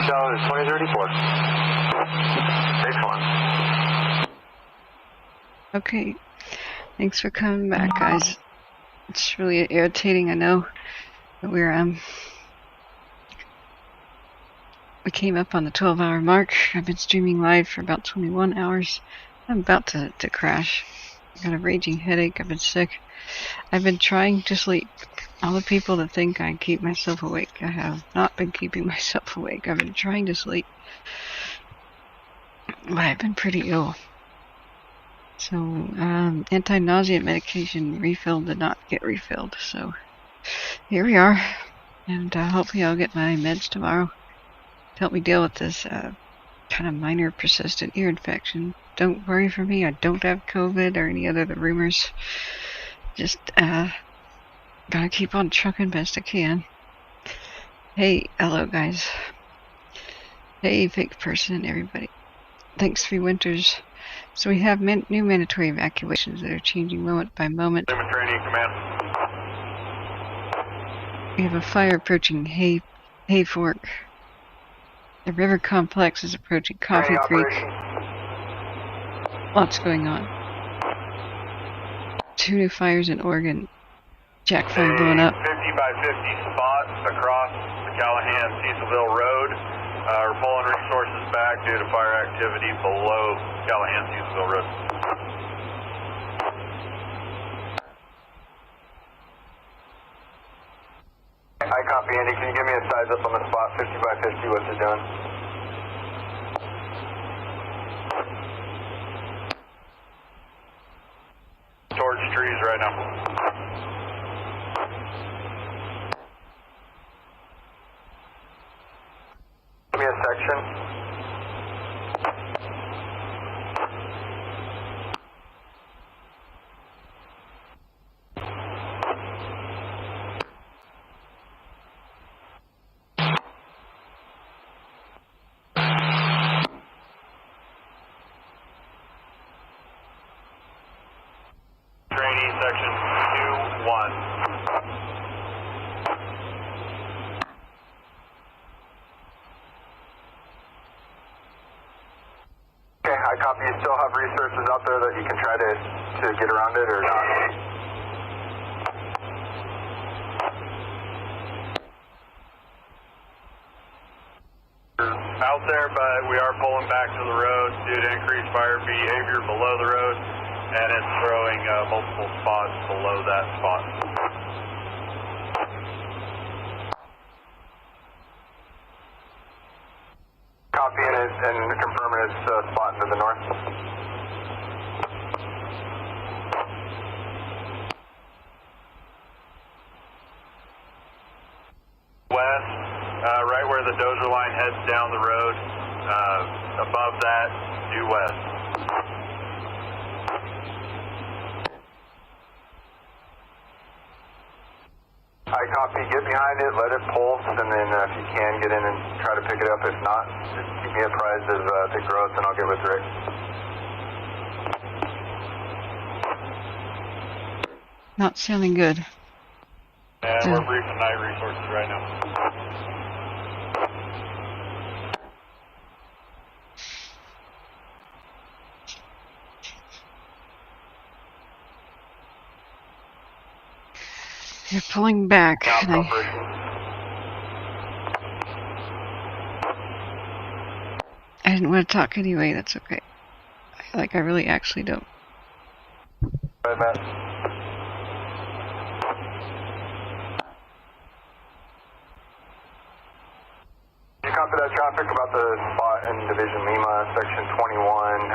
Caldor 2034. Excellent. Okay, thanks for coming back, guys. It's really irritating, I know, but we came up on the 12-hour mark. I've been streaming live for about 21 hours. I'm about to crash. I got a raging headache. I've been sick. I've been trying to sleep. All the people that think I keep myself awake, I have not been keeping myself awake. I've been trying to sleep, but I've been pretty ill. So, anti-nausea medication refill did not get refilled. So, here we are. And hopefully I'll get my meds tomorrow to help me deal with this kind of minor persistent ear infection. Don't worry for me. I don't have COVID or any other rumors. Just gotta keep on trucking best I can. Hey, hello guys. Hey, fake person, everybody. Thanks, 3 Winters. So we have new mandatory evacuations that are changing moment by moment. Training command. We have a fire approaching Hay Fork. The river complex is approaching Coffee Creek. Lots going on. 2 new fires in Oregon. Jack fire blowing up. 50 by 50 spot across the Callahan-Cecilville Road. We're pulling resources back due to fire activity below Callahan-Cecilville Road. I copy, Andy. Can you give me a size up on the spot? 50 by 50, what's it doing? Towards trees right now. Give me a section. Trinity, section 2-1. Okay, I copy. You still have resources out there that you can try to get around it or not? Out there, but we are pulling back to the road due to increased fire behavior below the road, and it's throwing multiple spots below that spot. Copying it and confirming it's spot to the north. West, right where the dozer line heads down the road, above that, due west. I copy, get behind it, let it pulse, and then if you can, get in and try to pick it up. If not, just keep me apprised of the growth, and I'll get with Rick. Not sounding good. And we're briefing night resources right now. You're pulling back. And I didn't want to talk anyway. That's okay. I really actually don't. Right, Matt. You copy that traffic about the spot in Division Lima, section 21,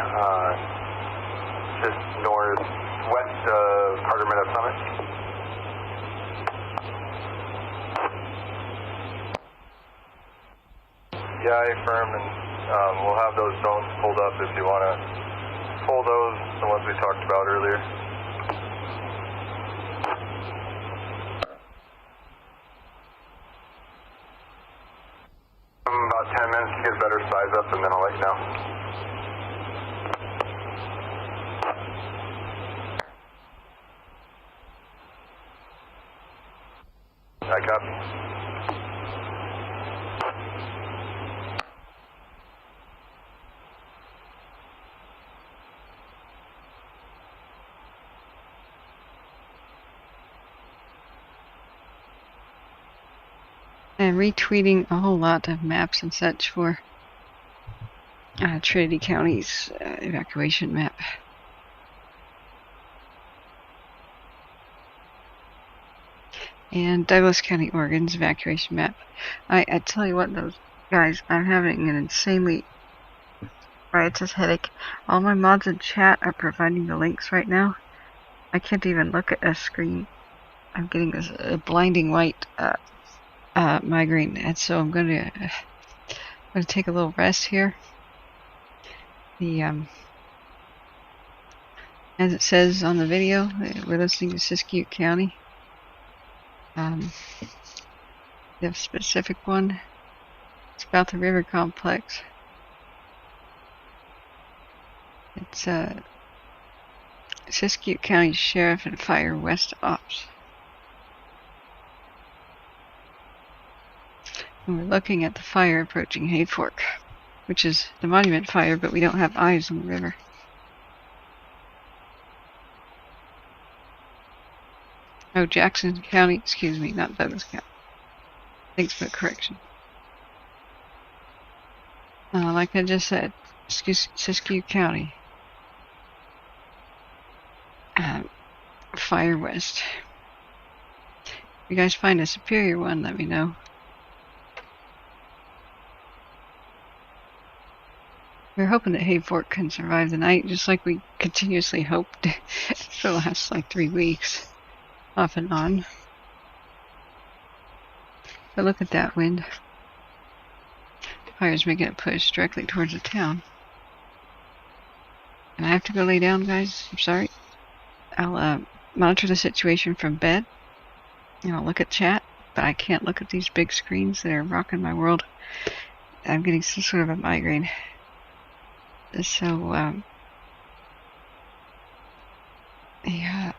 just northwest of Carter Meadow Summit. Yeah, I affirm, and we'll have those zones pulled up if you want to pull those, the ones we talked about earlier. About 10 minutes to get a better size up, and then I'll let you know. I copy. and retweeting a whole lot of maps and such for Trinity County's evacuation map. And Douglas County, Oregon's evacuation map. I tell you what, those guys, I'm having an insanely riotous headache. All my mods in chat are providing the links right now. I can't even look at a screen. I'm getting a blinding white migraine, and so I'm going to take a little rest here. As it says on the video, we're listening to Siskiyou County. The specific one, it's about the river complex. It's Siskiyou County Sheriff and Fire West Ops. And we're looking at the fire approaching Hay Fork, which is the monument fire, but we don't have eyes on the river. Oh, Jackson County, excuse me, not Douglas County. Thanks for the correction. Like I just said, Siskiyou County. Fire West. If you guys find a superior one, let me know. We're hoping that Hay Fork can survive the night, just like we continuously hoped for the last like 3 weeks. Off and on. But look at that wind. Fire's making a push directly towards the town. And I have to go lay down, guys. I'm sorry. I'll monitor the situation from bed. And I'll look at chat. But I can't look at these big screens that are rocking my world. I'm getting some sort of a migraine. So, yeah.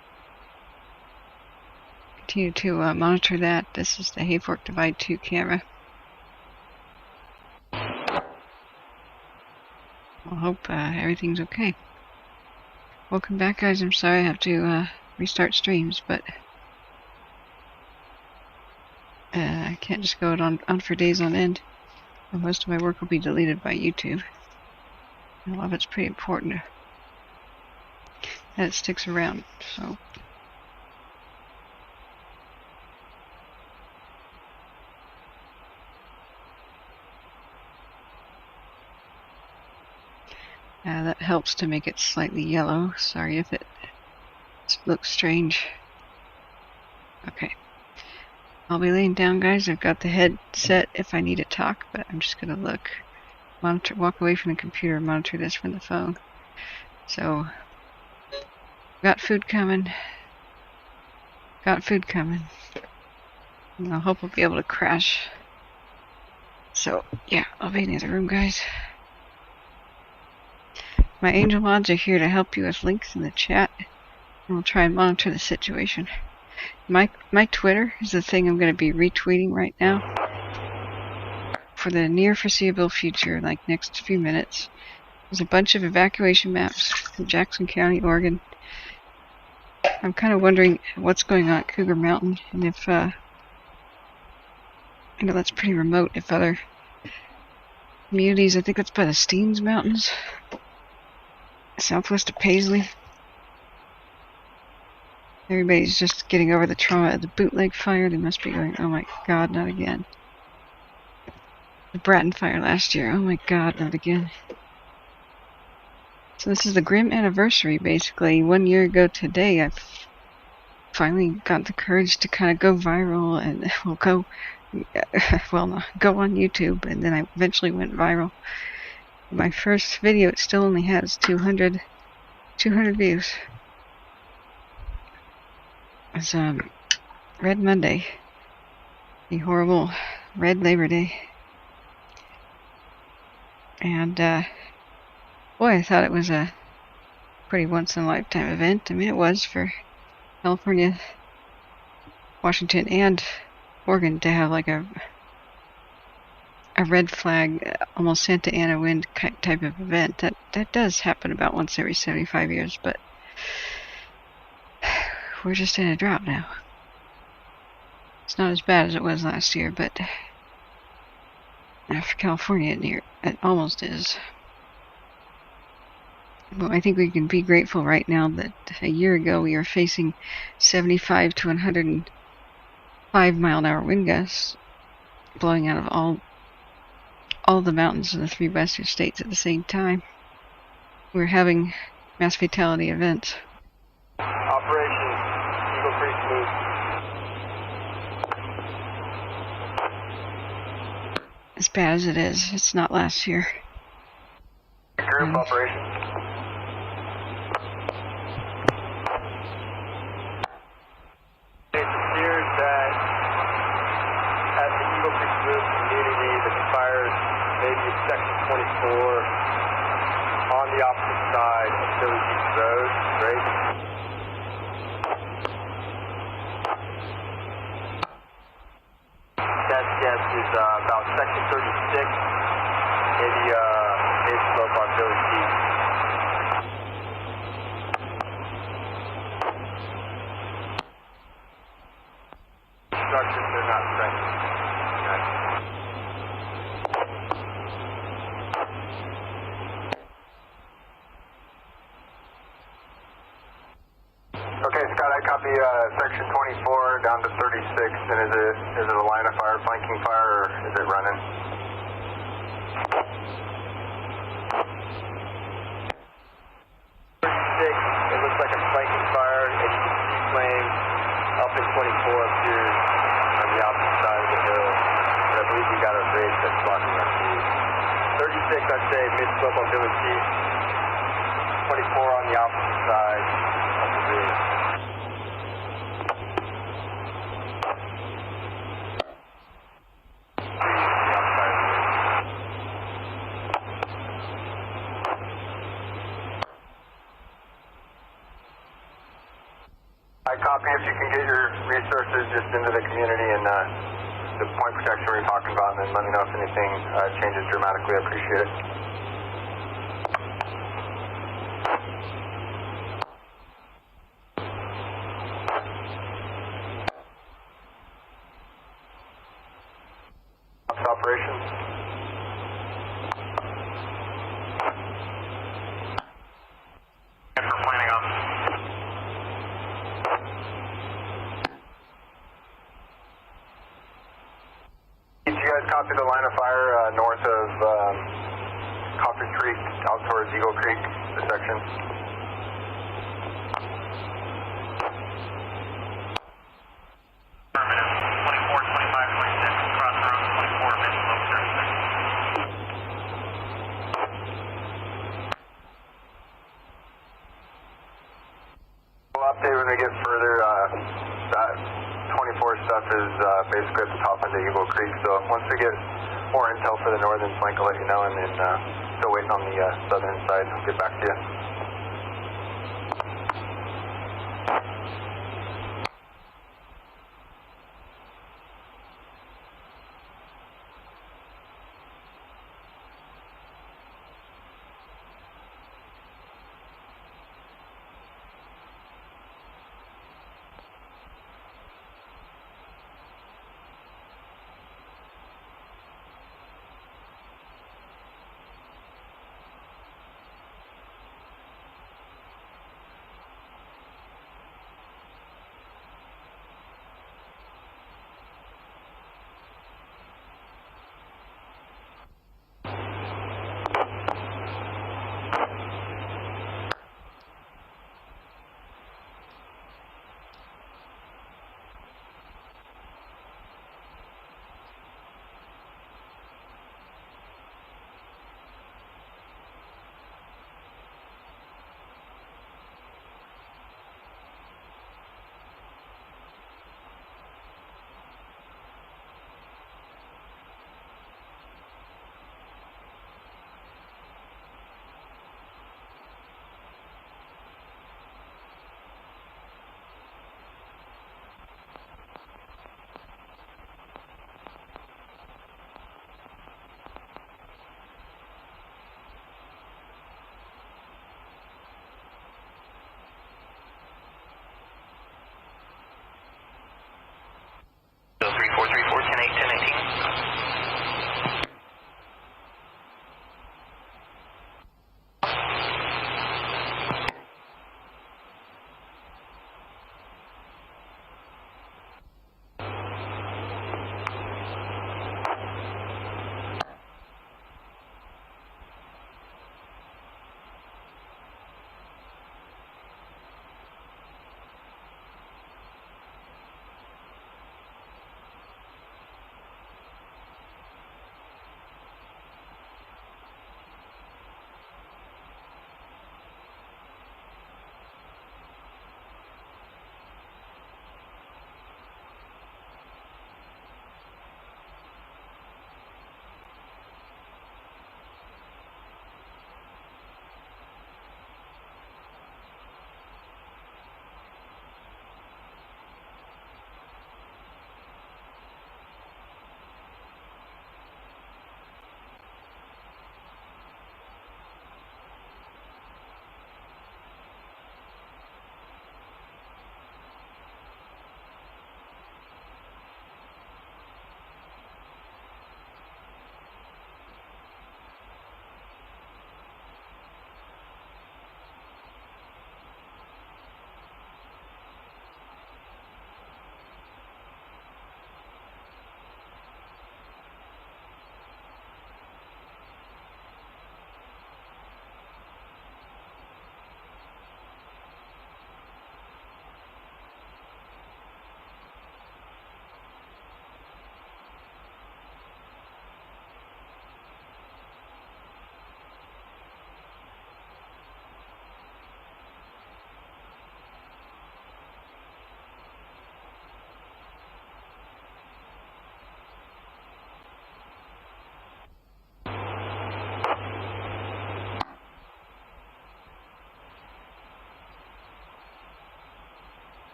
Continue to monitor that. This is the Hay Fork Divide 2 camera. I hope everything's okay. Welcome back, guys. I'm sorry I have to restart streams, but I can't just go on for days on end. And most of my work will be deleted by YouTube. A lot of it's pretty important that it sticks around, so. That helps to make it slightly yellow. Sorry if it looks strange. Okay. I'll be laying down, guys. I've got the headset if I need to talk, but I'm just going to walk away from the computer and monitor this from the phone. So, got food coming. And I hope we'll be able to crash. So, yeah, I'll be in the other room, guys. My angel mods are here to help you with links in the chat, and we'll try and monitor the situation. My Twitter is the thing I'm going to be retweeting right now for the near foreseeable future, like next few minutes. There's a bunch of evacuation maps from Jackson County, Oregon. I'm kind of wondering what's going on at Cougar Mountain, and if I know that's pretty remote, if other communities, I think that's by the Steens Mountains, southwest of Paisley. Everybody's just getting over the trauma of the bootleg fire. They must be going, oh my god, not again. The Bratton fire last year, oh my god, not again. So this is the grim anniversary, basically. 1 year ago today, I've finally got the courage to kind of go viral and go on YouTube, and then I eventually went viral. My first video, it still only has 200 views. It's Red Monday, the horrible Red Labor Day, and boy, I thought it was a pretty once-in-a-lifetime event. I mean, it was for California, Washington, and Oregon to have like a red flag, almost Santa Ana wind type of event. That does happen about once every 75 years, but we're just in a drought now. It's not as bad as it was last year, but For California, it almost is. Well, I think we can be grateful right now that a year ago we were facing 75 to 105 mile-an-hour wind gusts blowing out of all the mountains in the 3 western states at the same time. We're having mass fatality events. Operation Eagle Creek Loop. As bad as it is, it's not last year. Group operation. It appears that at the Eagle Creek Loop community, the fires may be at section 24 on the opposite side of Philly Beach Road. Great. Best guess is about section 36, maybe mid-slope on Philly Beach. Structures, they're not threatened. Okay, Scott, I copy section 24 down to 36, and is it a line of fire, flanking fire, or is it running? It looks like a flanking fire, and you can see flames up in 24 appears on the opposite side of the hill, and I believe we got a bridge that's blocking our view. 36, I'd say, mid-slope on Village East, 24 on the opposite side of the ridge. I copy. If you can get your resources just into the community and the point protection we're talking about, and then let me know if anything changes dramatically. I appreciate it. Operations. Thanks for planning on. Did you guys copy the line of fire north of Coffee Creek out towards Eagle Creek, the section? Affirmative. 24, 25, 26, cross road, 24, mid-slope, 36. We'll update when we get further. That 24 stuff is basically at the top of the Eagle Creek, so once we get more intel for the northern flank, I'll let you know, and then still waiting on the southern side. I'll get back to you.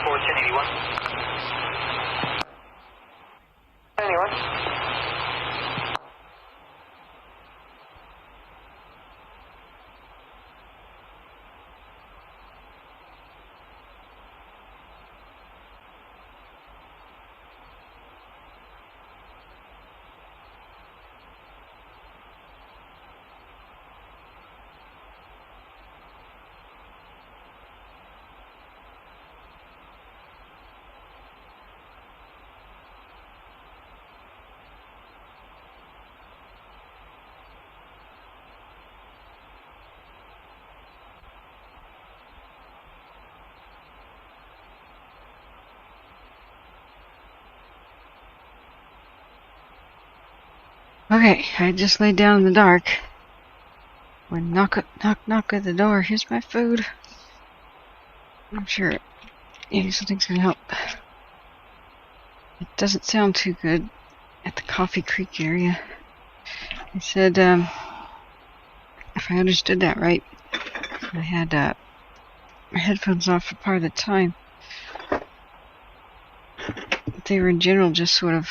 24, 1081. 1081. Okay, I just laid down in the dark. When knock at the door. Here's my food. I'm sure something's gonna help. It doesn't sound too good at the Coffee Creek area. They said, if I understood that right, I had my headphones off for part of the time. They were in general just sort of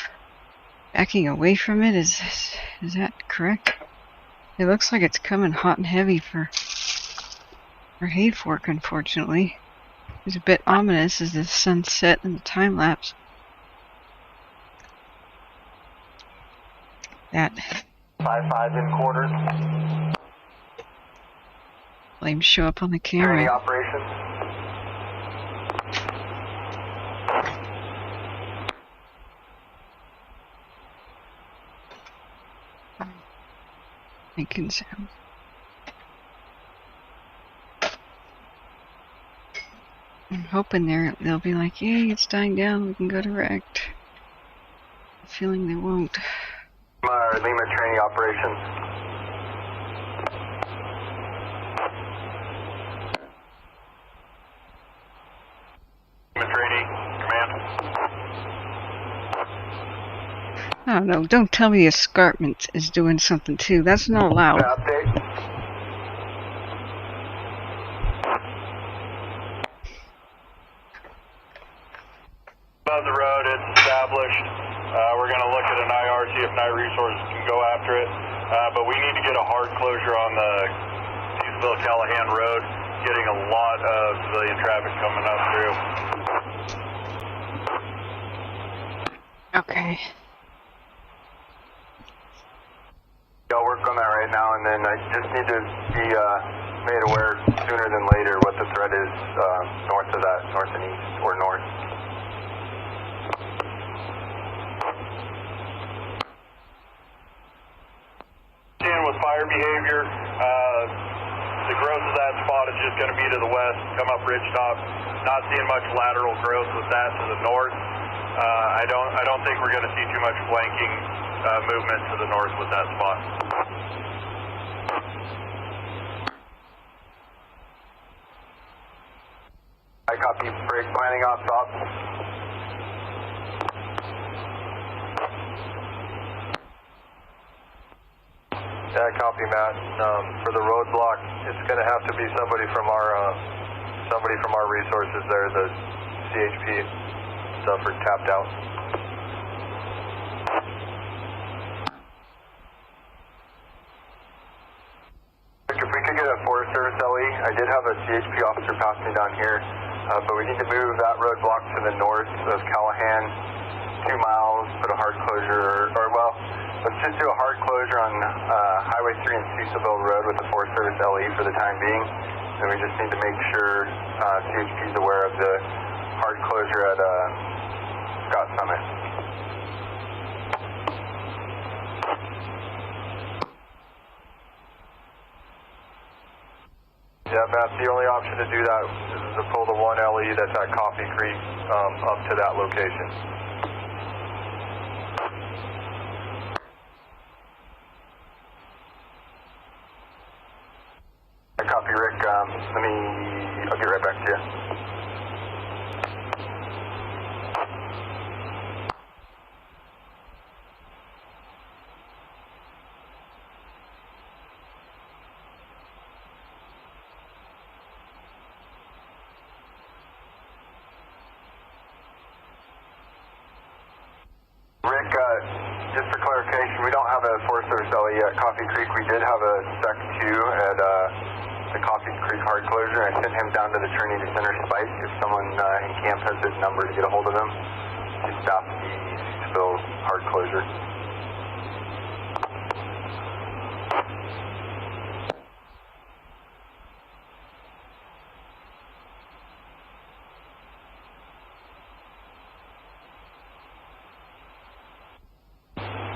backing away from it. Is that correct? It looks like it's coming hot and heavy for Hayfork, unfortunately. It's a bit ominous as the sun set and the time lapse. That 5-5 in quarters. flames show up on the Trinity camera. operations. Making sound. I'm hoping they'll be like, yay, it's dying down, we can go direct. I'm feeling they won't. Lima Trinity operations. Lima Trinity, command. I don't know, don't tell me the escarpment is doing something too. That's not allowed. Update. Above the road, it's established. We're going to look at an IR, see if night resources can go after it. But we need to get a hard closure on the Teesville-Callahan Road, getting a lot of civilian traffic coming up through. Okay. I'll work on that right now, and then I just need to be made aware sooner than later what the threat is north of that, north and east, or north. Seeing with fire behavior, the growth of that spot is just going to be to the west, come up ridgetop. Not seeing much lateral growth with that to the north. I don't think we're going to see too much flanking movement to the north with that spot. I copy. Break planning off top. Yeah, copy, Matt. For the roadblock, it's going to have to be somebody from our resources there. The CHP stuff are tapped out. If we could get a Forest Service LE, I did have a CHP officer pass me down here, but we need to move that roadblock to the north of Callahan, 2 miles, put a hard closure, let's just do a hard closure on Highway 3 and Cecilville Road with the Forest Service LE for the time being. And we just need to make sure CHP is aware of the hard closure at Scott Summit. Yeah, Matt, the only option to do that is to pull the 1 LE that's at Coffee Creek up to that location. I copy, Rick. I'll get right back to you. Rick, just for clarification, we don't have a Forest Service LE at Coffee Creek. We did have a Sec 2 at the Coffee Creek hard closure. I sent him down to the Trinity Center spike. If someone in camp has his number to get a hold of him, to stop the spill hard closure.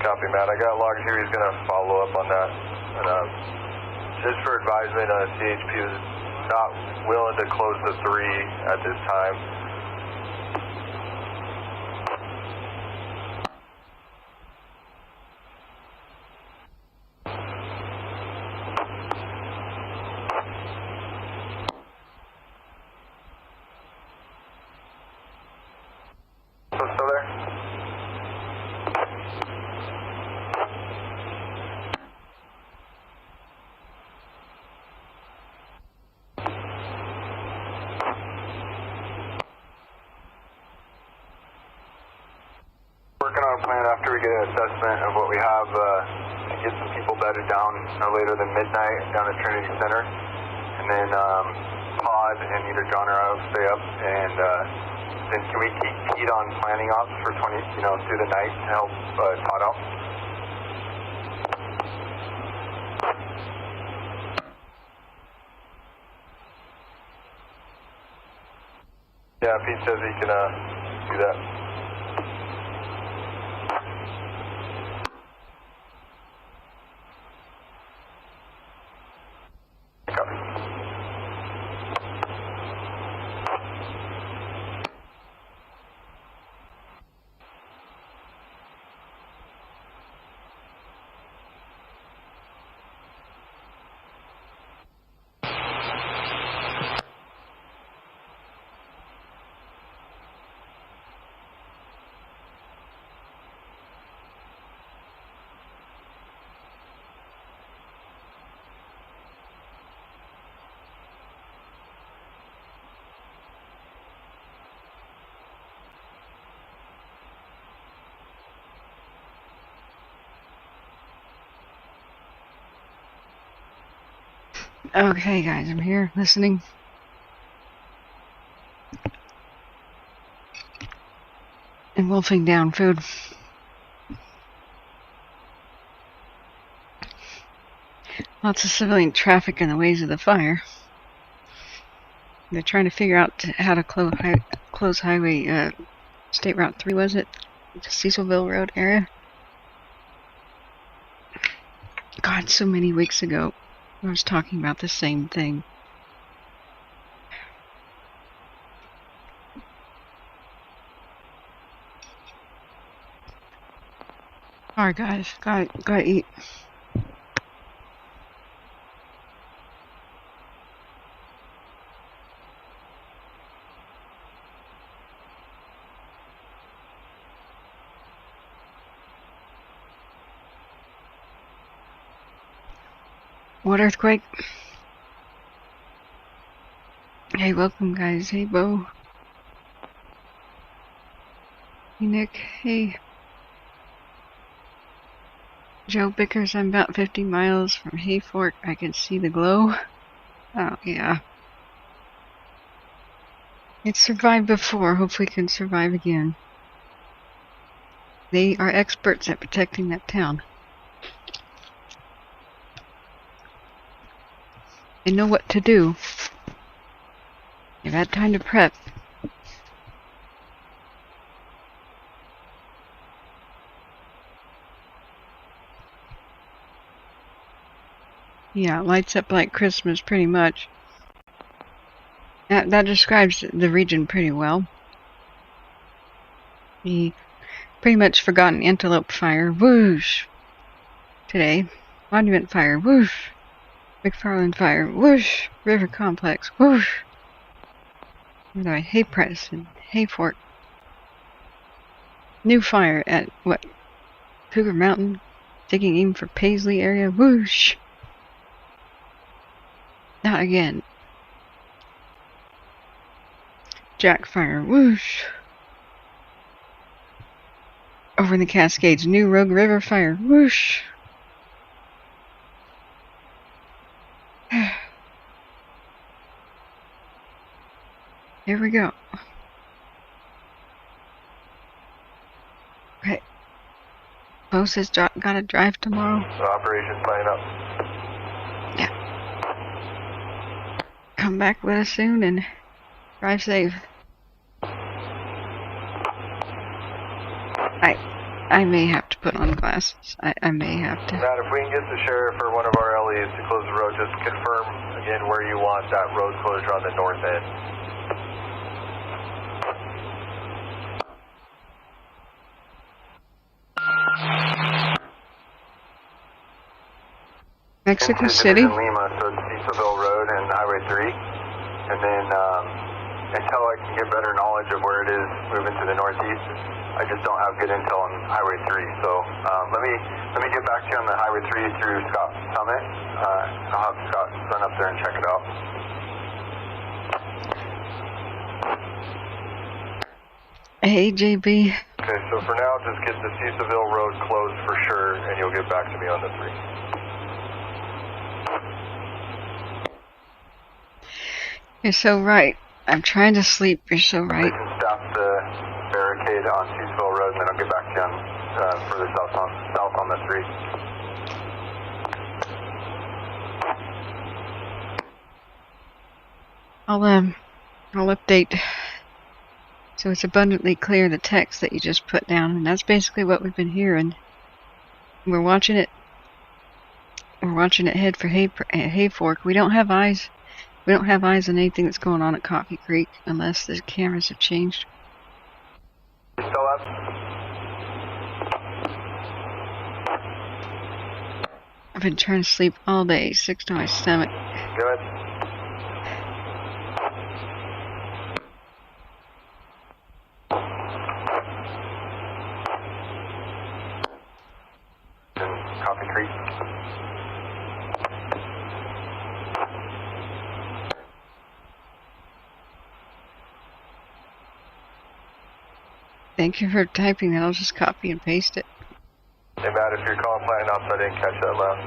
Copy, Matt. I got logged here. He's going to follow up on that. And, just for advisement, CHP is not willing to close the 3 at this time. Still there? Working on a plan after we get an assessment of what we have to get some people bedded down no later than midnight down at Trinity Center, and then Pod and either John or I will stay up, and then can we keep Pete on planning ops for 20, through the night to help Todd out? Yeah, Pete says he can do that. Copy. Okay, guys, I'm here listening. And wolfing down food. Lots of civilian traffic in the ways of the fire. They're trying to figure out how to close highway, State Route 3, was it? The Cecilville Road area. God, so many weeks ago, I was talking about the same thing. Alright, guys, gotta eat. What earthquake? Hey, welcome, guys. Hey, Bo. Hey, Nick. Hey. Joe Bickers, I'm about 50 miles from Hayfork. I can see the glow. Oh, yeah. It survived before. Hopefully it can survive again. They are experts at protecting that town. They know what to do. They've had time to prep. Yeah, it lights up like Christmas pretty much. That describes the region pretty well. The pretty much forgotten Antelope Fire, whoosh! Today, Monument Fire, whoosh! McFarland Fire, whoosh! River Complex, whoosh! Hay Press and Hayfork. New fire at, what? Cougar Mountain, taking aim for Paisley area, whoosh! Not again. Jack Fire, whoosh! Over in the Cascades, new Rogue River fire. Whoosh. Here we go. Okay. Bo says gotta drive tomorrow. So operation sign up. Yeah. Come back with us soon and drive safe. I may have to put on glasses. I may have to. Matt, if we can get the sheriff or one of our LEs to close the road, just confirm again where you want that road closure on the north end. Mexico City? Lima, so it's Cecilville Road and Highway 3. And then until I can get better knowledge of where it is moving to the northeast, I just don't have good intel on Highway 3. So let me get back to you on the Highway 3 through Scott Summit. I'll have Scott run up there and check it out. Hey, JB. Okay, so for now, just get the Cecilville Road closed for sure, and you'll get back to me on the 3. You're so right. I'm trying to sleep. You're so right. I can stop the barricade on Cecilville Road, and then I'll get back to you on further south on the 3. I'll update so it's abundantly clear the text that you just put down, and that's basically what we've been hearing. We're watching it. We're watching it head for Hay Fork. We don't have eyes. We don't have eyes on anything that's going on at Coffee Creek unless the cameras have changed. You still up? I've been trying to sleep all day, sick to my stomach. Good. In Coffee Creek. Thank you for typing that. I'll just copy and paste it. Hey Matt, if you're calling Planet Ops, I didn't catch that last.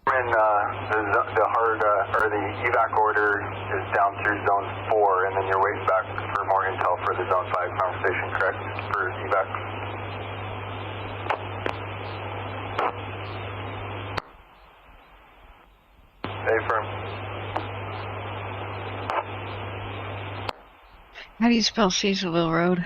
And the hard or the EVAC order is down through Zone 4, and then you're waiting back for more intel for the Zone 5 conversation, correct? For EVAC. Hey, firm. How do you spell Cecilville Road?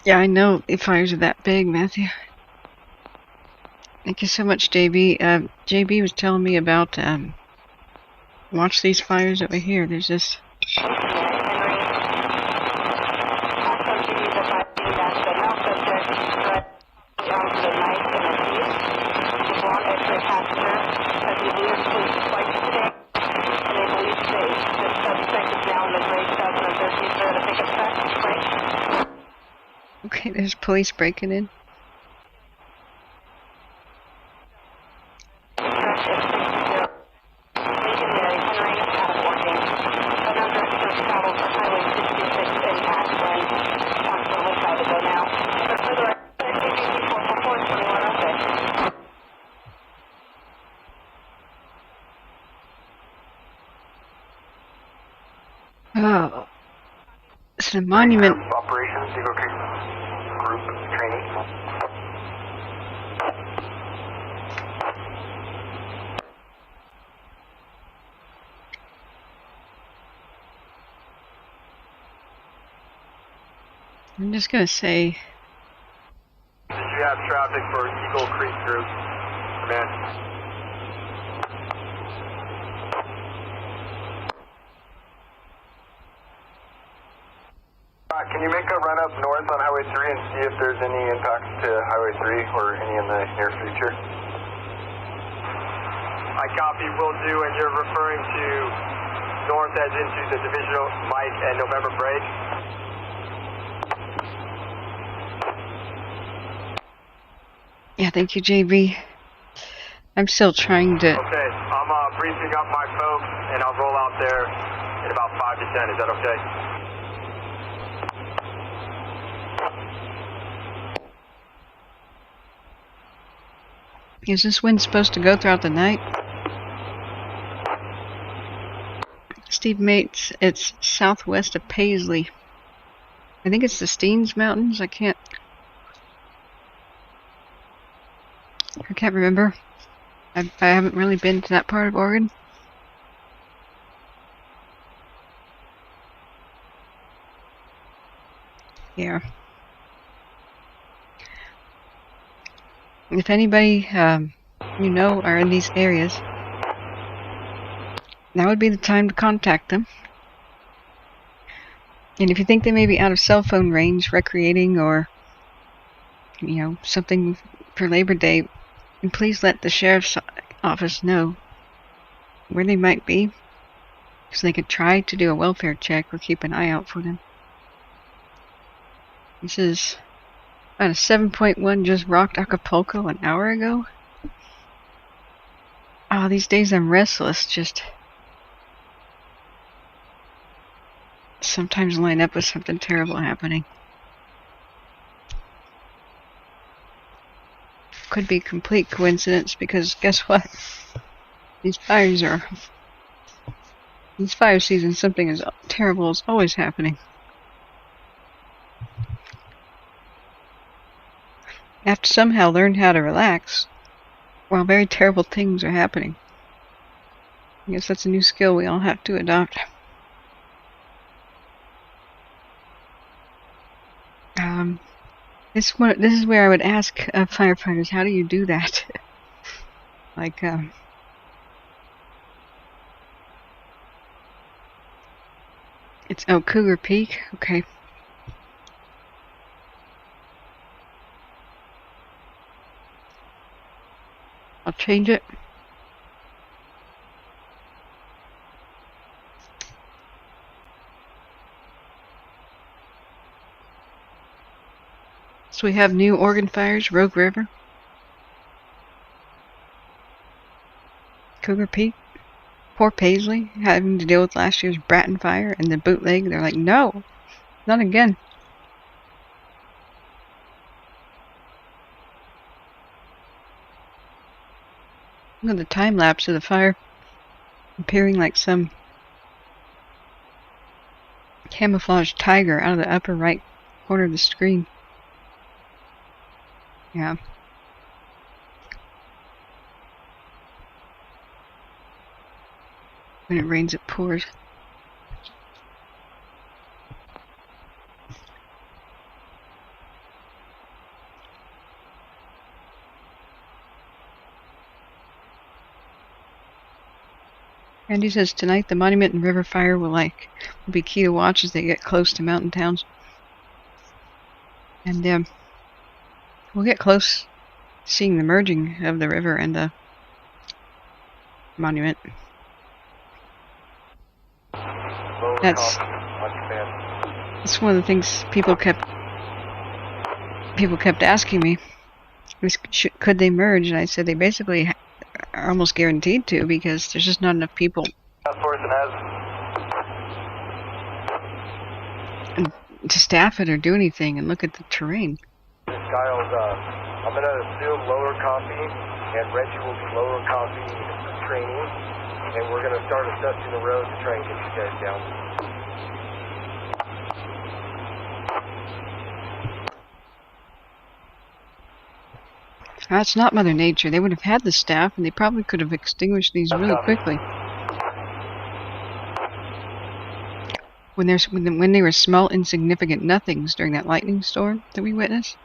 Yeah, I know the fires are that big, Matthew. Thank you so much, JB. JB was telling me about watch these fires over here. There's this. Okay, there's police breaking in. Oh, it's a monument. Operations, Eagle Creek Group Training. I'm just gonna say. Did you have traffic for Eagle Creek Group, Command? Can you make a run up north on Highway 3 and see if there's any impacts to Highway 3 or any in the near future? I copy, will do, and you're referring to north edge into the Divisional Mike and November break? Yeah, thank you, JB. I'm still trying to... Okay, I'm briefing up my folks, and I'll roll out there in about 5 to 10. Is that okay? Is this wind supposed to go throughout the night? Steve Mates, it's southwest of Paisley. I think it's the Steens Mountains. I can't remember. I haven't really been to that part of Oregon. Yeah. If anybody you know are in these areas, now would be the time to contact them. And if you think they may be out of cell phone range, recreating, or something for Labor Day, please let the sheriff's office know where they might be, so they could try to do a welfare check or keep an eye out for them. This is about a 7.1 just rocked Acapulco an hour ago. Oh, these days I'm restless, just sometimes line up with something terrible happening. Could be complete coincidence, because guess what? These fire season, something as terrible is always happening. I have to somehow learn how to relax while very terrible things are happening. I guess that's a new skill we all have to adopt. This is where I would ask firefighters, how do you do that? Like, it's Cougar Peak? Okay. I'll change it. So we have new Oregon fires, Rogue River, Cougar Peak, poor Paisley, having to deal with last year's Bratton fire and the bootleg. They're like, no, not again. Look at the time lapse of the fire appearing like some camouflaged tiger out of the upper right corner of the screen. Yeah. When it rains, it pours. Randy says tonight the Monument and River Fire will be key to watch as they get close to mountain towns. And we'll get close seeing the merging of the river and the monument. That's one of the things people kept asking me. Could they merge? And I said they basically are almost guaranteed to, because there's just not enough people to staff it or do anything. And look at the terrain. Giles, I'm going to assume lower copy, and Reggie will be lower copy training, and we're going to start assessing the road to try and get you guys down. That's not Mother Nature. They would have had the staff, and they probably could have extinguished these really quickly. When they were small, insignificant nothings during that lightning storm that we witnessed.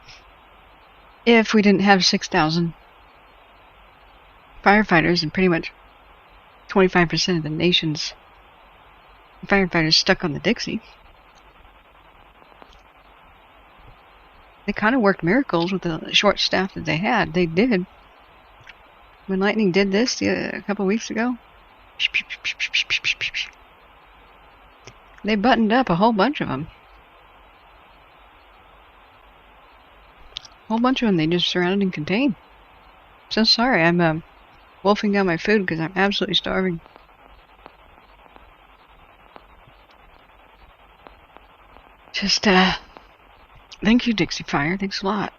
If we didn't have 6,000 firefighters and pretty much 25% of the nation's firefighters stuck on the Dixie. They kind of worked miracles with the short staff that they had. They did. When lightning did this a couple weeks ago, they buttoned up a whole bunch of them. A whole bunch of them they just surrounded and contained. So sorry, I'm wolfing down my food because I'm absolutely starving. Just, thank you, Dixie Fire. Thanks a lot.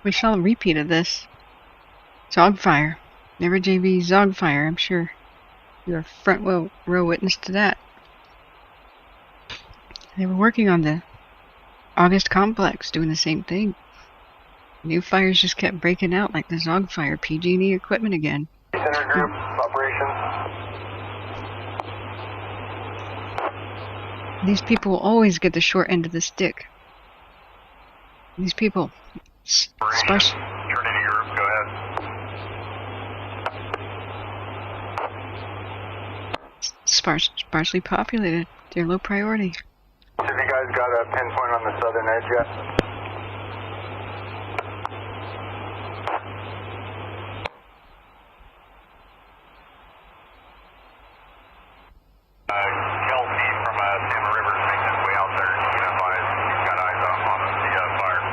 We saw a repeat of this. Zogfire. Never JV Zogfire, I'm sure. You're a front row witness to that. They were working on the August complex, doing the same thing. New fires just kept breaking out like the Zogfire PG&E equipment again. Center group, operations. These people always get the short end of the stick. These people, sparse. Trinity group, go ahead. Sparsely populated. They're low priority. Have you guys got a pinpoint on the southern edge yet? Kelsey from Salmon River is making his way out there. He's got eyes on the fire.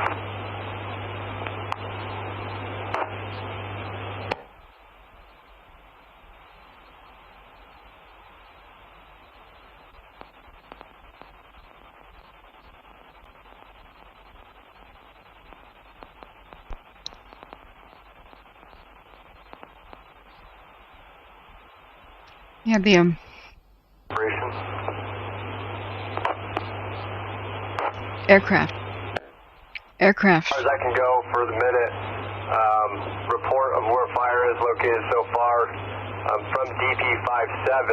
Yeah, the Operations. aircraft. As far as I can go for the minute, report of where fire is located so far from DP57,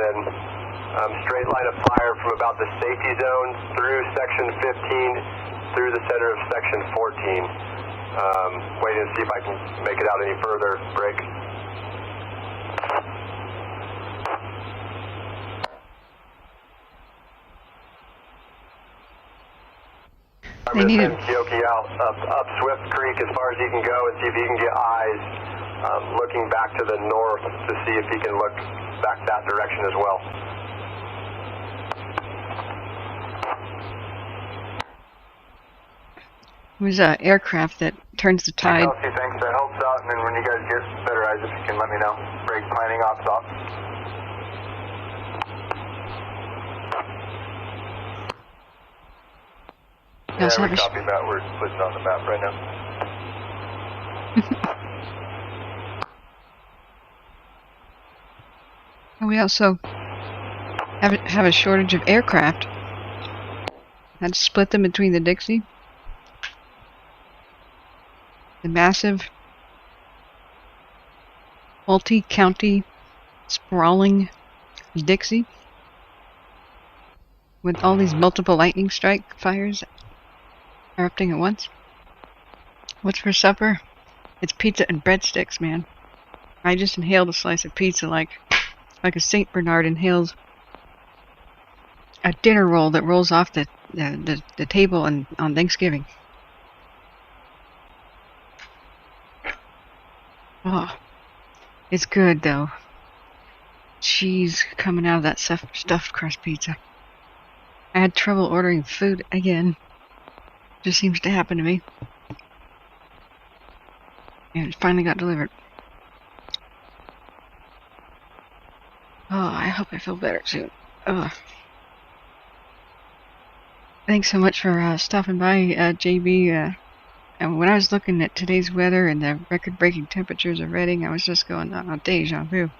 straight line of fire from about the safety zone through section 15 through the center of section 14. Waiting to see if I can make it out any further. Break. They need it. Kyoki out up Swift Creek as far as he can go and see if he can get eyes looking back to the north to see if he can look back that direction as well. It was an aircraft that turns the tide. Kelsey, thanks. That helps out. And then when you guys get better eyes, if you can let me know. Break planning ops off. We also Yeah, have we a copy that. We're putting it on the map right now. And we also have a shortage of aircraft. Had to split them between the Dixie, the massive multi-county sprawling Dixie with all these multiple lightning strike fires erupting at once. What's for supper? It's pizza and breadsticks, man. I just inhaled a slice of pizza like a Saint Bernard inhales a dinner roll that rolls off the table on Thanksgiving. Oh, it's good though. Cheese coming out of that stuffed crust pizza. I had trouble ordering food again. Just seems to happen to me. And it finally got delivered. Oh, I hope I feel better soon. Oh. Thanks so much for stopping by, JB. And when I was looking at today's weather and the record-breaking temperatures of Reading, I was just going, deja vu.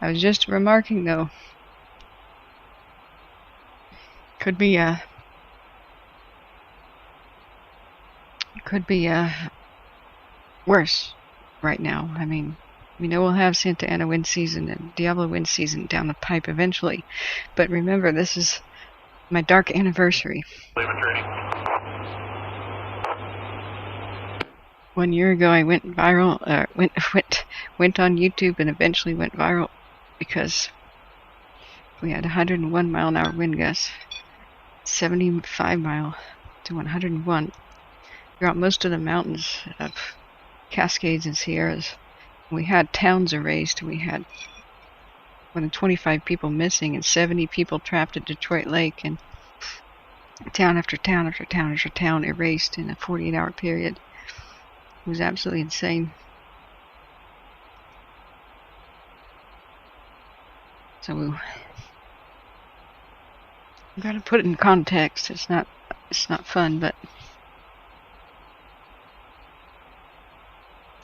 I was just remarking, though. Could be worse right now. I mean, we know we'll have Santa Ana wind season and Diablo wind season down the pipe eventually. But remember, this is my dark anniversary. 1 year ago, I went viral. Went on YouTube and eventually went viral because we had 101 mile an hour wind gusts, 75 mile to 101 throughout most of the mountains of Cascades and Sierras. We had towns erased. We had more than 25 people missing and 70 people trapped at Detroit Lake, and town after town after town after town erased in a 48-hour period. It was absolutely insane. So we gotta put it in context. It's not fun, but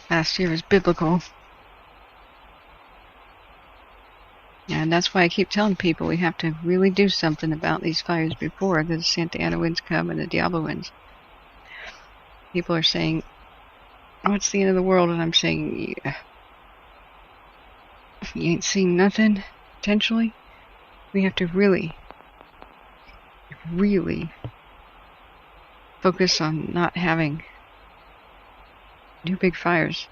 last year was biblical. And that's why I keep telling people we have to really do something about these fires before the Santa Ana winds come and the Diablo winds. People are saying, oh, it's the end of the world, and I'm saying, yeah. You ain't seen nothing, potentially. We have to really, really focus on not having new big fires.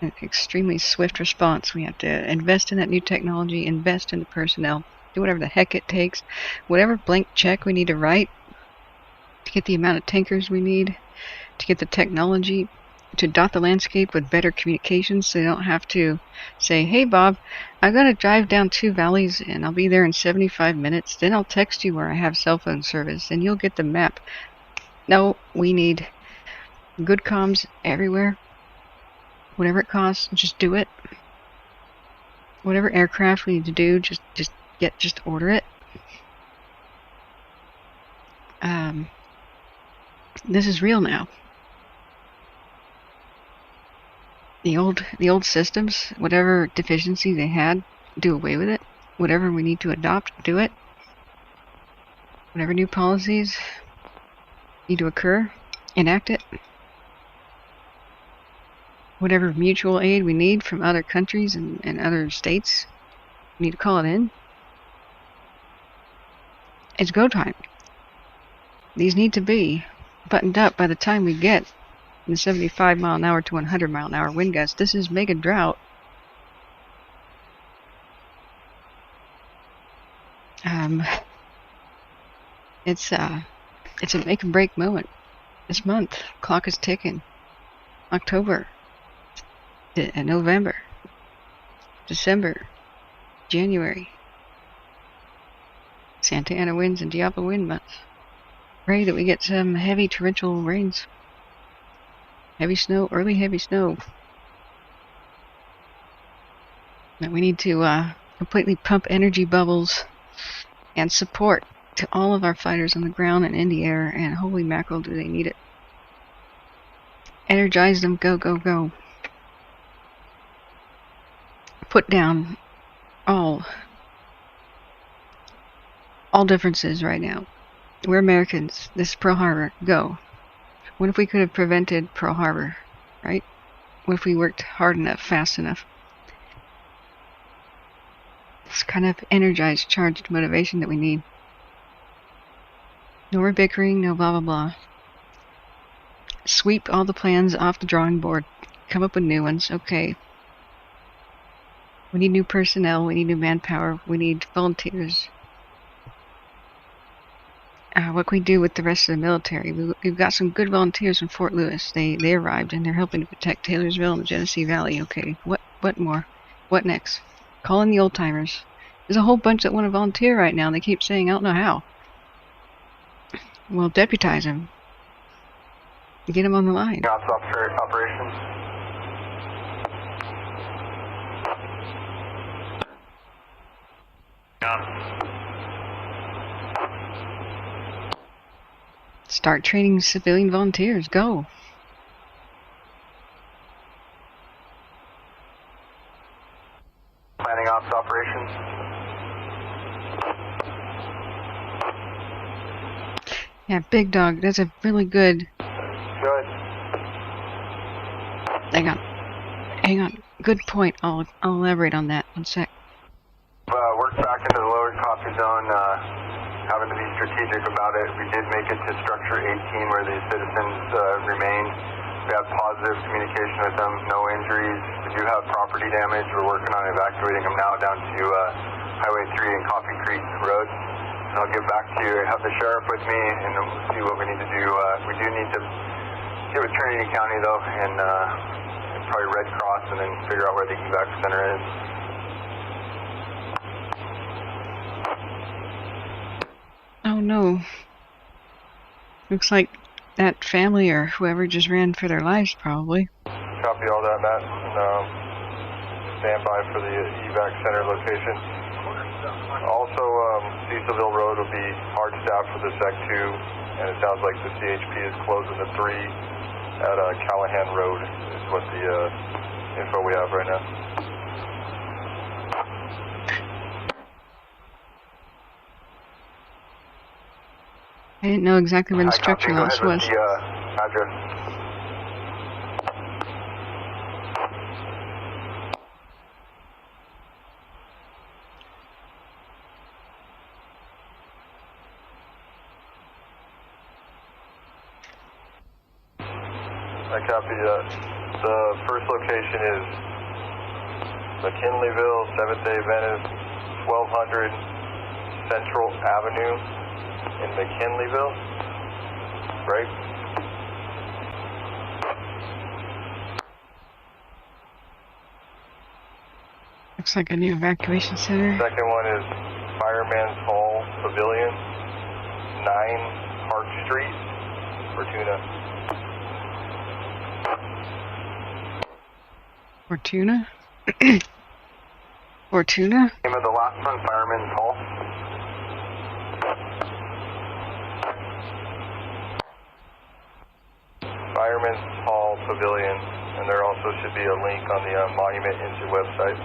An extremely swift response. We have to invest in that new technology, invest in the personnel, do whatever the heck it takes, whatever blank check we need to write to get the amount of tankers we need, to get the technology, to dot the landscape with better communications so they don't have to say, hey Bob, I gotta drive down 2 valleys and I'll be there in 75 minutes, then I'll text you where I have cell phone service and you'll get the map. No, we need good comms everywhere. Whatever it costs, just do it. Whatever aircraft we need to do, just order it. This is real now. The old systems, whatever deficiency they had, do away with it. Whatever we need to adopt, do it. Whatever new policies need to occur, enact it. Whatever mutual aid we need from other countries and other states, we need to call it in. It's go time. These need to be buttoned up by the time we get the 75 mile an hour to 100 mile an hour wind gusts. This is mega drought. It's a make and break moment. This month, clock is ticking. October. November, December, January, Santa Ana winds and Diablo wind months. Pray that we get some heavy torrential rains, heavy snow, early heavy snow. That we need to completely pump energy bubbles and support to all of our fighters on the ground and in the air, and holy mackerel, do they need it. Energize them, go, go, go. Put down all differences right now. We're Americans. This is Pearl Harbor. Go. What if we could have prevented Pearl Harbor, right? What if we worked hard enough, fast enough? This kind of energized, charged motivation that we need. No more bickering, no blah, blah, blah. Sweep all the plans off the drawing board. Come up with new ones. Okay. We need new personnel, we need new manpower, we need volunteers. What can we do with the rest of the military? We've got some good volunteers in Fort Lewis. They arrived and they're helping to protect Taylorsville and the Genesee Valley. Okay, what more? What next? Call in the old timers. There's a whole bunch that want to volunteer right now and they keep saying, I don't know how. Well, deputize them. Get them on the line. Ops officer operations. Start training civilian volunteers. Go. Planning ops operations. Yeah, Big Dog. That's a really good. Good. Hang on. Good point. I'll elaborate on that. 1 sec. Worked back into the lower coffee zone, having to be strategic about it. We did make it to structure 18 where the citizens remained. We had positive communication with them, no injuries. We do have property damage. We're working on evacuating them now down to Highway 3 and Coffee Creek Road. And I'll get back to you. I have the sheriff with me, and we'll see what we need to do. We do need to get with Trinity County, though, and probably Red Cross, and then figure out where the EVAC center is. Oh no. Looks like that family or whoever just ran for their lives, probably. Copy all that, Matt. And, stand by for the EVAC center location. Also, Cecilville Road will be hard staffed for the Sec 2, and it sounds like the CHP is closing the 3 at Callahan Road, is what the info we have right now. I didn't know exactly where the structure house was. The address. I copy that. The first location is McKinleyville, 7th-day Venice, 1200 Central Avenue in McKinleyville, right? Looks like a new evacuation center. Second one is Fireman's Hall Pavilion, 9 Park Street, Fortuna. Fortuna? Fortuna? Name of the last one, Fireman's Hall. Fireman's Hall Pavilion, and there also should be a link on the Monument Institute website.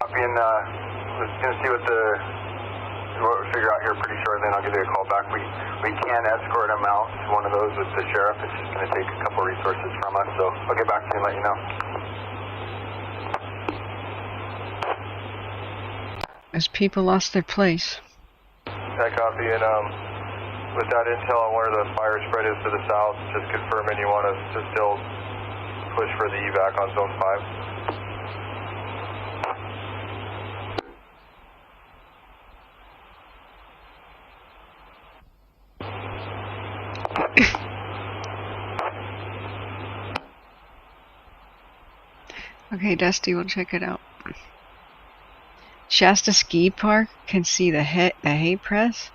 Copy, and we're going to see what we figure out here pretty shortly, then I'll give you a call back. We can escort him out to one of those with the sheriff. It's just going to take a couple resources from us, so I'll get back to you and let you know. As people lost their place. That copy, and with that intel on where the fire spread is to the south, just confirming you want us to still push for the EVAC on Zone 5. Okay, Dusty, we'll check it out. Shasta Ski Park can see the hay press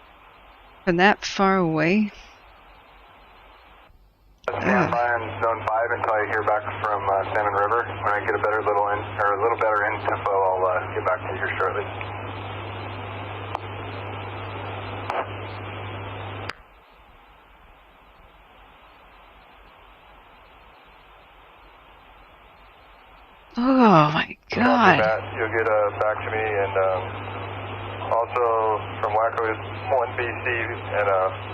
from that far away. Stand by on Zone 5 until I hear back from Salmon River. When I get a little better info, I'll get back to you here shortly. Oh my God! You'll get back to me, and also from Wacko, 1 BC and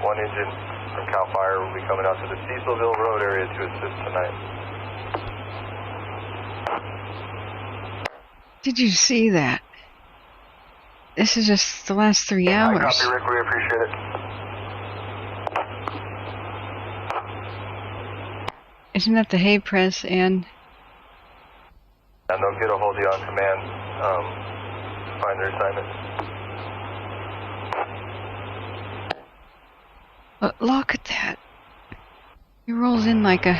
1 engine from Cal Fire will be coming out to the Cecilville Road area to assist tonight. Did you see that? This is just the last 3 hours. Copy, Rick. We appreciate it. Isn't that the hay press and they'll get a hold of you on command, find their assignment. But look at that. He rolls in like a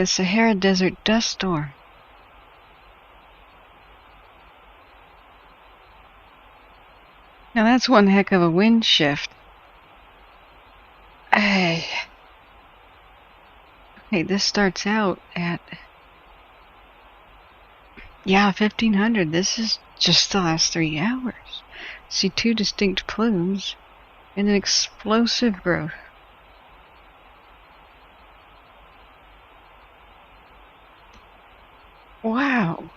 Sahara Desert dust storm. Now that's one heck of a wind shift. Hey. Okay, this starts out at 1500. This is just the last 3 hours. See 2 distinct plumes and an explosive growth. Wow.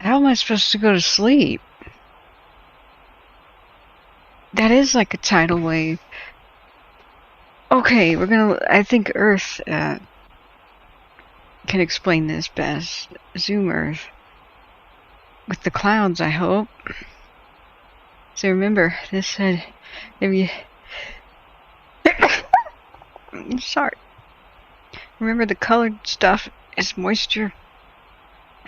How am I supposed to go to sleep? That is like a tidal wave. Okay, I think Earth can explain this best. Zoom Earth. With the clouds, I hope. So remember, this said, if you... Sorry. Remember, the colored stuff is moisture.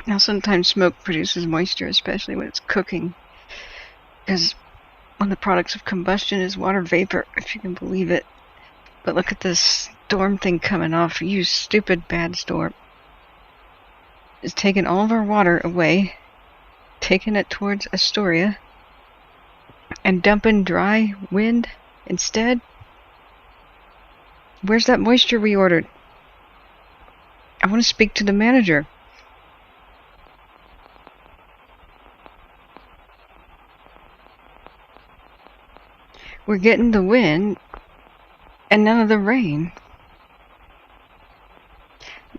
Now, sometimes smoke produces moisture, especially when it's cooking, because one of the products of combustion is water vapor, if you can believe it. But look at this storm thing coming off. You stupid bad storm. It's taking all of our water away, taking it towards Astoria, and dumping dry wind instead. Where's that moisture we ordered? I want to speak to the manager. We're getting the wind and none of the rain.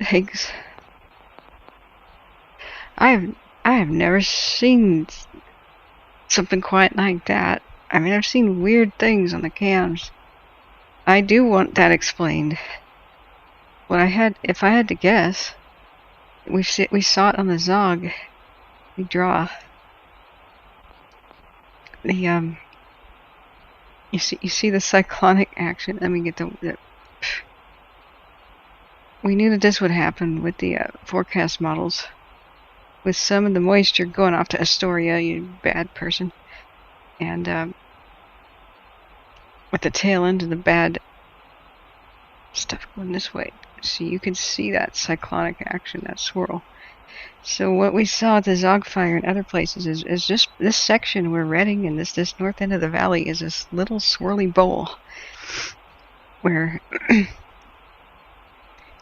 Thanks. I have never seen something quite like that. I mean, I've seen weird things on the cams. I do want that explained. If I had to guess, we saw it on the Zog. We draw. You see the cyclonic action. Let me get the we knew that this would happen with the forecast models. With some of the moisture going off to Astoria, you bad person. And with the tail end of the bad stuff going this way. So you can see that cyclonic action, that swirl. So what we saw at the Zog fire and other places is just this section where Redding and this north end of the valley is this little swirly bowl where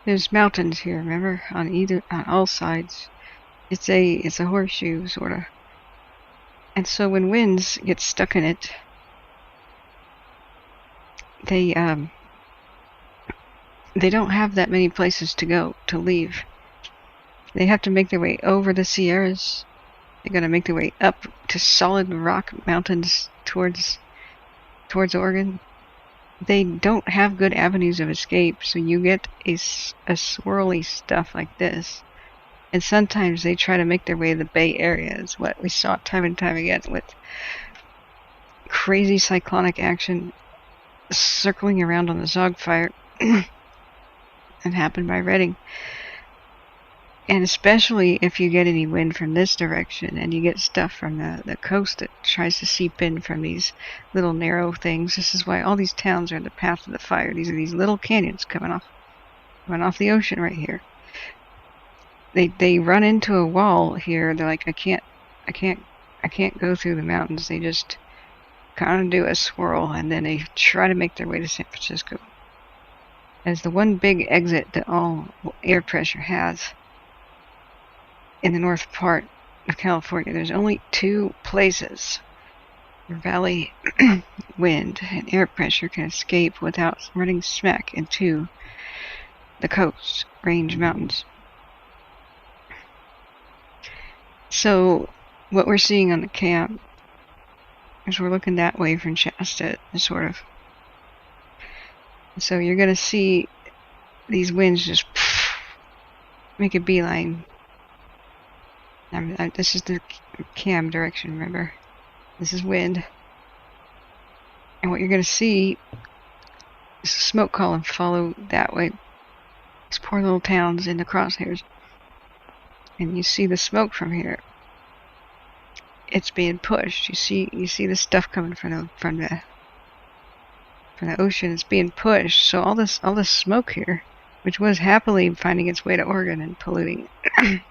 there's mountains here, remember? On all sides. It's a horseshoe sorta. And so when winds get stuck in it, they don't have that many places to go, to leave. They have to make their way over the Sierras. They gotta make their way up to solid rock mountains towards Oregon. They don't have good avenues of escape, so you get a swirly stuff like this. And sometimes they try to make their way to the Bay Area, is what we saw time and time again with crazy cyclonic action circling around on the Zog fire and happened by Redding. And especially if you get any wind from this direction and you get stuff from the coast that tries to seep in from these little narrow things. This is why all these towns are in the path of the fire. These are these little canyons coming off the ocean right here. They run into a wall here. They're like, I can't go through the mountains. They just kind of do a swirl and then they try to make their way to San Francisco. As the one big exit that all air pressure has in the north part of California, there's only two places where valley wind and air pressure can escape without running smack into the coast range mountains. So what we're seeing on the cam is we're looking that way from Shasta, sort of. So you're going to see these winds just make a beeline. This is the cam direction, remember? This is wind. And what you're going to see is a smoke column follow that way. These poor little towns in the crosshairs. And you see the smoke from here. It's being pushed. You see the stuff coming from the ocean. It's being pushed. So all this smoke here, which was happily finding its way to Oregon and polluting the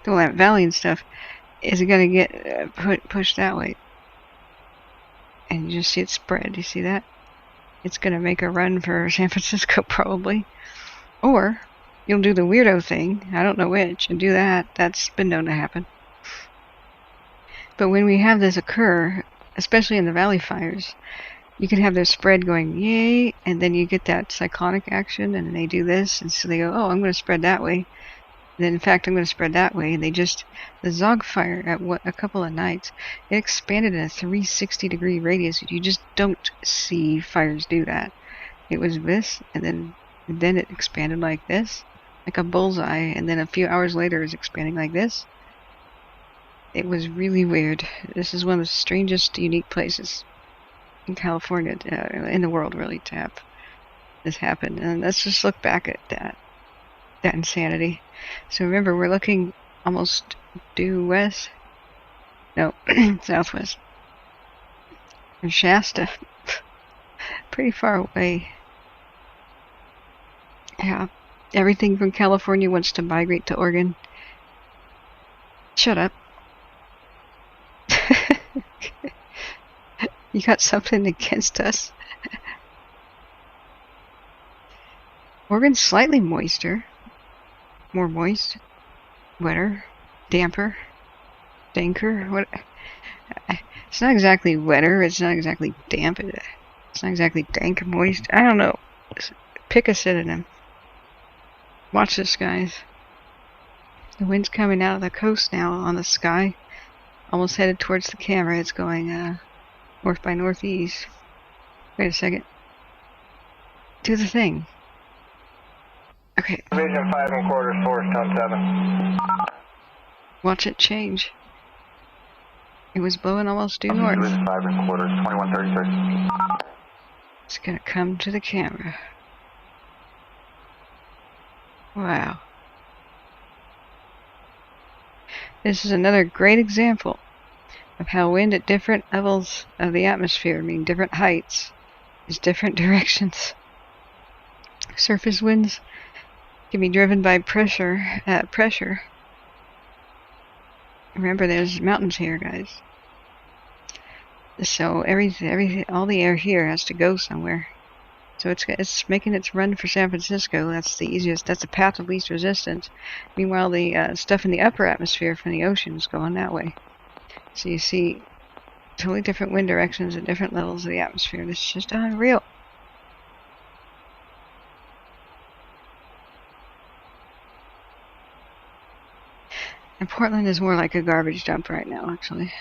Willamette Valley and stuff, is going to get pushed that way. And you just see it spread. You see that? It's going to make a run for San Francisco probably. Or you'll do the weirdo thing, I don't know which, and do that. That's been known to happen. But when we have this occur, especially in the valley fires, you can have their spread going, yay, and then you get that cyclonic action, and they do this, and so they go, oh, I'm going to spread that way. And then, in fact, I'm going to spread that way. And the Zog fire at a couple of nights, it expanded in a 360-degree radius. You just don't see fires do that. It was this, and then it expanded like this, like a bullseye, and then a few hours later it's expanding like this. It was really weird. This is one of the strangest, unique places in California, in the world, really, to have this happen. And let's just look back at that insanity. So remember, we're looking almost due west. No, southwest. From Shasta. Pretty far away. Yeah. Everything from California wants to migrate to Oregon. Shut up. You got something against us? Oregon's slightly moister. More moist. Wetter. Damper. Danker. What? It's not exactly wetter. It's not exactly damp. It's not exactly dank or moist. I don't know. Pick a synonym. Watch this, guys. The wind's coming out of the coast now on the sky. Almost headed towards the camera. It's going north by northeast. Wait a second. Do the thing. Okay. Division 5 1/4, source, tone 7. Watch it change. It was blowing almost due north. Division 5 1/4, 2136. It's gonna come to the camera. Wow. This is another great example of how wind at different levels of the atmosphere, meaning different heights, is different directions. Surface winds can be driven by pressure. Remember, there's mountains here, guys. So everything, all the air here has to go somewhere. So it's making its run for San Francisco. That's the easiest. That's the path of least resistance. Meanwhile, the stuff in the upper atmosphere from the ocean is going that way. So you see totally different wind directions at different levels of the atmosphere. This is just unreal. And Portland is more like a garbage dump right now, actually.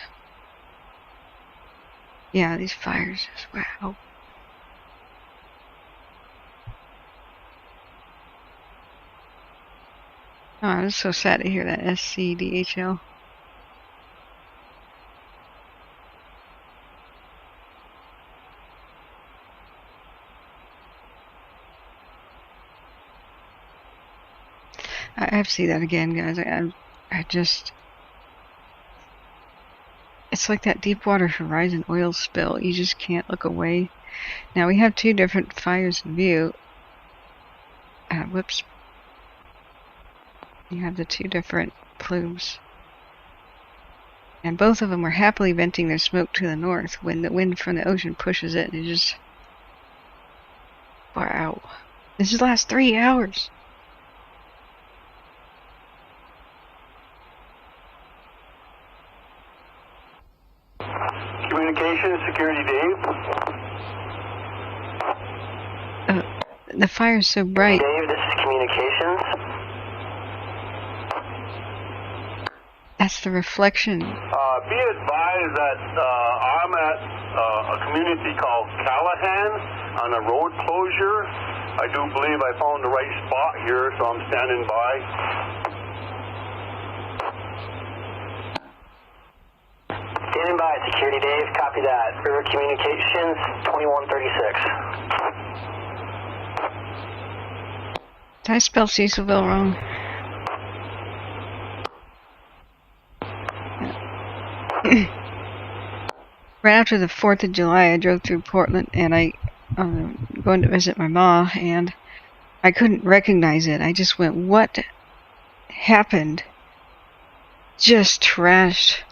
Yeah, these fires, wow. Oh, I was so sad to hear that SCDHL. I have to see that again, guys. I just... It's like that Deepwater Horizon oil spill. You just can't look away. Now, we have two different fires in view. Whoops. You have the two different plumes. And both of them are happily venting their smoke to the north when the wind from the ocean pushes it. And it just... Wow. This is last 3 hours. Communications, Security Dave. The fire's so bright. Dave, this is Communications. That's the reflection. Be advised that I'm at a community called Callahan on a road closure. I do believe I found the right spot here, so I'm standing by. Standing by, Security Dave. Copy that. River Communications, 2136. Did I spell Cecilville wrong? Right after the 4th of July, I drove through Portland, and I going to visit my ma, and I couldn't recognize it. I just went, what happened? Just trashed.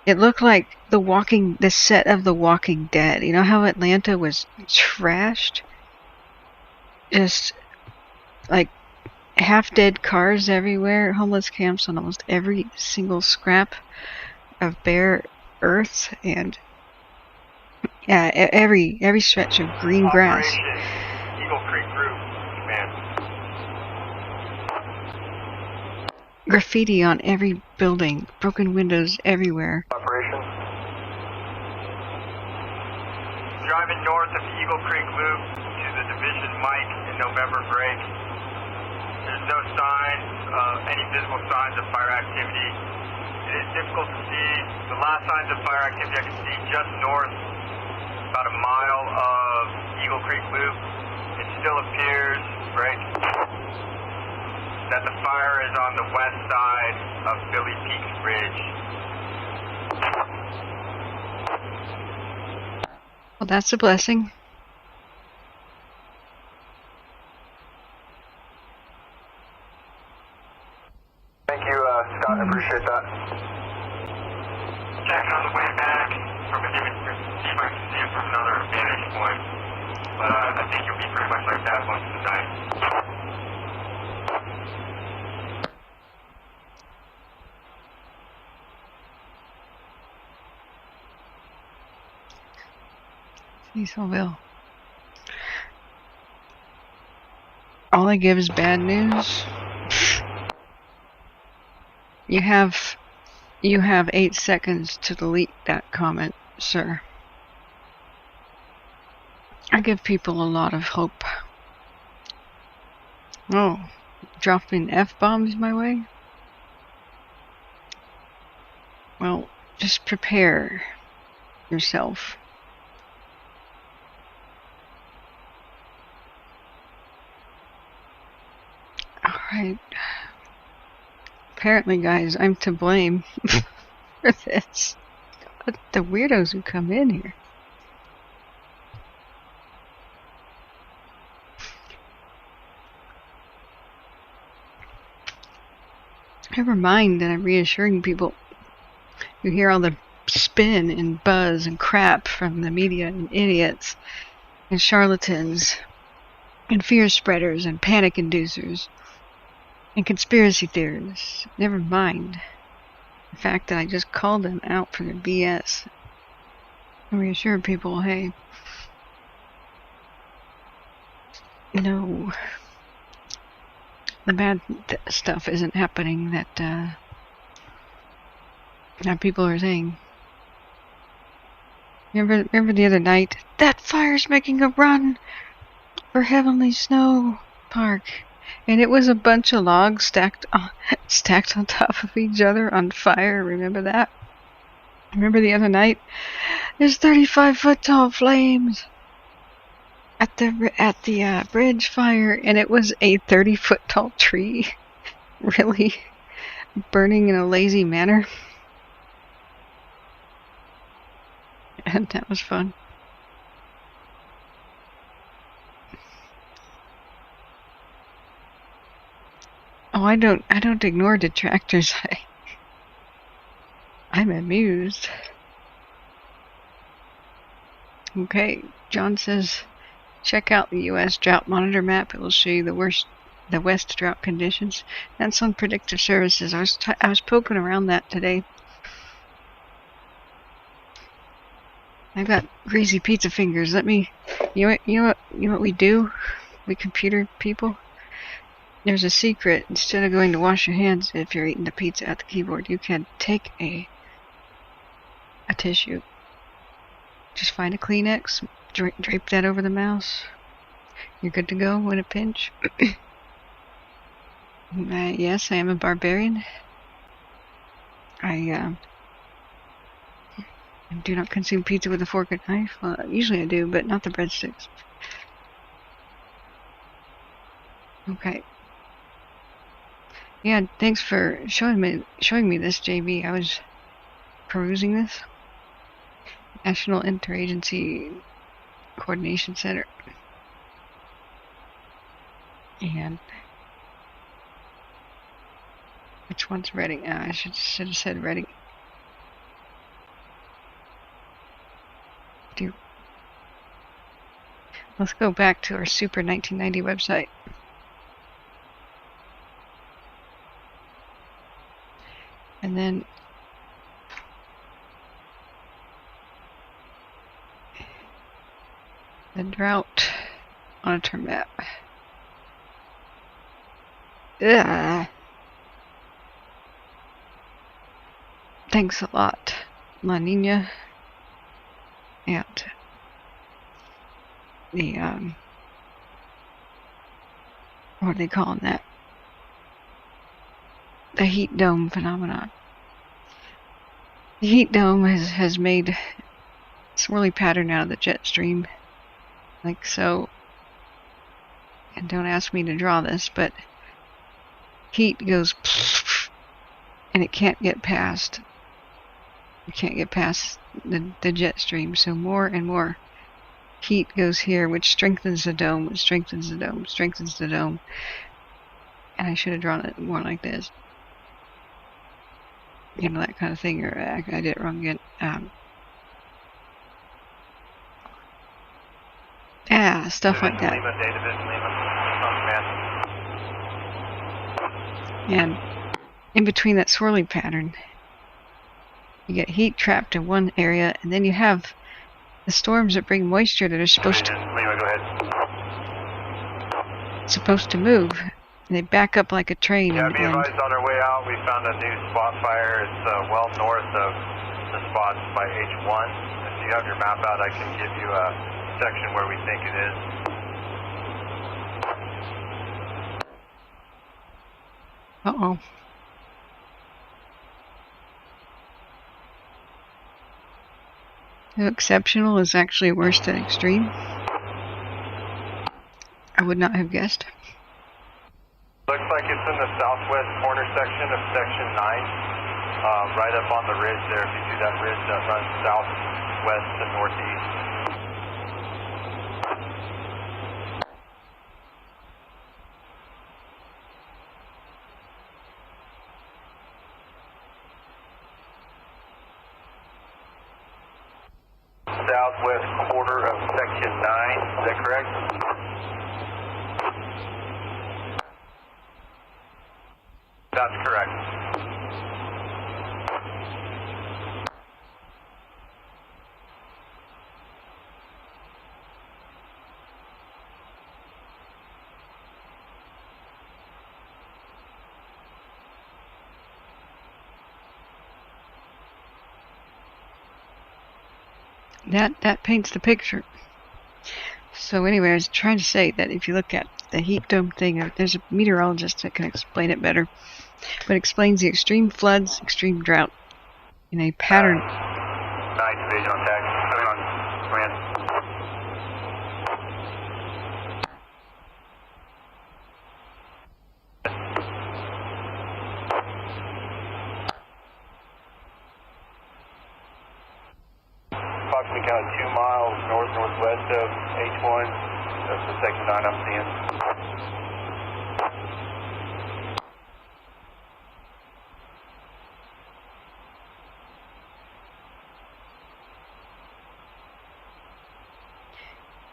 It looked like the set of The Walking Dead. You know how Atlanta was trashed? Just like half-dead cars everywhere, homeless camps on almost every single scrap of bare earth, and yeah, every stretch of green grass. Operation Eagle Creek Group, man. Graffiti on every building, broken windows everywhere. Operation. Driving north of Eagle Creek Loop to the Division Mike in November break. There's no signs, any visible signs of fire activity. It is difficult to see. The last signs of fire activity I can see just north, about a mile of Eagle Creek Loop. It still appears, right, that the fire is on the west side of that's a blessing. Thank you, Scott. I appreciate that. Jack, on the way back from a different see if I can see it from another vantage point. But I think you'll be pretty much like that most of the time. Cecilville. All I give is bad news. You have 8 seconds to delete that comment, sir. I give people a lot of hope. Oh, dropping F-bombs my way? Well, just prepare yourself. Alright. Apparently, guys, I'm to blame for this. But the weirdos who come in here. Never mind that I'm reassuring people who hear all the spin and buzz and crap from the media and idiots and charlatans and fear spreaders and panic inducers and conspiracy theorists. Never mind the fact that I just called them out for their BS and reassured people, hey, no, the bad stuff isn't happening that people are saying. Remember the other night? That fire's making a run for Heavenly Snow Park. And it was a bunch of logs stacked on top of each other on fire. Remember that? Remember the other night? There's 35-foot tall flames at the bridge fire, and it was a 30-foot tall tree, really burning in a lazy manner. And that was fun. Oh, I don't ignore detractors. I'm amused. Okay, John says, check out the U.S. drought monitor map. It will show you the west drought conditions. That's on predictive services. I was poking around that today. I've got greasy pizza fingers. You know what we do? We computer people. There's a secret. Instead of going to wash your hands if you're eating the pizza at the keyboard, you can take a tissue. Just find a Kleenex, drape that over the mouse. You're good to go in a pinch. Yes, I am a barbarian. I do not consume pizza with a fork and knife. Well, usually I do, but not the breadsticks. Okay. Yeah, thanks for showing me this, JB. I was perusing this. National Interagency Coordination Center. And which one's Reading? I should have said Reading. Let's go back to our Super 1990 website. And then the drought monitor map. Thanks a lot, La Nina. And the what are they calling that? The heat dome phenomenon. The heat dome has made a swirly pattern out of the jet stream, like so. And don't ask me to draw this, but heat goes and it can't get past. You can't get past the jet stream, so more and more heat goes here, which strengthens the dome, which strengthens the dome, strengthens the dome. And I should have drawn it more like this. You know, that kind of thing, or I did it wrong again. Yeah, stuff like that. And in between that swirling pattern, you get heat trapped in one area, and then you have the storms that bring moisture that are supposed to move. And they back up like a train. Yeah, be advised, on our way out, we found a new spot fire. It's well north of the spots by H1. If you have your map out, I can give you a section where we think it is. Uh-oh. Exceptional is actually worse than extreme. I would not have guessed. Looks like it's in the southwest corner section of section 9, right up on the ridge there. If you see that ridge that runs southwest to northeast. Southwest quarter of section 9, is that correct? That's correct. That paints the picture. So anyway, I was trying to say that if you look at the heat dome thing, there's a meteorologist that can explain it better. But it explains the extreme floods, extreme drought in a pattern. 9 division on tag. I mean on command. Approximately count 2 miles north-northwest of H1. That's the section 9 I'm seeing.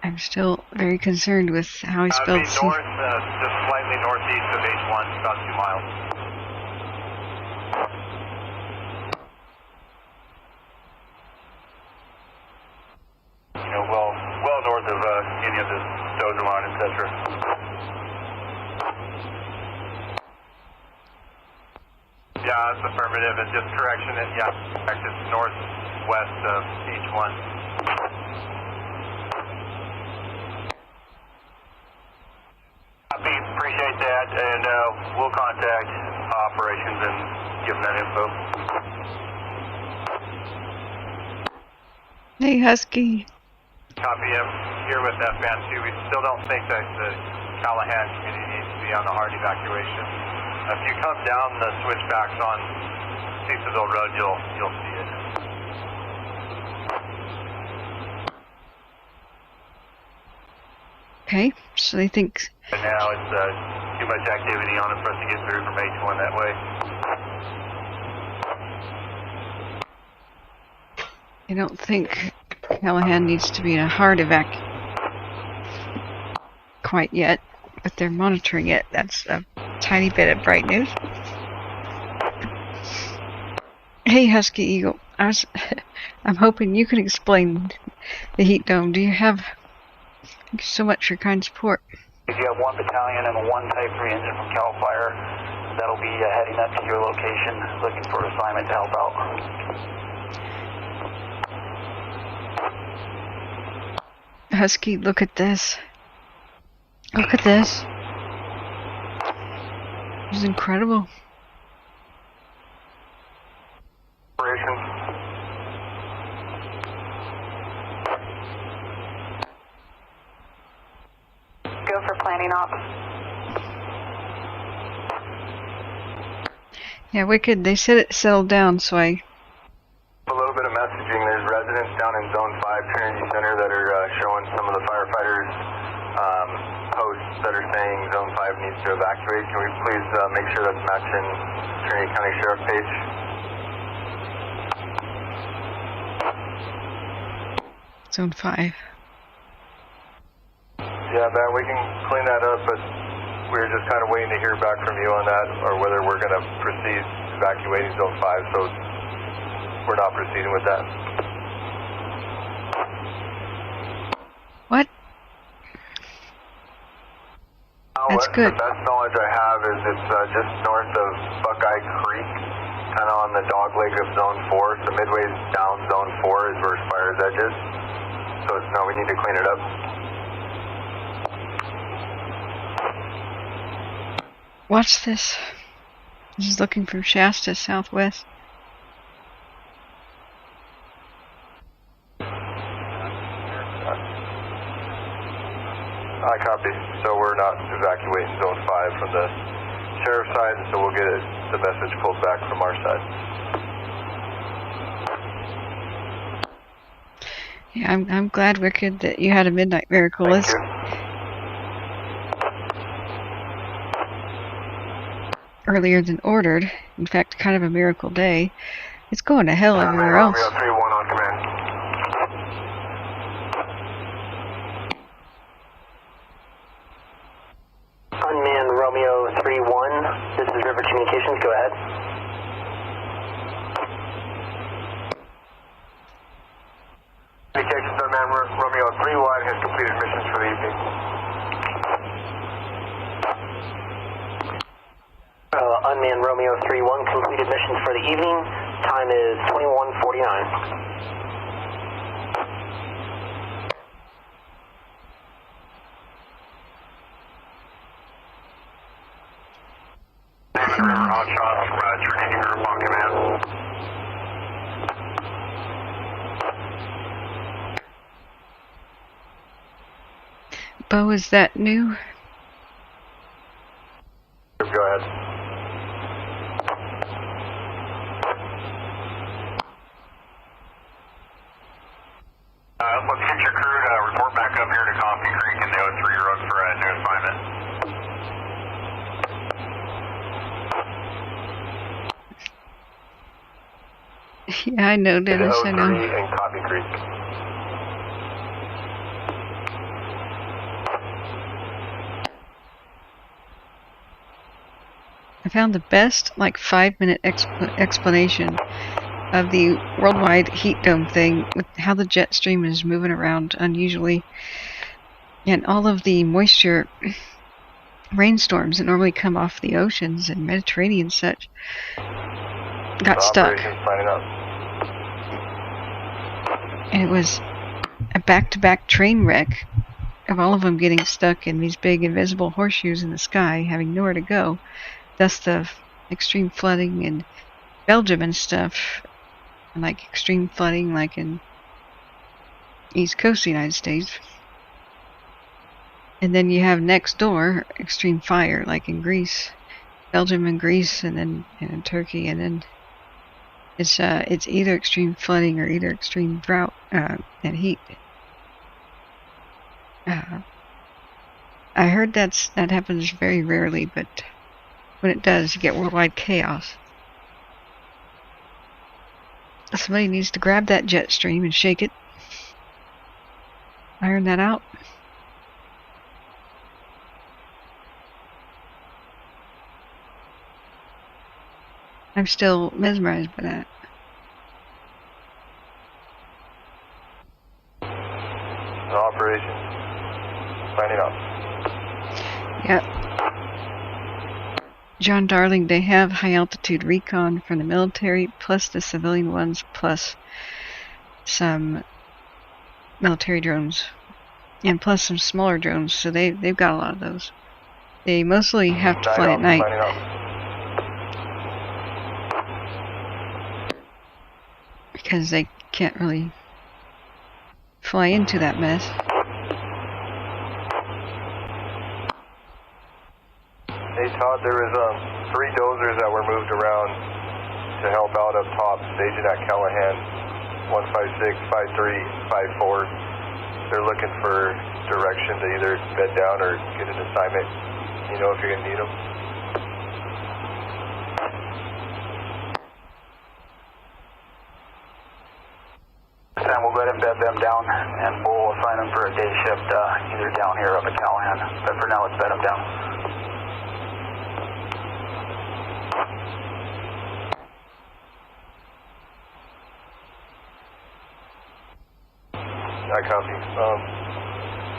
I'm still very concerned with how he spelled north, just slightly northeast of H1, about 2 miles. You know, well north of any of the Dozer line, etc. Yeah, that's affirmative, and just correction, it's northwest of H1. Appreciate that, and we'll contact operations and give them that info. Hey, Husky. Copy him. Here with F-Band 2. We still don't think that the Callahan community needs to be on the hard evacuation. If you come down the switchbacks on Cecilville Road, you'll see it. Okay, so they think... But now it's too much activity on it for us to get through from H1 that way. I don't think Callahan needs to be in a hard evac quite yet, but they're monitoring it. That's a tiny bit of bright news. Hey, Husky Eagle, I'm hoping you can explain the heat dome. Do you have... Thank you so much for your kind support. If you have 1 battalion and a 1 Type 3 engine from CAL FIRE, that'll be heading up to your location, looking for assignment to help out. Husky, look at this. Look at this. This is incredible. Operations. Go for planning ops. Yeah, Wicked, they said it settled down, so I... A little bit of messaging. There's residents down in Zone 5, Trinity Center, that are showing some to evacuate. Can we please make sure that's matching Trinity County Sheriff page? Zone 5. Yeah, man, we can clean that up, but we were just kind of waiting to hear back from you on that, or whether we're going to proceed evacuating Zone 5, so we're not proceeding with that. What? That's good. The best knowledge I have is it's just north of Buckeye Creek, kind of on the dogleg of Zone 4, so midway down Zone 4 is where Fire's Edge is. So no, we need to clean it up. Watch this. This is looking from Shasta southwest. I copy. So we're not evacuating Zone 5 from the Sheriff's side, so we'll get the message pulled back from our side. Yeah, I'm glad, Wicked, that you had a midnight miracle. Thank you. Earlier than ordered. In fact, kind of a miracle day. It's going to hell everywhere else. Romeo 3-1 on command. Unmanned Romeo 3-1. This is River Communications. Go ahead. Communications unmanned Romeo 3-1 has completed missions for the evening. Unmanned Romeo 3-1 completed missions for the evening. Time is 21:49. River hot shots from Trinity Group on command. Bo, is that new? Go ahead. Let's get your crew to report back up here to Coffee Creek in the 03 road for a new assignment. Yeah, I know, Dennis, I know. In Coffee Creek. I found the best, like, 5-minute explanation of the worldwide heat dome thing, with how the jet stream is moving around unusually, and all of the moisture rainstorms that normally come off the oceans and Mediterranean and such got stuck. And it was a back-to-back train wreck of all of them getting stuck in these big invisible horseshoes in the sky, having nowhere to go. Thus the extreme flooding in Belgium and stuff, and like extreme flooding like in East Coast of the United States. And then you have next door extreme fire like in Greece, Belgium and Greece, and then in Turkey, and then it's either extreme flooding or either extreme drought and heat. I heard that happens very rarely, but when it does, you get worldwide chaos. Somebody needs to grab that jet stream and shake it. Iron that out. I'm still mesmerized by that. Operation. Signing off. Yep. John Darling, they have high altitude recon from the military, plus the civilian ones, plus some military drones, and plus some smaller drones, so they've got a lot of those. They mostly have to fly at night. Because they can't really fly into that mess. Hey Todd, there was 3 dozers that were moved around to help out up top, staging at Callahan, 156, 53, 54. They're looking for direction to either bed down or get an assignment You know if you're going to need them? Sam, we'll go ahead and bed them down, and we'll assign them for a day shift either down here or up at Callahan. But for now, let's bed them down. I copy.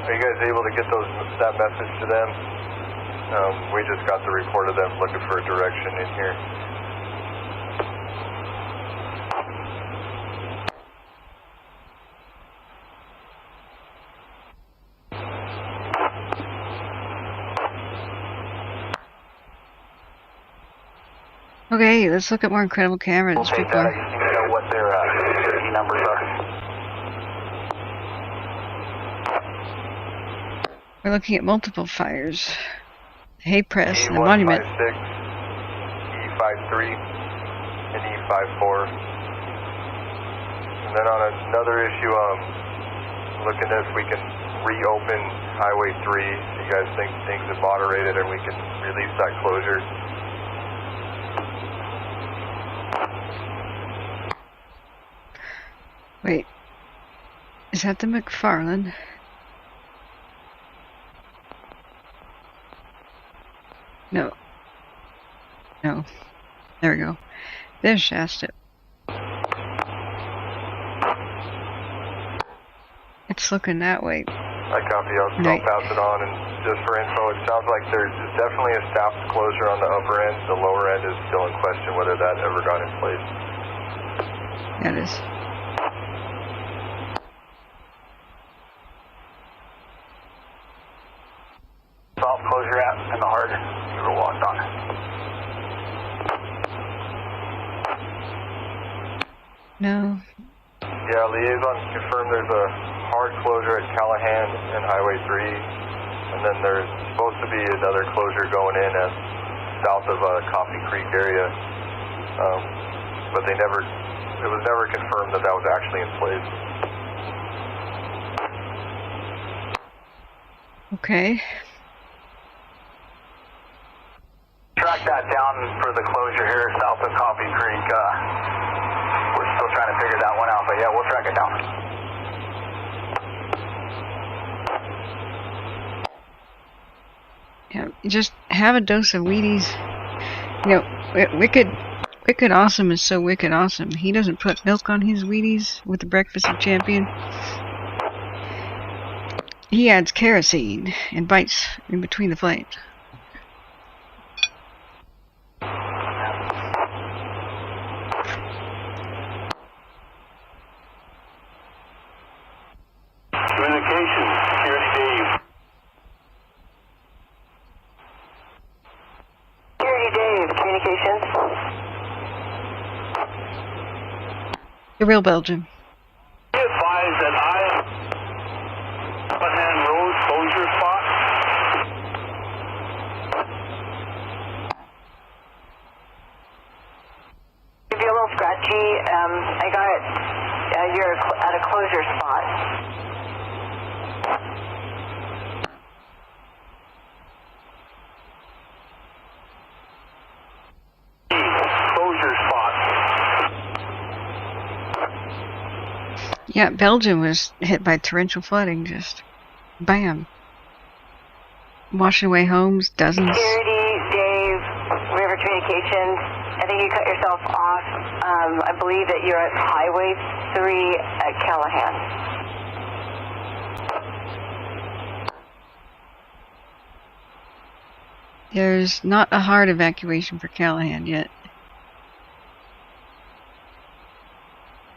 Are you guys able to get that message to them? We just got the report of them looking for a direction in here. Okay, let's look at more incredible cameras We'll take before. that. I just need to know what their E numbers are. We're looking at multiple fires. The Hay Press and the Monument. E156, E53, and E54. And then on another issue, looking if we can reopen Highway 3. Do you guys think things have moderated and we can release that closure? Wait, is that the McFarland? No. No. There we go. There's Shasta. It's looking that way. I copy. I'll Right. pass it on. And just for info, it sounds like there's definitely a staffed closure on the upper end. The lower end is still in question whether that ever got in place. That is. Soft closure at and the hard you were walked on. No. Yeah, liaison confirmed there's a hard closure at Callahan and Highway 3, and then there's supposed to be another closure going in at south of Coffee Creek area, but it was never confirmed that was actually in place. Okay. Track that down for the closure here south of Coffee Creek. We're still trying to figure that one out, but yeah, we'll track it down. Yeah, just have a dose of Wheaties. You know, Wicked Awesome is so wicked awesome. He doesn't put milk on his Wheaties with the Breakfast of Champion. He adds kerosene and bites in between the flames. Communication, Security Dave. Security Dave, communications. The real Belgium. Be advised that Callahan Road closure spot. If you're a little scratchy, I got it. You're at a closure spot. Closure spot. Yeah, Belgium was hit by torrential flooding, just bam. Washing away homes, dozens. Security Dave, River Communications. I think you cut yourself off. I believe that you're at Highway 3 at Callahan. There's not a hard evacuation for Callahan yet.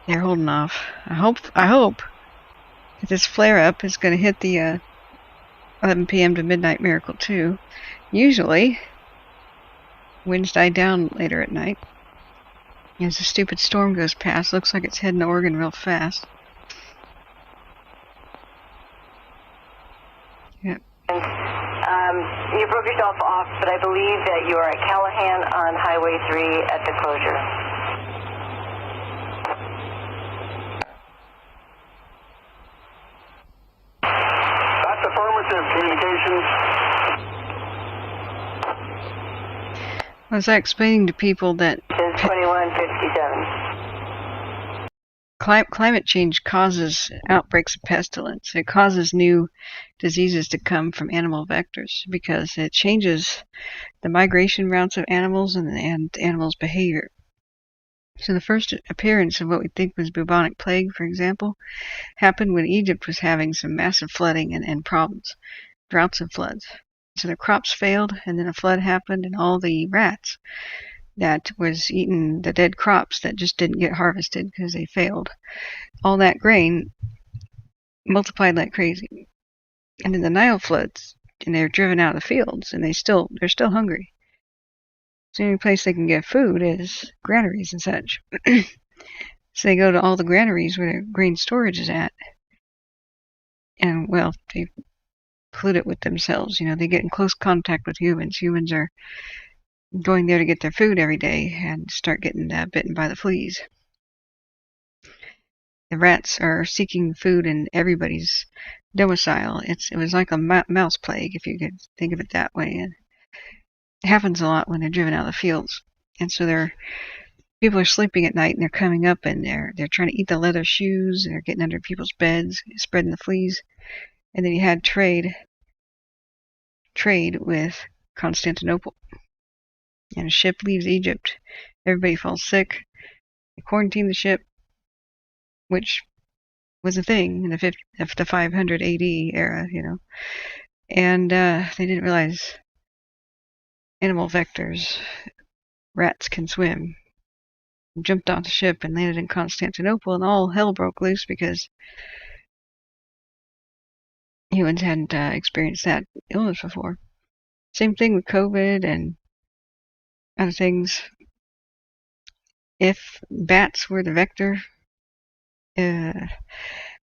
They're holding off. I hope that this flare-up is going to hit the 11 p.m. to midnight Miracle 2. Usually, winds die down later at night. As the stupid storm goes past, looks like it's heading to Oregon real fast. Yep. You broke yourself off, but I believe that you are at Callahan on Highway 3 at the closure. That's affirmative, communications. Was I explaining to people that Says 2157. climate change causes outbreaks of pestilence. It causes new diseases to come from animal vectors because it changes the migration routes of animals and animals' behavior. So the first appearance of what we think was bubonic plague, for example, happened when Egypt was having some massive flooding and problems, droughts and floods. So their crops failed, and then a flood happened, and all the rats that was eating the dead crops that just didn't get harvested because they failed, all that grain multiplied like crazy. And then the Nile floods, and they're driven out of the fields, and they're still hungry. So the only place they can get food is granaries and such. So they go to all the granaries where their grain storage is at, and well, they pollute it with themselves. You know, they get in close contact with humans. Humans are going there to get their food every day and start getting bitten by the fleas. The rats are seeking food in everybody's domicile. It was like a mouse plague, if you could think of it that way. And it happens a lot when they're driven out of the fields. And so people are sleeping at night and they're coming up and they're trying to eat the leather shoes, and they're getting under people's beds, spreading the fleas. And then you had trade with Constantinople. And a ship leaves Egypt. Everybody falls sick. They quarantine the ship, which was a thing in the 500 AD era, you know. And they didn't realize animal vectors, rats can swim. Jumped off the ship and landed in Constantinople, and all hell broke loose because humans hadn't experienced that illness before. Same thing with COVID and other things. If bats were the vector, their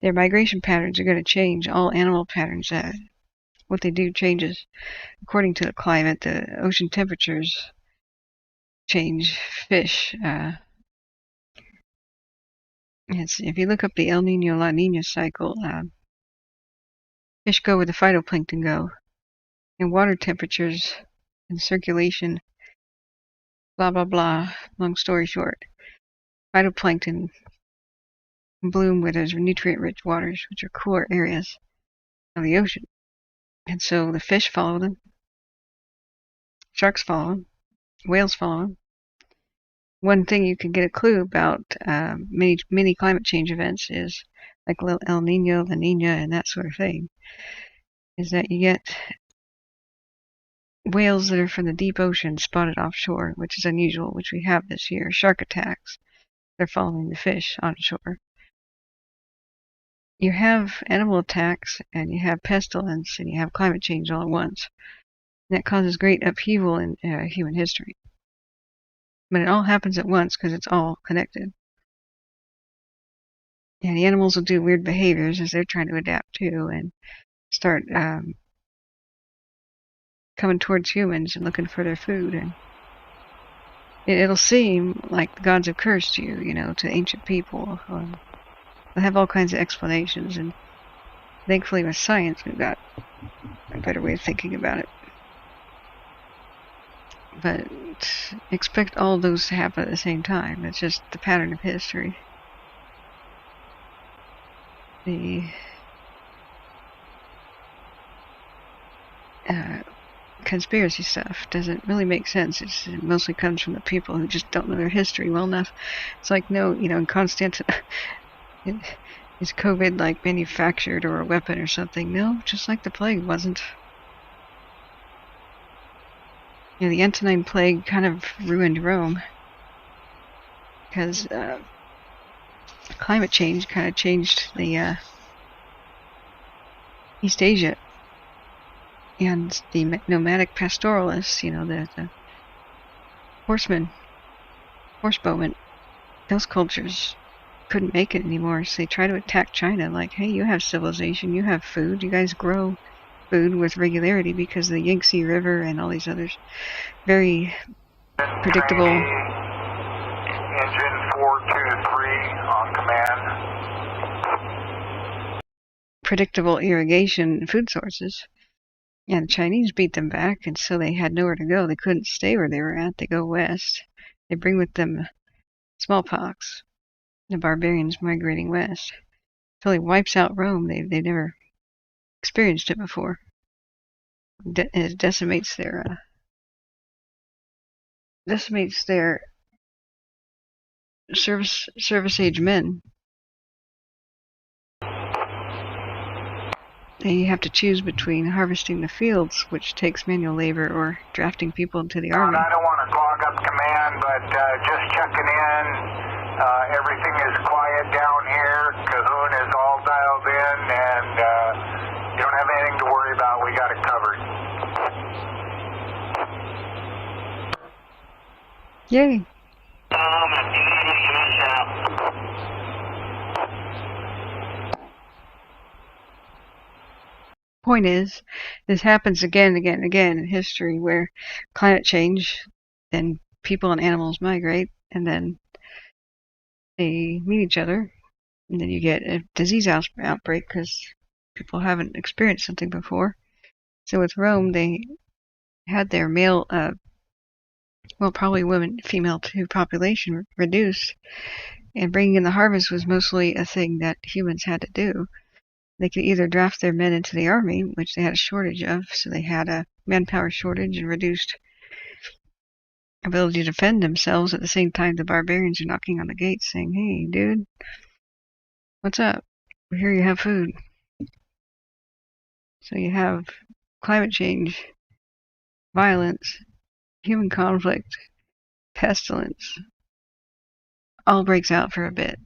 migration patterns are going to change. All animal patterns, what they do changes according to the climate. The ocean temperatures change. Fish. If you look up the El Nino La Nina cycle, fish go where the phytoplankton go, and water temperatures and circulation. Blah blah blah. Long story short, phytoplankton bloom where there's nutrient-rich waters, which are cooler areas of the ocean. And so the fish follow them, sharks follow them, whales follow them. One thing you can get a clue about many climate change events is like El Nino, La Nina, and that sort of thing, is that you get whales that are from the deep ocean spotted offshore, which is unusual, which we have this year. Shark attacks. They're following the fish onshore. You have animal attacks, and you have pestilence, and you have climate change all at once. And that causes great upheaval in human history. But it all happens at once because it's all connected. And the animals will do weird behaviors as they're trying to adapt too, and start coming towards humans and looking for their food. And it'll seem like the gods have cursed you, you know, to ancient people. They'll have all kinds of explanations, and thankfully with science we've got a better way of thinking about it. But expect all those to happen at the same time. It's just the pattern of history. The conspiracy stuff doesn't really make sense. It mostly comes from the people who just don't know their history well enough. It's like, no, you know, in Constantinople, is COVID like manufactured or a weapon or something? No, just like the plague wasn't. You know, the Antonine Plague kind of ruined Rome because climate change kind of changed the East Asia, and the nomadic pastoralists, you know, the horsemen, horsebowmen, those cultures couldn't make it anymore, so they try to attack China like, hey, you have civilization, you have food, you guys grow food with regularity because of the Yangtze River and all these others. Very predictable. Engine 423 on command. Predictable irrigation and food sources. And the Chinese beat them back, and so they had nowhere to go. They couldn't stay where they were at. They go west. They bring with them smallpox. The barbarians migrating west. Totally wipes out Rome. They've never experienced it before. It decimates their service age men. You have to choose between harvesting the fields, which takes manual labor, or drafting people into the army. I don't want to clog up command, but just checking in. Everything is quiet down here. Cahoon is all dialed in, and you don't have anything to worry about. We got it covered. Yay! Point is, this happens again and again and again in history, where climate change, then people and animals migrate, and then they meet each other, and then you get a disease outbreak because people haven't experienced something before. So with Rome, they had their male, probably female to population reduced, and bringing in the harvest was mostly a thing that humans had to do. They could either draft their men into the army, which they had a shortage of, so they had a manpower shortage and reduced ability to defend themselves. At the same time, the barbarians are knocking on the gates saying, "Hey, dude, what's up? We hear you have food." So you have climate change, violence, human conflict, pestilence, all breaks out for a bit.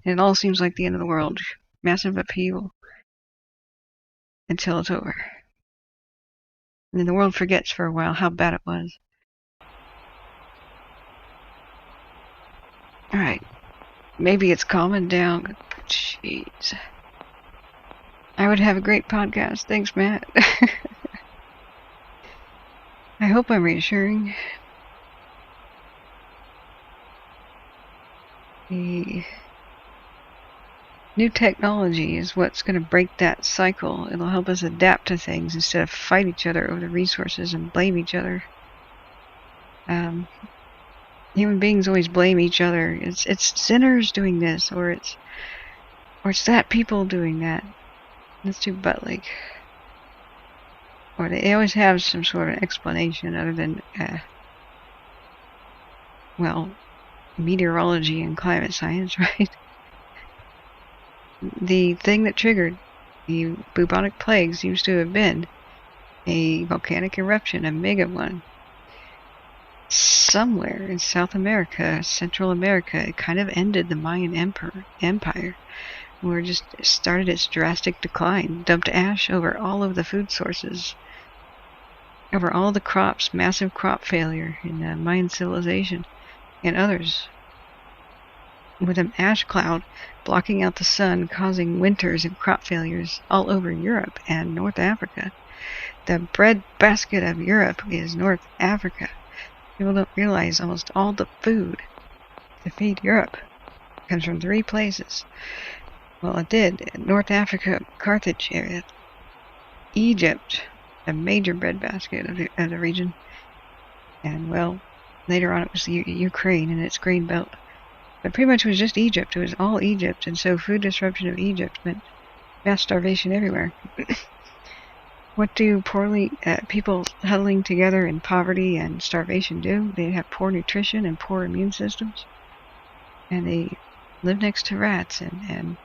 And it all seems like the end of the world. Massive upheaval. Until it's over. And then the world forgets for a while how bad it was. Alright. Maybe it's calming down. Jeez. I would have a great podcast. Thanks, Matt. I hope I'm reassuring. The new technology is what's going to break that cycle. It'll help us adapt to things instead of fight each other over the resources and blame each other. Human beings always blame each other. It's sinners doing this, or it's that people doing that. That's too butt-like. Or they always have some sort of explanation other than, meteorology and climate science, right? The thing that triggered the bubonic plague seems to have been a volcanic eruption, a mega one. Somewhere in South America, Central America, it kind of ended the Mayan empire, where it just started its drastic decline, dumped ash over all of the food sources, over all the crops, massive crop failure in the Mayan civilization and others, with an ash cloud blocking out the sun, causing winters and crop failures all over Europe and North Africa. The bread basket of Europe is North Africa. People don't realize almost all the food to feed Europe comes from 3 places. Well, it did. North Africa, Carthage area. Egypt, a major breadbasket of the region. And, later on it was the Ukraine and its grain belt. But pretty much it was just Egypt. It was all Egypt. And so food disruption of Egypt meant mass starvation everywhere. What do people huddling together in poverty and starvation do? They have poor nutrition and poor immune systems. And they live next to rats and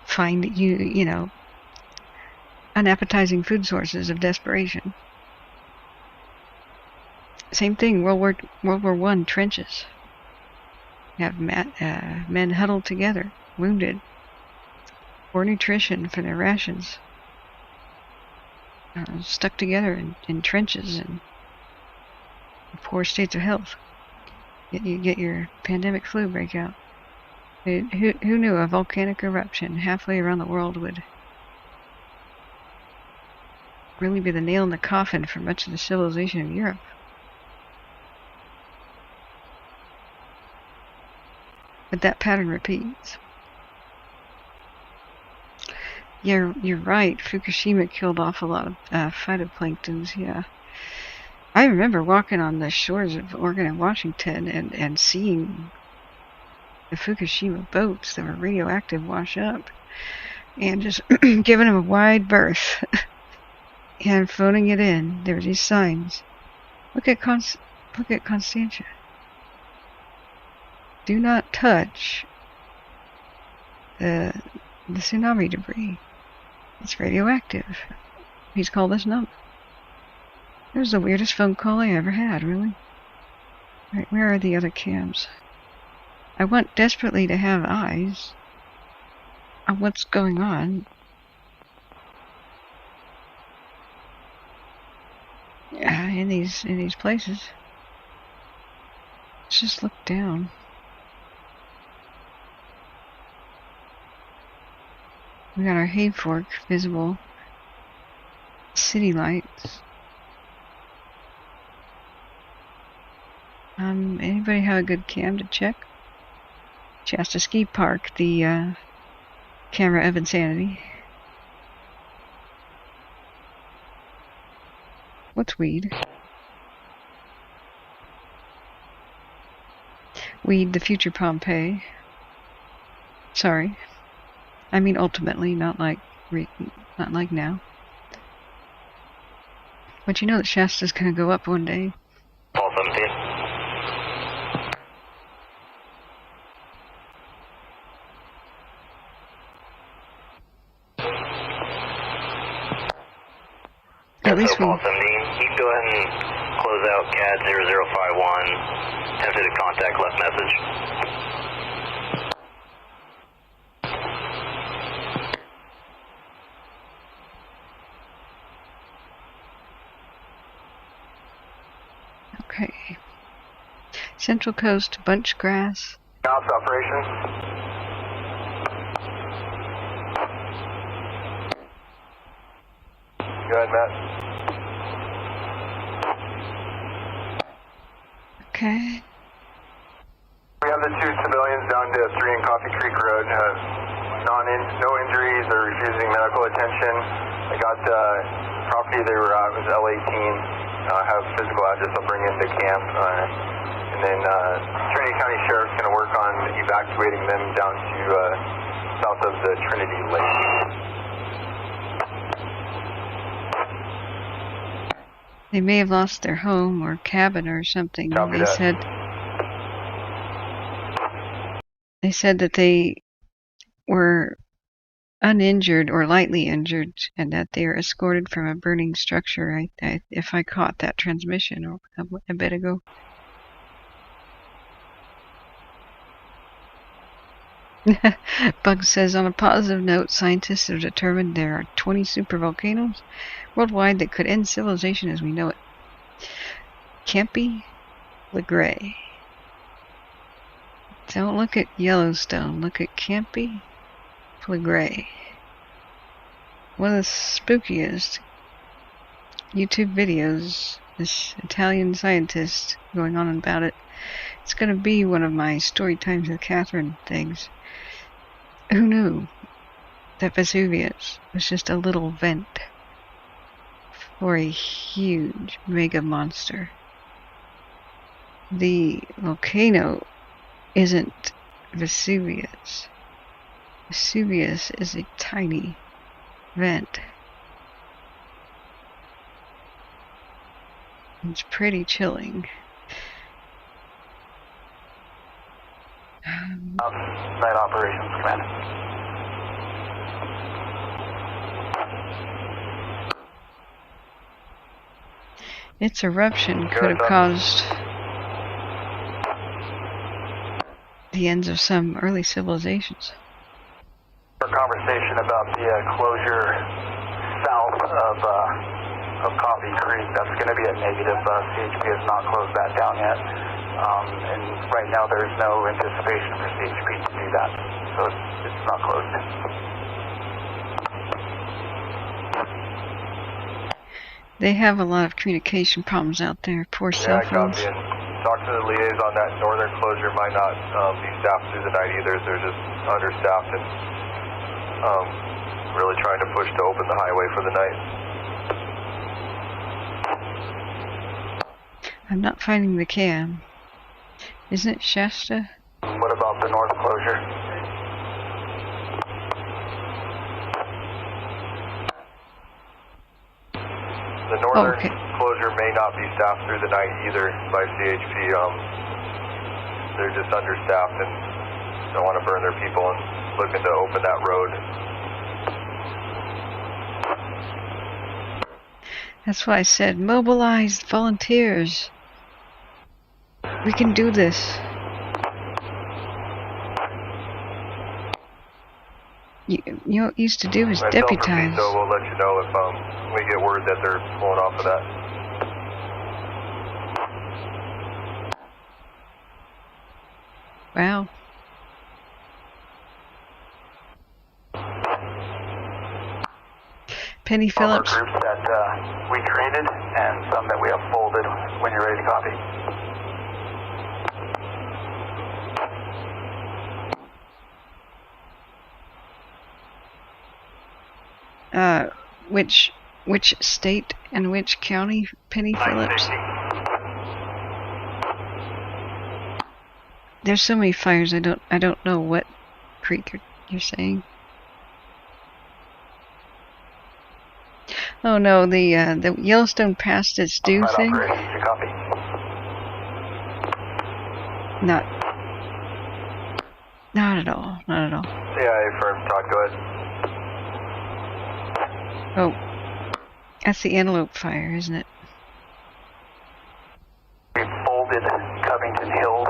find, unappetizing food sources of desperation. Same thing, World War I, trenches. You have men huddled together, wounded, poor nutrition for their rations, stuck together in trenches and poor states of health. You get your pandemic flu breakout. Who knew a volcanic eruption halfway around the world would really be the nail in the coffin for much of the civilization of Europe? But that pattern repeats. You're right. Fukushima killed off a lot of phytoplanktons, yeah. I remember walking on the shores of Oregon and Washington and seeing the Fukushima boats that were radioactive wash up and just giving them a wide berth and phoning it in. There were these signs. Look at Constantia. Do not touch the tsunami debris. It's radioactive. Please call this number. It was the weirdest phone call I ever had, really. Right, where are the other cams? I want desperately to have eyes on what's going on. In these places. Let's just look down. We got our hay fork visible. City lights. Anybody have a good cam to check? Shasta Ski Park, the camera of insanity. What's weed? Weed, the future Pompeii. Sorry. I mean ultimately, not like now. But you know that Shasta's gonna go up one day. Paul 17. At least we... Paul 17, you can go ahead and close out CAD 0051. Attempted to contact, left message. Okay. Central Coast, bunch grass. Ops operations. Go ahead, Matt. Okay. We have the 2 civilians down to 3 in Coffee Creek Road. No injuries or refusing medical attention. I got the property they were at was L18. I have physical address I'll bring into camp. And then Trinity County Sheriff's going to work on evacuating them down to south of the Trinity Lake. They may have lost their home or cabin or something. Copy that. They said that they were uninjured or lightly injured and that they are escorted from a burning structure. If I caught that transmission a bit ago. Bug says, on a positive note, scientists have determined there are 20 supervolcanoes worldwide that could end civilization as we know it. Campy LeGray. Don't look at Yellowstone, look at Campy LeGray. One of the spookiest YouTube videos, this Italian scientist going on about it. It's going to be one of my story times with Kathryn things. Who knew that Vesuvius was just a little vent for a huge mega monster? The volcano isn't Vesuvius. Vesuvius is a tiny vent. It's pretty chilling. Night Operations Command. Its eruption could have caused the ends of some early civilizations. For conversation about the closure south of Coffee Creek, that's going to be a negative. CHP has not closed that down yet. And right now there's no anticipation for CHP to do that, so it's not closed. They have a lot of communication problems out there, poor cell phones. Yeah, I copy it. Talk to the liaison. That northern closure might not be staffed through the night either. They're just understaffed, and really trying to push to open the highway for the night. I'm not finding the cam. Isn't it Shasta? What about the north closure? The northern closure may not be staffed through the night either by CHP. They're just understaffed and don't want to burn their people and looking to open that road. That's why I said mobilize volunteers. We can do this. You know what used to do is deputize. So we'll let you know if we get word that they're pulling off of that. Wow. Penny Phillips. Groups that we created and some that we have folded when you're ready to copy. Which state and which county, Penny Phillips? There's so many fires. I don't know what creek you're saying. Oh no, the Yellowstone past its due thing. Not at all. Not at all. CIA firm, talk. Go ahead. Oh, that's the Antelope Fire, isn't it? We folded Covington Hills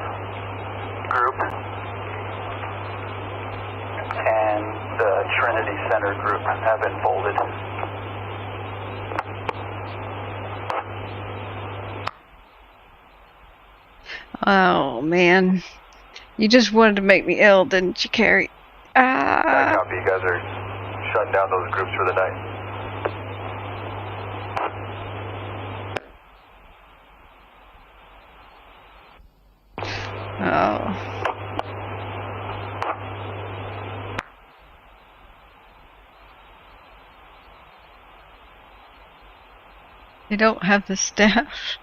group and the Trinity Center group have been folded. Oh man, you just wanted to make me ill, didn't you, Carrie? I copy. You guys are shutting down those groups for the night. Oh. They don't have the staff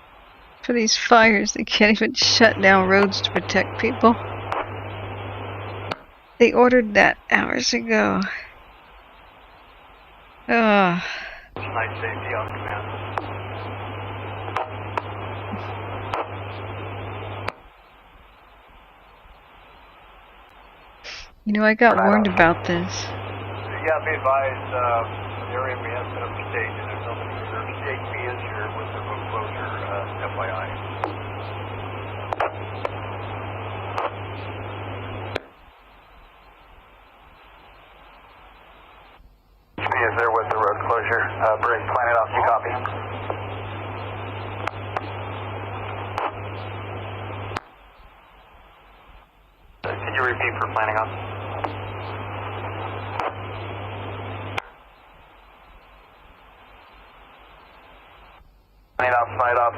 for these fires. They can't even shut down roads to protect people. They ordered that hours ago. Ugh. Night safety on command. You know, I got warned about this. Yeah, be advised, the area we have set up for stage, and there's nobody here. CHP is here with the road closure, FYI. CHP is there with the road closure. Briggs, planet off, you copy. Can you repeat for planning off? Night off,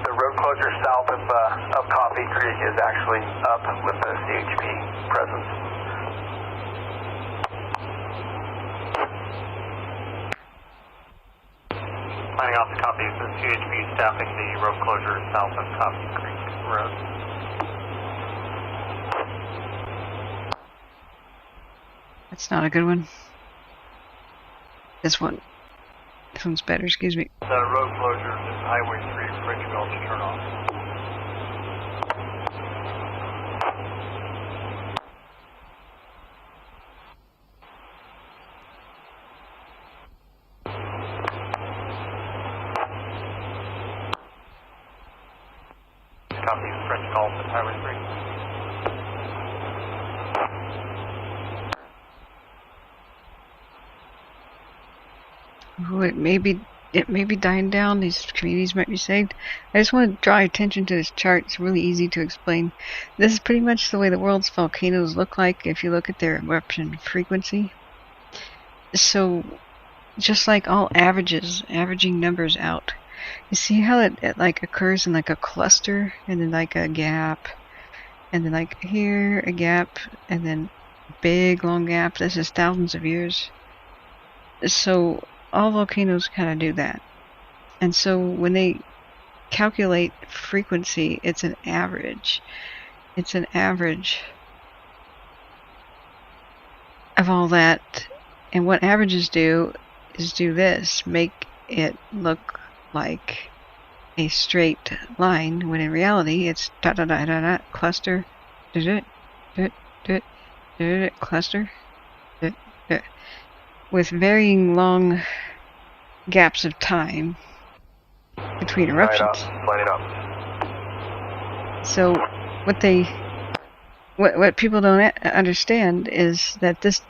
the road closure south of Coffee Creek is actually up with the CHP presence. Planning off the copies, the CHP staffing the road closure south of Coffee Creek Road. That's not a good one. This one's better, excuse me. The road closure is Highway 3, French Gulch turn off. Copy French Gulch at Highway 3. Ooh, it may be dying down. These communities might be saved. I just want to draw attention to this chart. It's really easy to explain. This is pretty much the way the world's volcanoes look like if you look at their eruption frequency. So, just like all averages, averaging numbers out. You see how it like occurs in like a cluster, and then like a gap, and then like here a gap, and then big long gap. This is thousands of years. So all volcanoes kind of do that. And so when they calculate frequency, it's an average. It's an average of all that. And what averages do is do this, make it look like a straight line, when in reality it's dot dot dot dot dot cluster, cluster, with varying long gaps of time between eruptions. Line up. So what people don't understand is that this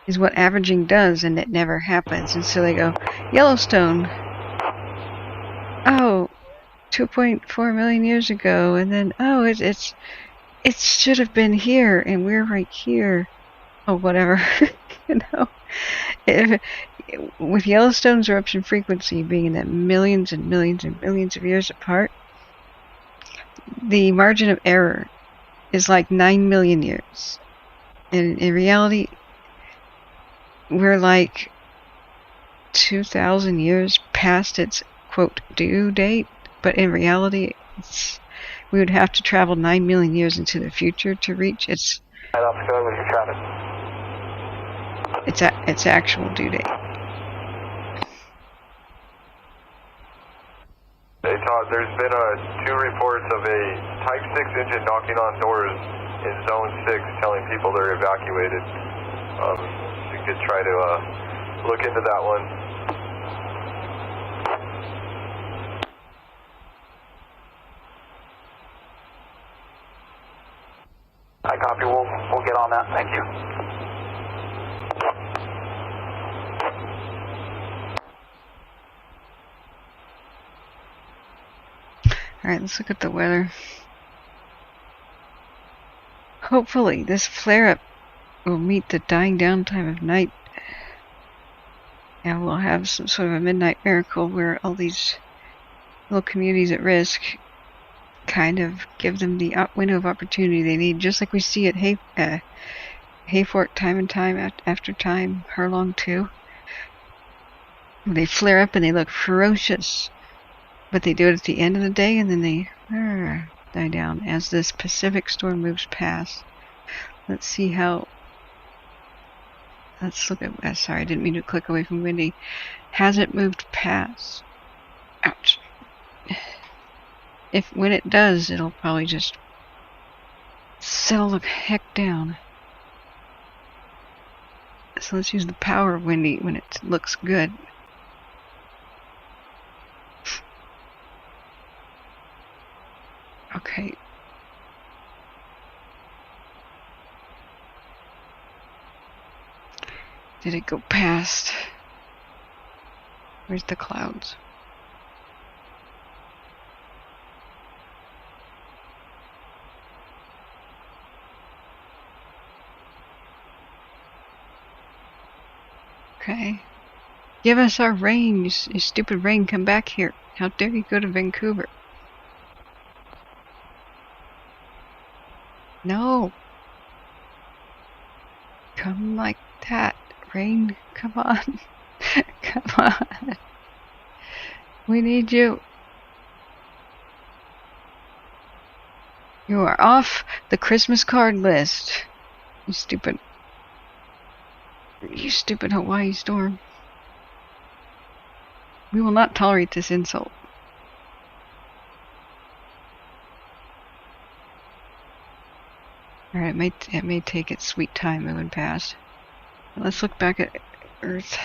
is what averaging does, and it never happens. And so they go, Yellowstone, oh, 2.4 million years ago, and then it should have been here, and we're right here. Oh, whatever. You know, with Yellowstone's eruption frequency being in that millions and millions and millions of years apart, the margin of error is like 9 million years. And in reality, we're like 2,000 years past its, quote, due date. But in reality, we would have to travel 9 million years into the future to reach its actual due date. Hey Todd, there's been 2 reports of a Type 6 engine knocking on doors in Zone 6 telling people they're evacuated. You could try to look into that one. I copy. We'll get on that. Thank you. Alright, let's look at the weather. Hopefully, this flare-up will meet the dying down time of night. And we'll have some sort of a midnight miracle where all these little communities at risk kind of give them the window of opportunity they need, just like we see at Hayfork time and time after time, Herlong too. They flare up and they look ferocious, but they do it at the end of the day, and then they die down as this Pacific storm moves past. Let's see how. Let's look at. Sorry, I didn't mean to click away from Windy. Has it moved past? Ouch. When it does, it'll probably just settle the heck down. So let's use the power of Windy when it looks good. Okay. Did it go past? Where's the clouds? Okay. Give us our rain, you stupid rain, come back here. How dare you go to Vancouver? No. Come like that. Rain, come on. Come on. We need you. You are off the Christmas card list. You stupid Hawaii storm. We will not tolerate this insult. Alright, it may take its sweet time moving past. Let's look back at Earth.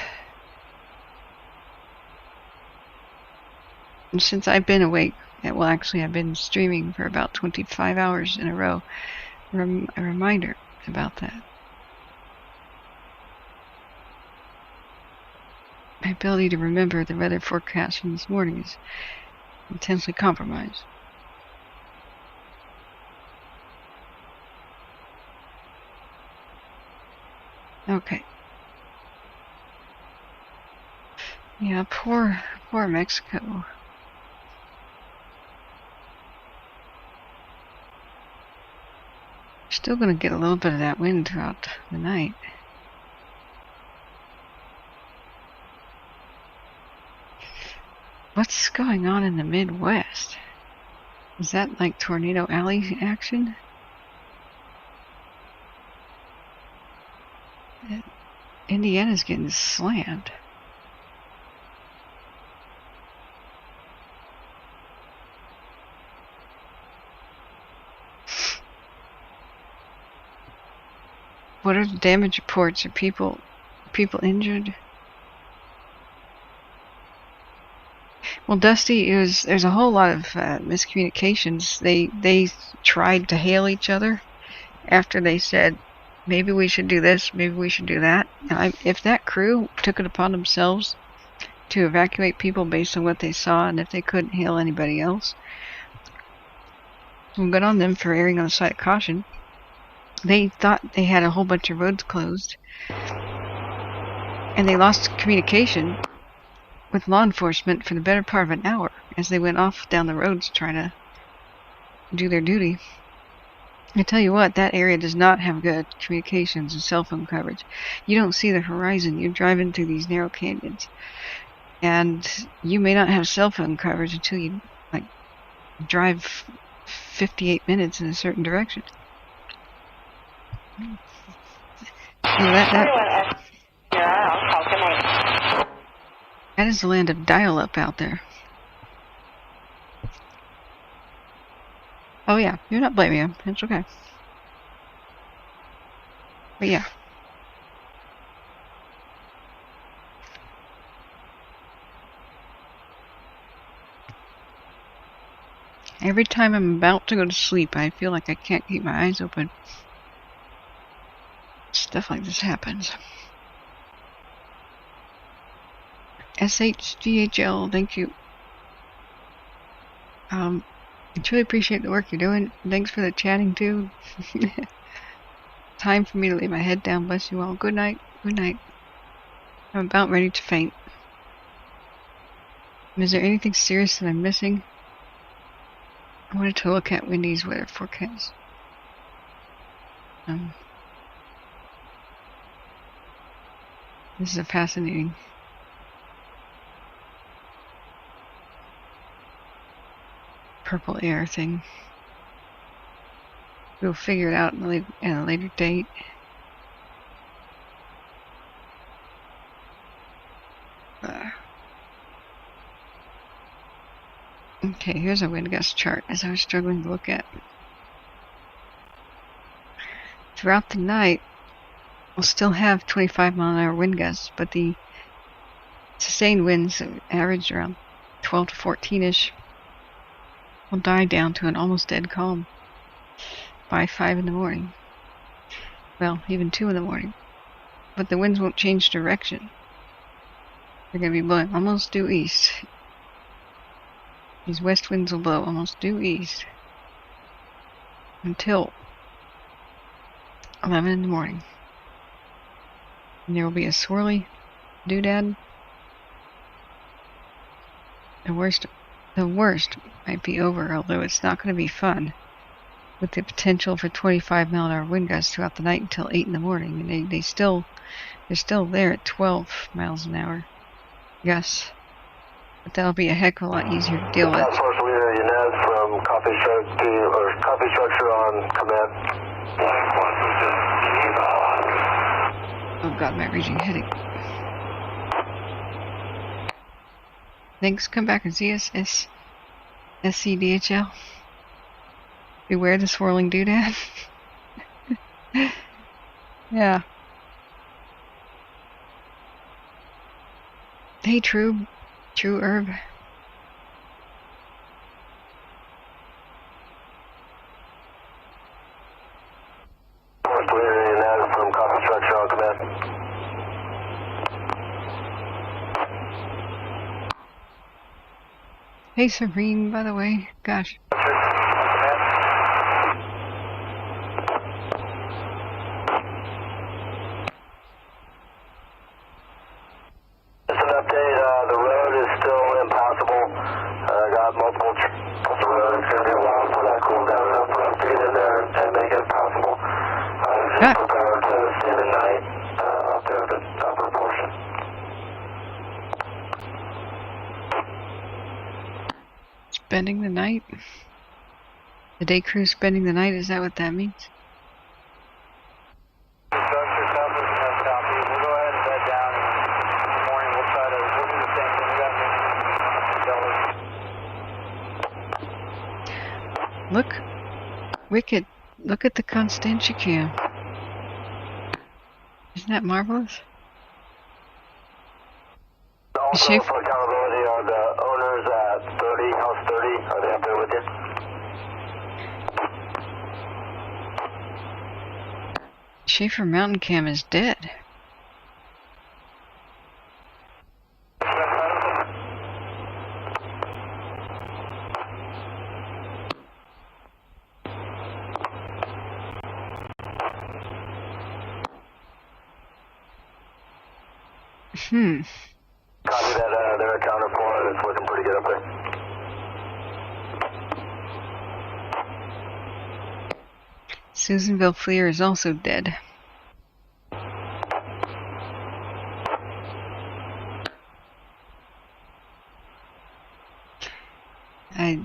And since I've been awake, well actually I've been streaming for about 25 hours in a row, a reminder about that. My ability to remember the weather forecast from this morning is intensely compromised. Okay. Yeah, poor Mexico. Still gonna get a little bit of that wind throughout the night. What's going on in the Midwest? Is that like Tornado Alley action? Indiana's getting slammed. What are the damage reports? Are people injured? Well, Dusty, there's a whole lot of miscommunications. They tried to hail each other after they said, maybe we should do this, maybe we should do that. If that crew took it upon themselves to evacuate people based on what they saw, and if they couldn't hail anybody else, well, good on them for erring on the side of caution. They thought they had a whole bunch of roads closed, and they lost communication with law enforcement for the better part of an hour as they went off down the roads trying to do their duty. I tell you what, that area does not have good communications and cell phone coverage. You don't see the horizon. You're driving through these narrow canyons, and you may not have cell phone coverage until you drive 58 minutes in a certain direction. That is the land of dial-up out there. Oh yeah, you're not blaming him. It's okay. But yeah. Every time I'm about to go to sleep, I feel like I can't keep my eyes open. Stuff like this happens. SHGHL, thank you. I truly appreciate the work you're doing. Thanks for the chatting too. Time for me to lay my head down. Bless you all. Good night. Good night. I'm about ready to faint. Is there anything serious that I'm missing? I wanted to look at Wendy's weather forecast. This is a fascinating purple air thing. We'll figure it out in a later date. Okay, here's a wind gust chart as I was struggling to look at. Throughout the night, we'll still have 25-mile-an-hour wind gusts, but the sustained winds averaged around 12 to 14-ish will die down to an almost dead calm by 5 in the morning. Well, even 2 in the morning. But the winds won't change direction. They're going to be blowing almost due east. These west winds will blow almost due east until 11 in the morning. And there will be a swirly doodad. The worst might be over, although it's not going to be fun, with the potential for 25-mile-an-hour wind gusts throughout the night until 8 in the morning. And they're still there at 12 miles an hour gusts. But that'll be a heck of a lot easier to deal with. Source leader Yanez from Coffee Structure on command. Oh god, my raging headache. Thanks, come back and see us, SCDHL. Beware the swirling doodad. Yeah. Hey, True Herb. From Coffee Structure on command. Hey, Serene, by the way. Gosh. Just an update, the road is still impassable. Got multiple the road. It's going to be a while for that cool down enough for us to get in there and make it passable. Just prepared to stay the night up there, the upper portion. spending the night? The day crew spending the night, is that what that means? Structure southwest of that copy. We'll go ahead and bed down, and in the morning we'll do the same thing. We got Look, Wicked, look at the Constantia cam. Isn't that marvelous? Also, for accountability, are the owners at 30, house 30, are they up there with you? Schaefer Mountain Cam is dead. Copy that, they're at counterpoint, it's looking pretty good up there. Susanville Fleer is also dead.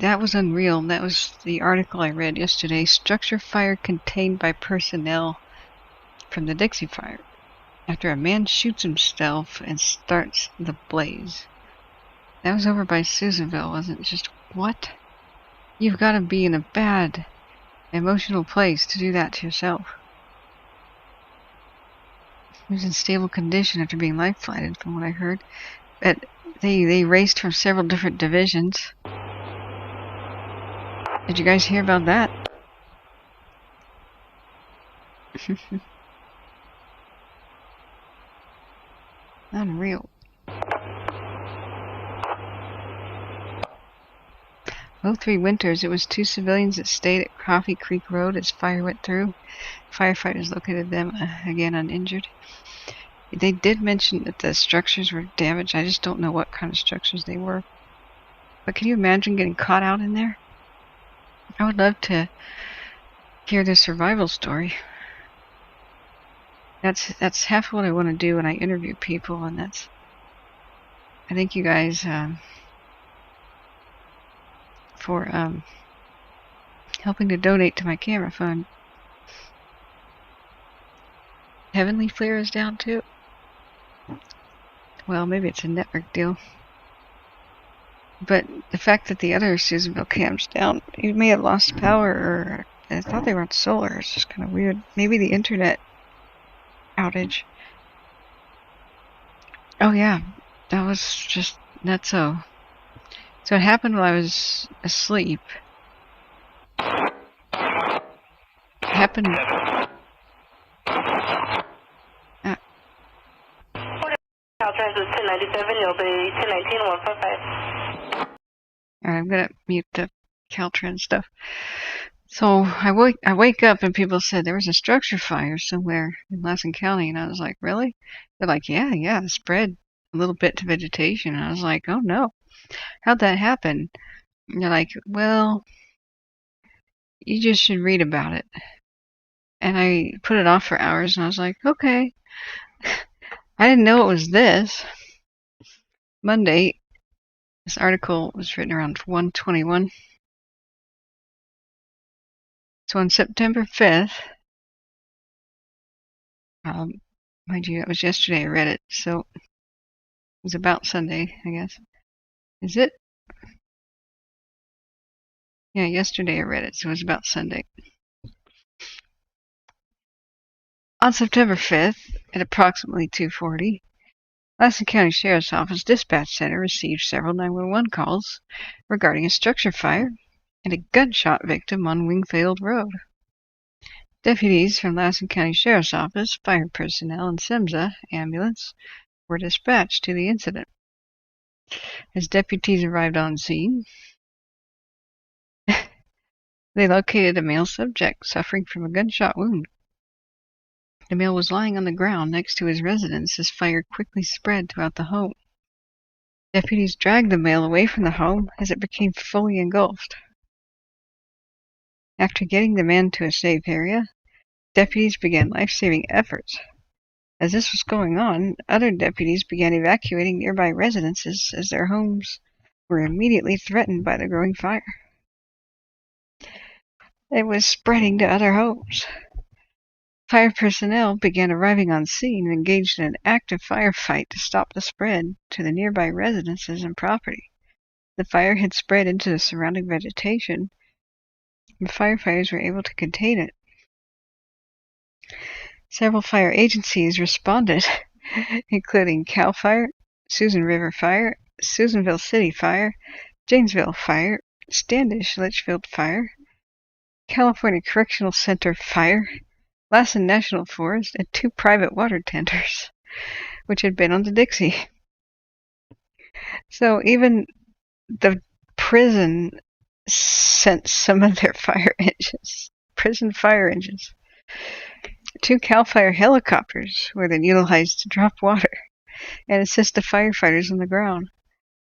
That was unreal. That was the article I read yesterday. Structure fire contained by personnel from the Dixie fire after a man shoots himself and starts the blaze. That was over by Susanville, wasn't it? Just what? You've got to be in a bad emotional place to do that to yourself. He was in stable condition after being life flighted, from what I heard. But they raced from several different divisions. Did you guys hear about that? Unreal. Oh, 3 winters. It was 2 civilians that stayed at Coffee Creek Road as fire went through. Firefighters located them, again uninjured. They did mention that the structures were damaged. I just don't know what kind of structures they were. But can you imagine getting caught out in there? I would love to hear their survival story. That's half what I want to do when I interview people, and that's... I thank you guys for helping to donate to my camera fund. Heavenly Flare is down too. Well, maybe it's a network deal. But the fact that the other Susanville cam's down, you may have lost power, or I thought they were on solar. It's just kind of weird. Maybe the internet outage. Oh yeah, that was just nutso. So it happened while I was asleep. It happened. Caltrans is 1097, you'll be 1019, 155. Alright, I'm gonna mute the Caltrans stuff. So I wake up and people said there was a structure fire somewhere in Lassen County, and I was like, really? They're like, yeah, it spread a little bit to vegetation. And I was like, oh no, how'd that happen? And they're like, well, you just should read about it. And I put it off for hours, and I was like, okay. I didn't know it was this. Monday, this article was written around 1:21. So on September 5th, mind you, that was yesterday I read it, so it was about Sunday, I guess. Is it? Yeah, yesterday I read it, so it was about Sunday. On September 5th, at approximately 2:40, Lassen County Sheriff's Office Dispatch Center received several 911 calls regarding a structure fire and a gunshot victim on Wingfield Road. Deputies from Lassen County Sheriff's Office, fire personnel, and SEMSA ambulance were dispatched to the incident. As deputies arrived on scene, they located a male subject suffering from a gunshot wound. The male was lying on the ground next to his residence as fire quickly spread throughout the home. Deputies dragged the male away from the home as it became fully engulfed. After getting the man to a safe area, deputies began life-saving efforts. As this was going on, other deputies began evacuating nearby residences as their homes were immediately threatened by the growing fire. It was spreading to other homes. Fire personnel began arriving on scene and engaged in an active firefight to stop the spread to the nearby residences and property. The fire had spread into the surrounding vegetation, and firefighters were able to contain it. Several fire agencies responded, including Cal Fire, Susan River Fire, Susanville City Fire, Janesville Fire, Standish Litchfield Fire, California Correctional Center Fire, Lassen National Forest, and 2 private water tenders, which had been on the Dixie. So even the prison sent some of their fire engines, prison fire engines. 2 CAL FIRE helicopters were then utilized to drop water and assist the firefighters on the ground.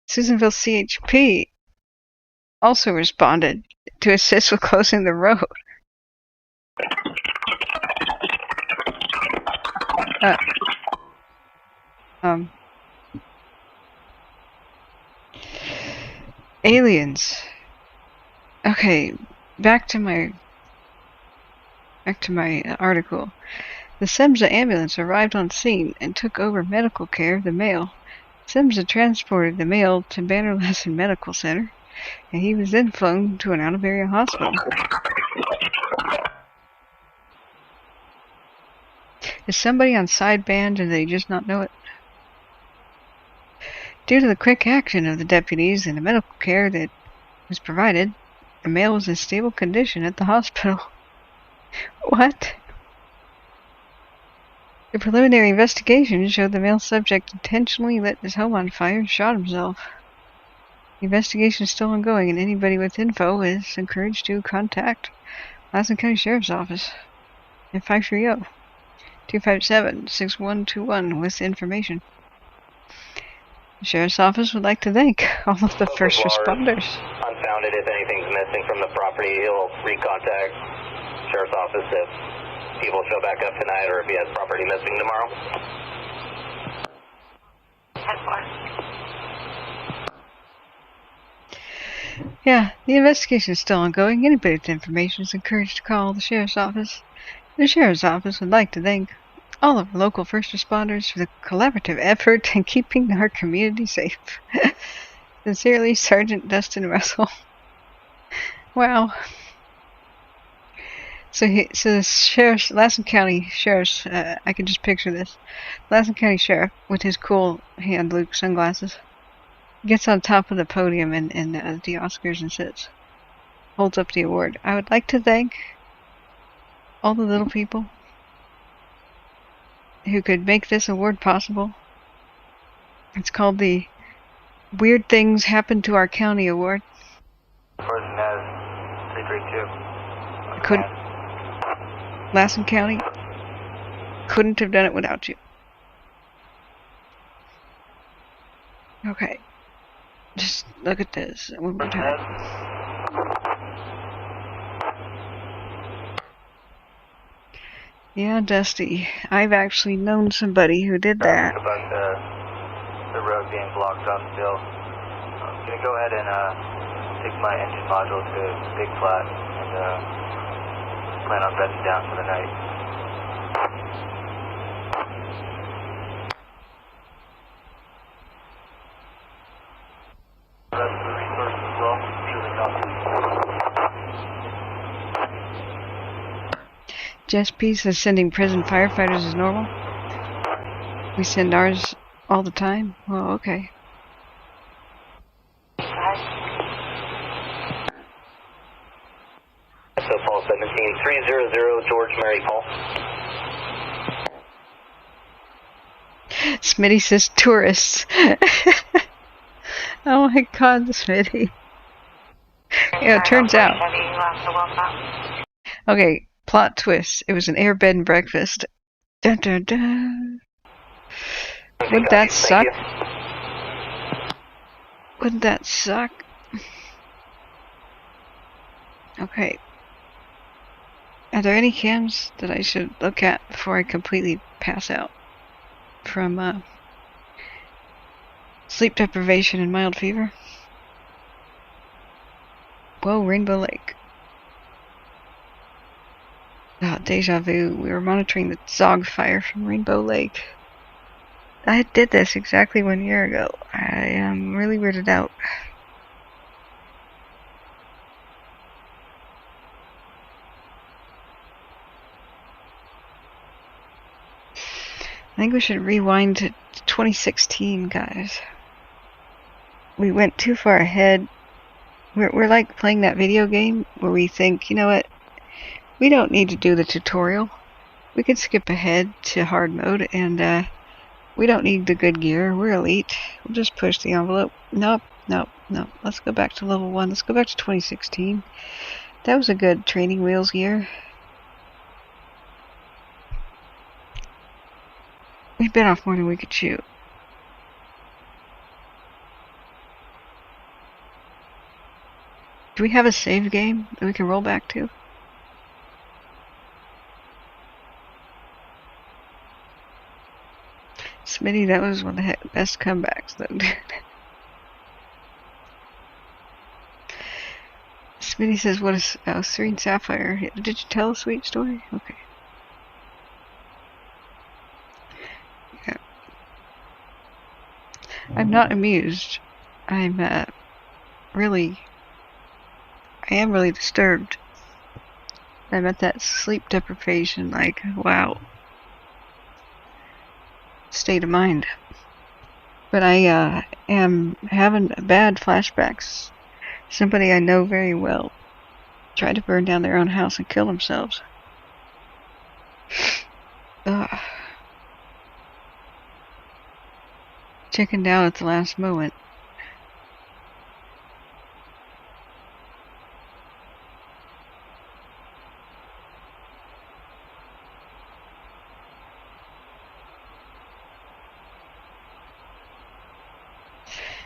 Susanville CHP also responded to assist with closing the road. Aliens. Okay, back to my article. The SEMSA ambulance arrived on scene and took over medical care of the male. SEMSA transported the male to Banner Lassen Medical Center, and he was then flown to an out-of-area hospital. Is somebody on sideband and they just not know it? Due to the quick action of the deputies and the medical care that was provided, the male was in stable condition at the hospital. What? The preliminary investigation showed the male subject intentionally lit his home on fire and shot himself. The investigation is still ongoing, and anybody with info is encouraged to contact Lassen County Sheriff's Office at 530-257-6121 with information. The Sheriff's Office would like to thank all of the first responders. Unfounded. If anything's missing from the property, he'll recontact Sheriff's Office if people show back up tonight or if he has property missing tomorrow. Yeah, the investigation is still ongoing. Anybody with information is encouraged to call the Sheriff's Office. The Sheriff's Office would like to thank all of the local first responders for the collaborative effort in keeping our community safe. Sincerely, Sergeant Dustin Russell. Wow. So the sheriff's, Lassen County Sheriff's, I can just picture this. Lassen County Sheriff, with his cool hand-loop sunglasses, gets on top of the podium in the Oscars and sits. Holds up the award. I would like to thank all the little people who could make this award possible. It's called the Weird Things Happen to Our County Award. Lassen County couldn't have done it without you. Okay. Just look at this one more time. Yeah, Dusty. I've actually known somebody who did that. About the road being blocked off still. I'm going to go ahead and take my engine module to Big Flat and plan on bedding down for the night. That's the resource as well. Really Jess P says sending prison firefighters is normal. We send ours all the time. Well, okay. So Paul 17-300 George Mary Paul. Smitty says tourists. Oh my god, Smitty. Yeah, it turns out. Okay, plot twist. It was an air bed and breakfast. Dun, dun, dun. Wouldn't that suck? Wouldn't that suck? Okay. Are there any cams that I should look at before I completely pass out from sleep deprivation and mild fever? Whoa, Rainbow Lake. Oh, deja vu. We were monitoring the Zog fire from Rainbow Lake. I did this exactly 1 year ago. I am really weirded out. I think we should rewind to 2016, guys. We went too far ahead. We're like playing that video game where we think, you know what? We don't need to do the tutorial. We can skip ahead to hard mode, and we don't need the good gear. We're elite. We'll just push the envelope. Nope. Let's go back to level 1. Let's go back to 2016. That was a good training wheels year. We bit off more than we could chew. Do we have a save game that we can roll back to? Smitty, that was one of the best comebacks, though. Smitty says, what is Serene Sapphire? Did you tell a sweet story? Okay. Yeah. I'm not amused. I am really disturbed. I'm at that sleep deprivation, like, wow. State of mind. But I am having bad flashbacks. Somebody I know very well tried to burn down their own house and kill themselves. Chickened out at the last moment.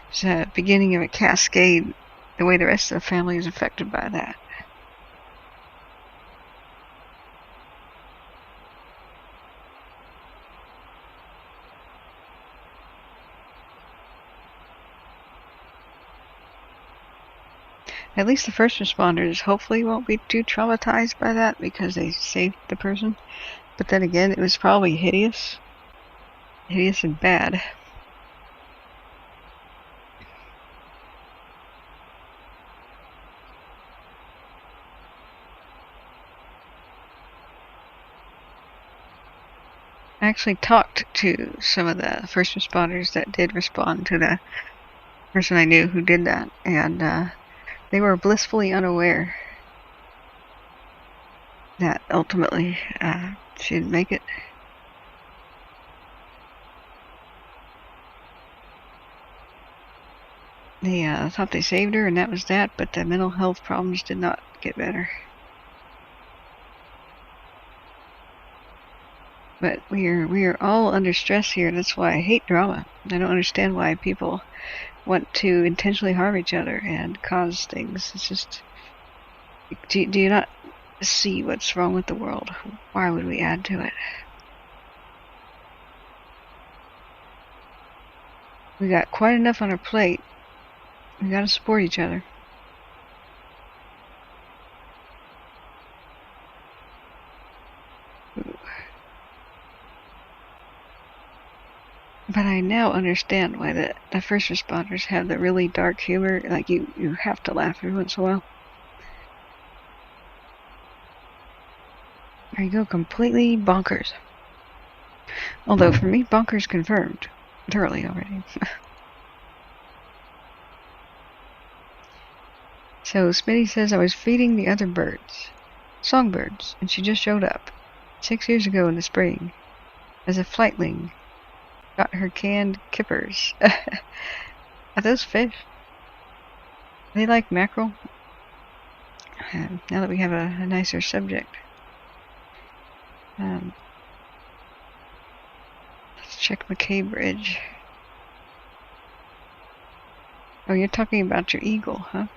It's the beginning of a cascade, the way the rest of the family is affected by that. At least the first responders hopefully won't be too traumatized by that because they saved the person. But then again, it was probably hideous. Hideous and bad. I actually talked to some of the first responders that did respond to the person I knew who did that, and they were blissfully unaware that ultimately she didn't make it. They thought they saved her and that was that, but the mental health problems did not get better. But we are all under stress here. That's why I hate drama. I don't understand why people want to intentionally harm each other and cause things. It's just, do you not see what's wrong with the world? Why would we add to it? We got quite enough on our plate. We gotta support each other. But I now understand why the first responders have the really dark humor. Like, you have to laugh every once in a while. There you go, completely bonkers. Although, for me, bonkers confirmed. Thoroughly already. So, Smitty says, I was feeding the other birds. Songbirds. And she just showed up. 6 years ago in the spring. As a flightling. Got her canned kippers. Are those fish? They like mackerel? Now that we have a nicer subject. Let's check McKay Bridge. Oh, you're talking about your eagle, huh?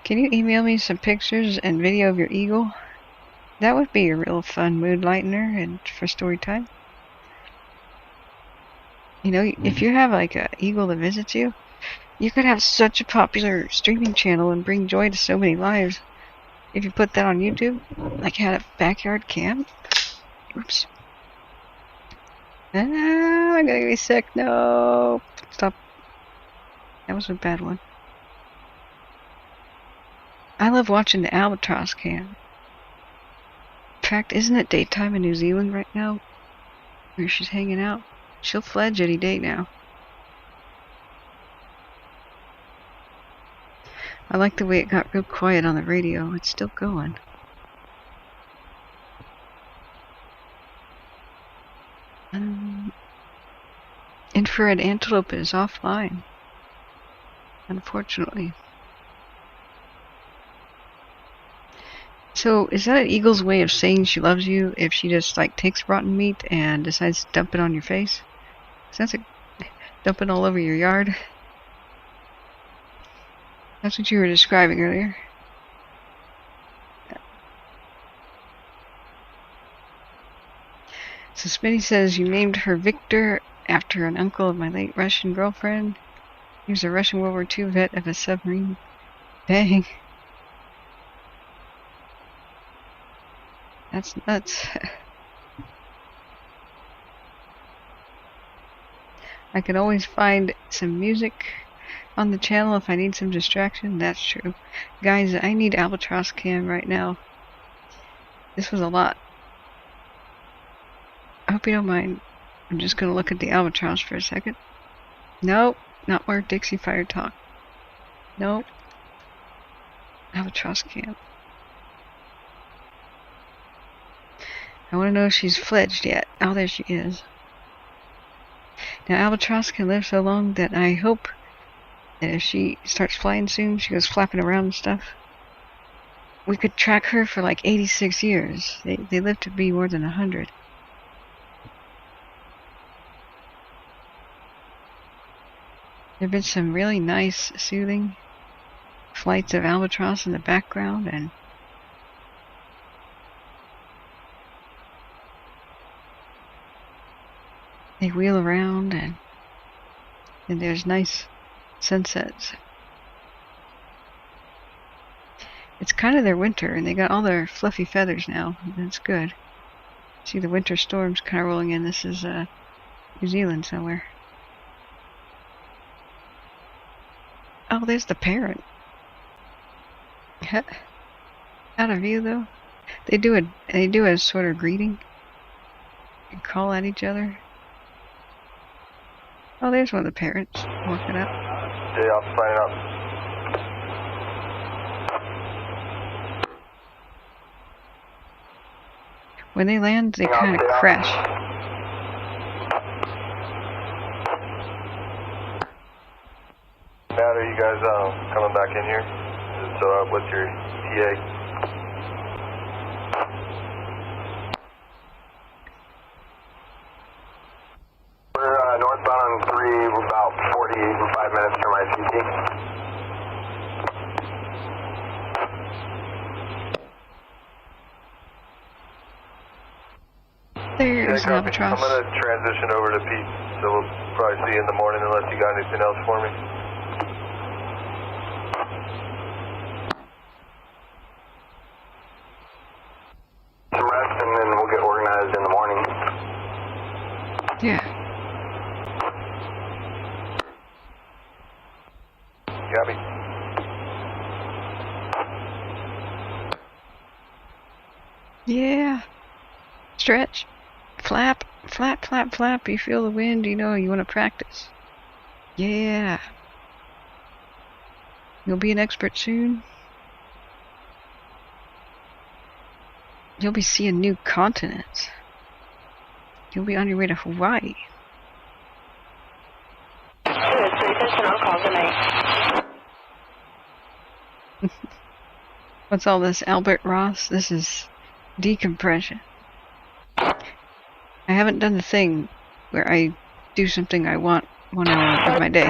Can you email me some pictures and video of your eagle? That would be a real fun mood lightener and for story time. You know, if you have like an eagle that visits you, You could have such a popular streaming channel and bring joy to so many lives if you put that on YouTube, like had a backyard camp. Oops. Ah, I'm gonna be sick. No. Stop. That was a bad one. I love watching the albatross cam. In fact, isn't it daytime in New Zealand right now? Where she's hanging out? She'll fledge any day now. I like the way it got real quiet on the radio. It's still going. Infrared antelope is offline, unfortunately. So, is that an eagle's way of saying she loves you if she just, like, takes rotten meat and decides to dump it on your face? Sounds like dumping all over your yard. That's what you were describing earlier. So Smitty says you named her Victor after an uncle of my late Russian girlfriend. He was a Russian World War II vet of a submarine. Dang. That's nuts. I can always find some music on the channel if I need some distraction. That's true. Guys, I need albatross cam right now. This was a lot. I hope you don't mind. I'm just going to look at the albatross for a second. Nope. Not more Dixie fire talk. Nope. Albatross cam. I want to know if she's fledged yet. Oh, there she is. Now, albatross can live so long that I hope that if she starts flying soon, she goes flapping around and stuff, we could track her for like 86 years. They live to be more than 100. There have been some really nice, soothing flights of albatross in the background, and they wheel around, and there's nice sunsets. It's kind of their winter, and they got all their fluffy feathers now. That's good. See the winter storms kind of rolling in. This is New Zealand somewhere. Oh, there's the parent. Out of view though. They do a sort of greeting and call at each other. Oh, there's one of the parents walking up. Yeah, I'll sign up. When they land, they kind of crash. Matt, are you guys coming back in here? So, what's your TA? We're northbound on 3, we're about 45 minutes from ICT. There's an albatross. I'm going to transition over to Pete, so we'll probably see you in the morning unless you got anything else for me. Some rest and then we'll get organized in the morning. Yeah. Gabby? Yeah. Stretch. Flap. Flap, flap, flap. You feel the wind, you know you want to practice. Yeah. You'll be an expert soon. You'll be seeing new continents. You'll be on your way to Hawaii. What's all this, Albert Ross? This is decompression. I haven't done the thing where I do something I want 1 hour of my day.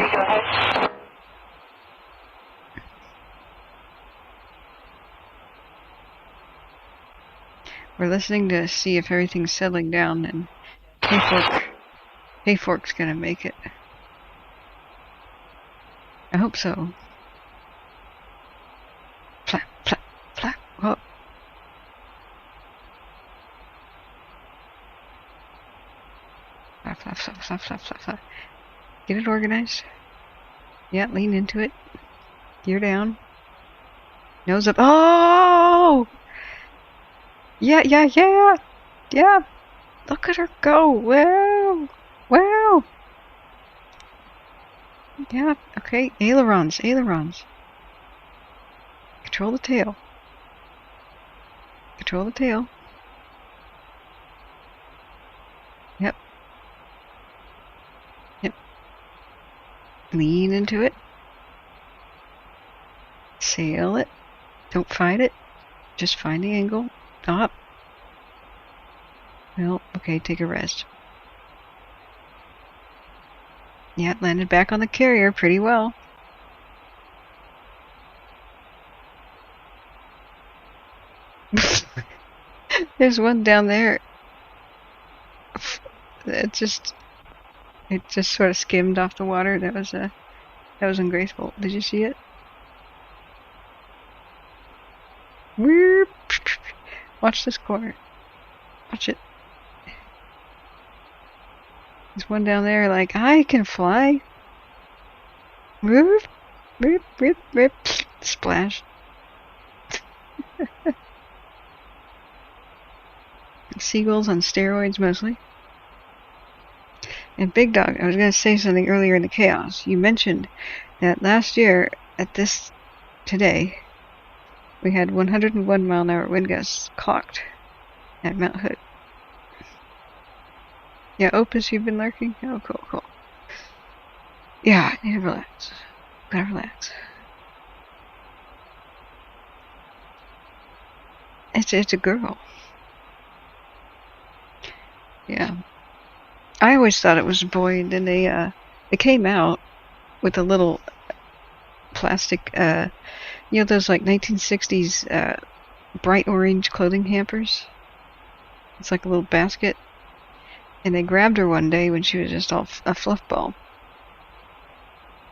We're listening to see if everything's settling down, and Hayfork's gonna make it. I hope so. Flap, flap, flap. Whoa. Flap, flap, flap, flap, flap, flap, flap. Get it organized. Yeah, lean into it. Gear down. Nose up. Oh! Yeah, yeah, yeah! Yeah! Look at her go! Wow! Wow! Yeah, okay. Ailerons, ailerons. Control the tail. Control the tail. Yep. Yep. Lean into it. Sail it. Don't fight it. Just find the angle. Stop. Well, okay, take a rest. Yeah, landed back on the carrier pretty well. There's one down there. It just sort of skimmed off the water. That was ungraceful. Did you see it? Whoop. Watch this corner. Watch it. There's one down there like, I can fly. Whoop. Rip, rip, rip. Splash. Seagulls on steroids mostly. And Big Dog, I was going to say something earlier in the chaos. You mentioned that last year at this today, we had 101 mile an hour wind gusts clocked at Mount Hood. Yeah, Opus, you've been lurking? Oh, cool, cool. Yeah, I need to relax. Gotta relax. It's a girl. Yeah. I always thought it was a boy, and then they came out with a little plastic, you know, those like 1960s bright orange clothing hampers. It's like a little basket. And they grabbed her one day when she was just all a fluff ball.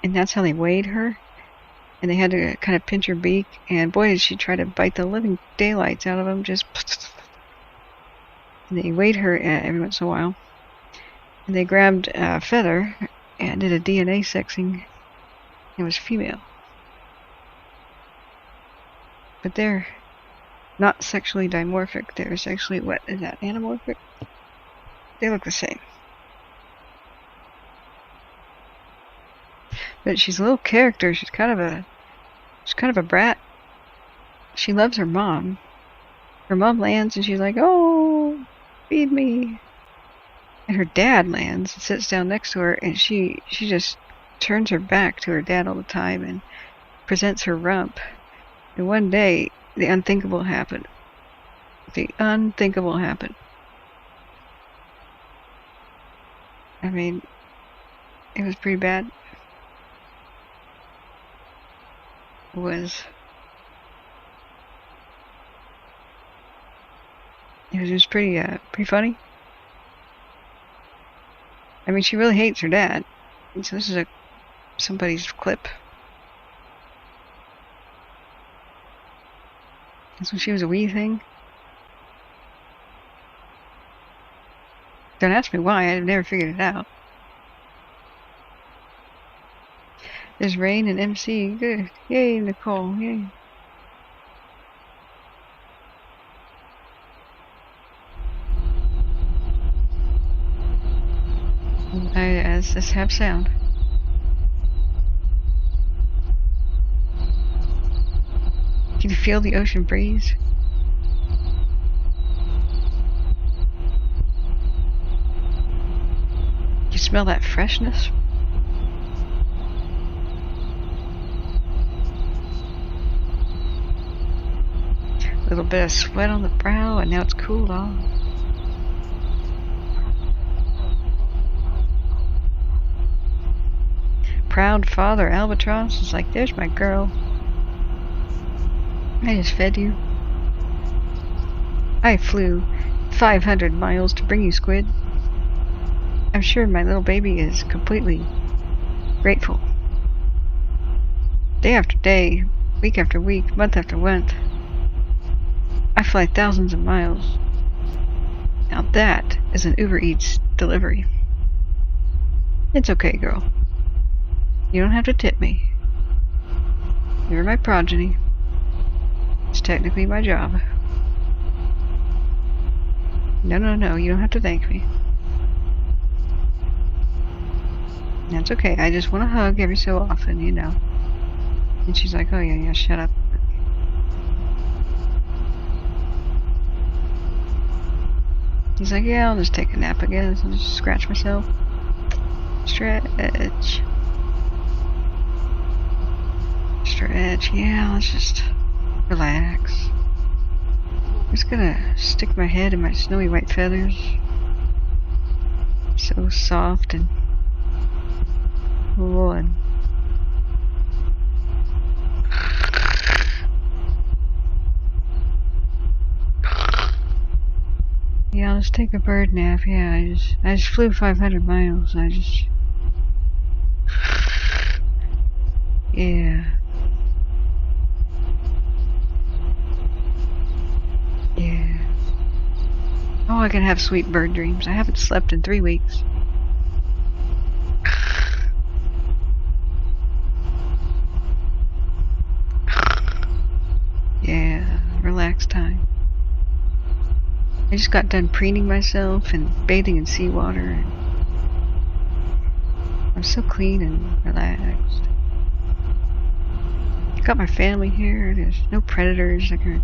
And that's how they weighed her. And they had to kind of pinch her beak. And boy, did she try to bite the living daylights out of them. Just. And they weighed her every once in a while. And they grabbed a feather and did a DNA sexing. It was female. But they're not sexually dimorphic. They're sexually, what is that, anamorphic? They look the same. But she's a little character. She's kind of a brat. She loves her mom. Her mom lands and she's like, oh, feed me. And her dad lands and sits down next to her, and she just turns her back to her dad all the time and presents her rump. And one day, the unthinkable happened. The unthinkable happened. I mean, it was pretty bad. It was just pretty funny. I mean, she really hates her dad. And so this is somebody's clip. That's when she was a wee thing. Don't ask me why, I've never figured it out. There's Rain and MC. Good. Yay, Nicole. Yay. Let's just have sound. Can you feel the ocean breeze? You smell that freshness? A little bit of sweat on the brow, and now it's cooled off. Proud father Albatross is like, there's my girl. I just fed you. I flew 500 miles to bring you squid. I'm sure my little baby is completely grateful. day after day, week after week, month after month. I fly thousands of miles. Now that is an Uber Eats delivery. It's okay, girl. You don't have to tip me. You're my progeny. It's technically my job. No, you don't have to thank me. That's okay, I just want a hug every so often, you know. And she's like, oh yeah, shut up. He's like, yeah, I'll just take a nap again. I'll just scratch myself. Stretch. Yeah, let's just relax. I'm just gonna stick my head in my snowy white feathers. So soft and cool and yeah, let's take a bird nap. Yeah, I just flew 500 miles. Yeah. Oh, I can have sweet bird dreams. I haven't slept in 3 weeks. Yeah, relax time. I just got done preening myself and bathing in seawater. I'm so clean and relaxed. Got my family here. There's no predators. I can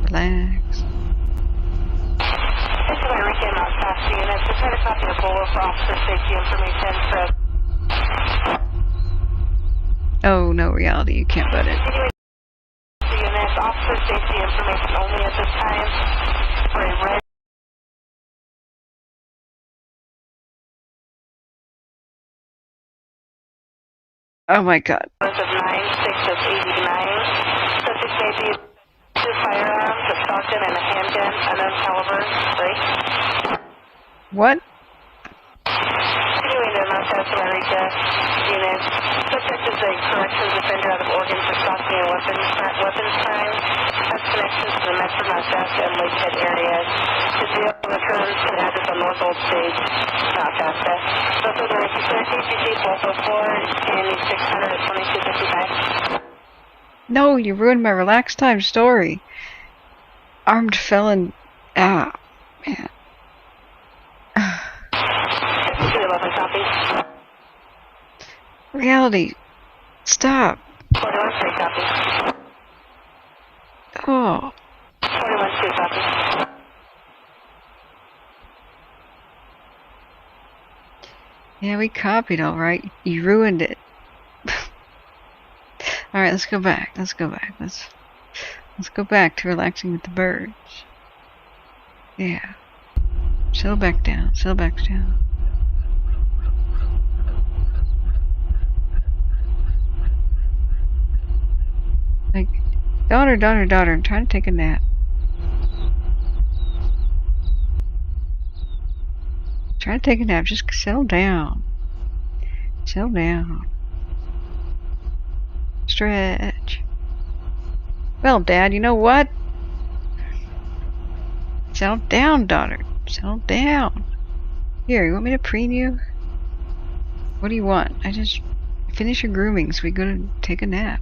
relax. This is my weekend on Shasta unit. Just had a copy of Bolo for officer safety information for... Oh, no, reality. You can't butt it. Unit, officer safety information only at this time for a red... Oh my god. Of 9-6 of 89. Subject may be 2 firearms, a shotgun and a handgun, unknown caliber, break. What? Continuing to Mount Shasta Marita unit. Subject is a corrections offender out of Oregon for stalking and weapons crime. Has connections to the Metro Mount Shasta and Lakehead areas. His vehicle returns to the address on North Old Stage, Mount Shasta. So further, if you search ACC 1204 and 600 at 2255. No, you ruined my relax time story. Armed felon. Ah, man. 211 copy. Reality. Stop. 413 copy. Oh. 412 copy. Yeah, we copied alright. You ruined it. Alright, let's go back. Let's go back to relaxing with the birds. Yeah. Settle back down. Like, daughter, I'm trying to take a nap. Just settle down. Stretch. Well, Dad, you know what? Settle down, daughter. Settle down. Here, you want me to preen you? What do you want? I just finish your grooming so we go to take a nap.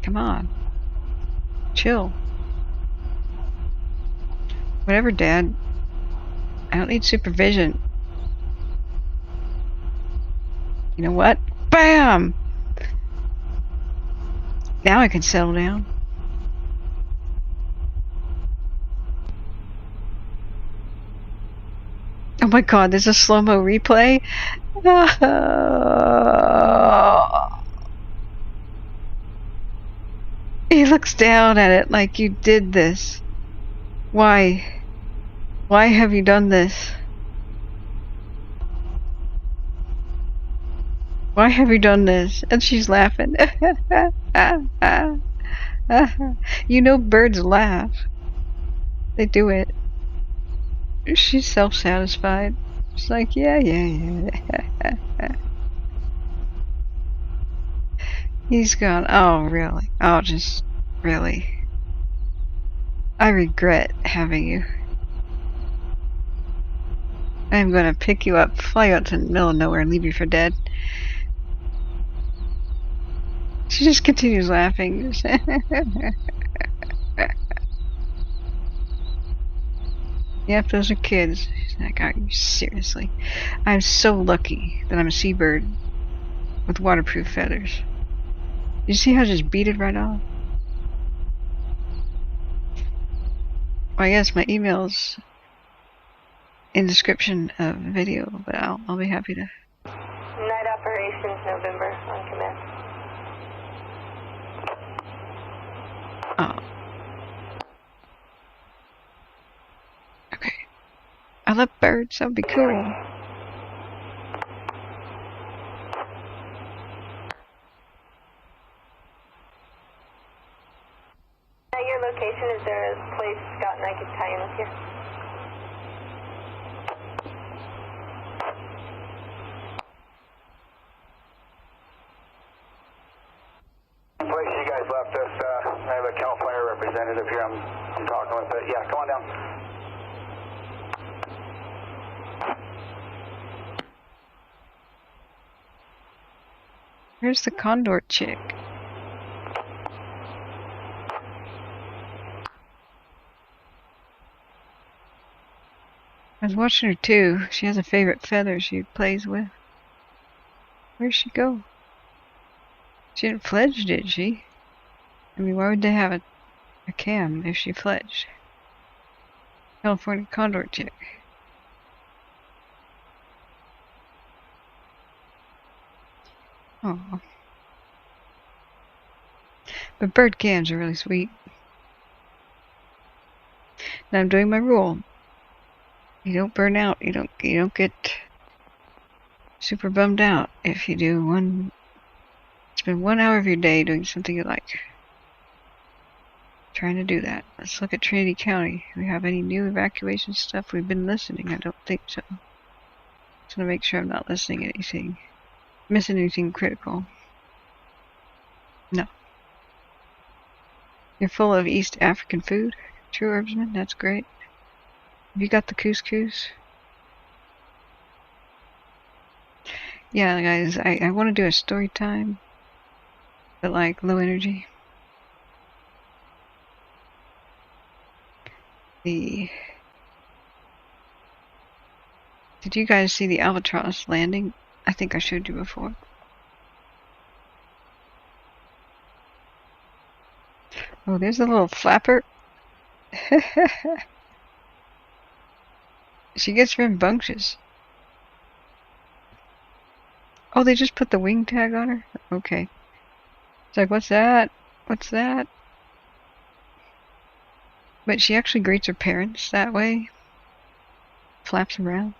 Come on. Chill. Whatever, Dad. I don't need supervision. You know what? BAM! Now I can settle down. Oh my god, there's a slow-mo replay? He looks down at it like, you did this. Why? Why have you done this? Why have you done this? And she's laughing. You know birds laugh. They do it. She's self-satisfied. She's like, yeah. He's gone. Oh, really? Oh, just really. I regret having you. I'm gonna pick you up, fly you out to the middle of nowhere, and leave you for dead. She just continues laughing. Yep, those are kids. She's like, are you seriously? I'm so lucky that I'm a seabird with waterproof feathers. You see how I just beat it right off? Well, I guess my email's in the description of the video, but I'll be happy to. Night operations, November, on command. Oh. Okay. I love birds. That would be cool. At your location, is there a place Scott and I could tie in with you? Place you guys left us, I have a Cal Fire representative here I'm talking with, but yeah, come on down. Here's the Caldor chick. I was watching her too. She has a favorite feather she plays with. Where'd she go? She didn't fledge, did she? I mean, why would they have a cam if she fledged? California Caldor chick. Oh. But bird cams are really sweet. And I'm doing my rule. You don't burn out. You don't get super bummed out if you do spend 1 hour of your day doing something you like. Trying to do that. Let's look at Trinity County. Do we have any new evacuation stuff? We've been listening. I don't think so. Just gonna make sure I'm not missing anything critical. No. You're full of East African food. True herbsman. That's great. Have you got the couscous? Yeah, guys, I want to do a story time, but like low energy. Did you guys see the Albatross landing? I think I showed you before. Oh, there's a little flapper. She gets rambunctious. Oh, they just put the wing tag on her? Okay. It's like, what's that? What's that? But she actually greets her parents that way. Flaps around.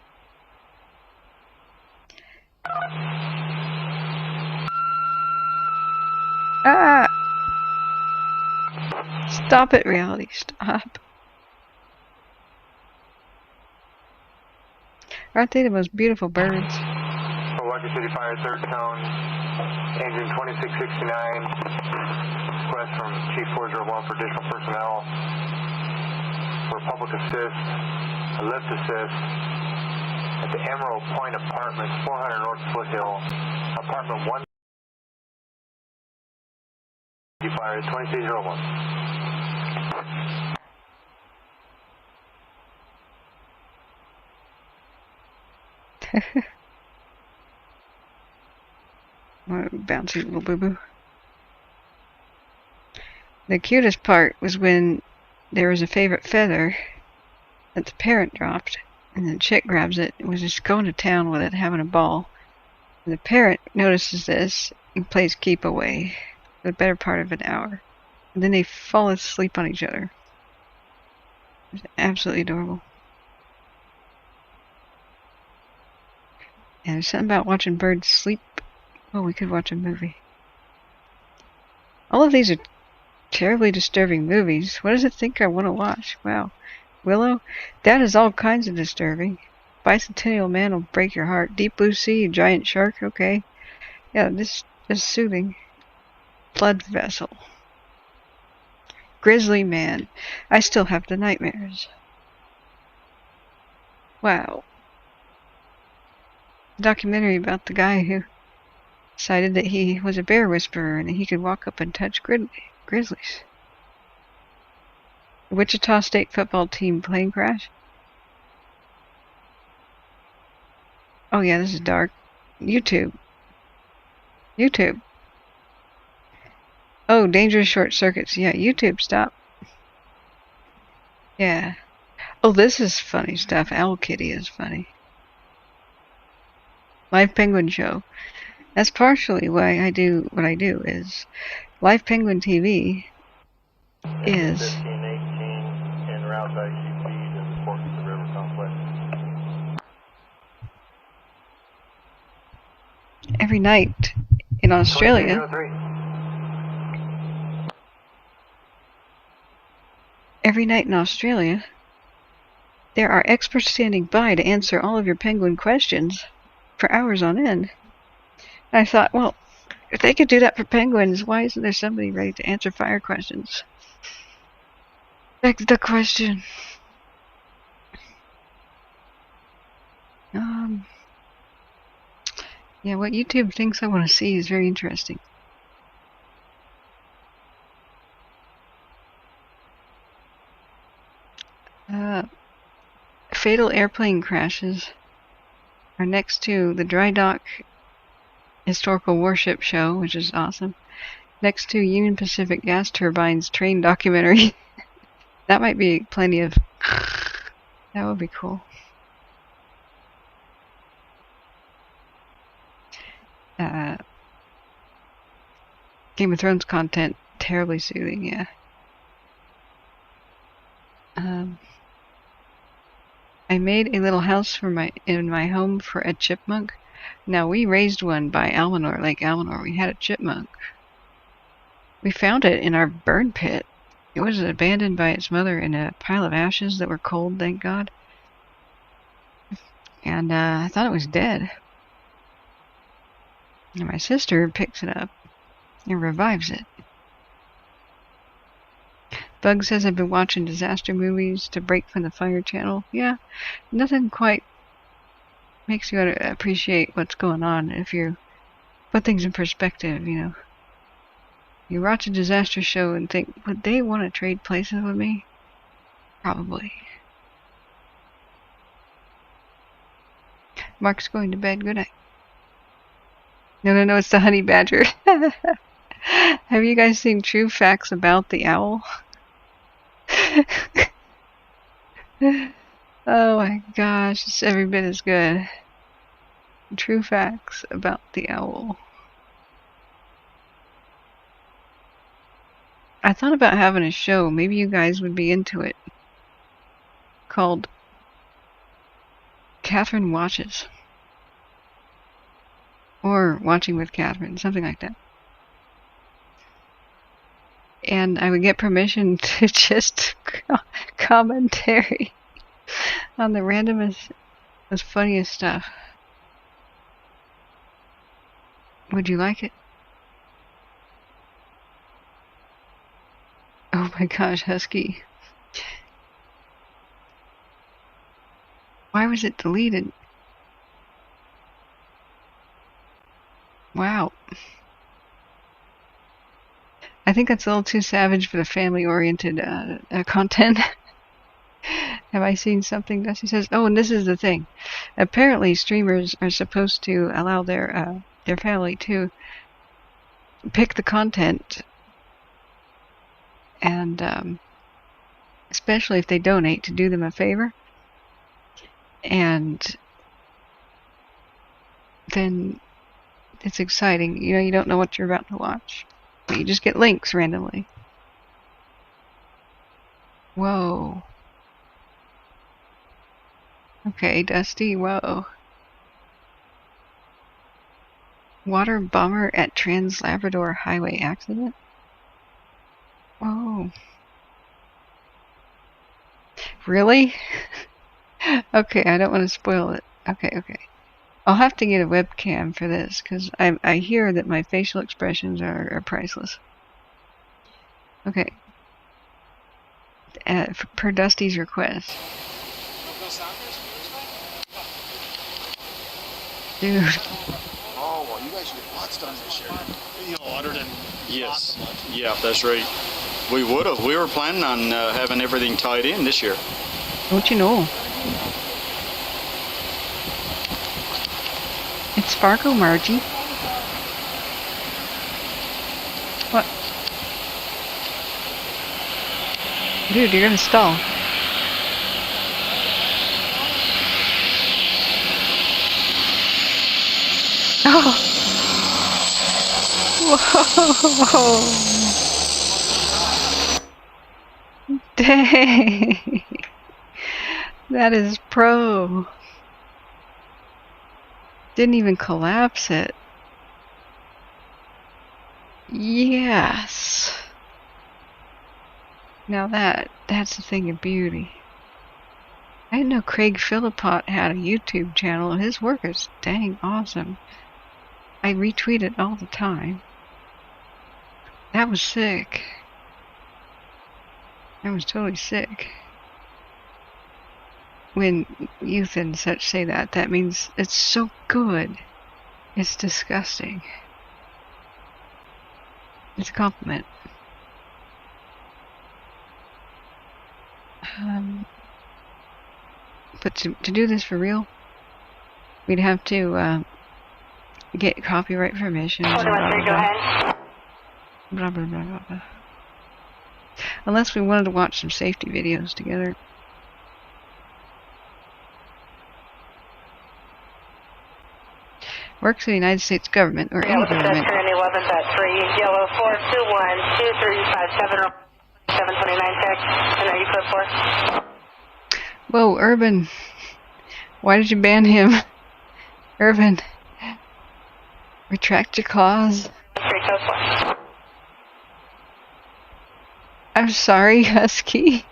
Ah! Stop it, reality. Stop. Aren't they the most beautiful birds? Milwaukee City Fire, third tone, engine 2669. Request from Chief 401 for additional personnel for public assist, a lift assist at the Emerald Point Apartments, 400 North Foothill, apartment 1. Fire 2301. What a bouncy little boo-boo. The cutest part was when there was a favorite feather that the parent dropped, and the chick grabs it and was just going to town with it, having a ball. And the parent notices this and plays keep away for the better part of an hour. And then they fall asleep on each other. It was absolutely adorable. And there's something about watching birds sleep. Oh, we could watch a movie. All of these are terribly disturbing movies. What does it think I want to watch? Wow. Willow? That is all kinds of disturbing. Bicentennial Man will break your heart. Deep Blue Sea, Giant Shark, okay. Yeah, this is soothing. Blood vessel. Grizzly man. I still have the nightmares. Wow. A documentary about the guy who decided that he was a bear whisperer and that he could walk up and touch grizzlies. Wichita State football team plane crash. Oh yeah, this is dark. YouTube. Oh, dangerous short circuits. Yeah, YouTube, stop. Yeah. Oh, this is funny stuff. Owl Kitty is funny. Live Penguin Show. That's partially why I do what I do, is Live Penguin TV is 1518 en route by QP to the Forks of the River Complex. every night in Australia. 2203. Every night in Australia, there are experts standing by to answer all of your penguin questions for hours on end. And I thought, well, if they could do that for penguins, why isn't there somebody ready to answer fire questions? Begs the question. Yeah, what YouTube thinks I want to see is very interesting. Fatal airplane crashes are next to the Dry Dock Historical Warship Show, which is awesome. Next to Union Pacific Gas Turbines train documentary. That might be plenty of... That would be cool. Game of Thrones content, terribly soothing, yeah. I made a little house for in my home for a chipmunk. Now, we raised one by Almanor, Lake Almanor. We had a chipmunk. We found it in our burn pit. It was abandoned by its mother in a pile of ashes that were cold, thank God. And I thought it was dead. And my sister picks it up and revives it. Bug says I've been watching disaster movies to break from the fire channel. Yeah, nothing quite makes you appreciate what's going on if you put things in perspective, you know. You watch a disaster show and think, would they want to trade places with me? Probably. Mark's going to bed. Good night. No, it's the honey badger. Have you guys seen True Facts About the Owl? Oh my gosh, it's every bit as good. True Facts About the Owl. I thought about having a show, maybe you guys would be into it, called Kathryn Watches. Or Watching with Kathryn, something like that. And I would get permission to just commentary on the randomest, most funniest stuff. Would you like it? Oh my gosh, Husky. Why was it deleted? Wow. I think that's a little too savage for the family-oriented content. Have I seen something? Dusty says, oh, and this is the thing. Apparently, streamers are supposed to allow their family to pick the content, and especially if they donate, to do them a favor. And then it's exciting. You know, you don't know what you're about to watch. But you just get links randomly. Whoa. Okay, Dusty, whoa. Water bomber at Trans-Labrador Highway accident? Whoa. Really? Okay, I don't want to spoil it. Okay. I'll have to get a webcam for this because I hear that my facial expressions are priceless. Okay. Per Dusty's request. Dude. Oh, well, you guys should get lots done this year. You know, other than yes. Yeah, that's right. We would have. We were planning on having everything tied in this year. Don't you know? It's Fargo, Margie. What? Dude, you're gonna stall. Oh! Whoa! Dang! That is pro. Didn't even collapse it. Yes. Now that's a thing of beauty. I didn't know Craig Philippot had a YouTube channel. His work is dang awesome. I retweet it all the time. That was sick. That was totally sick. When youth and such say that, that means it's so good. It's disgusting. It's a compliment. But to do this for real, we'd have to get copyright permission. Blah, blah, blah, blah, blah. Unless we wanted to watch some safety videos together. Works for the United States government or any government. Kern 11.3, yellow 421-2357, 729 check, and 94. Whoa, Urban. Why did you ban him? Urban. Retract your clause. I'm sorry, Husky.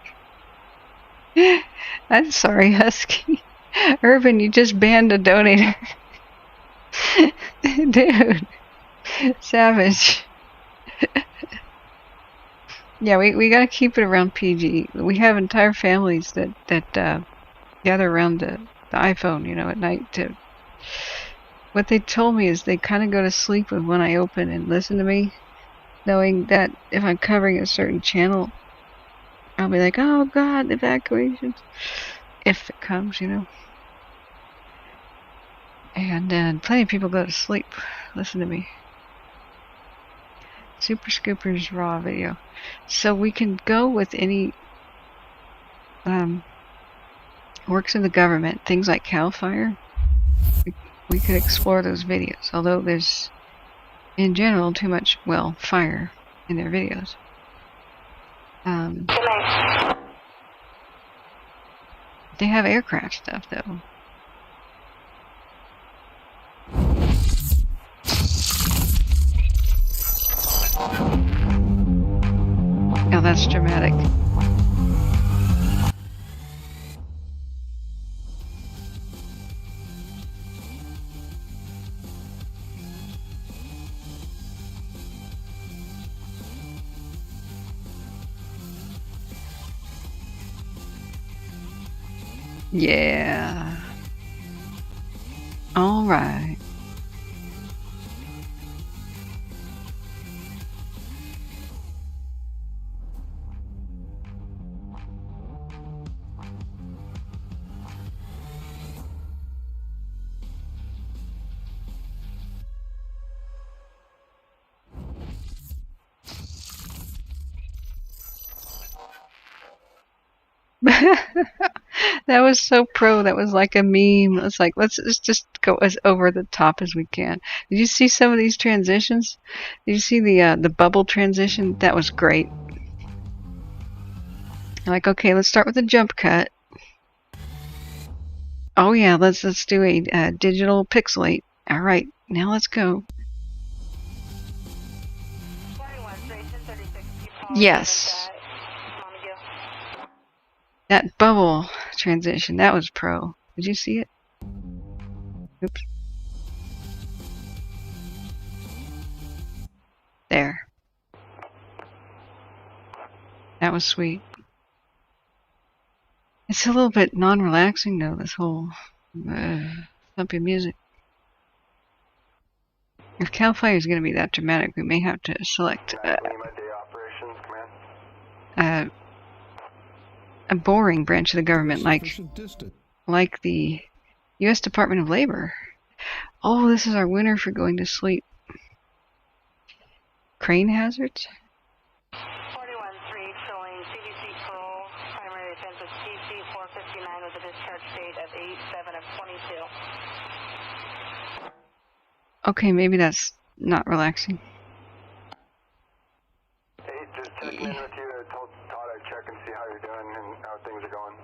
I'm sorry, Husky. Urban, you just banned a donator. Dude. Savage. Yeah, we gotta keep it around PG. We have entire families that gather around the iPhone, you know, at night to... What they told me is they kind of go to sleep with one eye open and listen to me, knowing that if I'm covering a certain channel, I'll be like, oh God, evacuation. If it comes, you know. And plenty of people go to sleep. Listen to me. Super Scooper's raw video. So we can go with any works of the government, things like CAL FIRE. We could explore those videos, although there's, in general, too much, well, fire in their videos. They have aircraft stuff, though. Oh, that's dramatic. Yeah. All right. That was so pro. That was like a meme. It's like, let's just go as over the top as we can. Did you see some of these transitions? Did you see the bubble transition? That was great. Like, okay, let's start with a jump cut. Oh yeah, let's do a digital pixelate. All right, now let's go. Yes. That bubble transition, that was pro. Did you see it? Oops. There. That was sweet. It's a little bit non-relaxing though, this whole thumpy music. If Cal Fire is going to be that dramatic, we may have to select a boring branch of the government, like the U.S. Department of Labor. Oh, this is our winner for going to sleep. Crane hazards? 41-3 showing CDC parole, primary offense of PC 459 with a discharge date of 8/7 of 22. Okay, maybe that's not relaxing. Hey, just checking in with you. I told Todd I'd check and see how you're doing and how things are going.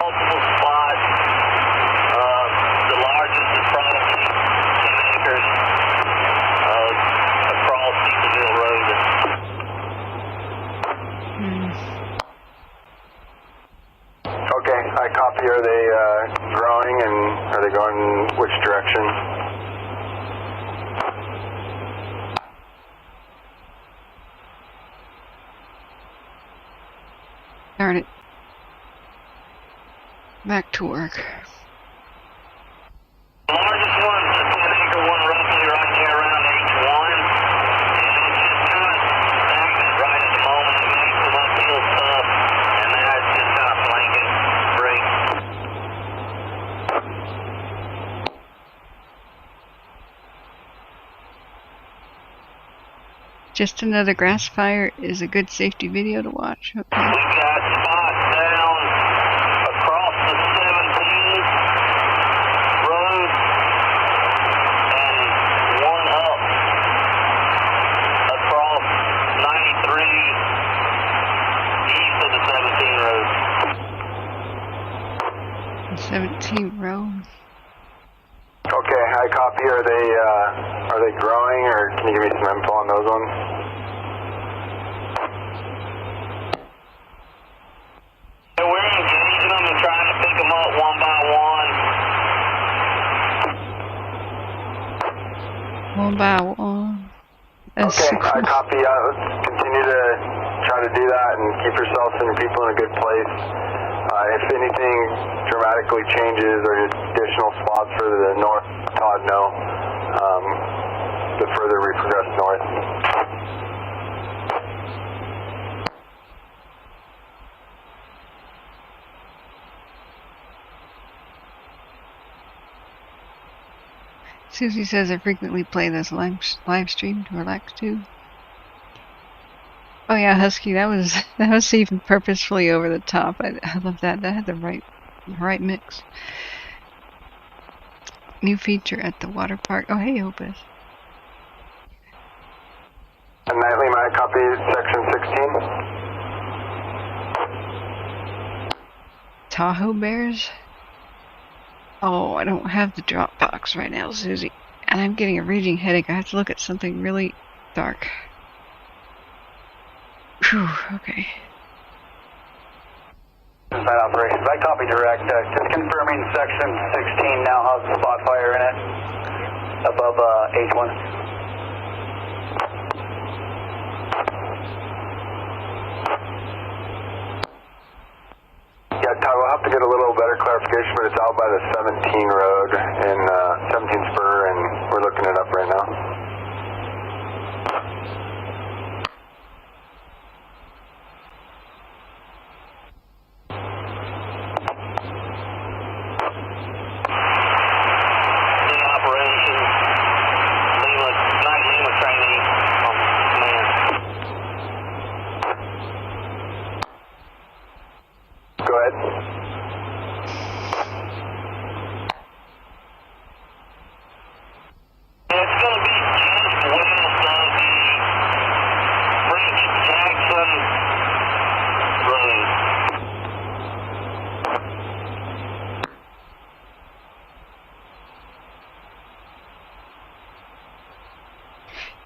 Multiple spots. The largest is probably 10 acres across Easterville Road. Okay, I copy. Are they growing and are they going which direction? Darn it. Back to work. The largest one is a 10-acre one roughly right there around H1. And it's just kind of stagnant right at the moment. It makes some uphill stuff, and now it's just kind of blanket break. Just Another Grass Fire is a good safety video to watch. Okay. We've got spots down across the 17th road and one up across 93 east of the 17 road. 17th road. Okay, I copy. Are they growing, or can you give me some info on those ones? Yeah, we're engaging them and trying to pick them up one by one. One by one. That's Okay, so cool. I copy. Let's continue to try to do that and keep yourself and your people in a good place. If anything dramatically changes or additional spots further to the north, Todd, know. The further we progress north. Susie says I frequently play this live stream to relax too. Oh yeah, Husky, that was even purposefully over the top. I love that. That had the right mix. New feature at the water park. Oh hey, Opus. And Nightly, my copy, section 16. Tahoe Bears? Oh, I don't have the drop box right now, Susie. And I'm getting a raging headache. I have to look at something really dark. Phew, okay. Night operations, I copy direct. Just confirming section 16 now has spot fire in it above H1. Yeah, Todd, we'll have to get a little better clarification, but it's out by the 17 road in 17 Spur, and we're looking it up right now.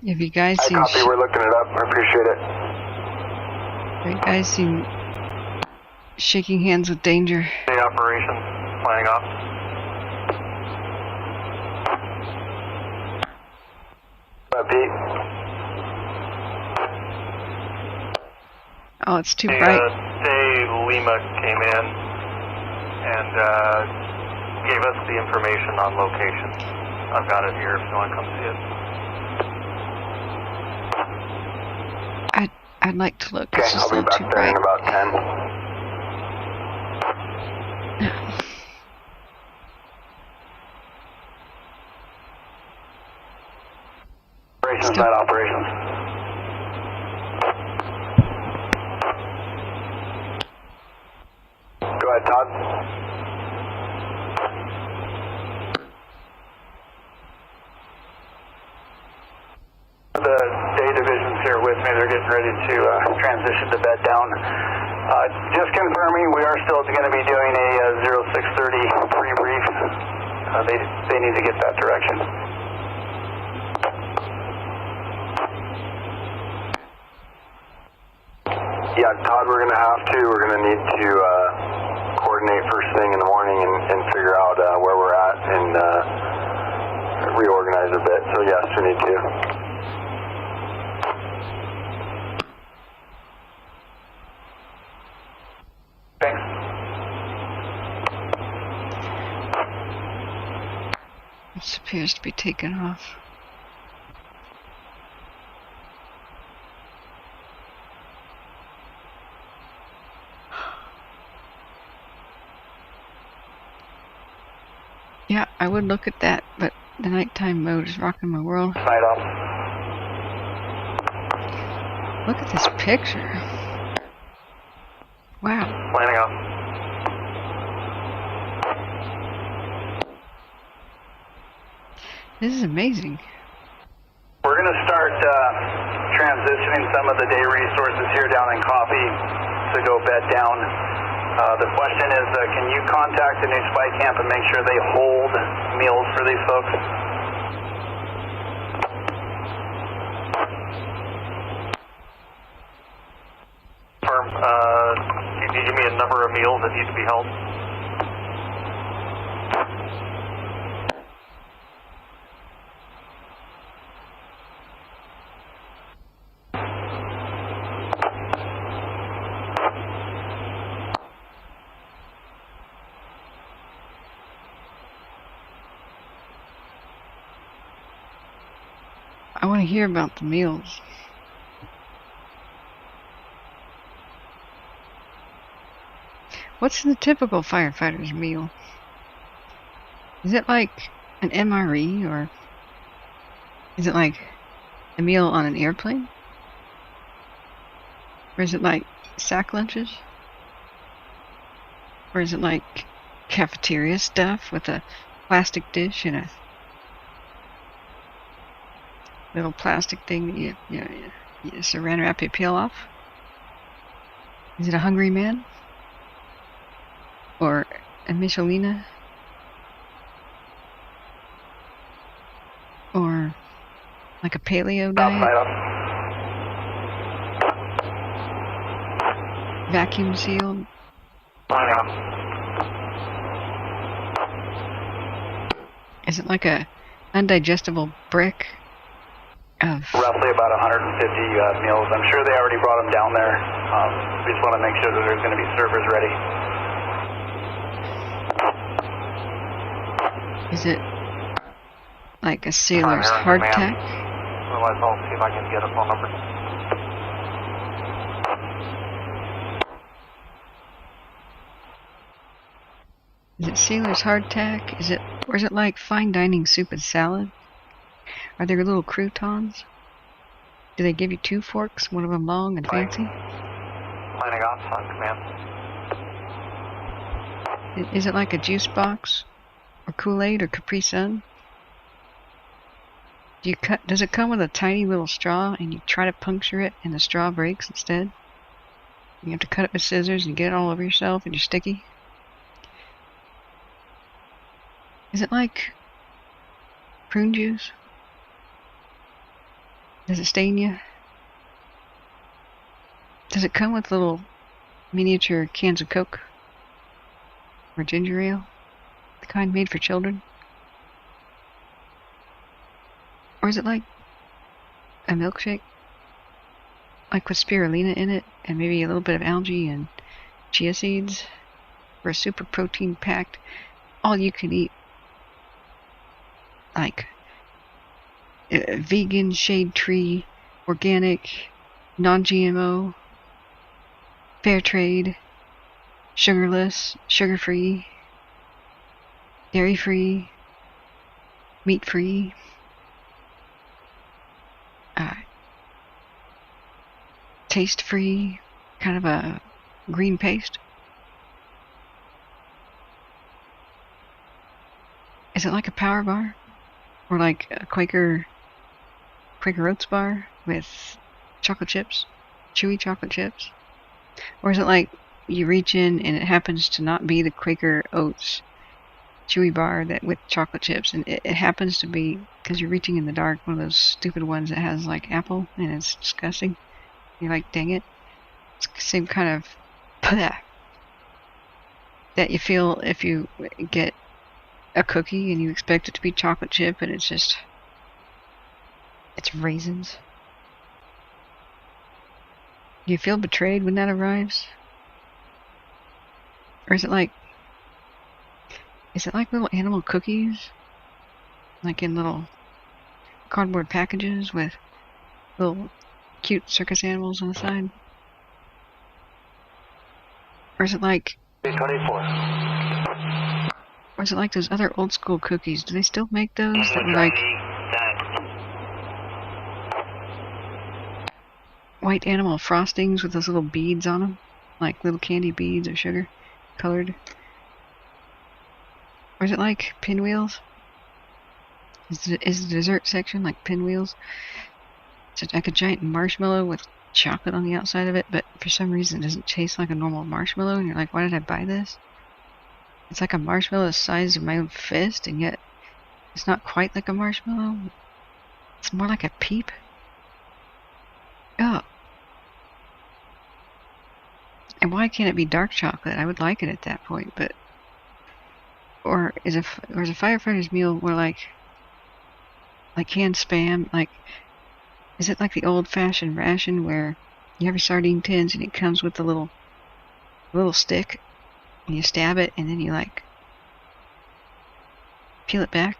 Have you guys seen? Copy. We're looking it up. I appreciate it. Have you guys seen shaking hands with danger. The operations flying off. Pete. Oh, it's too bright. Day Lima came in and gave us the information on location. I've got it here if you want to come see it. I'd like to look. Okay, It's just I'll a be little back too there bright. in about 10. Operations, Still- night operations. Go ahead, Todd. The day division's here with me. They're getting ready to transition to bed down. Just confirming, we are still going to be doing a 0630 pre-brief. They need to get that direction. Yeah, Todd, we're going to need to coordinate first thing in the morning and figure out where we're at and reorganize a bit. So yes, we need to. Thanks. This appears to be taken off. Yeah, I would look at that, but the nighttime mode is rocking my world. Night off. Look at this picture. Wow. Planning off. This is amazing. We're going to start transitioning some of the day resources here down in Coffee to go bed down. The question is, can you contact the new spy camp and make sure they hold meals for these folks? Can you give me a number of meals that need to be held? I want to hear about the meals. What's the typical firefighter's meal? Is it like an MRE, or is it like a meal on an airplane? Or is it like sack lunches? Or is it like cafeteria stuff with a plastic dish and a little plastic thing that you saran wrap, you peel off? Is it a Hungry Man? Or a Michelina? Or like a paleo diet? Vacuum sealed? Is it like a undigestible brick of... Roughly about 150 meals. I'm sure they already brought them down there. We just want to make sure that there's going to be servers ready. Is it like a sailor's hardtack? Otherwise, I'll see if I can get a phone number. Is it sailor's hardtack? Or is it like fine dining soup and salad? Are there little croutons? Do they give you 2 forks, one of them long and fancy? Planning off on command. Is it like a juice box? Or Kool-Aid or Capri Sun? Does it come with a tiny little straw and you try to puncture it and the straw breaks instead? You have to cut it with scissors and get it all over yourself and you're sticky? Is it like prune juice? Does it stain you? Does it come with little miniature cans of Coke or ginger ale, the kind made for children? Or is it like a milkshake, like with spirulina in it, and maybe a little bit of algae and chia seeds, or a super protein packed, all you can eat, like vegan, shade tree, organic, non-GMO, fair trade, sugarless, sugar-free, dairy-free, meat-free, taste-free, kind of a green paste. Is it like a power bar? Or like a Quaker Oats bar with chocolate chips? Chewy chocolate chips? Or is it like you reach in and it happens to not be the Quaker Oats chewy bar that with chocolate chips, and it happens to be, because you're reaching in the dark, one of those stupid ones that has like apple and it's disgusting. You're like, dang it. It's the same kind of that you feel if you get a cookie and you expect it to be chocolate chip and it's raisins. Do you feel betrayed when that arrives? Or is it like little animal cookies? Like in little cardboard packages with little cute circus animals on the side? Or is it like 24. Or is it like those other old school cookies? Do they still make those that were like white animal frostings with those little beads on them? Like little candy beads of sugar colored? Or is it like pinwheels? Is the dessert section like pinwheels? It's like a giant marshmallow with chocolate on the outside of it, but for some reason it doesn't taste like a normal marshmallow, and you're like, why did I buy this? It's like a marshmallow the size of my own fist, and yet it's not quite like a marshmallow. It's more like a peep. Oh. And why can't it be dark chocolate? I would like it at that point, but... Or is a firefighter's meal more like canned Spam? Like, is it like the old-fashioned ration where you have your sardine tins and it comes with the little stick, and you stab it and then you like peel it back?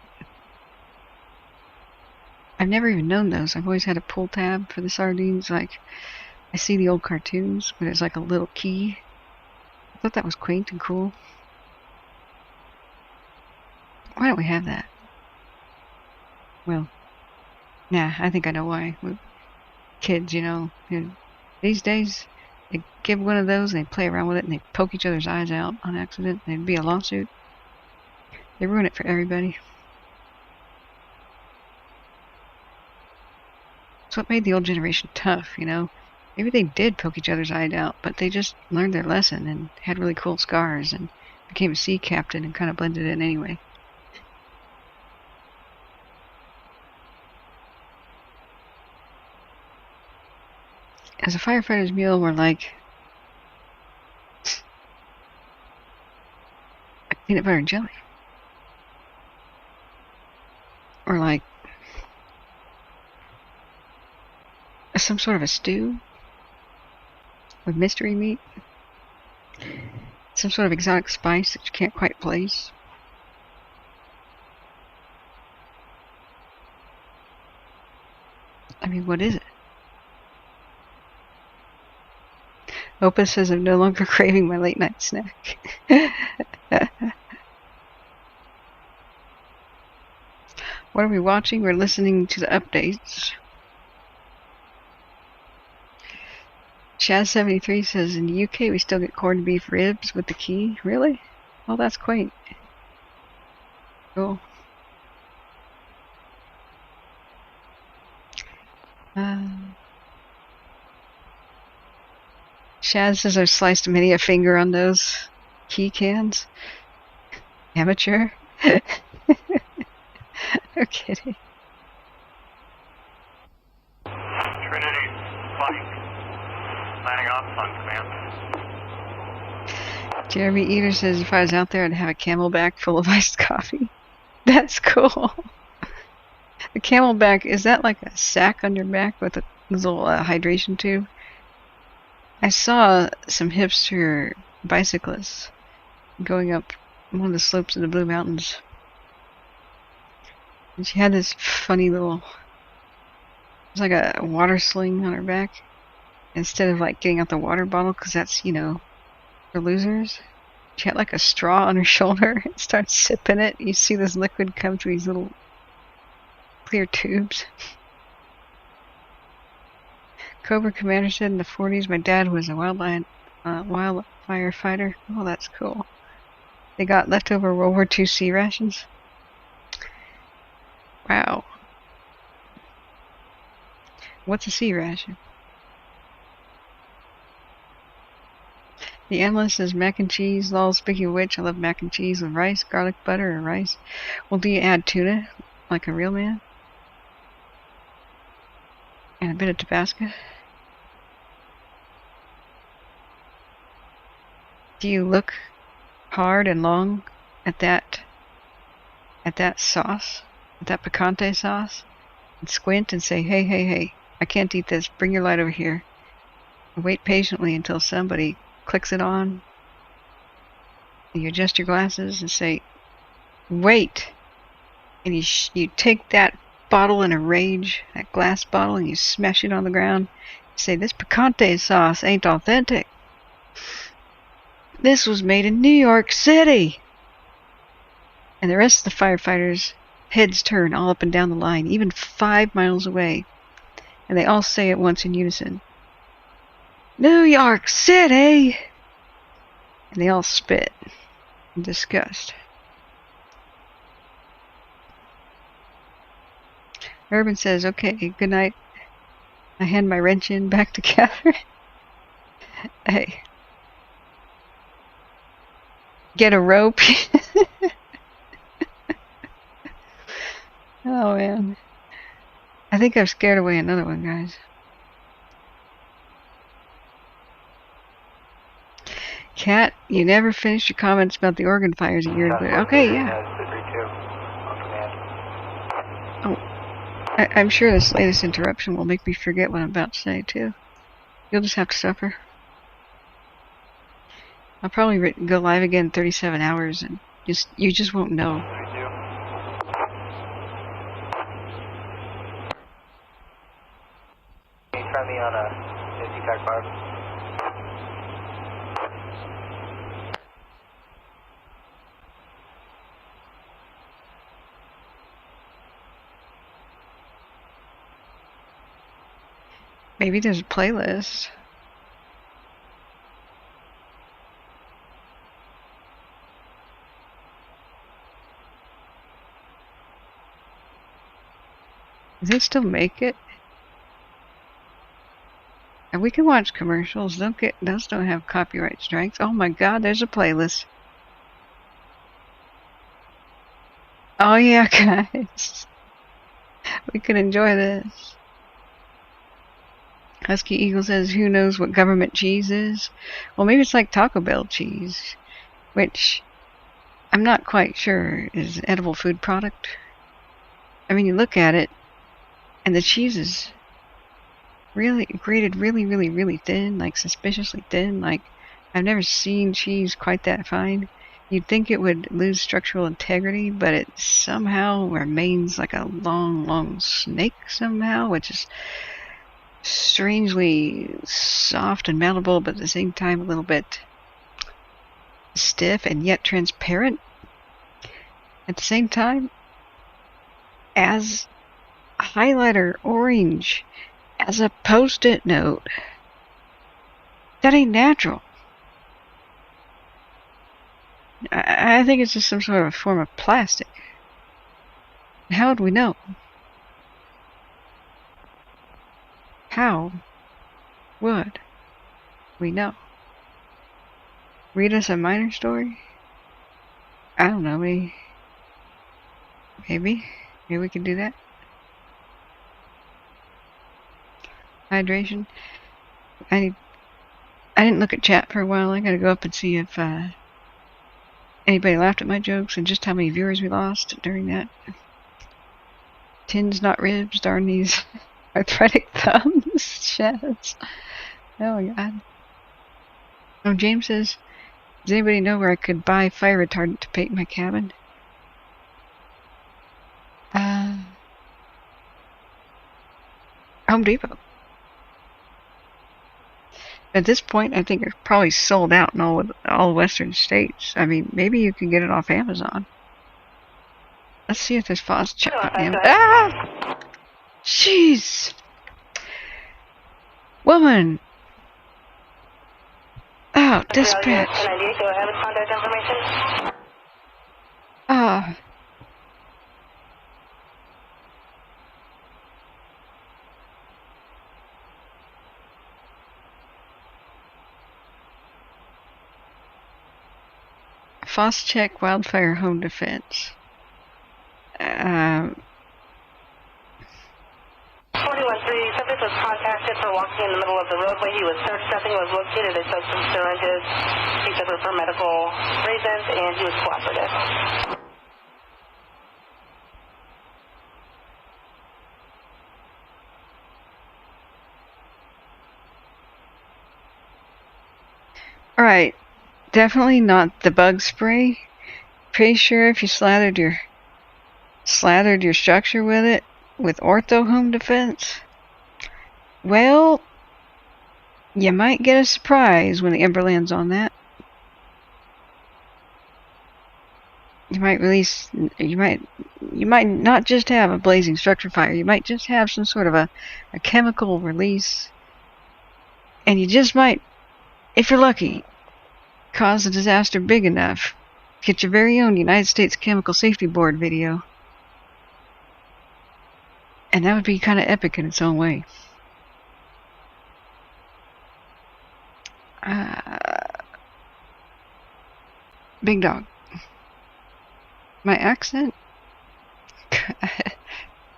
I've never even known those. I've always had a pull tab for the sardines. Like, I see the old cartoons, but it's like a little key. I thought that was quaint and cool. Why don't we have that? Well, nah, I think I know why. Kids, these days, they give one of those and they play around with it and they poke each other's eyes out on accident. There'd be a lawsuit. They ruin it for everybody. It's what made the old generation tough, Maybe they did poke each other's eyes out, but they just learned their lesson and had really cool scars and became a sea captain and kind of blended in anyway. As a firefighter's meal, we're like peanut butter and jelly. Or like some sort of a stew with mystery meat. Some sort of exotic spice that you can't quite place. I mean, what is it? Opus says I'm no longer craving my late night snack. What are we watching? We're listening to the updates. Shaz73 says in the UK we still get corned beef ribs with the key. Really? Oh, that's quaint. Cool. Shaz says I've sliced many a finger on those key cans. Amateur. No kidding. Trinity, Mike. Signing off on command. Jeremy Eater says if I was out there, I'd have a Camelback full of iced coffee. That's cool. The Camelback, is that like a sack on your back with a little hydration tube? I saw some hipster bicyclists going up one of the slopes of the Blue Mountains. And she had this funny little, it was like a water sling on her back. Instead of like getting out the water bottle, because that's, you know, for losers. She had like a straw on her shoulder and starts sipping it. You see this liquid come through these little clear tubes. Cobra Commander said in the 40s, my dad was a wildfire fighter. Oh, that's cool. They got leftover World War II sea rations. Wow. What's a sea ration? The analyst says mac and cheese. Lol, speaking of which, I love mac and cheese with rice, garlic butter, or rice. Well, do you add tuna like a real man? And a bit of Tabasco? Do you look hard and long at that sauce, at that picante sauce, and squint and say, hey, hey, hey, I can't eat this, bring your light over here. And wait patiently until somebody clicks it on, and you adjust your glasses and say, wait, and you take that bottle in a rage, that glass bottle, and you smash it on the ground. You say, this picante sauce ain't authentic. This was made in New York City. And the rest of the firefighters' heads turn all up and down the line, even 5 miles away, and they all say at once in unison, New York City! And they all spit in disgust. Urban says, okay, good night. I hand my wrench in back to Kathryn. Hey. Get a rope. Oh, man. I think I've scared away another one, guys. Kat, you never finished your comments about the organ fires a year ago. Okay, yeah. Oh, I'm sure this latest interruption will make me forget what I'm about to say, too. You'll just have to suffer. I'll probably go live again in 37 hours, and you just won't know. Can you try me on a EVAC 5? Maybe there's a playlist. Does it still make it? And we can watch commercials. Those don't have copyright strikes. Oh my God, there's a playlist. Oh yeah, guys. We can enjoy this. Husky Eagle says, who knows what government cheese is? Well, maybe it's like Taco Bell cheese, which I'm not quite sure is an edible food product. I mean, you look at it, and the cheese is really grated really thin, like suspiciously thin. Like, I've never seen cheese quite that fine. You'd think it would lose structural integrity, but it somehow remains like a long snake somehow, which is strangely soft and malleable, but at the same time a little bit stiff and yet transparent. At the same time, as highlighter orange, as a post-it note. That ain't natural. I think it's just some sort of a form of plastic. How would we know? How would we know? Read us a minor story? I don't know, maybe we can do that. Hydration. I didn't look at chat for a while. I gotta go up and see if anybody laughed at my jokes and just how many viewers we lost during that. Tins, not ribs, darn these arthritic thumbs. Shaz. Oh my god. Oh, James says, does anybody know where I could buy fire retardant to paint my cabin? Home Depot. At this point, I think it's probably sold out in all western states. I mean, maybe you can get it off Amazon. Let's see if there's fast check on Amazon. Ah! Jeez! Woman! Oh, dispatch. 1098, go ahead with contact information. Ah. Fast check Wildfire home defense. 41-3, subject was contacted for walking in the middle of the roadway. He was searched, nothing was located. They took some syringes. He suffered for medical reasons, and he was cooperative. Alright, definitely not the bug spray. Pretty sure if you slathered your structure with it, with Ortho Home Defense, well, you might get a surprise when the ember lands on that. You might not just have a blazing structure fire, you might just have some sort of a chemical release, and you just might, if you're lucky, cause a disaster big enough. Get your very own United States Chemical Safety Board video. And that would be kind of epic in its own way. Big dog. My accent?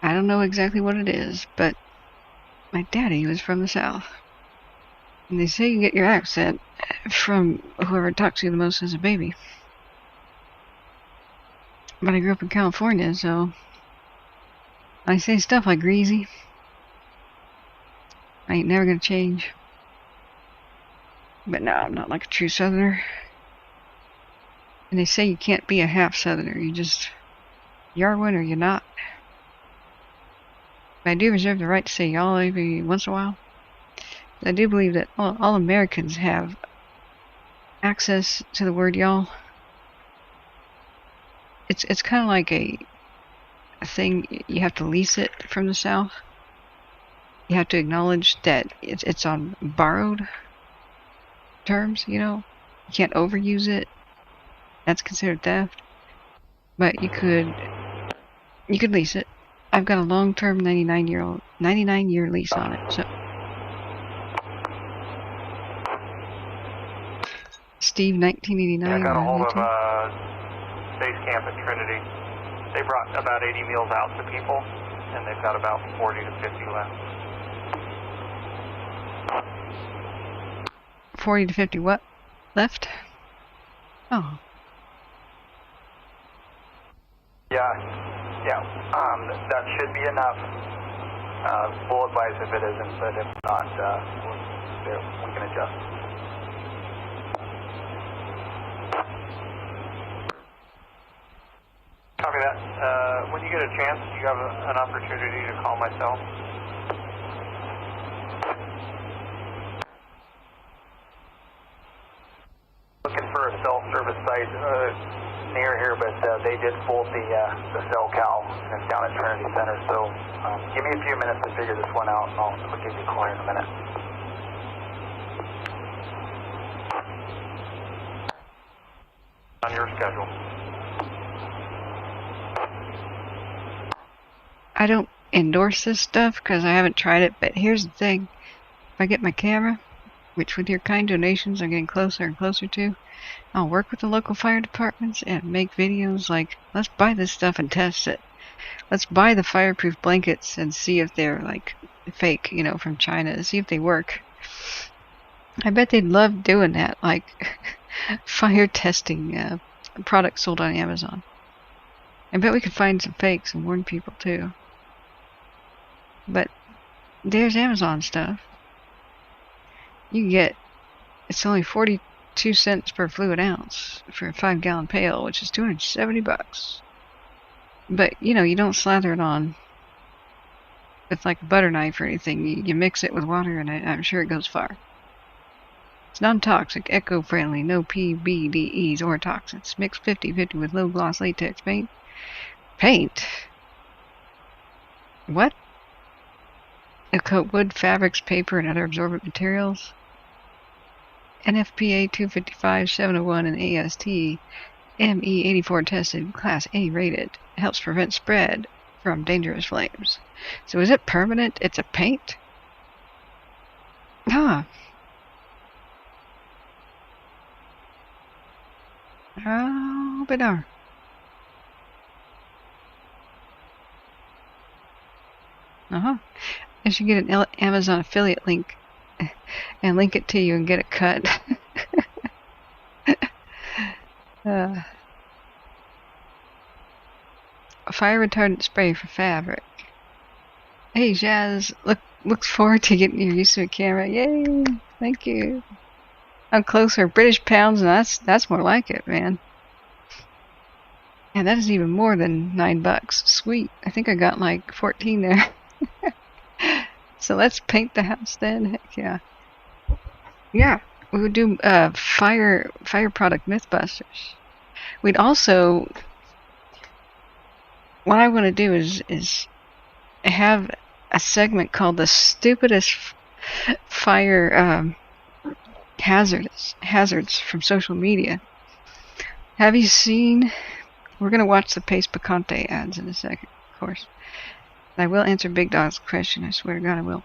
I don't know exactly what it is, but my daddy was from the South. And they say you get your accent from whoever talks to you the most as a baby. But I grew up in California, so I say stuff like greasy. I ain't never gonna change. But no, I'm not like a true Southerner. And they say you can't be a half Southerner. You are one or you're not. But I do reserve the right to say y'all every once in a while. I do believe that all Americans have access to the word y'all. It's kind of like a thing, you have to lease it from the South. You have to acknowledge that it's on borrowed terms, you know. You can't overuse it. That's considered theft. But you could lease it. I've got a long-term 99-year lease on it. So Steve, 1989. Yeah, I got a hold of base camp at Trinity. They brought about 80 meals out to people, and they've got about 40 to 50 left. 40 to 50 what? Left? Oh. Yeah. That should be enough. We'll advise if it isn't, but if not, we can adjust. Copy that. When you get a chance, you have an opportunity to call myself. Looking for a cell service site near here, but they did fold the cell cow down at Trinity Center. So give me a few minutes to figure this one out, and I'll give you a call here in a minute. On your schedule. I don't endorse this stuff because I haven't tried it, but here's the thing. If I get my camera, which with your kind donations I'm getting closer and closer to, I'll work with the local fire departments and make videos like, let's buy this stuff and test it. Let's buy the fireproof blankets and see if they're like fake, you know, from China, see if they work. I bet they'd love doing that, like fire testing products sold on Amazon. I bet we could find some fakes and warn people too. But there's Amazon stuff. You get, it's only 42 cents per fluid ounce for a 5-gallon pail, which is $270. But, you know, you don't slather it on with like a butter knife or anything. You mix it with water and I'm sure it goes far. It's non-toxic, eco-friendly, no PBDEs or toxins. Mix 50-50 with low-gloss latex paint. Paint? What? A coat wood, fabrics, paper, and other absorbent materials. NFPA 255, 701, and AST ME84 tested, Class A rated. Helps prevent spread from dangerous flames. So is it permanent? It's a paint? Ah. Oh, but darn. I should get an Amazon affiliate link and link it to you and get a cut. A fire retardant spray for fabric. Hey Jazz, looks forward to getting you used to a camera. Yay! Thank you. I'm closer. British pounds, and that's more like it, man. And that is even more than $9. Sweet. I think I got like 14 there. So let's paint the house then. Heck yeah. Yeah, we would do fire product Mythbusters. We'd also, what I want to do is have a segment called the stupidest fire hazards from social media. Have you seen? We're gonna watch the Pace Picante ads in a second, of course. I will answer Big Dog's question. I swear to God, I will.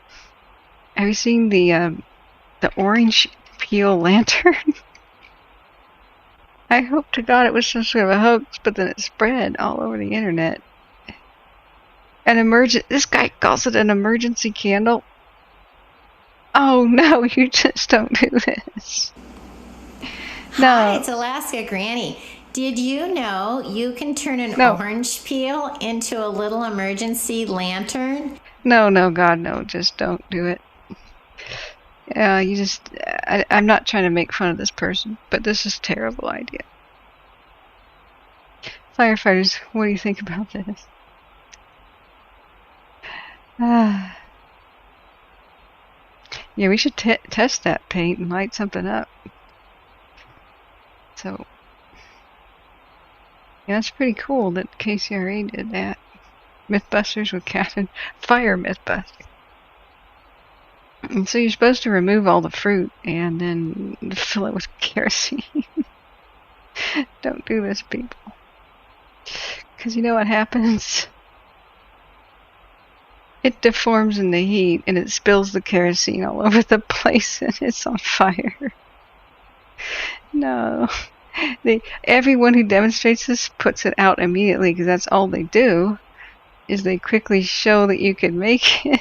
Have you seen the orange peel lantern? I hope to God it was some sort of a hoax, but then it spread all over the internet. This guy calls it an emergency candle. Oh no, you just don't do this. No. Hi, it's Alaska Granny. Did you know you can turn an orange peel into a little emergency lantern? No, God, no. Just don't do it. I'm not trying to make fun of this person, but this is a terrible idea. Firefighters, what do you think about this? Yeah, we should test that paint and light something up. So, yeah, that's pretty cool that KCRA did that. Mythbusters with Kathryn. Fire Mythbusters. And so you're supposed to remove all the fruit and then fill it with kerosene. Don't do this, people. Because you know what happens? It deforms in the heat and it spills the kerosene all over the place and it's on fire. No. Everyone who demonstrates this puts it out immediately because that's all they do is they quickly show that you can make it.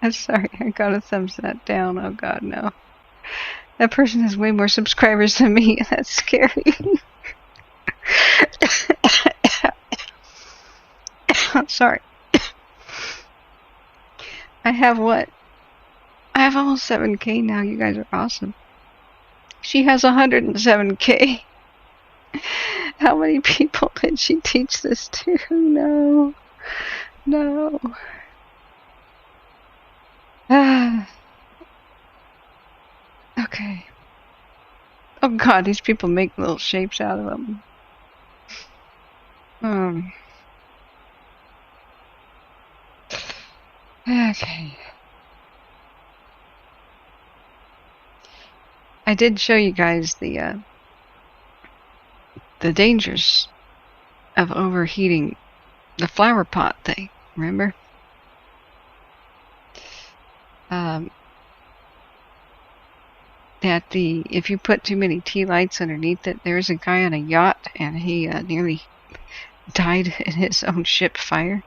I'm sorry, I got a thumbs that down. Oh God, no. That person has way more subscribers than me and that's scary. I'm sorry. I have what? I have almost 7K now. You guys are awesome. She has 107K. How many people did she teach this to? No. Okay. Oh God, these people make little shapes out of them. Okay. I did show you guys the dangers of overheating the flower pot thing, remember? That if you put too many tea lights underneath it, there was a guy on a yacht and he nearly died in his own ship fire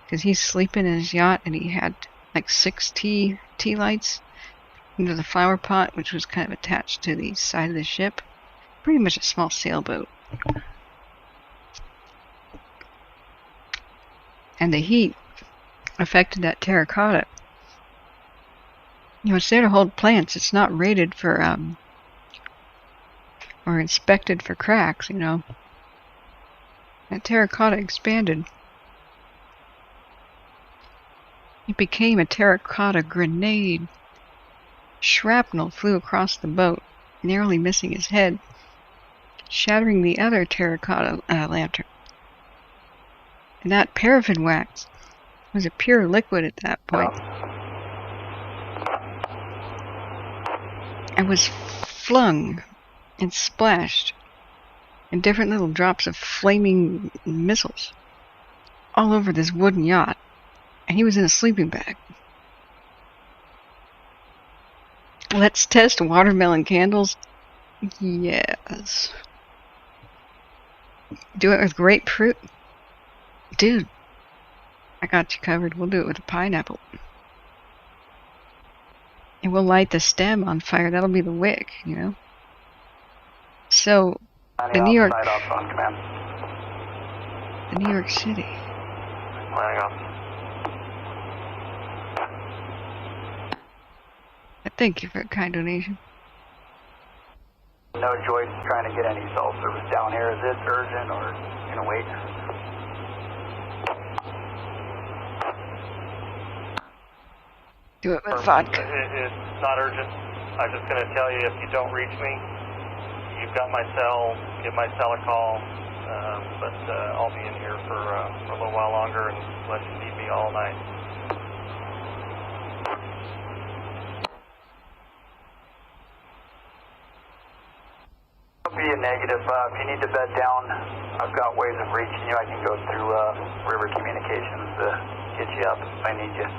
because he's sleeping in his yacht and he had like 6 tea lights into the flower pot, which was kind of attached to the side of the ship. Pretty much a small sailboat. And the heat affected that terracotta. You know, it's there to hold plants. It's not rated for, or inspected for cracks, you know. That terracotta expanded. It became a terracotta grenade. Shrapnel flew across the boat, narrowly missing his head, shattering the other terracotta lantern. And that paraffin wax was a pure liquid at that point. It was flung and splashed in different little drops of flaming missiles all over this wooden yacht. And he was in a sleeping bag. Let's test watermelon candles. Yes. Do it with grapefruit. Dude, I got you covered. We'll do it with a pineapple. And we'll light the stem on fire. That'll be the wick, you know. So, the New York City. Thank you for a kind donation. No Joyce trying to get any cell service down here. Is it urgent or you know wait? Do it with vodka. It's not urgent. I'm just going to tell you, if you don't reach me, you've got my cell. Give my cell a call. But I'll be in here for a little while longer unless you need me all night. It'll be a negative. If you need to bed down, I've got ways of reaching you. I can go through River Communications to get you up if I need you.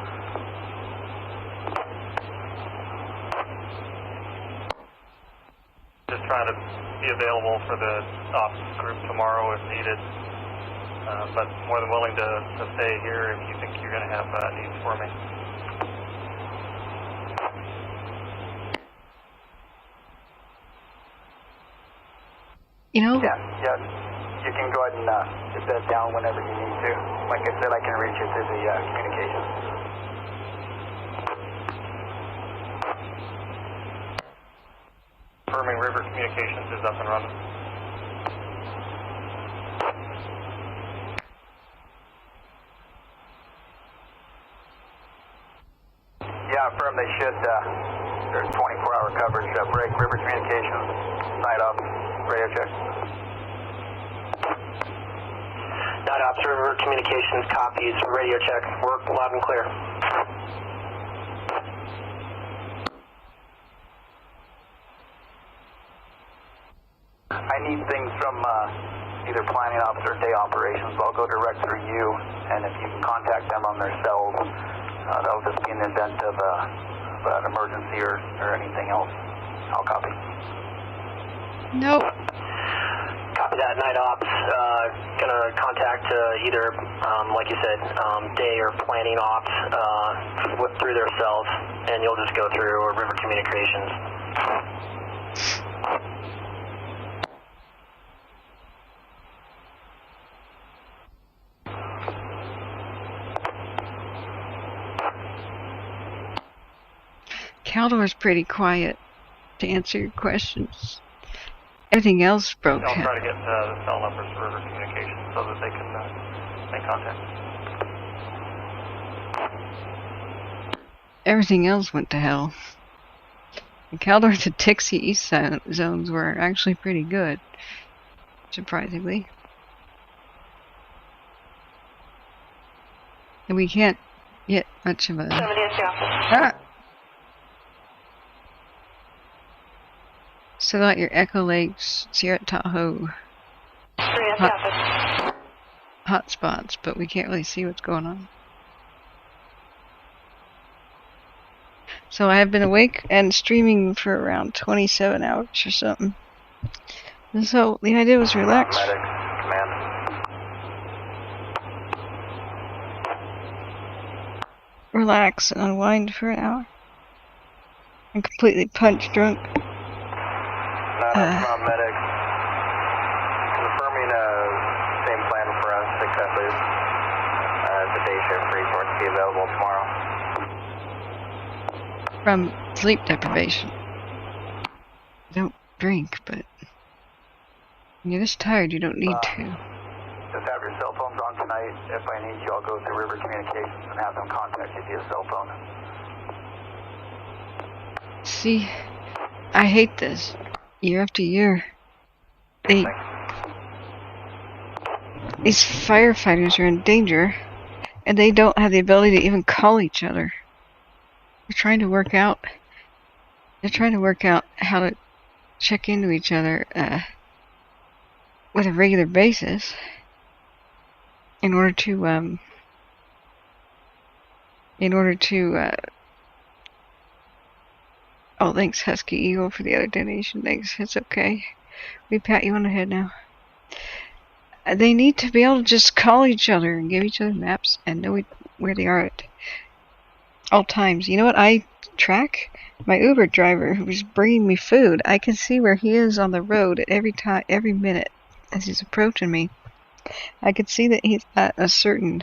Just trying to be available for the ops group tomorrow if needed, but more than willing to stay here if you think you're going to have needs for me. You know? Yeah. You can go ahead and get that down whenever you need to. Like I said, I can reach you through the communications. Confirming River Communications is up and running. Yeah, affirm they should. There's 24-hour coverage. Break River Communications. Night off. Radio check. Night ops. River Communications copies. Radio check. Work loud and clear. I need things from either planning ops or day operations. I'll go direct through you, and if you can contact them on their cells, that'll just be in the event of an emergency or anything else. I'll copy. Nope. Copy that. Night ops. Gonna contact either, like you said, day or planning ops through their cells, and you'll just go through River Communications. Caldor's pretty quiet to answer your questions. Everything else broke. I'll try to get the cell numbers for River Communications so that they can make contact. Everything else went to hell. And Caldor to Dixie East zones were actually pretty good, surprisingly. And we can't get much of a... Somebody at the office. So got your Echo Lakes, Sierra Tahoe hot spots, but we can't really see what's going on. So I have been awake and streaming for around 27 hours or something. And so the idea was relax. Relax and unwind for an hour. I'm completely punch drunk. Medic. from sleep deprivation. I don't drink, but when you're this tired, you don't need to. Just have your cell phones on tonight. If I need you, I'll go through River Communications and have them contact you via cell phone. See, I hate this. Year after year, these firefighters are in danger, and they don't have the ability to even call each other. They're trying to work out how to check into each other with a regular basis in order to oh, thanks Husky Eagle for the other donation. Thanks, it's okay. We pat you on the head now. They need to be able to just call each other and give each other maps and know where they are at all times. You know what? I track my Uber driver who's bringing me food. I can see where he is on the road at every minute as he's approaching me. I can see that he's at a certain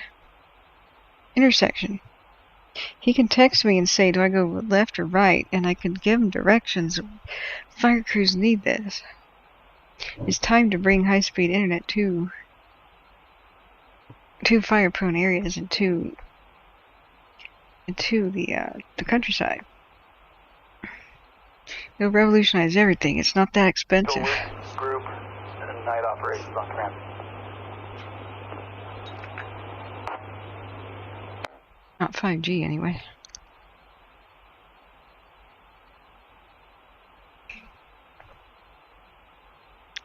intersection. He can text me and say, do I go left or right? And I can give him directions. Fire crews need this. It's time to bring high-speed internet to fire-prone areas and to the countryside. It'll revolutionize everything. It's not that expensive. Group and night operations on command. Not 5G anyway.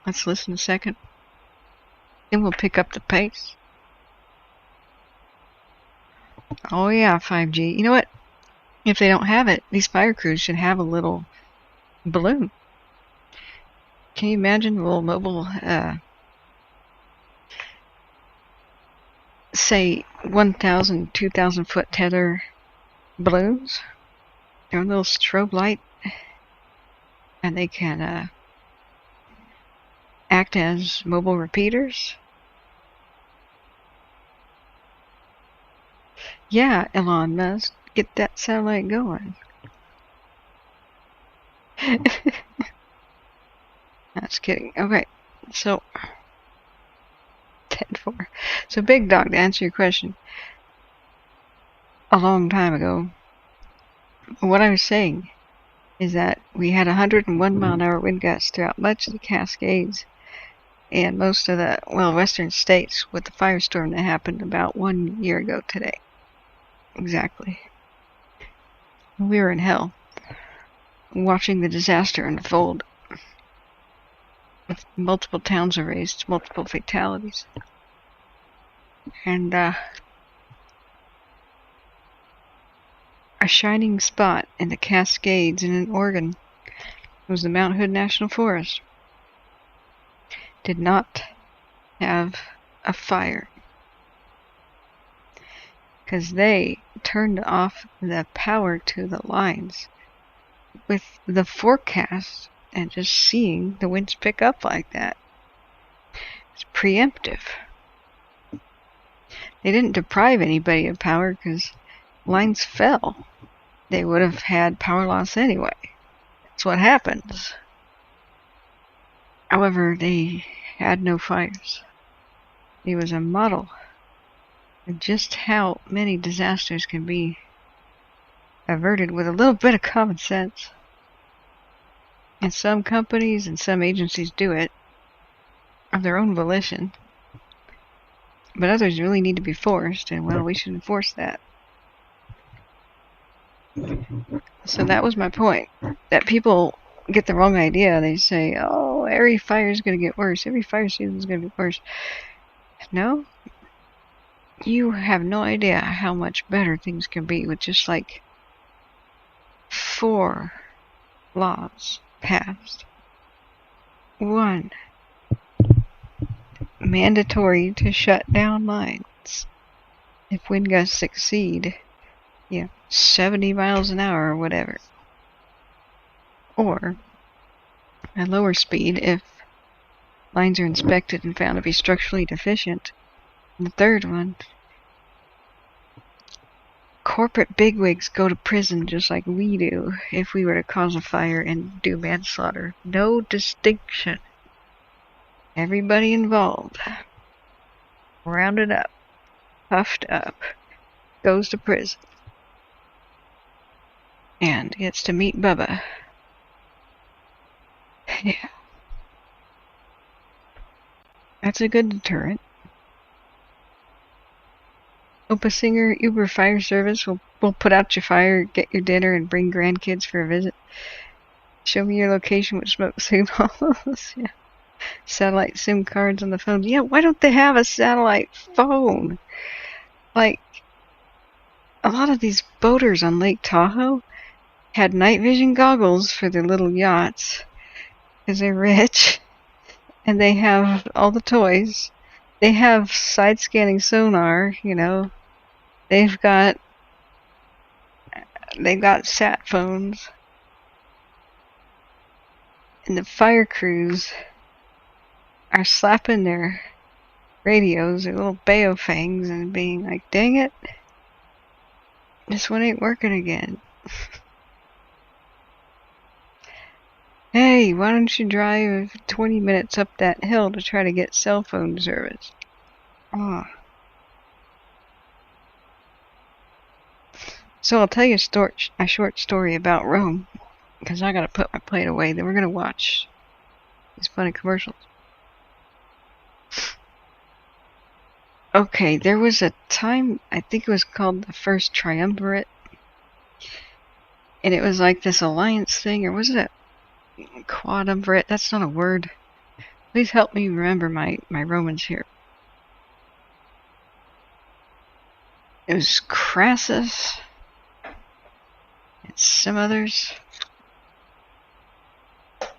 Let's listen a second. Then we'll pick up the pace. Oh yeah, 5G. You know what? If they don't have it, these fire crews should have a little balloon. Can you imagine a little mobile, say 1,000, 2,000 foot tether balloons? They're a little strobe light, and they can act as mobile repeaters. Yeah, Elon Musk, get that satellite going. That's kidding. Okay, so 10-4. So Big Dog, to answer your question, a long time ago, what I was saying is that we had 101 mile an hour wind gusts throughout much of the Cascades and most of the, well, western states with the firestorm that happened about 1 year ago today. Exactly. We were in hell, watching the disaster unfold, with multiple towns erased, multiple fatalities. And a shining spot in the Cascades and in Oregon was the Mount Hood National Forest. Did not have a fire, because they turned off the power to the lines with the forecast and just seeing the winds pick up like that. It's preemptive. They didn't deprive anybody of power because lines fell. They would have had power loss anyway. That's what happens. However, they had no fires. It was a model of just how many disasters can be averted with a little bit of common sense. And some companies and some agencies do it of their own volition. But others really need to be forced, and well, we should enforce that. So that was my point. That people get the wrong idea. They say, oh, every fire is going to get worse. Every fire season is going to get worse. No. You have no idea how much better things can be with just like 4 laws passed. 1, mandatory to shut down lines if wind gusts exceed 70 miles an hour or whatever, or a lower speed if lines are inspected and found to be structurally deficient. And the third one, corporate bigwigs go to prison just like we do if we were to cause a fire and do manslaughter. No distinction. Everybody involved, rounded up, puffed up, goes to prison, and gets to meet Bubba. Yeah. That's a good deterrent. Opa Singer Uber Fire Service will put out your fire, get your dinner, and bring grandkids for a visit. Show me your location with smoke signals. Yeah. Satellite SIM cards on the phone. Yeah, why don't they have a satellite phone? Like, a lot of these boaters on Lake Tahoe had night vision goggles for their little yachts because they're rich and they have all the toys. They have side scanning sonar, you know. They've got sat phones. And the fire crews are slapping their radios, their little baofangs, and being like, dang it, this one ain't working again. Hey, why don't you drive 20 minutes up that hill to try to get cell phone service? Oh. So I'll tell you a short story about Rome, because I gotta put my plate away. Then we're gonna watch these funny commercials. Okay, there was a time, I think it was called the First Triumvirate, and it was like this alliance thing, or was it a quadumvirate? That's not a word. Please help me remember my Romans here. It was Crassus and some others.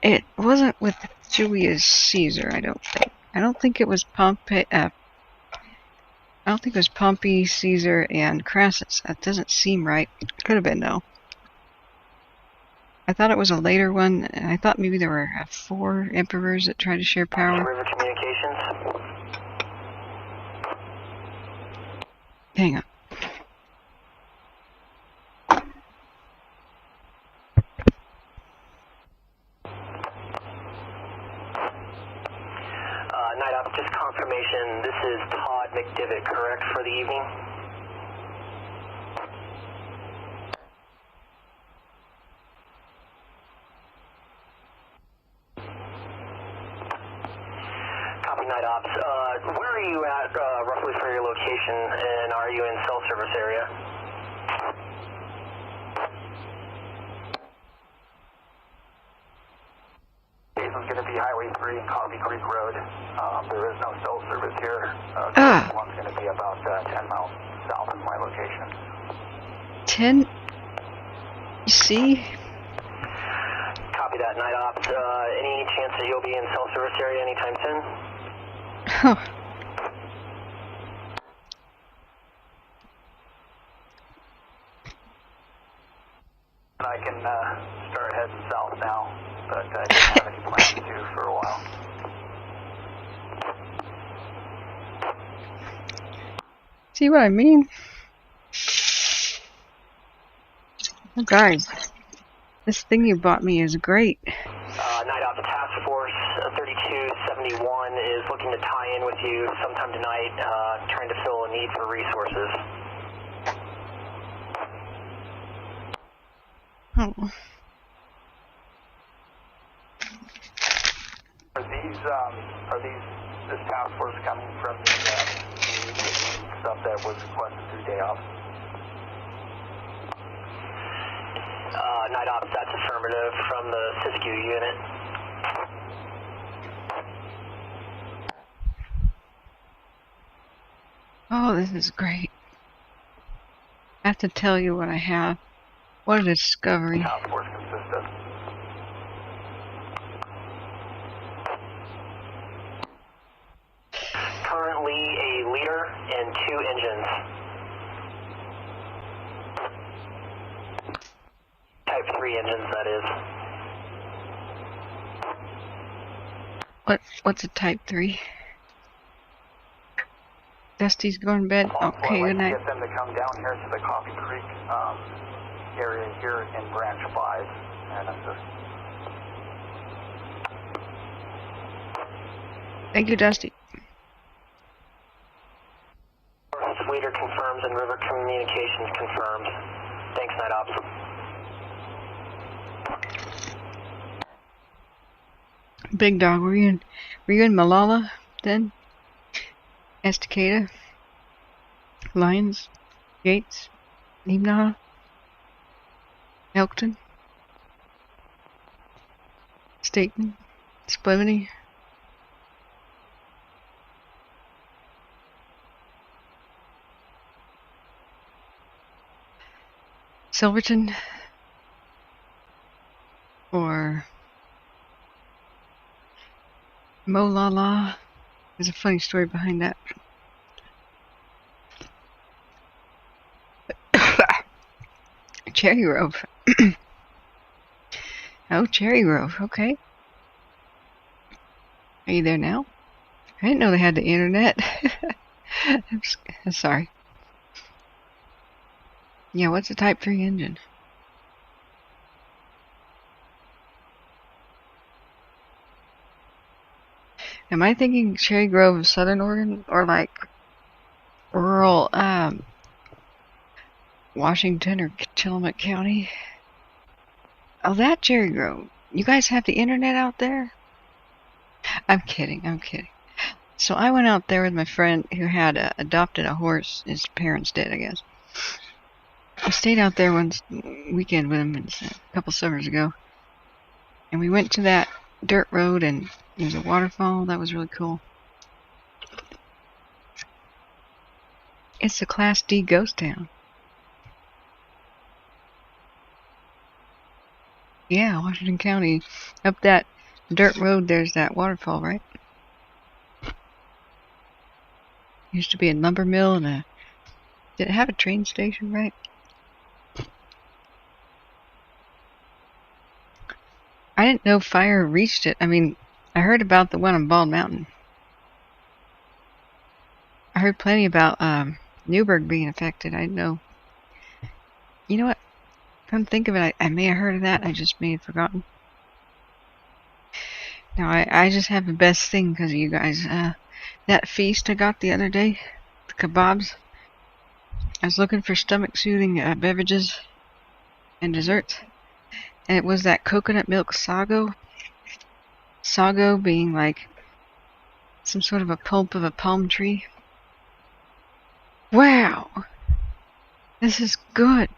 It wasn't with Julius Caesar, I don't think. I don't think it was Pompey, Caesar, and Crassus. That doesn't seem right. Could have been, though. I thought it was a later one, and I thought maybe there were 4 emperors that tried to share power. River Communications. Hang on. Night Ops, just confirmation. This is Todd McDivitt, correct, for the evening? Copy, Night Ops. Where are you at roughly for your location, and are you in cell service area? This is going to be Highway 3 and Coffee Creek Road. There is no cell service here. This one's going to be about 10 miles south of my location. 10? You see? Copy that, Night Ops. Any chance that you'll be in cell service area anytime soon? Huh. I can start heading south now, but I didn't have any plans to for a while. See what I mean? Oh, guys, this thing you bought me is great. Night Ops Task Force 3271 is looking to tie in with you sometime tonight, trying to fill a need for resources. Oh. Are these this task force coming from the stuff that was requested through day off? Night Ops, that's affirmative from the Siskiyou unit. Oh, this is great. I have to tell you what I have. What a discovery. Task force consists of. Currently a leader and 2 engines. Type 3 engines, that is. What's a Type 3? Dusty's going to bed. Okay, good night. I'd like to get them to come down here to the Coffee Creek area here in Branch 5 and assist. Thank you, Dusty. Leader confirms and River Communications confirms. Thanks, Night Ops. Big Dog, were you in Malala then? Estacada? Lyons? Gates? Nimna? Elkton? Staten? Spivany? Silverton? Or Molala? There's a funny story behind that. Cherry Grove. Oh, Cherry Grove, okay. Are you there now? I didn't know they had the internet. I'm sorry. Yeah, what's a Type 3 engine? Am I thinking Cherry Grove of Southern Oregon, or like rural Washington or Tillamook County? Oh, that Cherry Grove. You guys have the internet out there? I'm kidding. So I went out there with my friend who had adopted a horse. His parents did, I guess. I stayed out there one weekend with him a couple summers ago. And we went to that dirt road, and there's a waterfall. That was really cool. It's a Class D ghost town. Yeah, Washington County. Up that dirt road, there's that waterfall, right? Used to be a lumber mill and a... Did it have a train station, right? I didn't know fire reached it. I mean, I heard about the one on Bald Mountain. I heard plenty about Newburgh being affected. I didn't know. You know what? Come think of it, I may have heard of that. I just may have forgotten. Now, I just have the best thing because of you guys. That feast I got the other day, the kebabs. I was looking for stomach-soothing beverages and desserts. And it was that coconut milk sago. Sago being like some sort of a pulp of a palm tree. Wow! This is good.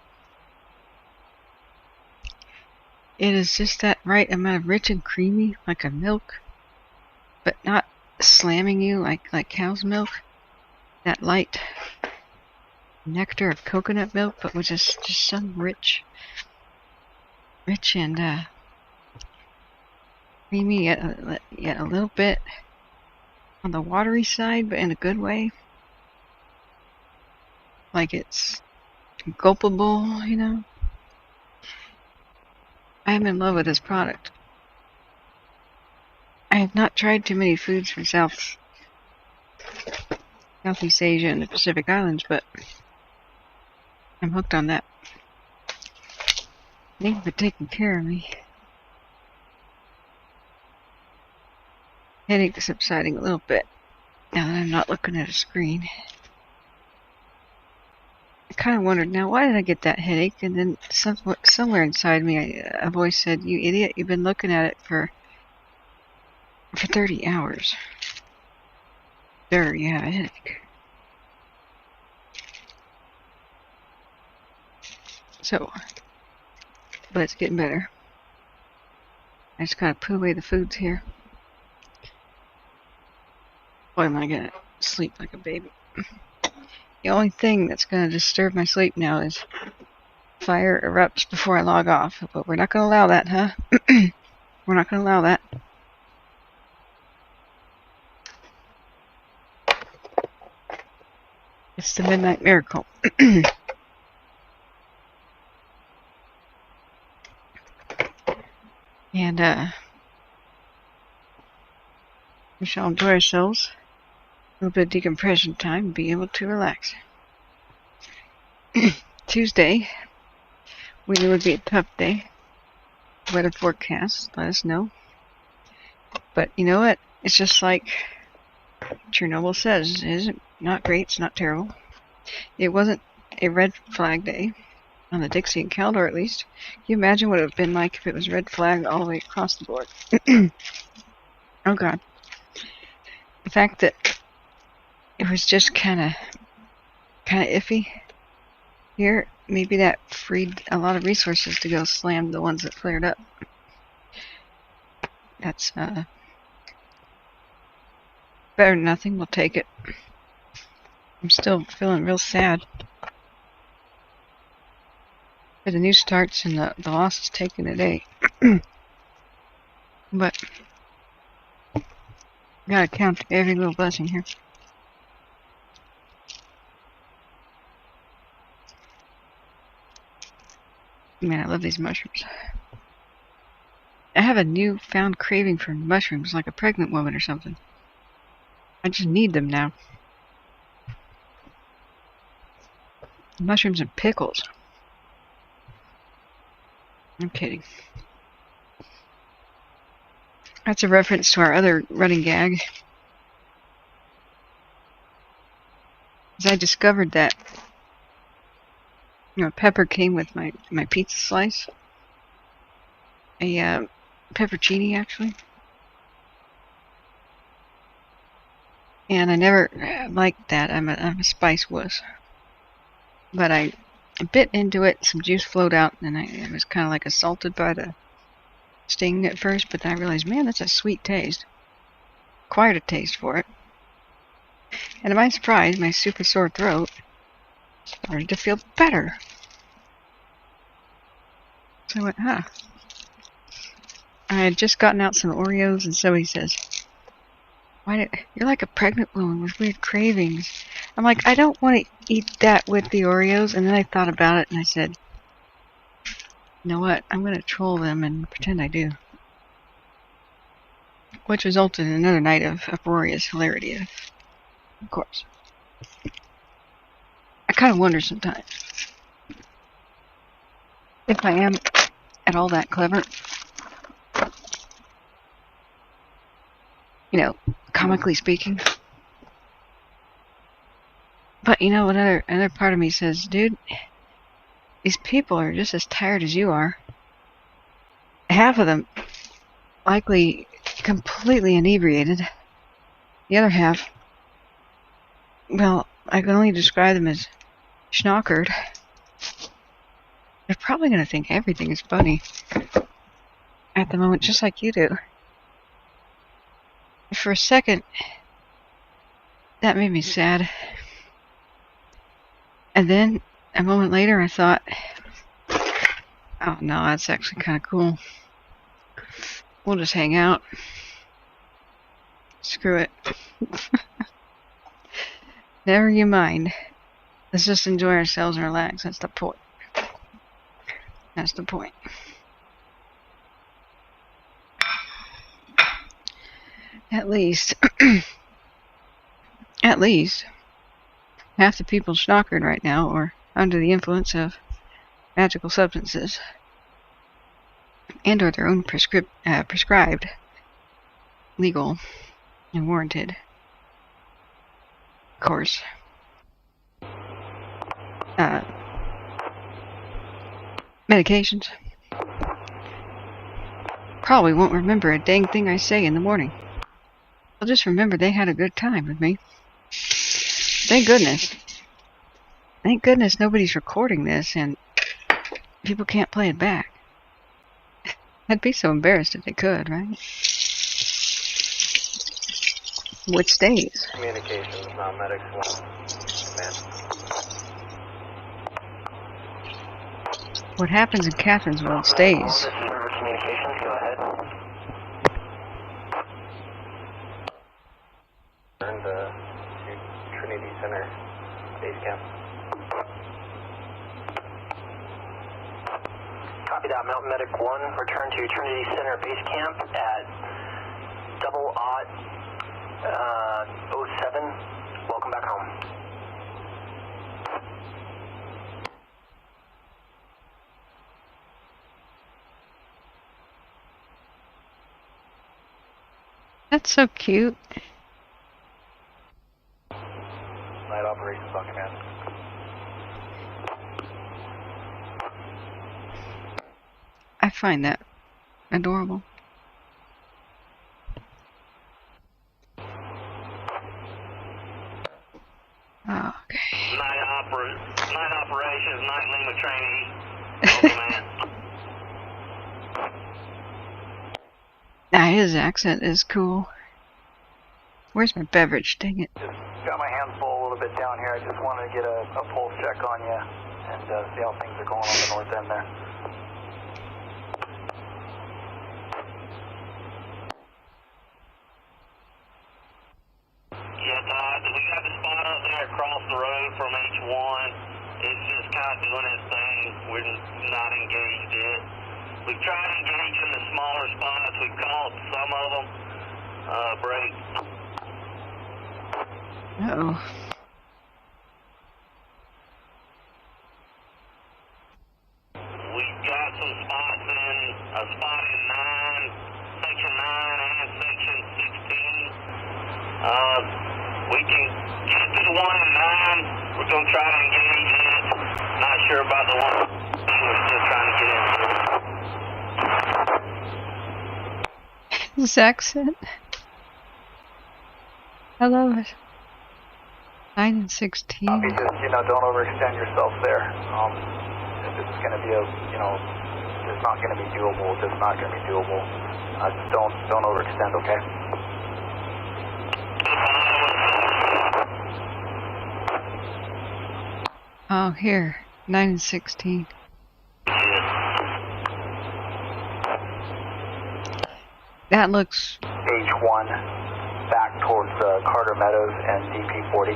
It is just that right amount of rich and creamy, like a milk, but not slamming you like cow's milk. That light nectar of coconut milk, but with just some rich and creamy, yet a little bit on the watery side, but in a good way. Like it's gulpable, you know. I am in love with this product. I have not tried too many foods from Southeast Asia and the Pacific Islands, but I'm hooked on that. Thank you for taking care of me. Headache is subsiding a little bit now that I'm not looking at a screen. I kind of wondered, now why did I get that headache? And then somewhere inside me, a voice said, "You idiot! You've been looking at it for 30 hours. There, you have a headache." So, but it's getting better. I just gotta put away the foods here. Boy, am I gonna sleep like a baby. The only thing that's gonna disturb my sleep now is fire erupts before I log off. But we're not gonna allow that, huh? We're not gonna allow that. It's the midnight miracle. And we shall enjoy ourselves. little bit of decompression time and be able to relax. Tuesday, we knew it would be a tough day. Weather forecast let us know. But you know what? It's just like Chernobyl says. It isn't not great, it's not terrible. It wasn't a red flag day on the Dixie and Caldor, at least. Can you imagine what it would have been like if it was red flag all the way across the board? Oh God. The fact that it was just kind of iffy here, maybe that freed a lot of resources to go slam the ones that flared up. That's better than nothing. We'll take it. I'm still feeling real sad for the new starts and the losses taken today. But gotta count every little blessing here. Man, I love these mushrooms. I have a newfound craving for mushrooms, like a pregnant woman or something. I just need them now. Mushrooms and pickles. I'm kidding. That's a reference to our other running gag. As I discovered that, you know, pepper came with my pizza slice. A peppercini, actually. And I never liked that. I'm a spice wuss. But I bit into it, some juice flowed out, and I was kind of like assaulted by the sting at first, but then I realized, man, that's a sweet taste. Quite a taste for it. And to my surprise, my super sore throat started to feel better. So I went, huh. I had just gotten out some Oreos, and so he says, you're like a pregnant woman with weird cravings. I'm like, I don't want to eat that with the Oreos. And then I thought about it, and I said, you know what? I'm going to troll them and pretend I do. Which resulted in another night of uproarious hilarity, of course. I kind of wonder sometimes if I am at all that clever. You know, comically speaking. But you know, another part of me says, dude, these people are just as tired as you are. Half of them likely completely inebriated. The other half, well, I can only describe them as schnockered. They're probably going to think everything is funny at the moment, just like you do. For a second, that made me sad. And then, a moment later, I thought, oh no, that's actually kind of cool. We'll just hang out. Screw it. Never you mind. Let's just enjoy ourselves and relax. That's the point. That's the point. At least, half the people schnockered right now are under the influence of magical substances and or their own prescribed, legal, and warranted course. Medications. Probably won't remember a dang thing I say in the morning. I'll just remember they had a good time with me. Thank goodness. Thank goodness nobody's recording this and people can't play it back. I'd be so embarrassed if they could, right? Which stays. Communications, medics 1. What happens in Catherine's world stays. Communications, go ahead. Turn to Trinity Center base camp. Copy that, Mountain Medic 1. Return to Trinity Center base camp at 00:00 07, welcome back home. That's so cute. Night operations on command. I find that adorable. Oh, okay. Night operations, night Lima Trinity. Oh, man. Nah, his accent is cool. Where's my beverage? Dang it. Just got my hands full a little bit down here. I just wanted to get a pulse check on you and see how things are going on the north end there. Yeah, Todd, we got the spot up there across the road from H1. It's just kind of doing its thing. We're not engaged yet. We've tried engaging the smaller spots. We've called some of them. Break. Uh-oh. We've got some spots in, a spot in 9, section 9 and section 16. We can get to the one in 9. We're going to try to engage it. Not sure about the one. We're still trying to get into it. His accent. I love it. 9 and 16. You just, don't overextend yourself there. If it's going to be it's not going to be doable. It's just not going to be doable. Just don't overextend, okay? Oh, here. 9 and 16. That looks... H1, back towards Carter Meadows and DP40.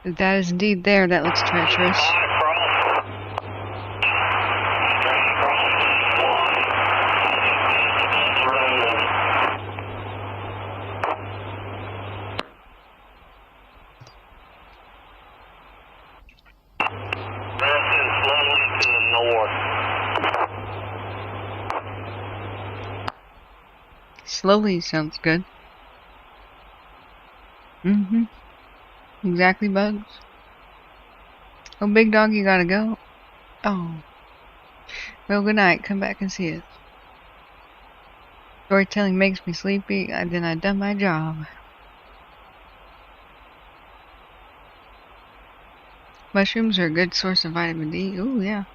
If that is indeed there, that looks treacherous. Slowly sounds good. Mm-hmm. Exactly, Bugs. Oh, big dog, you gotta go. Oh. Well, good night. Come back and see us. Storytelling makes me sleepy. Then I done my job. Mushrooms are a good source of vitamin D. Ooh, yeah.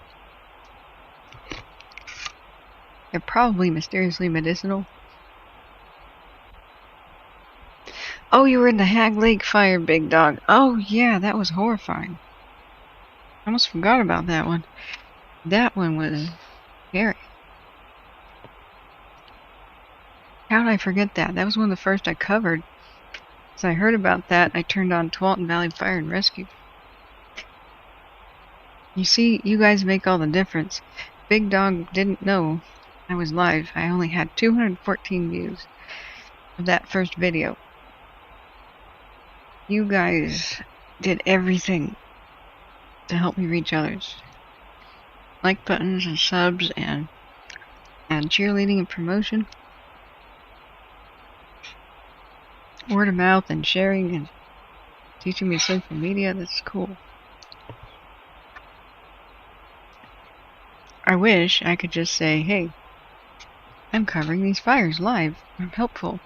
They're probably mysteriously medicinal. Oh, you were in the Hag Lake fire, big dog. Oh, yeah, that was horrifying. I almost forgot about that one. That one was scary. How did I forget that? That was one of the first I covered. As I heard about that, I turned on Tualatin Valley Fire and Rescue. You see, you guys make all the difference. Big dog didn't know I was live. I only had 214 views of that first video. You guys did everything to help me reach others. Like buttons and subs and cheerleading and promotion. Word of mouth and sharing and teaching me social media. That's cool. I wish I could just say, hey, I'm covering these fires live. I'm helpful.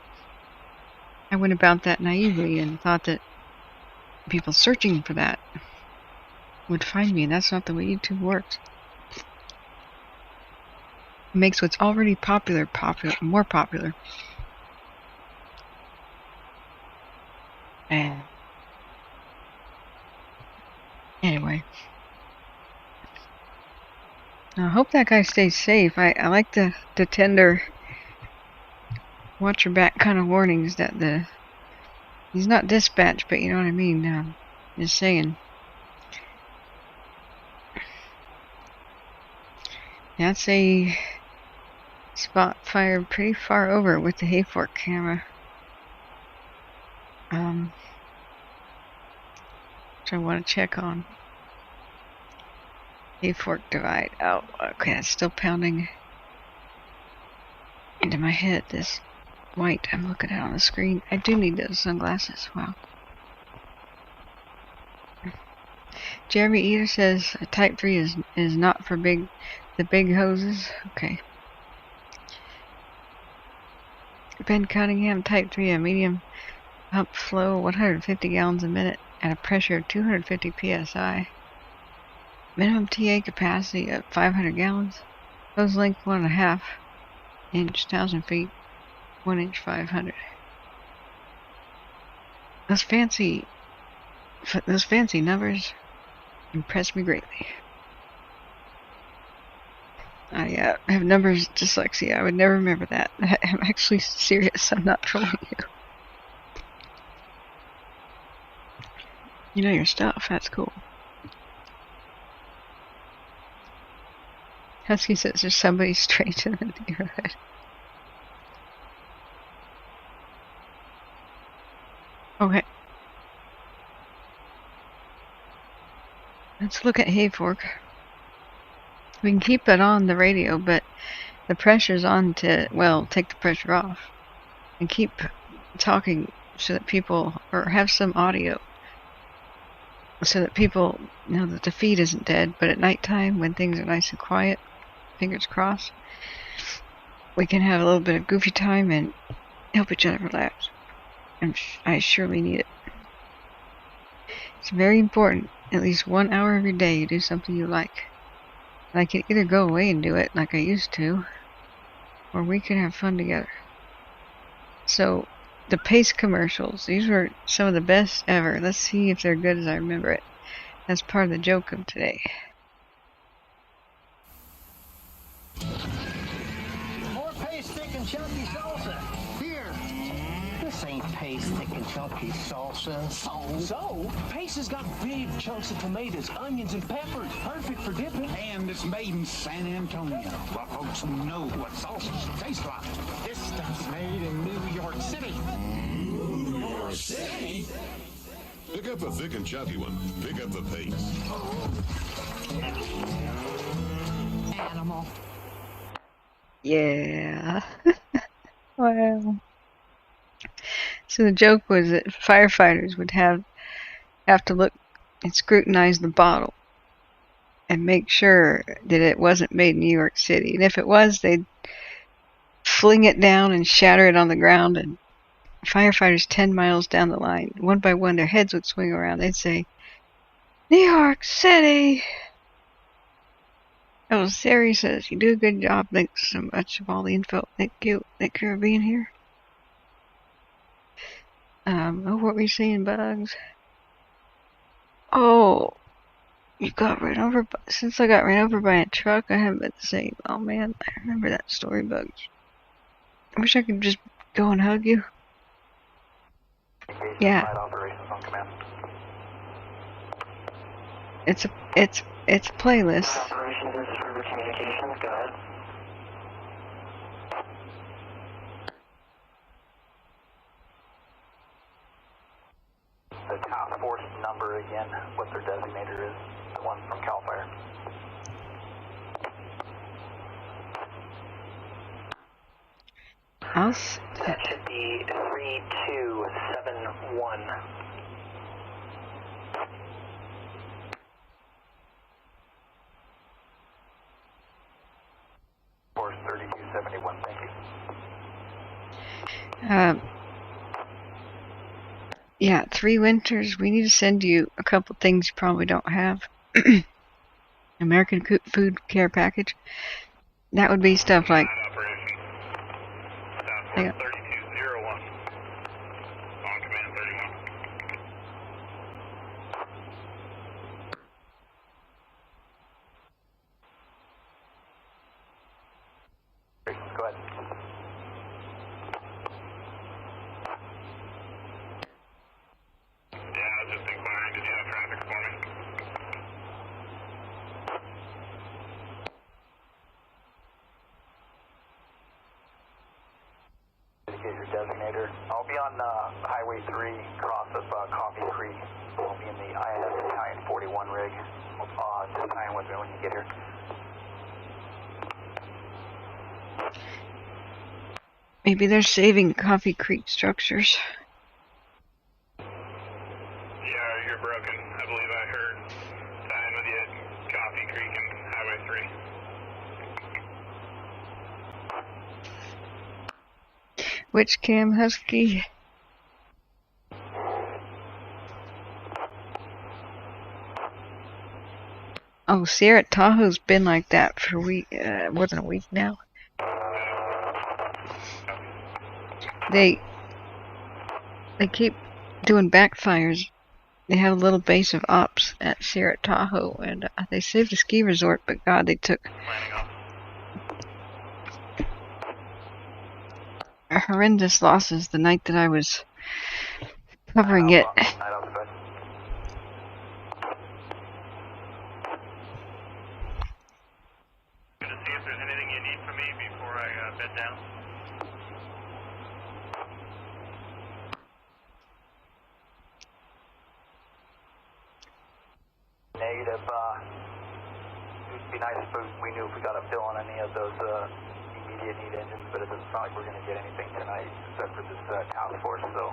I went about that naively and thought that people searching for that would find me, and that's not the way YouTube works. It makes what's already popular more popular. And anyway, I hope that guy stays safe. I like the tender watch your back kind of warnings that he's not dispatched, but you know what I mean. Just saying. That's a spot fire pretty far over with the Hayfork camera. Which I want to check on. Hayfork divide. Oh, okay, it's still pounding into my head, this white I'm looking at on the screen. I do need those sunglasses. Wow. Jeremy Eater says Type 3 is not for the big hoses. Okay. Ben Cunningham, Type 3, a medium pump flow, 150 gallons a minute at a pressure of 250 psi. Minimum TA capacity of 500 gallons. Hose length 1.5 inch, 1,000 feet, 1 inch, 500. Those fancy numbers impressed me greatly. I have numbers dyslexia. I would never remember that. I'm actually serious. I'm not trolling you. You know your stuff. That's cool. Husky says there's somebody strange in the neighborhood. Okay. Let's look at Hayfork. We can keep it on the radio, but the pressure's on to, well, take the pressure off. And keep talking so that people, or have some audio, so that people know that the feed isn't dead. But at nighttime, when things are nice and quiet, fingers crossed, we can have a little bit of goofy time and help each other relax. And I surely need it. It's very important. At least 1 hour every day you do something you like. And I can either go away and do it like I used to, or we can have fun together. So, the Pace commercials, these were some of the best ever. Let's see if they're good as I remember it. That's part of the joke of today. More Pace thick and chunky salsa. Here. This ain't Pace thick and chunky salsa. So, Pace has got big chunks of tomatoes, onions, and peppers. Perfect for dipping. And it's made in San Antonio. Well, folks who know what salsa tastes like. This stuff's made in New York City. New York City? Pick up a thick and chunky one. Pick up the Pace. Animal. Yeah. Wow. So the joke was that firefighters would have to look and scrutinize the bottle and make sure that it wasn't made in New York City. And if it was, they'd fling it down and shatter it on the ground. And firefighters 10 miles down the line, one by one, their heads would swing around. They'd say, New York City! Oh, Sari says, you do a good job. Thanks so much for all the info. Thank you. Thank you for being here. Oh, what were you saying, Bugs? Oh, you got run over since I got ran over by a truck, I haven't been the same. Oh man, I remember that story, Bugs. I wish I could just go and hug you. Yeah. It's a playlist. Operations is for communications. Go ahead. The task force number again, what their designator is, the one from CAL FIRE. House? That should be 3271. Force 3271, thank you. Yeah, 3 winters. We need to send you a couple things you probably don't have. American Food Care Package. That would be stuff like... Hang on. 3201. On command 31. Go ahead. Yeah, I was just inquiring, did you have traffic for me? your designator. I'll be on Highway 3, cross of Coffee Creek. I'll be in the INS Battalion 41 rig. Just tie in with me when you get here. Maybe they're saving Coffee Creek structures. Yeah, you're broken. I believe I heard time with you at Coffee Creek and Highway 3. Which Cam Husky? Oh, Sierra Tahoe's been like that for more than a week now. They keep doing backfires. They have a little base of ops at Sierra Tahoe, and they saved a ski resort, but God, they took horrendous losses the night that I was covering it. Going to see if there's anything you need from me before I bed down. Negative. It'd be nice if we knew if we got a fill on any of those immediate need engines, but it doesn't sound like we're going to get anything tonight except for this task force. So,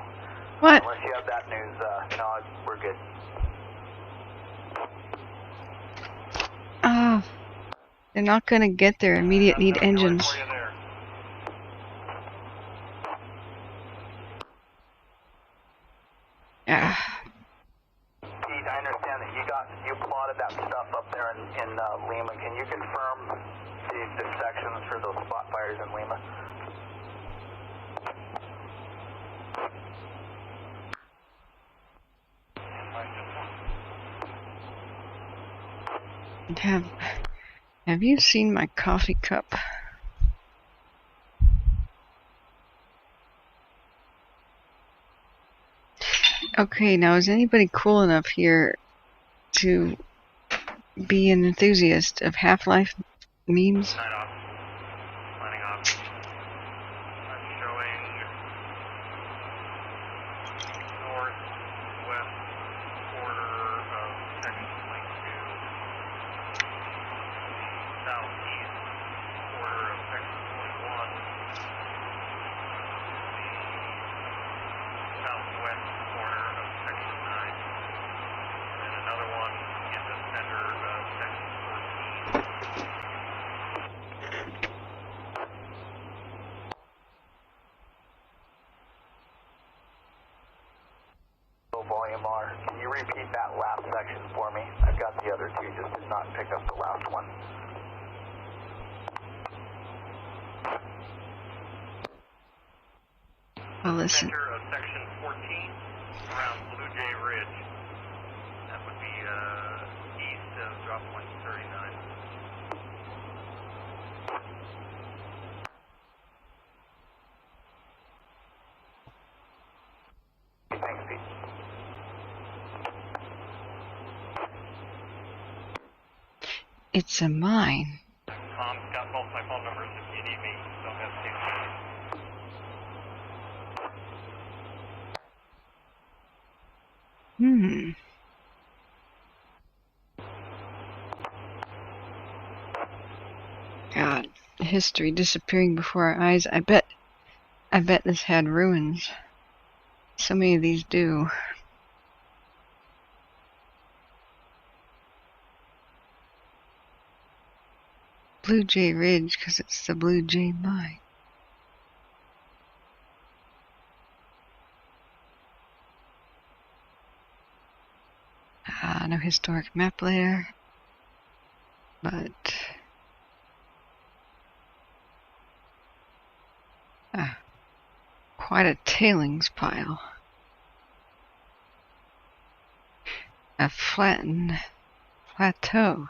what? Unless you have that news, no, we're good. They're not going to get their immediate need engines. Yeah. Pete, I understand that you plotted that stuff up there in Lima. Can you confirm the sections for those spot fires in Lima? Have you seen my coffee cup? Okay, now is anybody cool enough here to be an enthusiast of Half-Life memes? Volume R. Can you repeat that last section for me? I've got the other two, just did not pick up the last one. Well, listen. Center of section 14 around Blue Jay Ridge. That would be east of drop point 39. Thanks, Pete. It's a mine. Tom's got both my phone numbers if you need me. Don't hesitate. God, history disappearing before our eyes. I bet this had ruins. So many of these do. Blue Jay Ridge, because it's the Blue Jay mine. No historic map layer, but quite a tailings pile. A flattened plateau,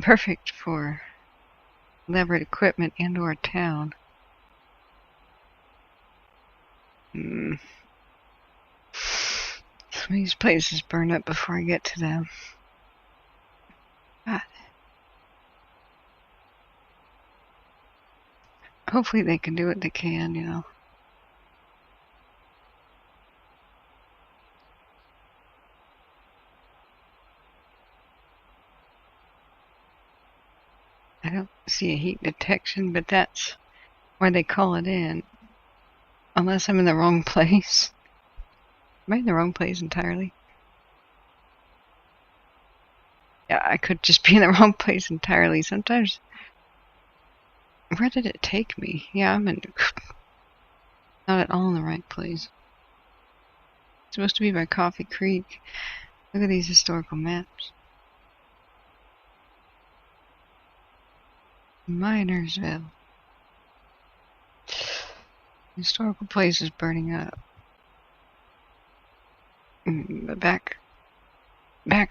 perfect for elaborate equipment and or town. Some of these places burn up before I get to them. God. Hopefully they can do what they can, you know. I don't see a heat detection, but that's why they call it in. Unless I'm in the wrong place. Am I in the wrong place entirely? Yeah, I could just be in the wrong place entirely. Sometimes... Where did it take me? Yeah, I'm in... Not at all in the right place. It's supposed to be by Coffee Creek. Look at these historical maps. Minersville. Historical place is burning up. But back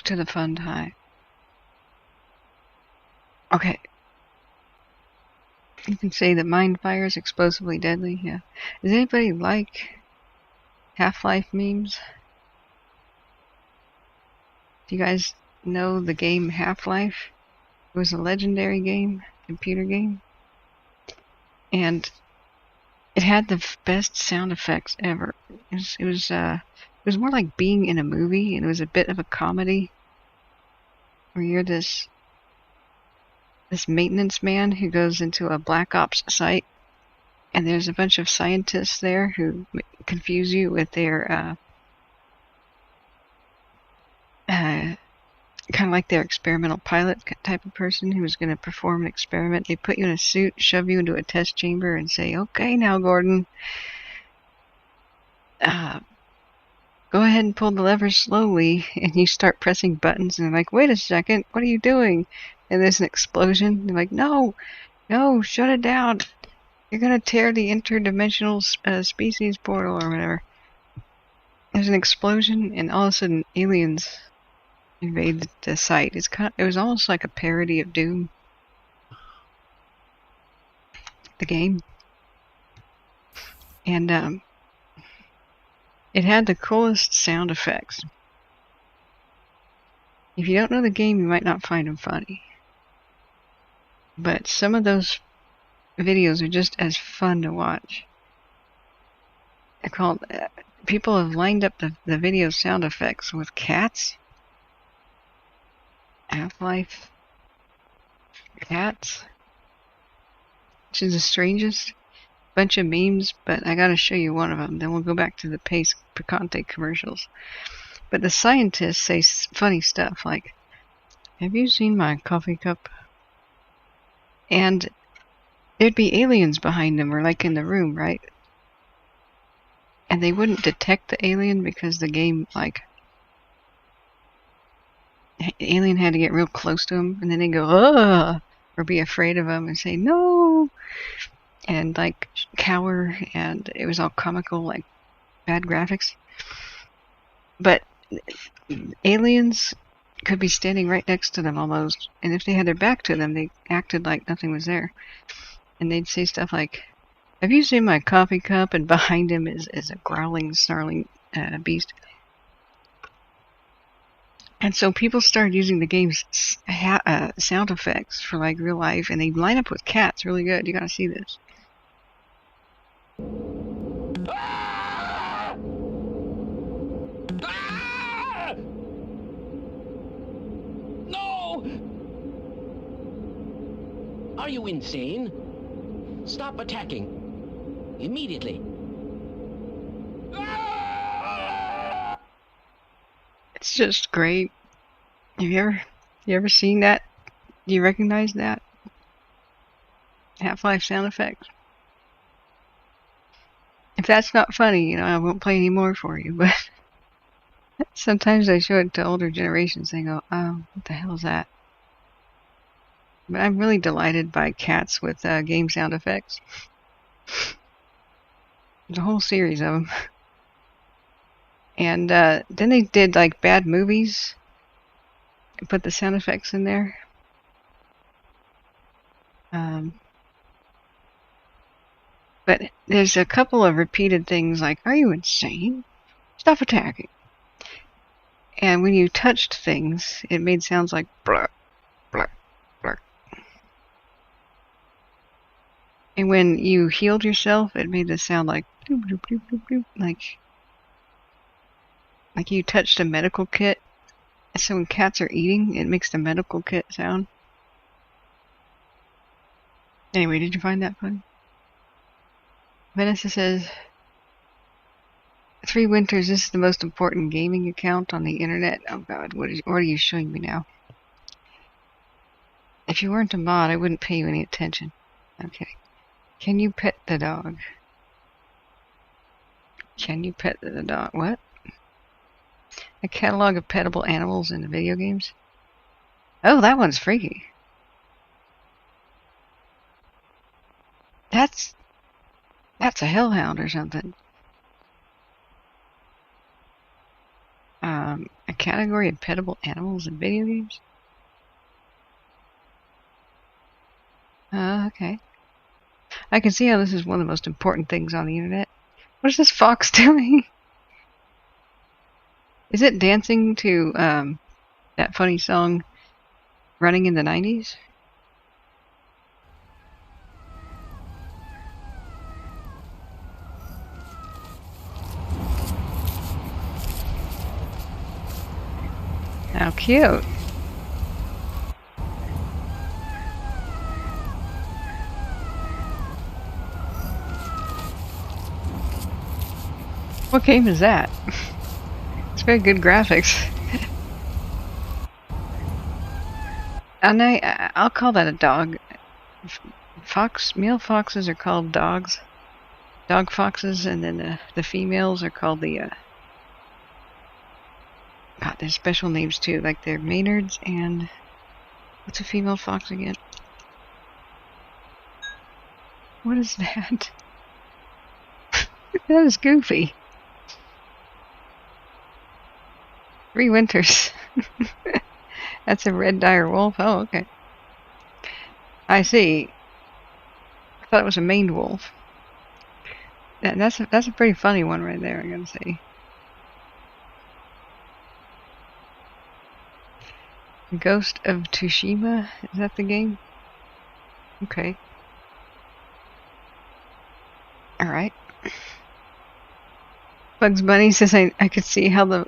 to the fun time. Okay. You can say that mine fire is explosively deadly. Yeah. Does anybody like Half-Life memes? Do you guys know the game Half-Life? It was a legendary game, computer game. And it had the best sound effects ever. It was more like being in a movie, and it was a bit of a comedy where you're this maintenance man who goes into a black ops site, and there's a bunch of scientists there who confuse you with their kind of like their experimental pilot type of person who was going to perform an experiment. They put you in a suit, shove you into a test chamber, and say, "Okay, now, Gordon, go ahead and pull the lever slowly." And you start pressing buttons, and they're like, "Wait a second, what are you doing?" And there's an explosion. They're like, "No, shut it down. You're going to tear the interdimensional species portal," or whatever. There's an explosion, and all of a sudden, aliens invade the site. It was almost like a parody of Doom, the game. And it had the coolest sound effects. If you don't know the game, you might not find them funny. But some of those videos are just as fun to watch. They're called... people have lined up the video sound effects with cats. Half-Life cats, which is the strangest bunch of memes, but I gotta show you one of them, then we'll go back to the Pace Picante commercials. But the scientists say funny stuff like, "Have you seen my coffee cup?" And there'd be aliens behind them, or like in the room, right? And they wouldn't detect the alien because the game, like, alien had to get real close to him, and then they go, "Ugh," or be afraid of him and say, "No," and like cower, and it was all comical, like bad graphics. But aliens could be standing right next to them almost, and if they had their back to them, they acted like nothing was there. And they'd say stuff like, "Have you seen my coffee cup?" And behind him is a growling, snarling beast. And so people started using the game's sound effects for like real life, and they line up with cats really good. You gotta see this. No! Are you insane? Stop attacking. Immediately. It's just great. Have you ever seen that? Do you recognize that? Half-Life sound effects. If that's not funny, I won't play any more for you, but sometimes I show it to older generations and they go, "Oh, what the hell is that?" But I'm really delighted by cats with game sound effects. There's a whole series of them. And then they did like bad movies and put the sound effects in there. But there's a couple of repeated things like, "Are you insane? Stop attacking." And when you touched things, it made sounds like blur, blur, blur. And when you healed yourself, it made a sound like doop, doop, doop, doop, doop, like you touched a medical kit. So when cats are eating, it makes the medical kit sound. Anyway, did you find that funny? Vanessa says, 3 Winters, this is the most important gaming account on the internet. Oh god, what are you showing me now? If you weren't a mod, I wouldn't pay you any attention. Okay. Can you pet the dog? Can you pet the dog? What? A catalog of petable animals in the video games? Oh, that one's freaky. That's a hellhound or something. A category of petable animals in video games? Okay. I can see how this is one of the most important things on the internet. What is this fox doing? Is it dancing to that funny song Running in the 90s? How cute. What game is that? It's very good graphics. And I'll call that a dog. Male foxes are called dogs. Dog foxes, and then the females are called the God, there's special names too, like they're Maynards and what's a female fox again? What is that? That is goofy. 3 Winters. That's a red dire wolf. Oh, okay. I see. I thought it was a maned wolf. That's a pretty funny one right there, I gotta say. Ghost of Tsushima? Is that the game? Okay. Alright. Bugs Bunny says I could see how the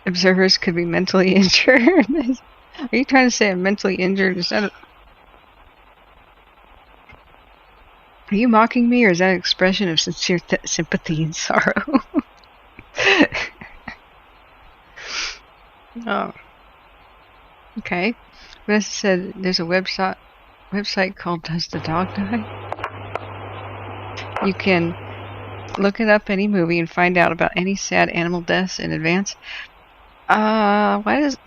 observers could be mentally injured. Are you trying to say I'm mentally injured? Is that Are you mocking me, or is that an expression of sincere sympathy and sorrow? Oh. Okay. Vanessa said there's a website called Does the Dog Die? You can look it up any movie and find out about any sad animal deaths in advance. That's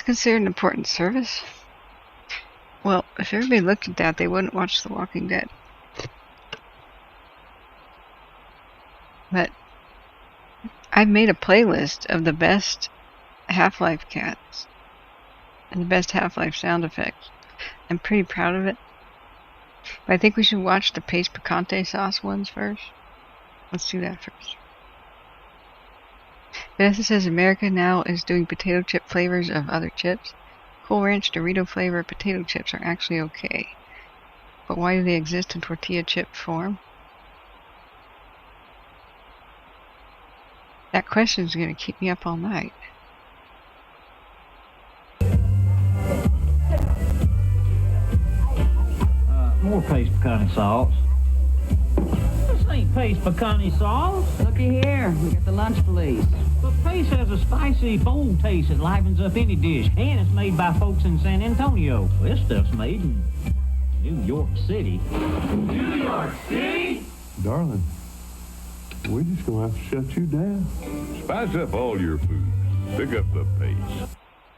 considered an important service? Well, if everybody looked at that, they wouldn't watch The Walking Dead. But I've made a playlist of the best Half-Life cats and the best Half-Life sound effects. I'm pretty proud of it. But I think we should watch the Paste Picante Sauce ones first. Let's do that first. Vanessa says America now is doing potato chip flavors of other chips. Cool Ranch Dorito flavor potato chips are actually okay. But why do they exist in tortilla chip form? That question is going to keep me up all night. More Paste Picante sauce. This ain't Paste Picante sauce. Looky here, we got the lunch police. But Paste has a spicy, bold taste that livens up any dish, and it's made by folks in San Antonio. This stuff's made in New York City. New York City? Darling, we're just gonna have to shut you down. Spice up all your food. Pick up the pace.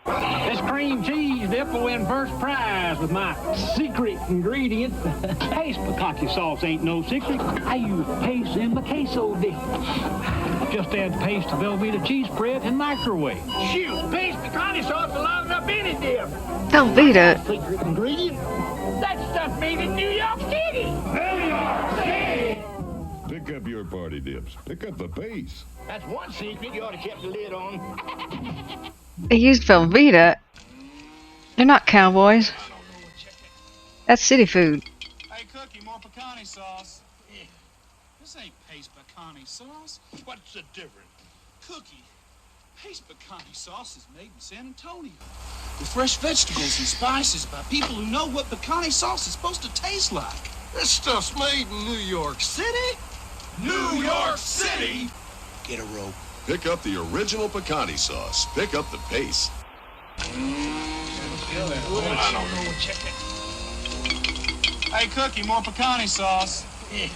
This cream cheese dip will win first prize with my secret ingredient. Paste Picante sauce ain't no secret. I use paste in my queso dip. Just add paste to Velveeta cheese spread and microwave. Shoot, Paste Picante sauce will liven up any dip. Velveeta. Secret ingredient? That stuff made in New York City. New York City. Pick up your party dips. Pick up the pace. That's one secret you ought to keep the lid on. They used Velveeta. They're not cowboys. That's city food. Hey, Cookie, more picante sauce. Yeah. This ain't Paste Picante sauce. What's the difference? Cookie, Paste Picante sauce is made in San Antonio. with fresh vegetables and spices by people who know what pecani sauce is supposed to taste like. This stuff's made in New York City? New York City? Get a rope. Pick up the original pecani sauce. Pick up the pace. Hey, Cookie, more pecani sauce. Yeah.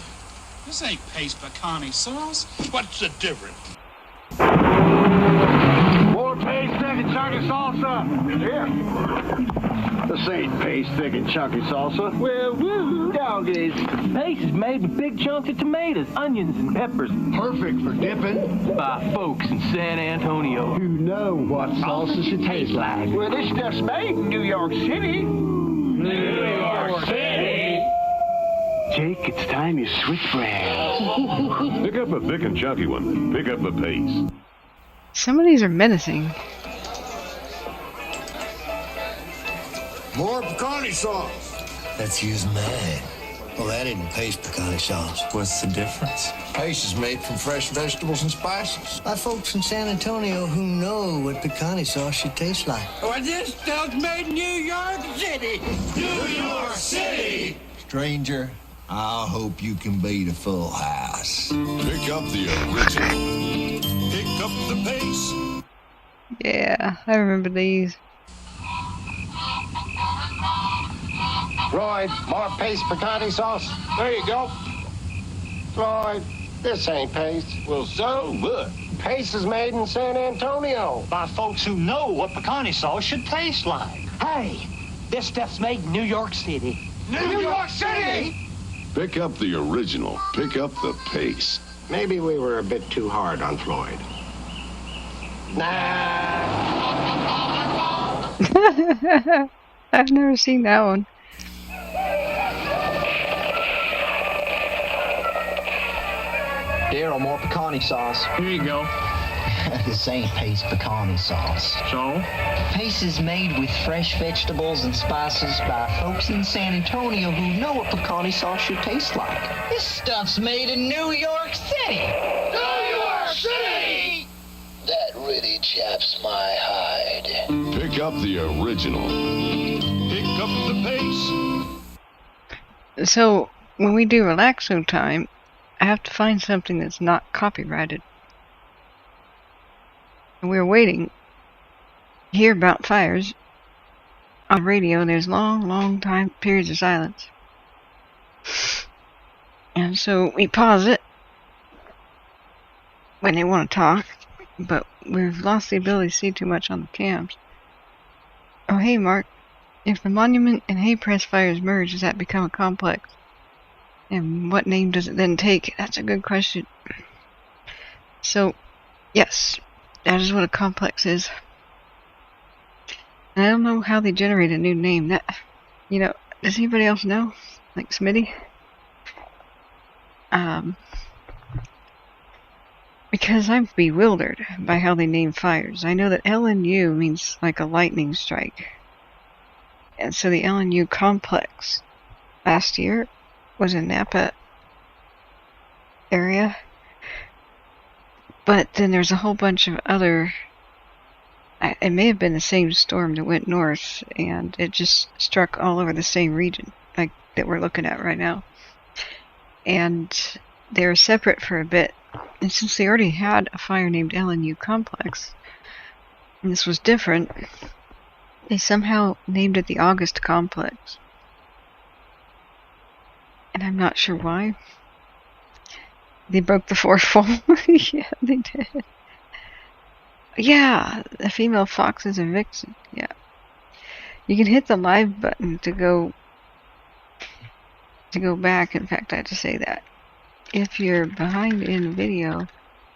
This ain't paste pecani sauce. What's the difference? More paste, thick, and chunky salsa. Here. This ain't paste, thick, and chunky salsa. Well, woo, doggies. Paste is made with big chunks of tomatoes, onions, and peppers. Perfect for dipping. By folks in San Antonio Who know what salsa should taste like. Well, this stuff's made in New York City. New York City. Jake, it's time you switch brands. Pick up a thick and chunky one. Pick up the pace. Some of these are menacing. More pecani sauce. Let's use mine. Well, that isn't paste pecani sauce. What's the difference? Paste is made from fresh vegetables and spices. By folks in San Antonio who know what pecani sauce should taste like. Well, this stuff's made in New York City. New York City. Stranger, I hope you can beat a full house. Pick up the original. Pick up the pace. Yeah, I remember these. Floyd, more paste pecani sauce. There you go. Floyd, this ain't paste. Well, so what? Paste is made in San Antonio. By folks who know what pecani sauce should taste like. Hey, this stuff's made in New York City. New York City? Pick up the original. Pick up the pace. Maybe we were a bit too hard on Floyd. Nah. I've never seen that one. Daryl, more pecani sauce. Here you go. This ain't paste pecani sauce. So? Paste is made with fresh vegetables and spices by folks in San Antonio who know what pecani sauce should taste like. This stuff's made in New York City. New York City! That really chaps my hide. Pick up the original. Pick up the pace. So, when we do Relaxo time, I have to find something that's not copyrighted. And we're waiting to hear about fires. On radio, there's long time periods of silence. And so we pause it when they want to talk, but we've lost the ability to see too much on the cams. Oh, hey, Mark. If the Monument and Hay Press fires merge, does that become a complex? And what name does it then take? That's a good question. So, yes, that is what a complex is. And I don't know how they generate a new name. That, you know, does anybody else know? Like Smitty? Because I'm bewildered by how they name fires. I know that LNU means like a lightning strike. And so the LNU complex last year was in Napa area. But then there's a whole bunch of other... It may have been the same storm that went north, and it just struck all over the same region, like that we're looking at right now. And they were separate for a bit. And since they already had a fire named LNU Complex, and this was different, they somehow named it the August Complex. And I'm not sure why. They broke the fourth wall. Yeah, they did. Yeah, the female fox is a vixen. Yeah. You can hit the live button to go back. In fact, I had to say that. If you're behind in video,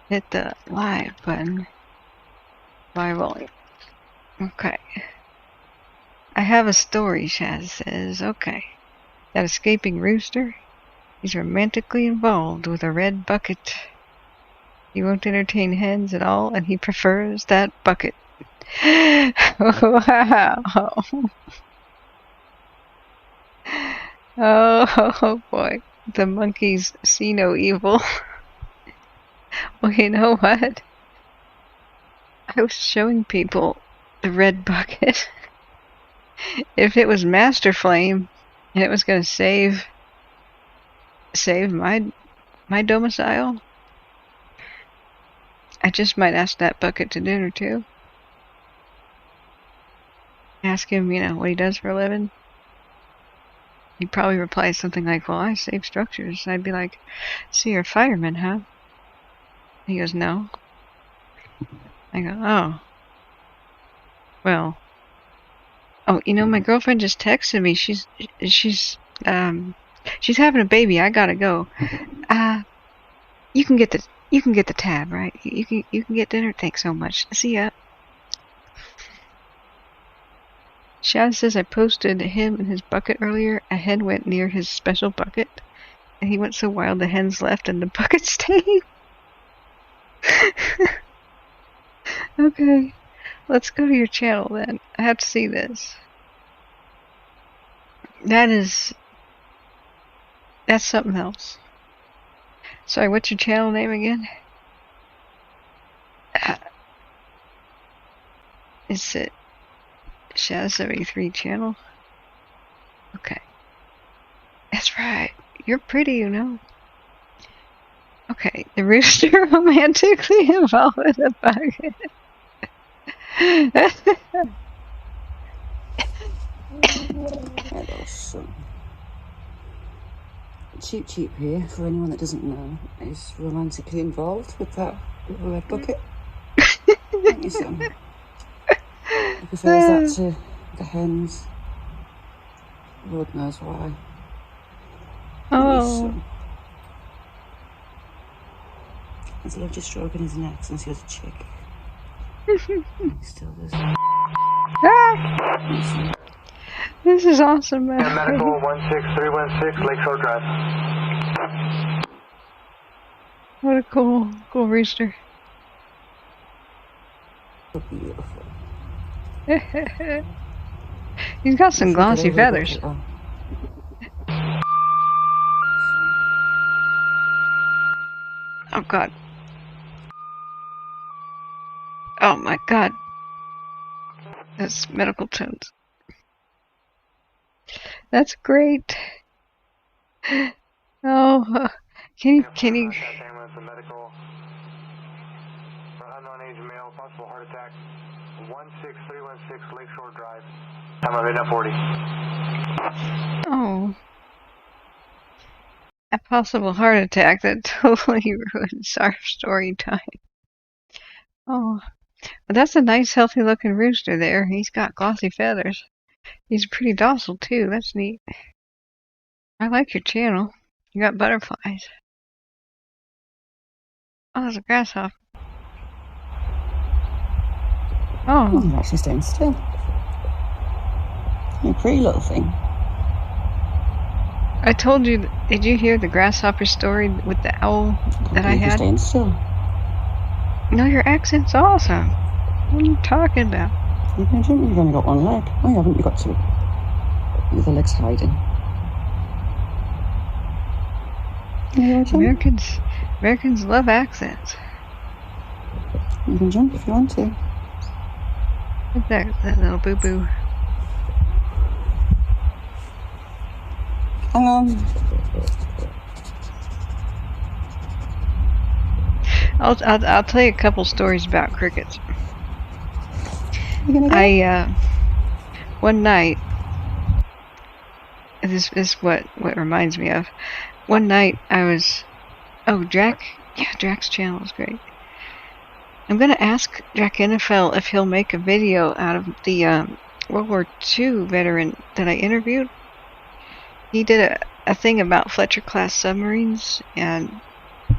hit the live button. Live only. Okay. I have a story, Shaz says. Okay. That escaping rooster, he's romantically involved with a red bucket. He won't entertain hens at all, and he prefers that bucket. Wow. Oh boy. The monkeys see no evil. Well, you know what? I was showing people the red bucket. if it was Master Flame and it was going to save my domicile, I just might ask that bucket to dinner too. Ask him, what he does for a living. He'd probably reply something like, well, I save structures. I'd be like, so you're a fireman, huh? He goes, no. I go, oh. Well. Oh, my girlfriend just texted me. She's having a baby. I gotta go. You can get the tab, right? You can get dinner. Thanks so much. See ya. Shasta says I posted him and his bucket earlier. A hen went near his special bucket, and he went so wild the hens left and the bucket stayed. Okay, let's go to your channel then. I have to see this. That's something else. Sorry, what's your channel name again? Is it Shasta 73 channel? Okay. That's right. You're pretty, Okay, the rooster romantically involved with a bucket. Cheap here, for anyone that doesn't know, is romantically involved with that little red bucket. Thank you, Sam. He prefers that to the hens. Lord knows why. Oh. He's loved just stroking his neck since he was a chick. He still does. Ah! This is awesome, man. Yeah, medical 16316 Lakeshore Drive. What a cool rooster. Beautiful. He's got some glossy feathers. Oh god. Oh my god. That's medical tones. That's great. Oh, can you? Medical. Unknown age male, possible heart attack. 16316 Lakeshore Drive. Time of 8:40. Oh. A possible heart attack that totally ruins our story time. Oh. But that's a nice, healthy looking rooster there. He's got glossy feathers. He's pretty docile too. That's neat. I like your channel. You got butterflies. Oh, there's a grasshopper. Oh. You're actually staying still. You're a pretty little thing. I told you, did you hear the grasshopper story with the owl that I had? You're staying still. No, your accent's awesome. What are you talking about? You've only got one leg. Oh, haven't you got two? The other leg's hiding. Americans love accents. You can jump if you want to. Look at that little boo-boo. Hang on. I'll tell you a couple stories about crickets. One night, this is what reminds me of. One night I was, Drack's channel is great. I'm gonna ask Drack NFL if he'll make a video out of the World War II veteran that I interviewed. He did a thing about Fletcher class submarines, and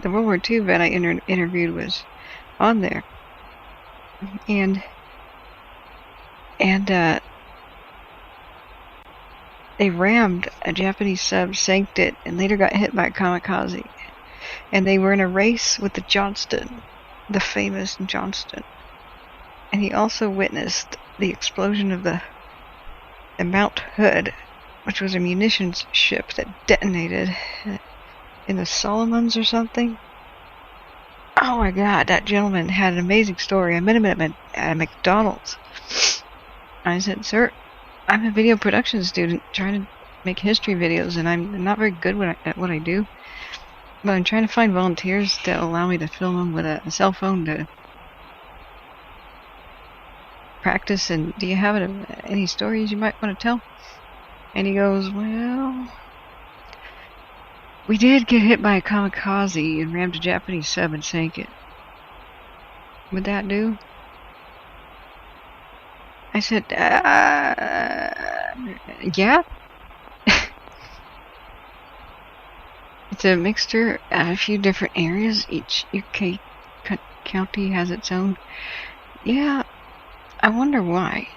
the World War II vet I interviewed was on there, and they rammed a Japanese sub, sank it, and later got hit by a kamikaze. And they were in a race with the Johnston, the famous Johnston. And he also witnessed the explosion of the Mount Hood, which was a munitions ship that detonated in the Solomons or something. Oh my god, that gentleman had an amazing story. I met him at McDonald's. I said, sir, I'm a video production student trying to make history videos, and I'm not very good at what I do. But I'm trying to find volunteers to allow me to film them with a cell phone to practice. And do you have any stories you might want to tell? And he goes, well, we did get hit by a kamikaze and rammed a Japanese sub and sank it. Would that do? I said, yeah. It's a mixture of a few different areas. Each UK county has its own. Yeah, I wonder why.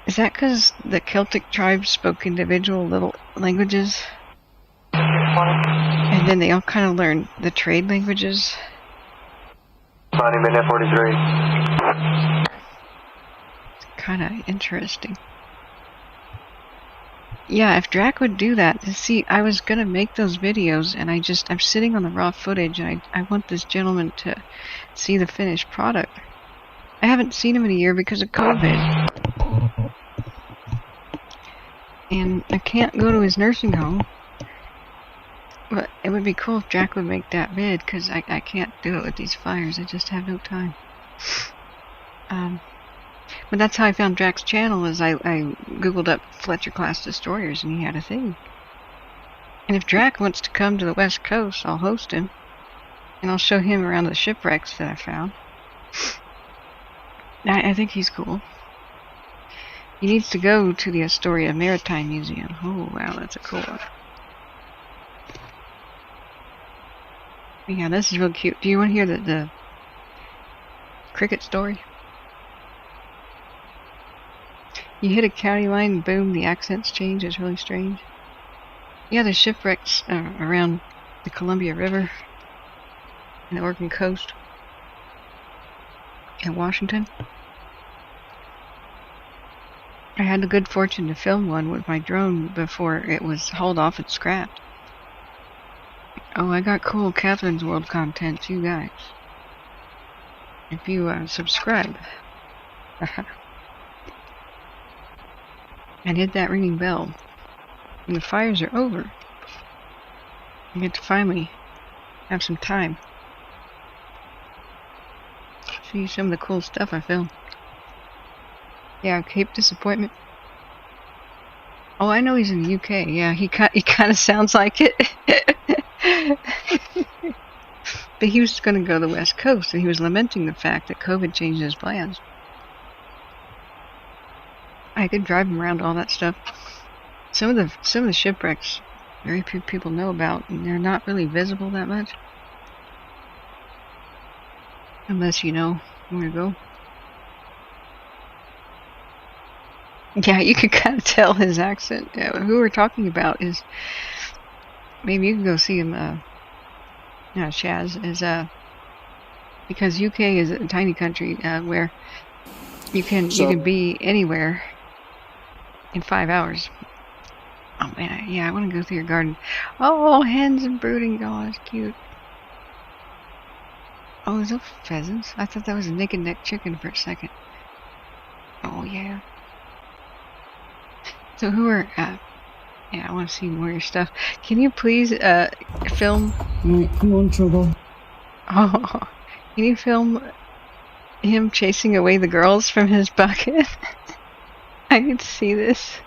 Is that because the Celtic tribes spoke individual little languages? And then they all kind of learned the trade languages? 90 minute 43. Kind of interesting. Yeah, if Drac would do that, see, I was gonna make those videos, and I'm sitting on the raw footage, and I want this gentleman to see the finished product. I haven't seen him in a year because of COVID. And I can't go to his nursing home. But it would be cool if Drac would make that vid, because I can't do it with these fires. I just have no time. But that's how I found Drac's channel, is I googled up Fletcher class destroyers, and he had a thing. And if Drac wants to come to the West Coast, I'll host him. And I'll show him around the shipwrecks that I found. I think he's cool. He needs to go to the Astoria Maritime Museum. Oh, wow, that's a cool one. Yeah, this is real cute. Do you want to hear the cricket story? You hit a county line and boom, the accents change. It's really strange. Yeah, there's shipwrecks around the Columbia River and the Oregon coast in Washington. I had the good fortune to film one with my drone before it was hauled off and scrapped. Oh, I got cool Kathrin's World content too, guys. If you subscribe. And hit that ringing bell. When the fires are over, you get to finally have some time. See some of the cool stuff I filmed. Yeah, Cape Disappointment. Oh, I know he's in the UK. Yeah, he kind of sounds like it. But he was going to go to the West Coast, and he was lamenting the fact that COVID changed his plans. I could drive him around all that stuff. Some of the shipwrecks, very few people know about, and they're not really visible that much, unless you know where to go. Yeah, you could kind of tell his accent. Yeah, who we're talking about is, maybe you can go see him. Shaz is because UK is a tiny country where you can be anywhere in 5 hours. Oh man, I want to go through your garden. Oh, hens and brooding. Oh, that's cute. Oh, is those pheasants? I thought that was a naked neck chicken for a second. Oh yeah. So who are yeah, I want to see more of your stuff. Can you please film? Right, come on, Trouble. Oh, can you film him chasing away the girls from his bucket? I need to see this.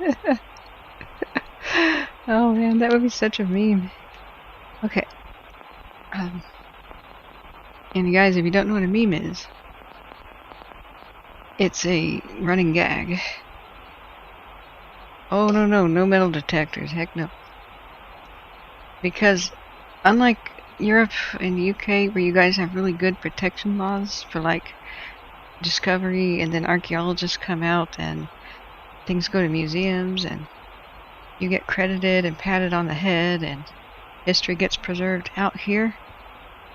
Oh man, that would be such a meme. Okay. And you guys, if you don't know what a meme is, it's a running gag. Oh no metal detectors, heck no. Because unlike Europe and the UK, where you guys have really good protection laws for like discovery, and then archaeologists come out and things go to museums and you get credited and patted on the head and history gets preserved, out here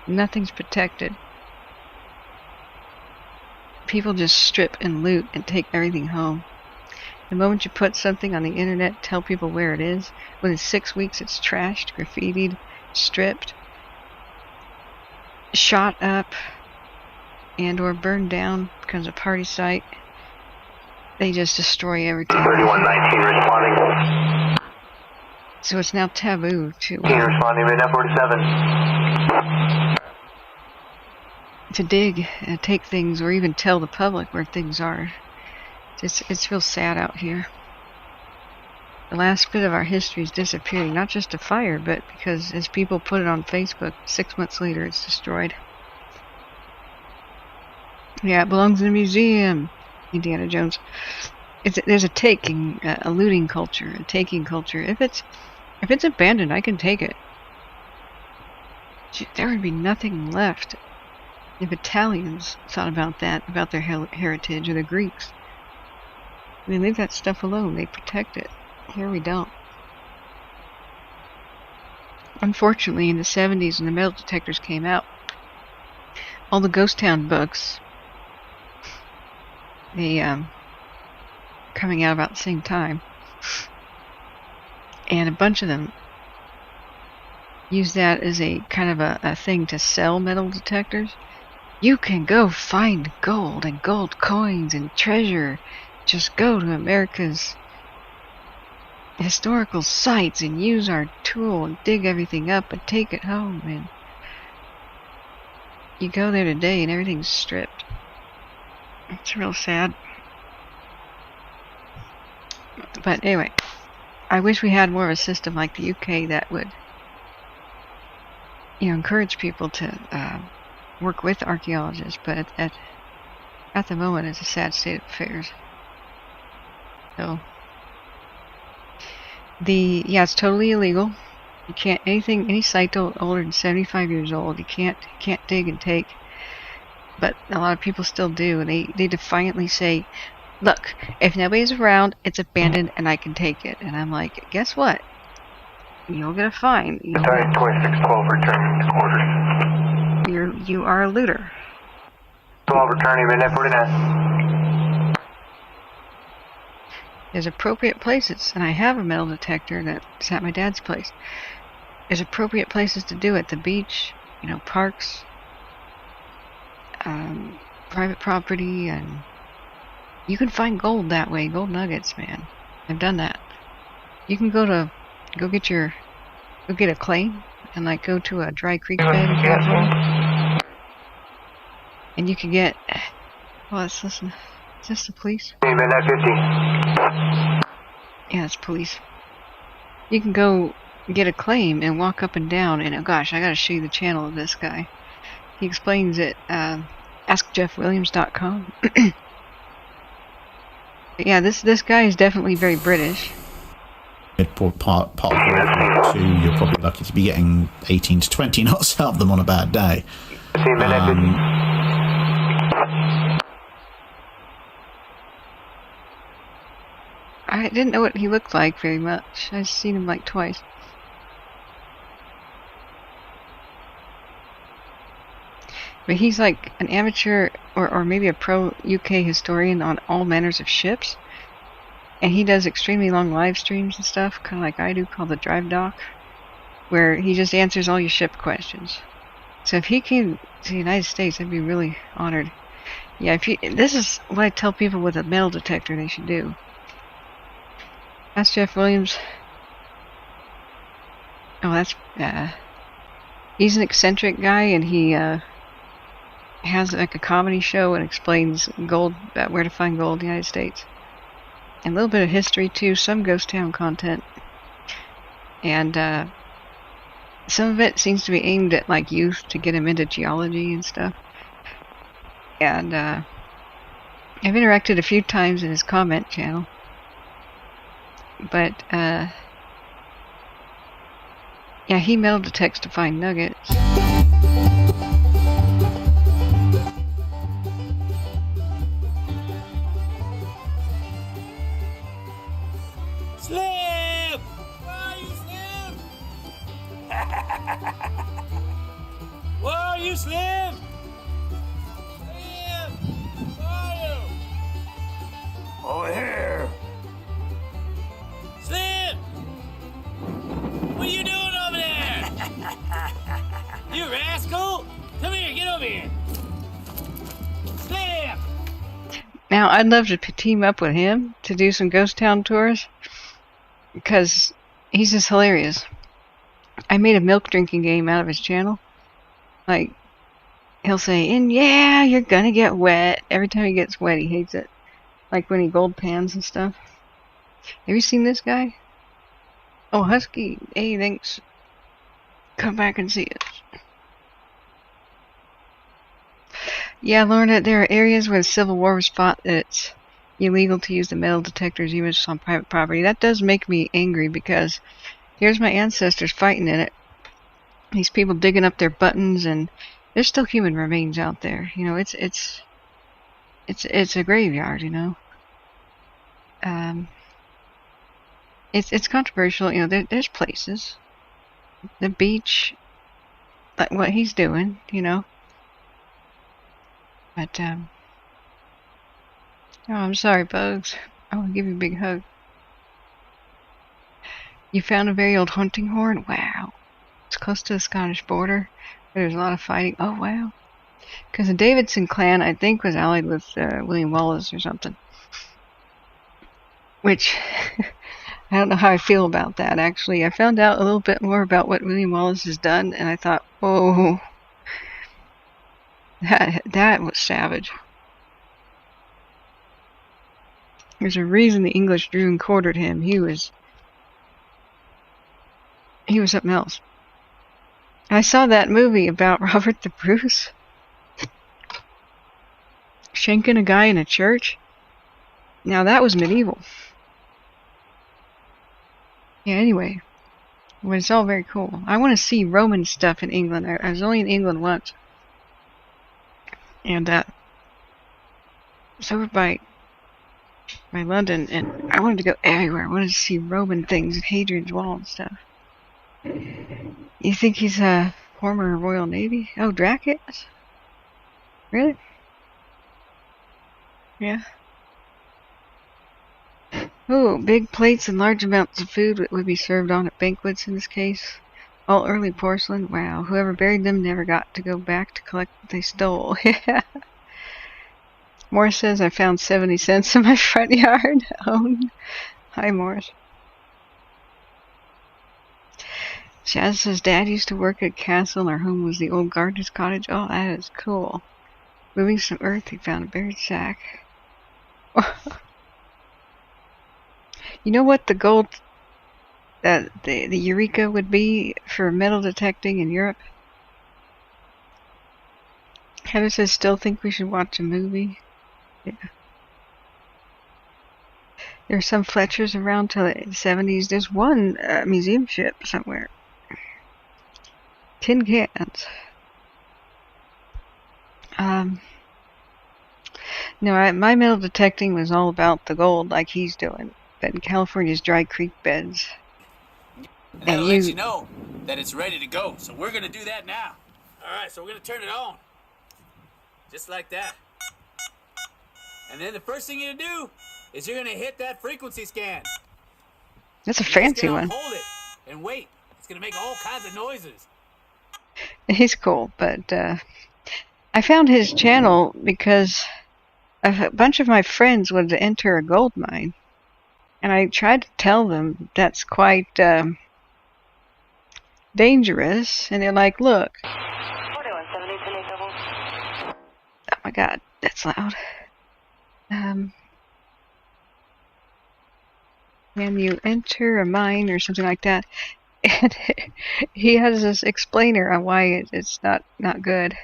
nothing's protected. People just strip and loot and take everything home. The moment you put something on the internet, tell people where it is, within 6 weeks it's trashed, graffitied, stripped, shot up, and or burned down, becomes a party site. they just destroy everything. 3119 responding. So it's now taboo to Responding, midnight 47. to dig and take things, or even tell the public where things are. It's real sad out here. The last bit of our history is disappearing, not just to fire, but because as people put it on Facebook, 6 months later it's destroyed. Yeah, it belongs in a museum, Indiana Jones. There's a taking, a looting culture, a taking culture. If it's abandoned, I can take it. There would be nothing left if Italians thought about that, about their heritage, or the Greeks. They leave that stuff alone. They protect it. Here we don't. Unfortunately, in the 70s when the metal detectors came out, all the ghost town books, they coming out about the same time, and a bunch of them use that as a kind of a thing to sell metal detectors. You can go find gold and gold coins and treasure. Just go to America's historical sites and use our tool and dig everything up and take it home. And you go there today and everything's stripped. It's real sad. But anyway, I wish we had more of a system like the UK that would, encourage people to work with archaeologists. But at the moment, it's a sad state of affairs. So, it's totally illegal. You can't, any site older than 75 years old, you can't dig and take. But a lot of people still do, and they defiantly say, look, if nobody's around, it's abandoned and I can take it. And I'm like, guess what? You'll get a fine. 2612 returning to quarters. You are a looter. 12 returning, midnight 49. There's appropriate places, and I have a metal detector that's at my dad's place. There's appropriate places to do it. The beach, parks, private property, and you can find gold that way, gold nuggets, man. I've done that. You can go get a claim and go to a dry creek bed in California. And you can get, let's listen. Is this the police? Midnight 50. Yeah, it's police. You can go get a claim and walk up and down, and oh gosh, I gotta show you the channel of this guy. He explains it, askjeffwilliams.com. Yeah, this guy is definitely very British. Part of World War II, you're probably lucky to be getting 18 to 20 knots out of them on a bad day. I didn't know what he looked like very much. I've seen him twice. But he's an amateur or maybe a pro UK historian on all manners of ships. And he does extremely long live streams and stuff, kind of like I do, called the Drive Doc, where he just answers all your ship questions. So if he came to the United States, I'd be really honored. Yeah, this is what I tell people with a metal detector they should do. Ask Jeff Williams. Oh, that's he's an eccentric guy, and he has a comedy show and explains gold, where to find gold in the United States, and a little bit of history too, some ghost town content, and some of it seems to be aimed at youth to get them into geology and stuff. And I've interacted a few times in his comment channel. But, he metal detects to find nuggets. Slim! Where are you, Slim? Where are you, Slim? Slim! Where are you? Over here. Slim! What are you doing over there? You rascal! Come here, get over here! Slim! Now, I'd love to team up with him to do some ghost town tours, because he's just hilarious. I made a milk drinking game out of his channel. Like, he'll say, and yeah, you're gonna get wet. Every time he gets wet, he hates it. Like when he gold pans and stuff. Have you seen this guy? Oh, Husky, hey, thanks. Come back and see it. Yeah, Lorna, there are areas where the Civil War was fought that it's illegal to use the metal detectors even if it's on private property. That does make me angry, because here's my ancestors fighting in it. These people digging up their buttons, and there's still human remains out there. You know, it's a graveyard, you know. It's controversial, you know. There's places, the beach, like what he's doing, you know. But oh, I'm sorry, Bugs. I want to give you a big hug. You found a very old hunting horn? Wow. It's close to the Scottish border, where there's a lot of fighting. Oh, wow. Because the Davidson clan, I think, was allied with William Wallace or something. Which, I don't know how I feel about that, actually. I found out a little bit more about what William Wallace has done, and I thought, oh, that was savage. There's a reason the English drew and quartered him. He was something else. I saw that movie about Robert the Bruce shanking a guy in a church. Now that was medieval. Yeah, anyway. Well, it's all very cool. I want to see Roman stuff in England. I was only in England once. And it's over by London, and I wanted to go everywhere. I wanted to see Roman things, Hadrian's Wall and stuff. You think he's a former Royal Navy? Oh, Dracket? Really? Yeah. Oh, big plates and large amounts of food would be served on at banquets in this case. All early porcelain. Wow. Whoever buried them never got to go back to collect what they stole. Yeah. Morris says I found 70 cents in my front yard. Oh, hi, Morris. Shasta says Dad used to work at a castle and our home was the old gardener's cottage. Oh, that is cool. Moving some earth, he found a buried sack. You know what the gold, the Eureka would be for metal detecting in Europe? Heather says still think we should watch a movie. Yeah. There are some Fletchers around till the 70s. There's one museum ship somewhere. Tin cans. No, my metal detecting was all about the gold, like he's doing. But in California's dry creek beds. And that'll let you know that it's ready to go. So we're gonna do that now. All right, so we're gonna turn it on, just like that. And then the first thing you're gonna do is you're gonna hit that frequency scan. That's a fancy one. Hold it and wait. It's gonna make all kinds of noises. He's cool, but I found his channel because a bunch of my friends wanted to enter a gold mine, and I tried to tell them that's quite dangerous, and they're like, "Look." 4170, Oh my God, that's loud. When you enter a mine or something like that, and he has this explainer on why it's not good.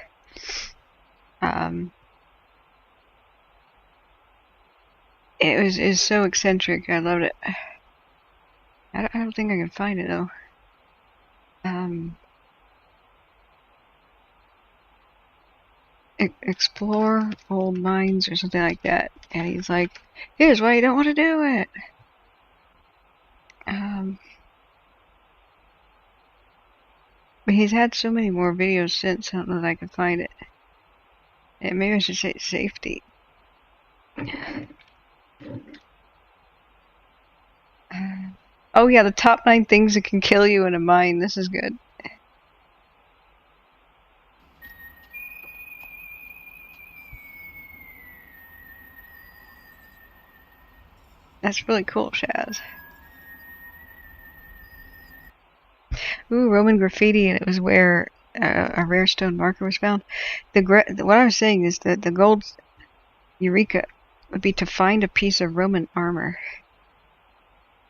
It was so eccentric. I loved it. I don't think I can find it though. Explore old mines or something like that, and he's like, "Here's why you don't want to do it." But he's had so many more videos since. I don't know that I can find it. And maybe I should say safety. Oh yeah, the top 9 things that can kill you in a mine. This is good. That's really cool, Shaz. Ooh, Roman graffiti, and it was where a rare stone marker was found. What I was saying is that the gold Eureka would be to find a piece of Roman armor.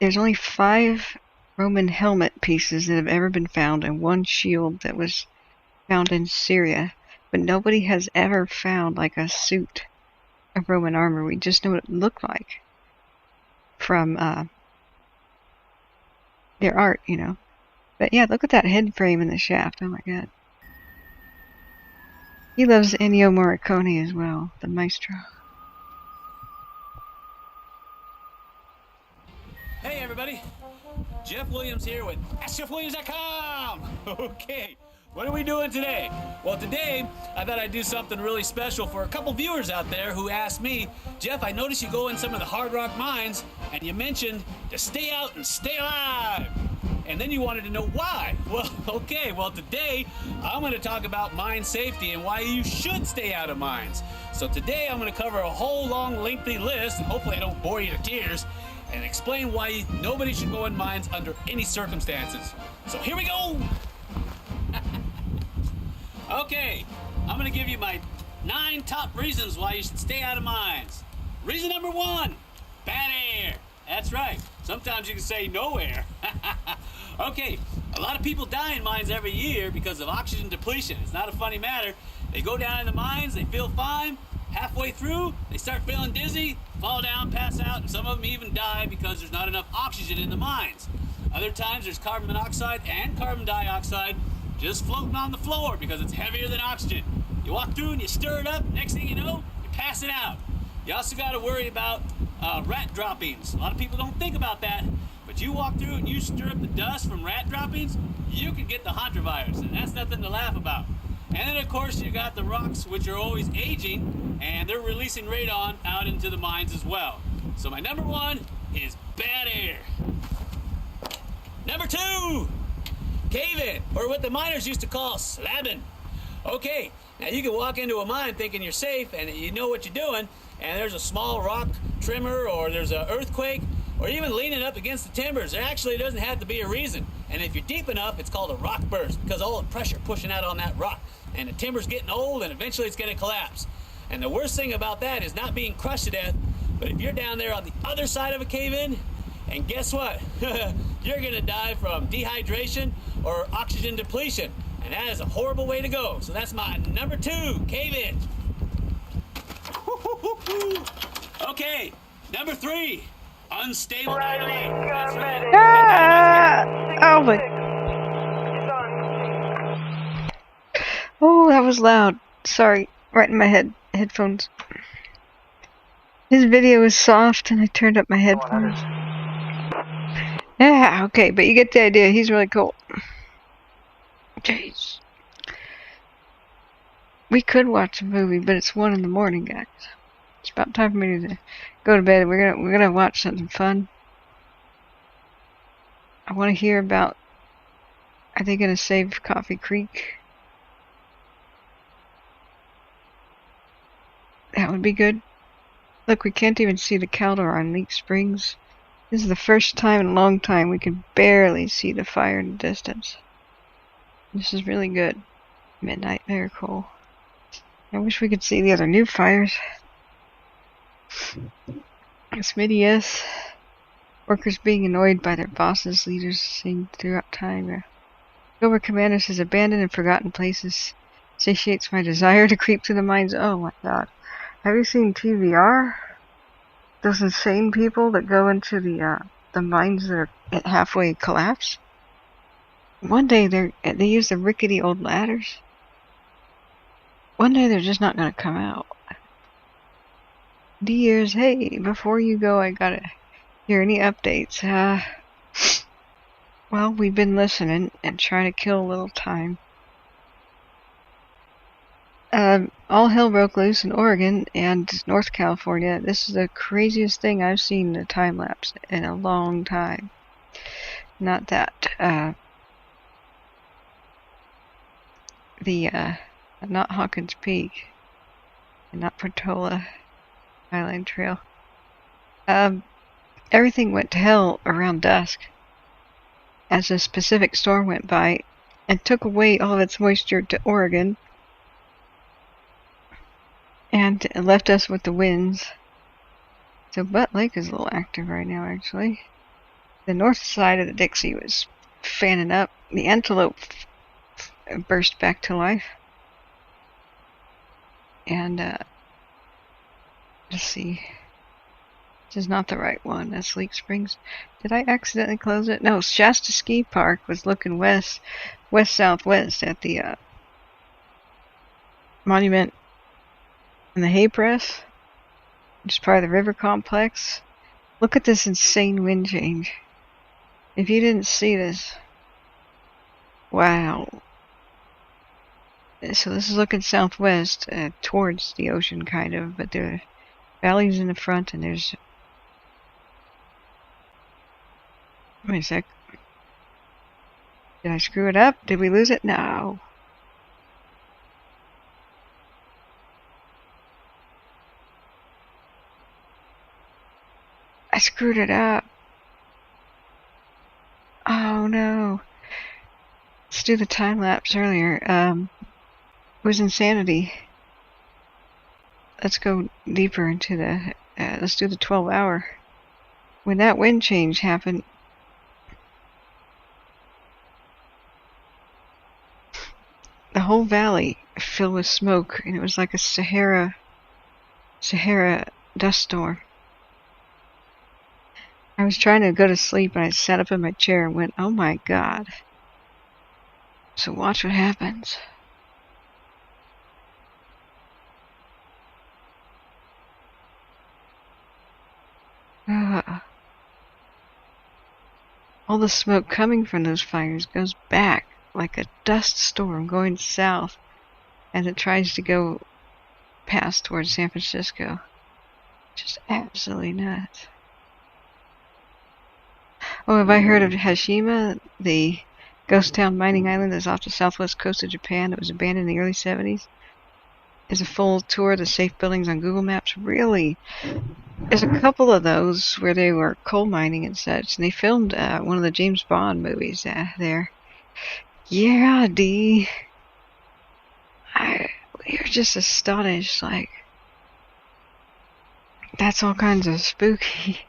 There's only 5 Roman helmet pieces that have ever been found, and 1 shield that was found in Syria. But nobody has ever found like a suit of Roman armor. We just know what it looked like from their art, you know. But yeah, look at that head frame in the shaft. Oh my god. He loves Ennio Morricone as well, the maestro. Hey everybody, Jeff Williams here with AskJeffWilliams.com. Okay, what are we doing today? Well, today I thought I'd do something really special for a couple viewers out there who asked me, Jeff, I noticed you go in some of the hard rock mines and you mentioned to stay out and stay alive. And then you wanted to know why. Well, okay, well today I'm going to talk about mine safety and why you should stay out of mines. So today I'm going to cover a whole long lengthy list, and hopefully I don't bore you to tears, and explain why nobody should go in mines under any circumstances. So here we go! Okay, I'm going to give you my 9 top reasons why you should stay out of mines. Reason number 1, bad air. That's right, sometimes you can say no air. Okay, a lot of people die in mines every year because of oxygen depletion. It's not a funny matter. They go down in the mines, they feel fine. Halfway through, they start feeling dizzy, fall down, pass out, and some of them even die because there's not enough oxygen in the mines. Other times there's carbon monoxide and carbon dioxide just floating on the floor because it's heavier than oxygen. You walk through and you stir it up, next thing you know, you're passing out. You also got to worry about rat droppings. A lot of people don't think about that, but you walk through and you stir up the dust from rat droppings, you can get the hantavirus, and that's nothing to laugh about. And then, of course, you got the rocks, which are always aging, and they're releasing radon out into the mines as well. So my number 1 is bad air. Number 2, cave-in, or what the miners used to call slabbing. Okay, now you can walk into a mine thinking you're safe and you know what you're doing, and there's a small rock tremor, or there's an earthquake, or even leaning up against the timbers. There actually doesn't have to be a reason. And if you're deep enough, it's called a rock burst, because all the pressure pushing out on that rock. And the timber's getting old, and eventually it's going to collapse. And the worst thing about that is not being crushed to death, but if you're down there on the other side of a cave-in, and guess what? You're going to die from dehydration or oxygen depletion. And that is a horrible way to go. So that's my number 2, cave-in. Okay, number 3, unstable dynamite. That's right. Oh my. Oh, that was loud. Sorry, right in my headphones. His video is soft and I turned up my headphones. Yeah, okay, but you get the idea. He's really cool. Jeez. We could watch a movie, but it's 1 in the morning, guys. It's about time for me to go to bed. We're gonna watch something fun. I want to hear about. Are they gonna save Coffee Creek? That would be good. Look, we can't even see the Caldor on Leak Springs. This is the first time in a long time we can barely see the fire in the distance. This is really good. Midnight Miracle. I wish we could see the other new fires. Smitty, yes. Workers being annoyed by their bosses, leaders seen throughout time. Silver Commander says abandoned and forgotten places satiates my desire to creep to the mines. Oh my god. Have you seen TVR? Those insane people that go into the mines that are at halfway collapse? One day they use the rickety old ladders. One day they're just not going to come out. Dears, hey, before you go, I gotta hear any updates. Well, we've been listening and trying to kill a little time. All hell broke loose in Oregon and North California. This is the craziest thing I've seen in a time lapse in a long time. Not that, not Hawkins Peak, and not Portola Highline Trail. everything went to hell around dusk as a specific storm went by and took away all of its moisture to Oregon and left us with the winds. So Butt Lake is a little active right now, actually. The north side of the Dixie was fanning up. The Antelope burst back to life. And, let's see. This is not the right one. That's Leak Springs. Did I accidentally close it? No, Shasta Ski Park was looking west-southwest at the monument and the hay press, which is part of the river complex. Look at this insane wind change. If you didn't see this, wow. So this is looking southwest towards the ocean, kind of, but there are valleys in the front, and there's... Wait a sec. Did I screw it up? Did we lose it? No. I screwed it up. Oh no. Let's do the time lapse earlier. It was insanity. Let's go deeper into the... let's do the 12-hour. When that wind change happened, the whole valley filled with smoke, and it was like a Sahara dust storm. I was trying to go to sleep, and I sat up in my chair and went, oh my God. So watch what happens. All the smoke coming from those fires goes back like a dust storm going south as it tries to go past towards San Francisco. Just absolutely nuts. Oh, have I heard of Hashima, the ghost town mining island that's off the southwest coast of Japan that was abandoned in the early 70s? There's a full tour of the safe buildings on Google Maps. Really? There's a couple of those where they were coal mining and such, and they filmed one of the James Bond movies there. Yeah, D. You're just astonished, like, that's all kinds of spooky.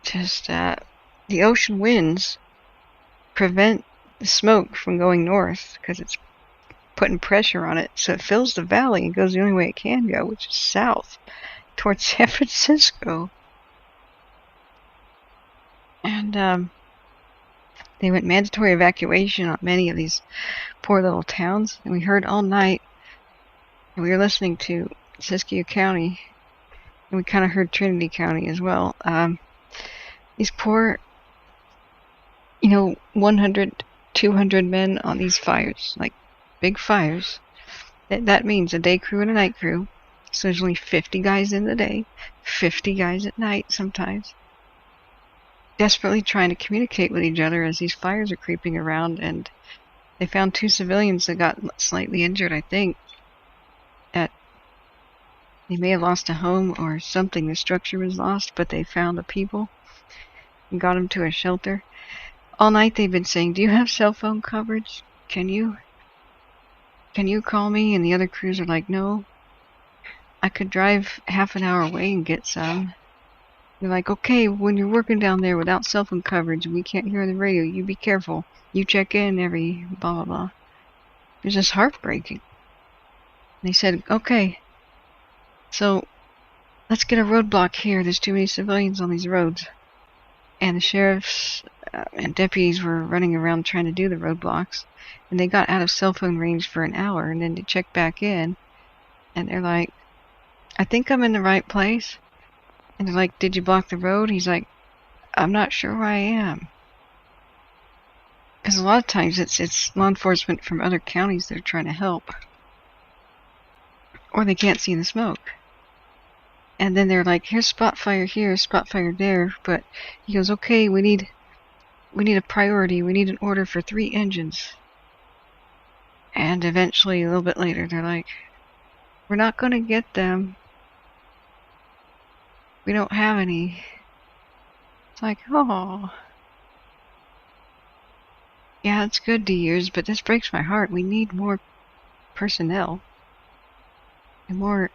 Just, the ocean winds prevent the smoke from going north because it's putting pressure on it, so it fills the valley and goes the only way it can go, which is south towards San Francisco. And they went mandatory evacuation on many of these poor little towns, and we heard all night, and we were listening to Siskiyou County, and we kind of heard Trinity County as well. These poor, 100, 200 men on these fires, like big fires. That means a day crew and a night crew. So there's only 50 guys in the day, 50 guys at night sometimes. Desperately trying to communicate with each other as these fires are creeping around, and they found 2 civilians that got slightly injured, I think. They may have lost a home or something. The structure was lost, but they found the people and got them to a shelter. All night they've been saying, do you have cell phone coverage? Can you call me? And the other crews are like, no. I could drive half an hour away and get some. They're like, okay, when you're working down there without cell phone coverage and we can't hear the radio, you be careful. You check in every blah, blah, blah. It was just heartbreaking. They said, okay, so let's get a roadblock here. There's too many civilians on these roads. And the sheriffs and deputies were running around trying to do the roadblocks. And they got out of cell phone range for an hour, and then they checked back in. And they're like, I think I'm in the right place. And they're like, did you block the road? He's like, I'm not sure where I am. Because a lot of times it's law enforcement from other counties that are trying to help. Or they can't see the smoke. And then they're like, here's spot fire here, spot fire there. But he goes, okay, we need a priority. We need an order for 3 engines. And eventually, a little bit later, they're like, We're not going to get them. We don't have any. It's like, oh. Yeah, it's good to use, but this breaks my heart. We need more personnel and more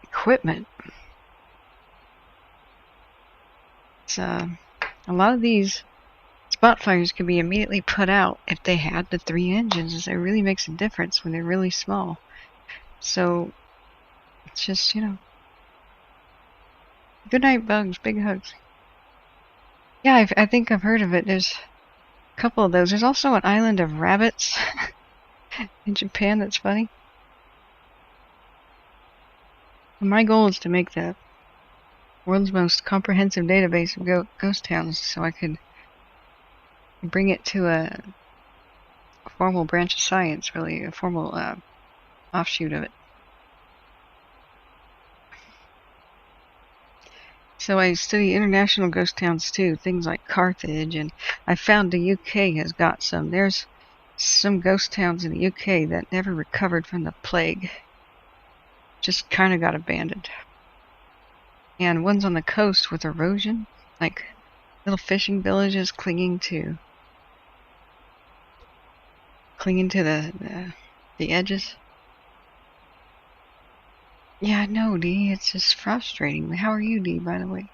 equipment. It's, a lot of these spot fires could be immediately put out if they had the 3 engines. It really makes a difference when they're really small. So, it's just, Good night, Bugs. Big hugs. Yeah, I think I've heard of it. There's a couple of those. There's also an island of rabbits in Japan that's funny. My goal is to make the world's most comprehensive database of ghost towns so I could bring it to a formal branch of science, really, a formal offshoot of it. So I study international ghost towns too, things like Carthage, and I found the UK has got some. There's some ghost towns in the UK that never recovered from the plague. Just kind of got abandoned. And ones on the coast with erosion, like little fishing villages clinging to the edges. Yeah, no, Dee, it's just frustrating. How are you, Dee, by the way?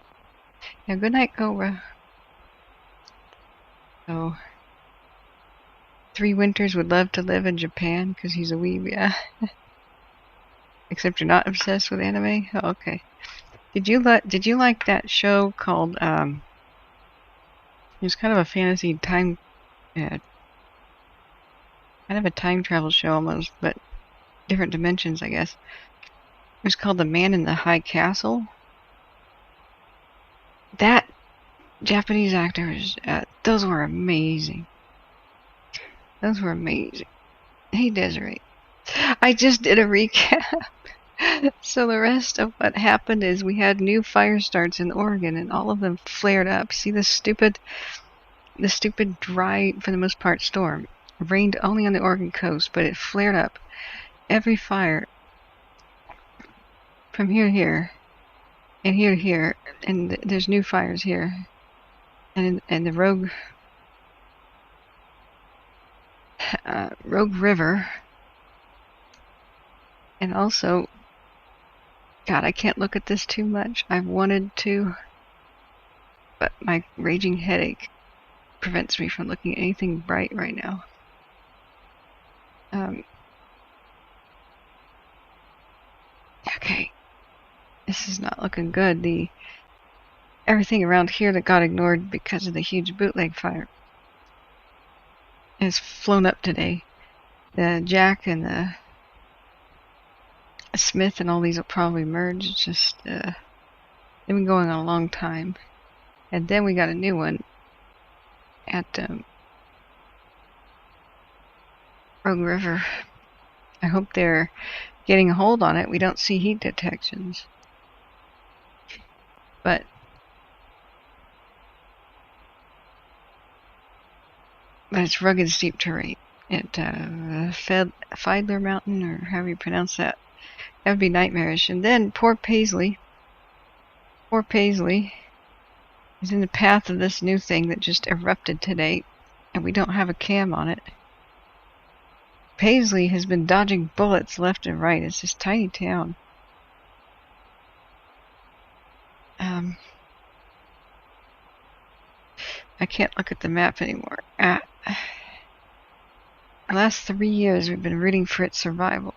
Yeah, good night, Cobra. So, 3 Winters would love to live in Japan because he's a weeb, yeah. Except you're not obsessed with anime? Oh, okay. Did you like that show called, it was kind of a fantasy kind of a time travel show almost, but different dimensions, I guess. It was called The Man in the High Castle. That Japanese actors, those were amazing. Those were amazing. Hey, Desiree. I just did a recap. So the rest of what happened is we had new fire starts in Oregon and all of them flared up. See the stupid dry, for the most part, storm. It rained only on the Oregon coast, but it flared up. Every fire from here to here, and here to here, and there's new fires here, and the Rogue River, and also, God, I can't look at this too much. I've wanted to, but my raging headache prevents me from looking at anything bright right now. Okay. This is not looking good. Everything around here that got ignored because of the huge bootleg fire has flown up today. The Jack and the Smith and all these will probably merge. It's just they've been going on a long time. And then we got a new one at Rogue River. I hope they're getting a hold on it. We don't see heat detections. But it's rugged, steep terrain. At Fiedler Mountain, or however you pronounce that. That would be nightmarish. And then poor Paisley is in the path of this new thing that just erupted today, and we don't have a cam on it. Paisley has been dodging bullets left and right. It's this tiny town. I can't look at the map anymore. The last 3 years we've been rooting for its survival.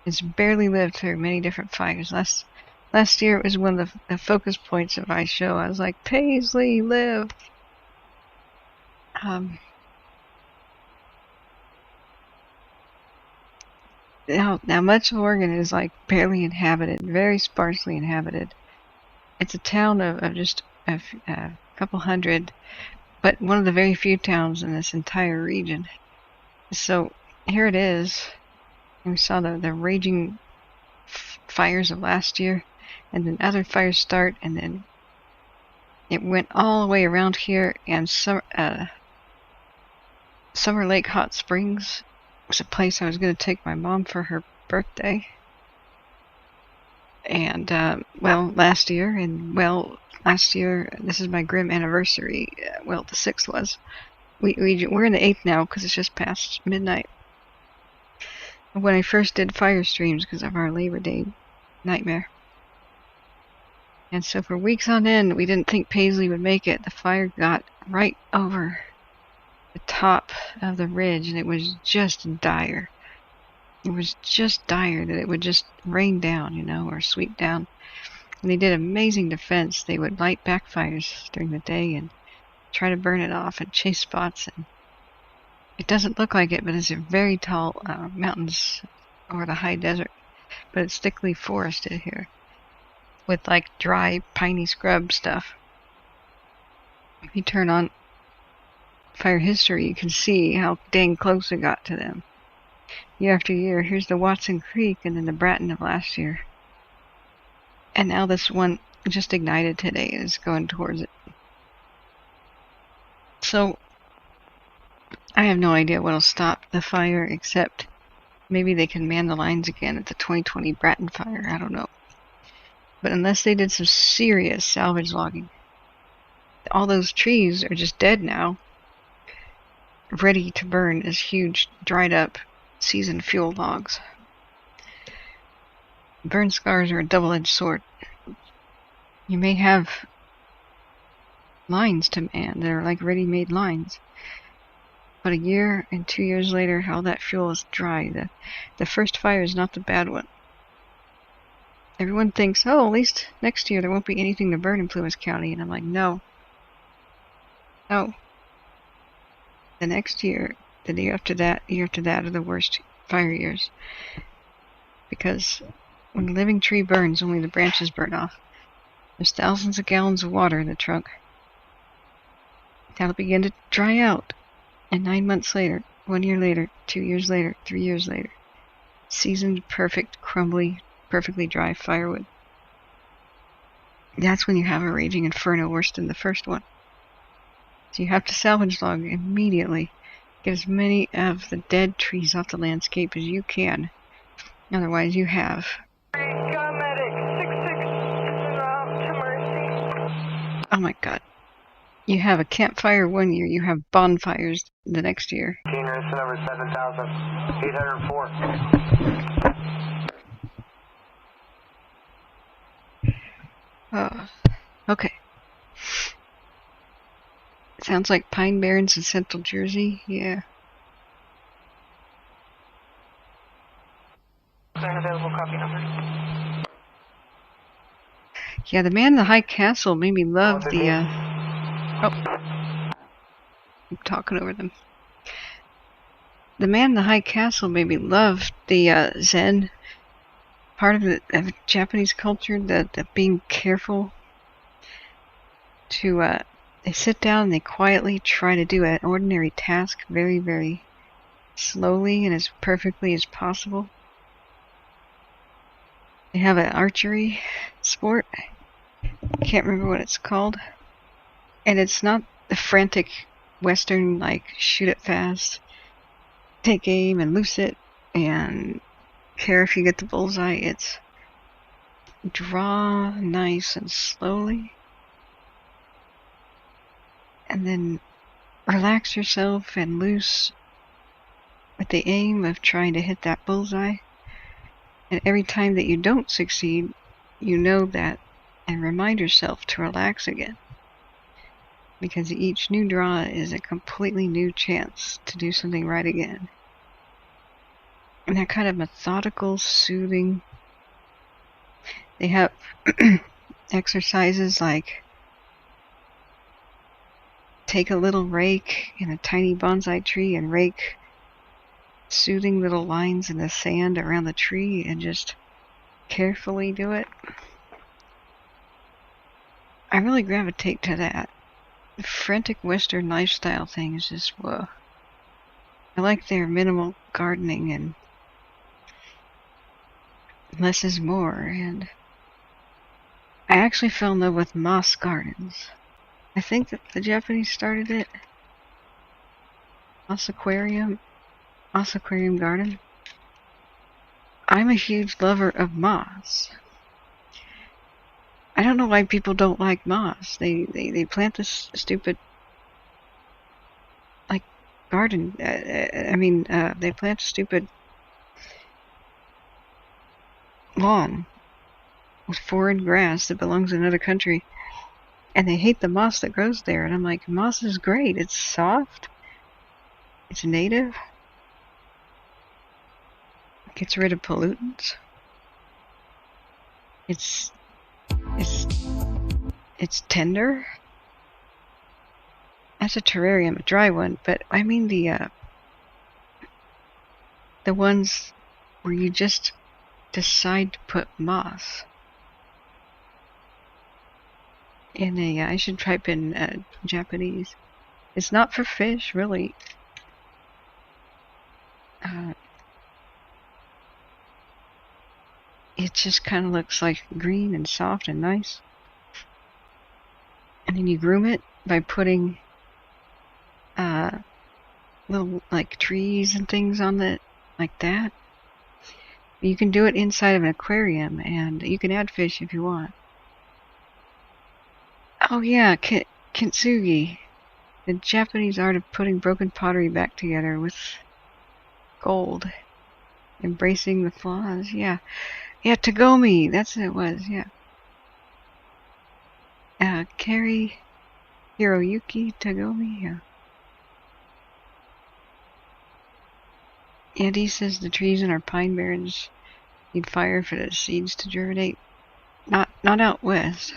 It's barely lived through many different fires. Last year it was one of the focus points of my show. I was like, Paisley, live! Now much of Oregon is like barely inhabited, very sparsely inhabited. It's a town of just a couple hundred, but one of the very few towns in this entire region. So here it is. And we saw the raging fires of last year, and then other fires start, and then it went all the way around here. And Summer Lake Hot Springs was a place I was going to take my mom for her birthday. And, last year, this is my grim anniversary. The 6th was. We're in the 8th now because it's just past midnight. When I first did fire streams because of our Labor Day nightmare. And so for weeks on end, we didn't think Paisley would make it. The fire got right over the top of the ridge, and it was just dire. It was just dire that it would just rain down, or sweep down. And they did amazing defense. They would light backfires during the day and try to burn it off and chase spots. And it doesn't look like it, but it's a very tall mountains over the high desert. But it's thickly forested here with like dry, piney scrub stuff. If you turn on fire history, you can see how dang close it got to them. Year after year, here's the Watson Creek and then the Bratton of last year. And now this one just ignited today and is going towards it. So, I have no idea what'll stop the fire except maybe they can man the lines again at the 2020 Bratton fire. I don't know. But unless they did some serious salvage logging, all those trees are just dead now, ready to burn as huge, dried up, seasoned fuel logs. Burn scars are a double-edged sword. You may have lines to man. They're like ready-made lines. But a year and 2 years later, all that fuel is dry. The first fire is not the bad one. Everyone thinks, at least next year there won't be anything to burn in Plumas County. And I'm like, no. No. The next year, the year after that are the worst fire years. Because when a living tree burns, only the branches burn off. There's thousands of gallons of water in the trunk. That'll begin to dry out. And 9 months later, 1 year later, 2 years later, 3 years later, seasoned, perfect, crumbly, perfectly dry firewood. That's when you have a raging inferno worse than the first one. So you have to salvage log immediately. Get as many of the dead trees off the landscape as you can. Otherwise you have... Oh my god. You have a campfire 1 year, you have bonfires the next year. Kern number 7,804. Oh, okay. Sounds like Pine Barrens in Central Jersey, yeah. Available copy number. Yeah, the man in the high castle made me love the, I'm talking over them. The man in the high castle made me love the, Zen part of the Japanese culture, the being careful to, they sit down and they quietly try to do an ordinary task very, very slowly and as perfectly as possible. They have an archery sport. I can't remember what it's called. And it's not the frantic Western, like, shoot it fast, take aim and loose it, and care if you get the bullseye. It's draw nice and slowly, and then relax yourself and loose with the aim of trying to hit that bullseye. And every time that you don't succeed, you know that and remind yourself to relax again. Because each new draw is a completely new chance to do something right again. And that kind of methodical, soothing. They have exercises like take a little rake in a tiny bonsai tree and rake soothing little lines in the sand around the tree and just carefully do it. I really gravitate to that. The frantic Western lifestyle thing is just, whoa. I like their minimal gardening and less is more, and I actually fell in love with moss gardens. I think that the Japanese started it. Moss aquarium garden. I'm a huge lover of moss. I don't know why people don't like moss. They plant this stupid, like, garden. They plant a stupid lawn with foreign grass that belongs in another country, and they hate the moss that grows there. And I'm like, moss is great. It's soft. It's native. It gets rid of pollutants. It's tender. That's a terrarium, a dry one, but I mean the ones where you just decide to put moss in a. I should type in Japanese. It's not for fish, really. It just kind of looks like green and soft and nice. And then you groom it by putting little, like, trees and things on it, like that. You can do it inside of an aquarium, and you can add fish if you want. Oh yeah, kintsugi. The Japanese art of putting broken pottery back together with gold. Embracing the flaws, yeah. Yeah, Tagomi, that's what it was, yeah. Kari Hiroyuki Tagomi, yeah. Andy says the trees in our pine barrens need fire for the seeds to germinate. Not out west.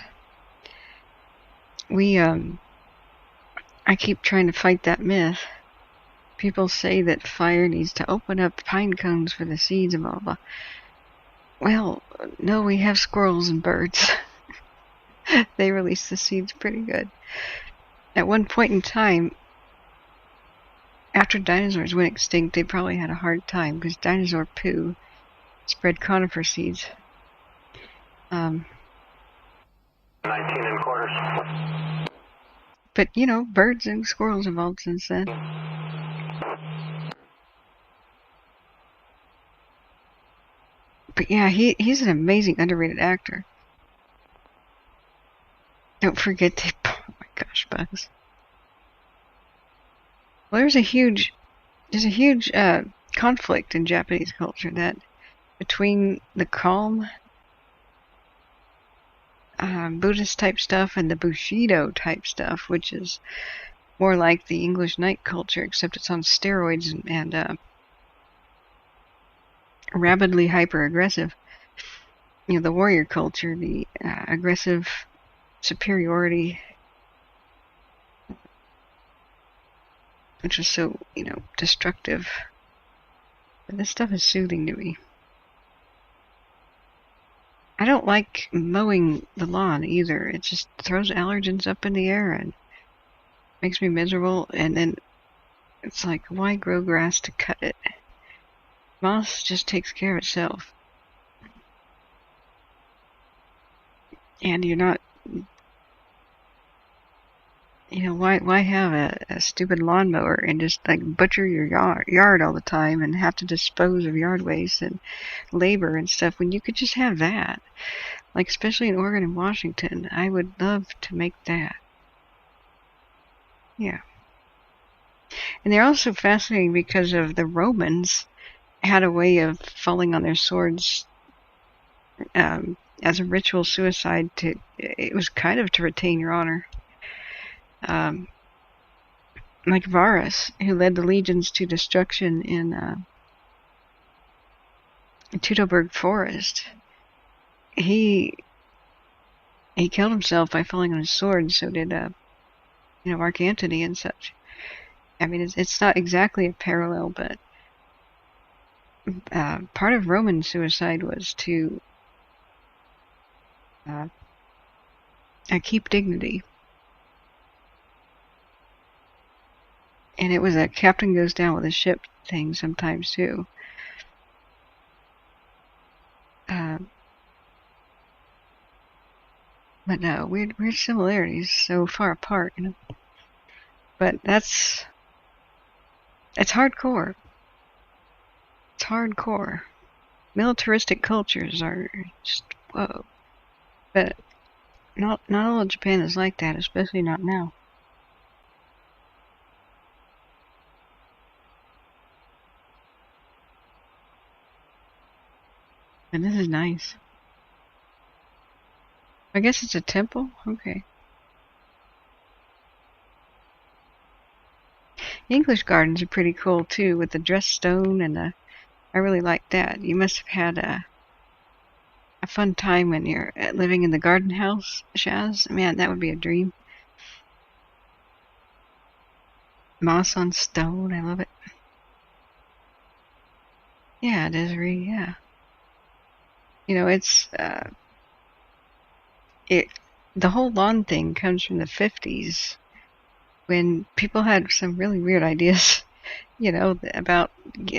I keep trying to fight that myth. People say that fire needs to open up pine cones for the seeds and blah, blah, blah. Well, no, we have squirrels and birds. They release the seeds pretty good. At one point in time, after dinosaurs went extinct, they probably had a hard time because dinosaur poo spread conifer seeds. 19 1/4. But, you know, birds and squirrels evolved since then. But yeah, he's an amazing underrated actor. Don't forget to... Oh my gosh, bugs. Well, there's a huge conflict in Japanese culture that between the calm Buddhist type stuff and the Bushido type stuff, which is more like the English knight culture, except it's on steroids and rapidly hyper-aggressive. You know, the warrior culture, the aggressive superiority, which is so, you know, destructive. But this stuff is soothing to me. I don't like mowing the lawn either. It just throws allergens up in the air and makes me miserable. And then it's like, why grow grass to cut it? Moss just takes care of itself. And you're not, you know, why have a stupid lawnmower and just like butcher your yard all the time and have to dispose of yard waste and labor and stuff when you could just have that? Like, especially in Oregon and Washington, I would love to make that. Yeah. And they're also fascinating because of the Romans had a way of falling on their swords as a ritual suicide. It was kind of to retain your honor. Like Varus, who led the legions to destruction in Teutoburg Forest, he killed himself by falling on his sword. So did Mark Antony and such. I mean, it's not exactly a parallel, but part of Roman suicide was to keep dignity. And it was a captain goes down with a ship thing sometimes too. But no, weird similarities so far apart, you know. But it's hardcore. It's hardcore. militaristic cultures are just whoa. But not all of Japan is like that, especially not now. And this is nice. I guess it's a temple? Okay. English gardens are pretty cool too, with the dressed stone and the... I really like that. You must have had a fun time when you're living in the garden house, Shaz. Man, that would be a dream. Moss on stone, I love it. Yeah, Desiree, yeah. You know, it's... the whole lawn thing comes from the 50s, when people had some really weird ideas, you know, about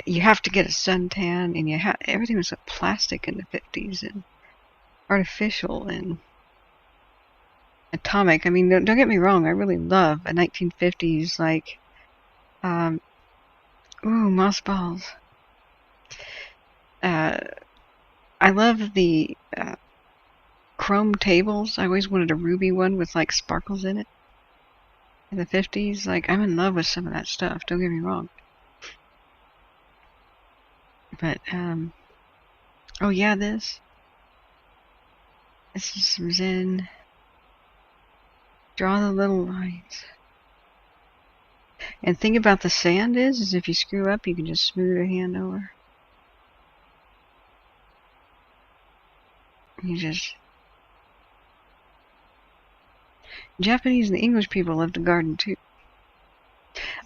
you have to get a suntan, and everything was so plastic in the 50s and artificial and atomic. I mean, don't get me wrong, I really love a 1950s, like, moss balls. I love the chrome tables. I always wanted a ruby one with like sparkles in it. In the 50s, like, I'm in love with some of that stuff, don't get me wrong. But, oh yeah, this is some Zen. Draw the little lines. And thing about the sand is if you screw up, you can just smooth your hand over. You just... Japanese and English people love to garden too.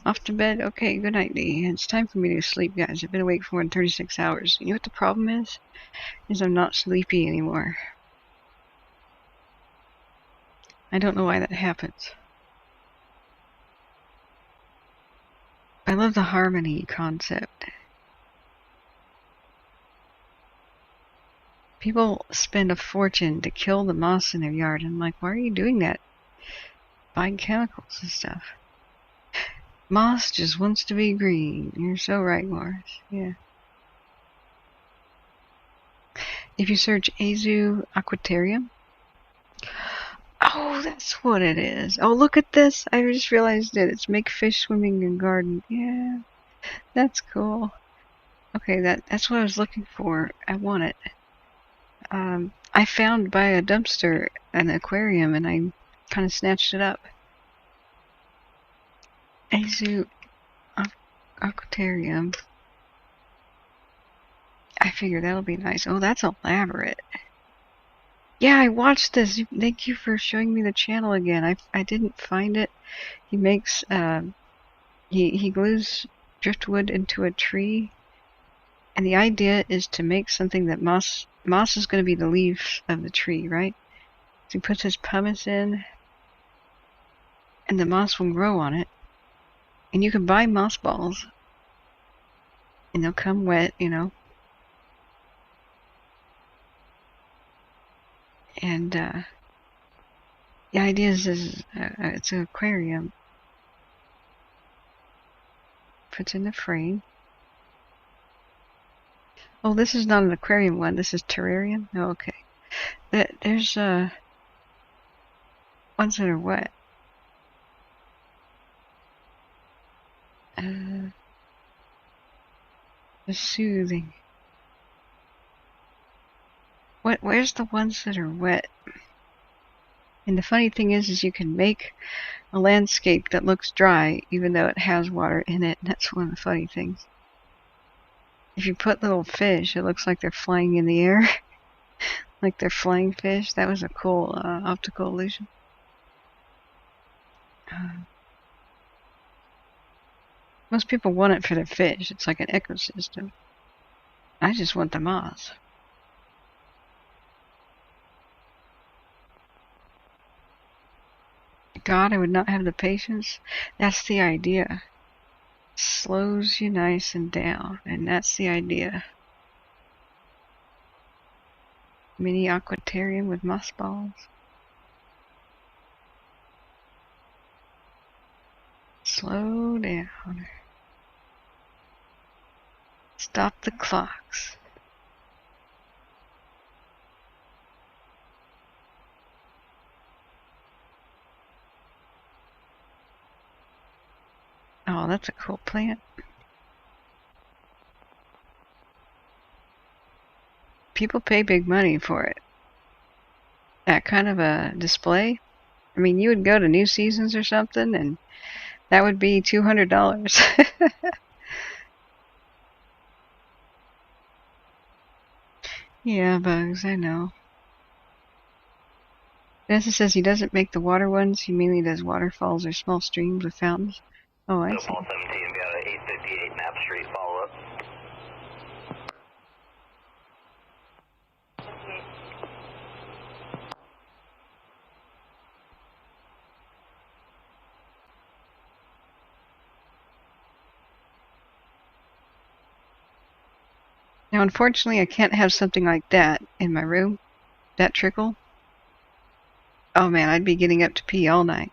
Off to bed? Okay, good night, Dee. It's time for me to sleep, guys. I've been awake for more than 36 hours. You know what the problem is? I'm not sleepy anymore. I don't know why that happens. I love the harmony concept. People spend a fortune to kill the moss in their yard. I'm like, why are you doing that? Buying chemicals and stuff. Moss just wants to be green. You're so right, Morris. Yeah. If you search Azu Aquaterium. Oh, that's what it is. Oh, look at this. I just realized it. It's make fish swimming in garden. Yeah. That's cool. Okay, that's what I was looking for. I want it. I found by a dumpster an aquarium and I kind of snatched it up. Azu Aquaterium. I figured that'll be nice. Oh, that's elaborate. Yeah, I watched this. Thank you for showing me the channel again. I didn't find it. He makes he glues driftwood into a tree, and the idea is to make something that moss is going to be the leaves of the tree, right? So he puts his pumice in, and the moss will grow on it. And you can buy moss balls, and they'll come wet, you know. And the idea is it's an aquarium. Puts in the frame. Oh, this is not an aquarium one. This is terrarium. Oh, okay. There's ones that are wet. The soothing. Where's the ones that are wet? And the funny thing is you can make a landscape that looks dry even though it has water in it. That's one of the funny things. If you put little fish, it looks like they're flying in the air. Like they're flying fish. That was a cool optical illusion. Most people want it for their fish. It's like an ecosystem. I just want the moss. God, I would not have the patience. That's the idea. Slows you nice and down, and that's the idea. Mini aquaterium with moss balls. Slow down. Stop the clocks. Oh, that's a cool plant. People pay big money for it. That kind of a display. I mean, you would go to New Seasons or something, and that would be $200. Yeah, bugs, I know. Vanessa says he doesn't make the water ones, he mainly does waterfalls or small streams with fountains. Oh, I see. Paul 17, we got an 858 Map Street follow-up. Now, unfortunately, I can't have something like that in my room. That trickle. Oh man, I'd be getting up to pee all night.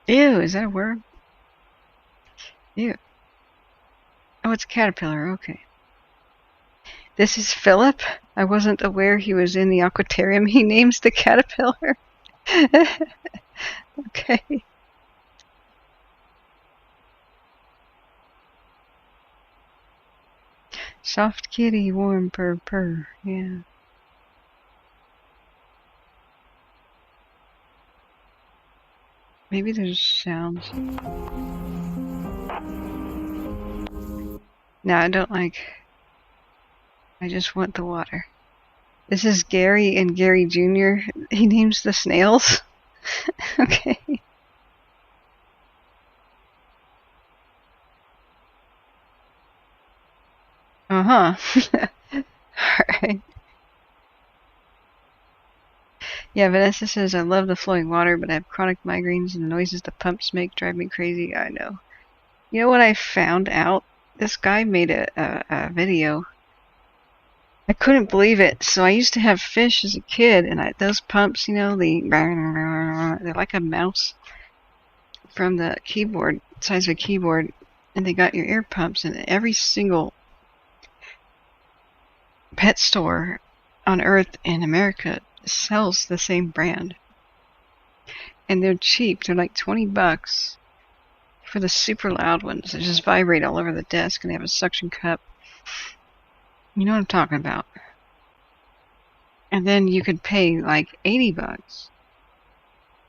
Ew, is that a word? Ew. Oh, it's a caterpillar, okay. This is Philip. I wasn't aware he was in the aquarium. He names the caterpillar. Okay. Soft kitty, warm purr purr, yeah. Maybe there's sounds. No, I don't like. I just want the water. This is Gary and Gary Jr. He names the snails. Okay. Uh-huh. Alright. Yeah, Vanessa says, I love the flowing water, but I have chronic migraines and the noises the pumps make drive me crazy. I know. You know what I found out? This guy made a video. I couldn't believe it. So I used to have fish as a kid, and those pumps, you know, they're like a mouse from the keyboard, size of a keyboard, and they got your ear pumps, and every single pet store on Earth in America sells the same brand. And they're cheap. They're like $20 for the super loud ones that just vibrate all over the desk and they have a suction cup. You know what I'm talking about. And then you could pay like $80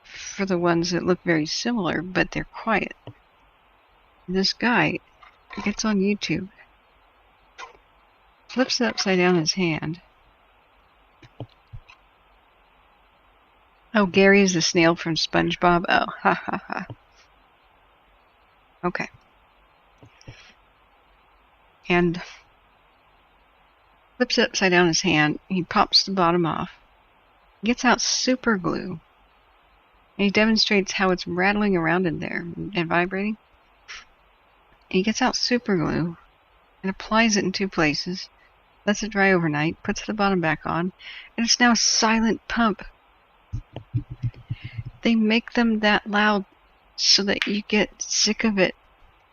for the ones that look very similar, but they're quiet. And this guy gets on YouTube, flips it upside down in his hand. Oh, Gary is the snail from SpongeBob. Oh, ha ha ha. Okay. And flips it upside down in his hand. He pops the bottom off. Gets out super glue. And he demonstrates how it's rattling around in there and vibrating. And he gets out super glue and applies it in 2 places. Lets it dry overnight. Puts the bottom back on. And it's now a silent pump. They make them that loud so that you get sick of it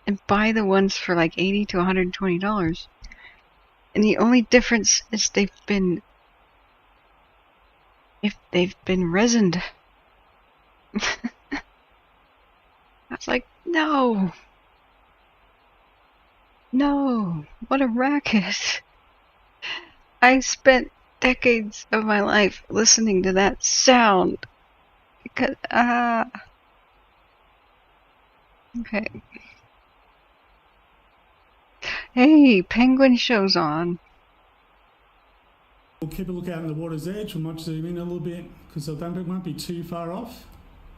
and buy the ones for like $80 to $120. And the only difference is they've been resined. I was like, no, what a racket. I spent decades of my life listening to that sound because okay. Hey, penguin show's on. We'll keep a look out on the water's edge. We might zoom in a little bit because it won't be too far off.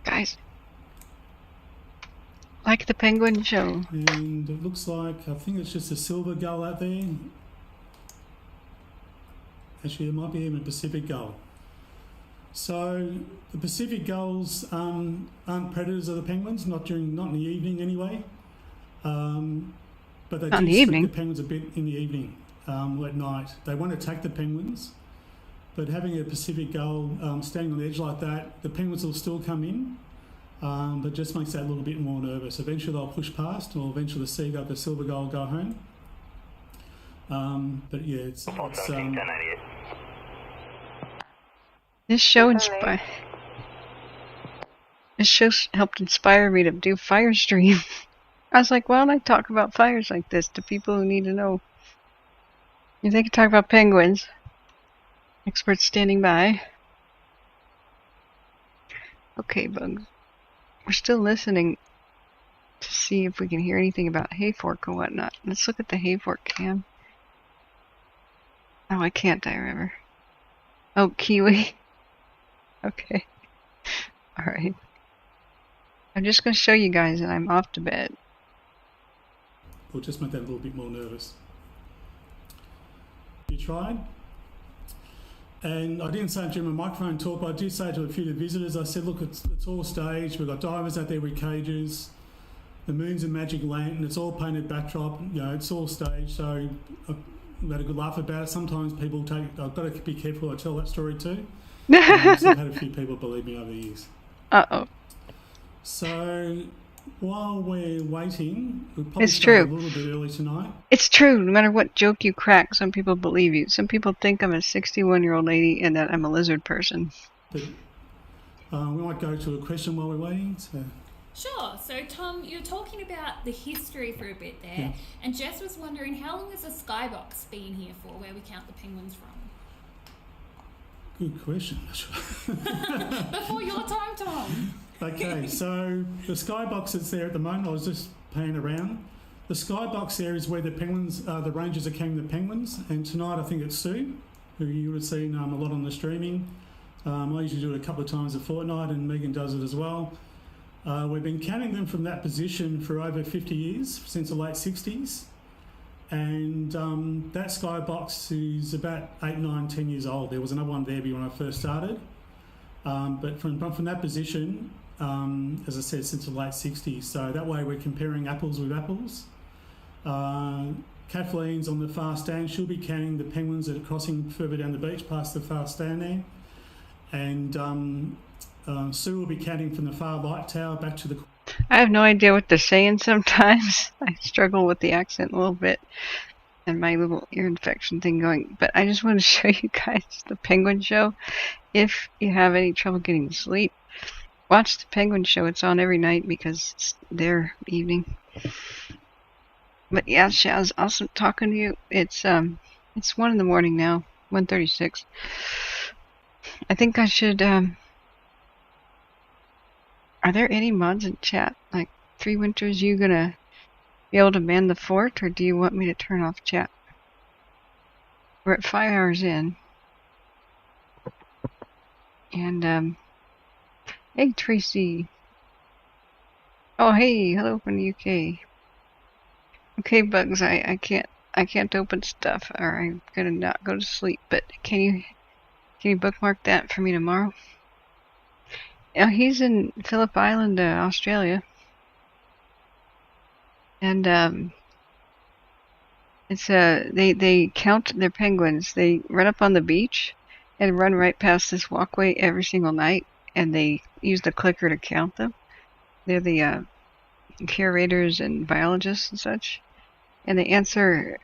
Guys, like the penguin show. And it looks like, I think it's just a silver gull out there. Actually, it might be even a Pacific gull. So the Pacific gulls aren't predators of the penguins, not in the evening anyway. But they do stick the penguins a bit in the evening, at night. They won't attack the penguins, but having a Pacific gull standing on the edge like that, the penguins will still come in, but just makes that a little bit more nervous. Eventually they'll push past, or eventually the seagull, the silver gull, will go home. But yeah, it's This show helped inspire me to do fire stream. I was like, why don't I talk about fires like this to people who need to know? If they could talk about penguins. Experts standing by. Okay, Bugs. We're still listening to see if we can hear anything about Hayfork or whatnot. Let's look at the Hayfork cam. Oh, I can't, I remember. Oh, Kiwi. Okay. Alright. I'm just going to show you guys and I'm off to bed. We'll just make that a little bit more nervous. You tried? And I didn't say it during my microphone talk, but I did say to a few of the visitors, I said, look, it's all staged. We've got divers out there with cages. The moon's a magic lantern. It's all painted backdrop. You know, it's all staged. So we had a good laugh about it. Sometimes people take... I've got to be careful I tell that story too. So I've had a few people believe me over the years. Uh-oh. So while we're waiting, we'll probably It's start true. a little bit early tonight. It's true. No matter what joke you crack, some people believe you. Some people think I'm a 61-year-old lady and that I'm a lizard person. But we might go to a question while we're waiting. So. Sure. So, Tom, you're talking about the history for a bit there, Yeah. and Jess was wondering how long has the skybox been here for, where we count the penguins from? Good question. Before your time, Tom. Okay, so the skybox that's there at the moment, I was just paying around. The skybox there is where the penguins, the rangers are carrying the penguins, and tonight I think it's Sue, who you would have seen a lot on the streaming. I usually do it a couple of times a fortnight, and Megan does it as well. We've been counting them from that position for over 50 years, since the late 60s. And that skybox is about 8, 9, 10 years old. There was another one there when I first started. But from that position, as I said, since the late 60s. So that way we're comparing apples with apples. Kathleen's on the far stand. She'll be counting the penguins that are crossing further down the beach past the far stand there. And Sue will be counting from the far light tower back to the... I have no idea what they're saying sometimes. I struggle with the accent a little bit and my little ear infection thing going. But I just want to show you guys the penguin show. If you have any trouble getting to sleep, watch the penguin show. It's on every night because it's their evening. But yeah, Shaz, awesome talking to you. It's 1 in the morning now, 1:36. I think I should... Are there any mods in chat? Like, 3 Winters, you gonna be able to man the fort, or do you want me to turn off chat? We're at 5 hours in. And, hey, Tracy. Oh, hey, hello from the UK. Okay, Bugs, I can't open stuff, or I'm gonna not go to sleep, but can you bookmark that for me tomorrow? Yeah, he's in Phillip Island, Australia. And it's they count their penguins. They run up on the beach and run right past this walkway every single night, and they use the clicker to count them. They're the curators and biologists and such, and they answer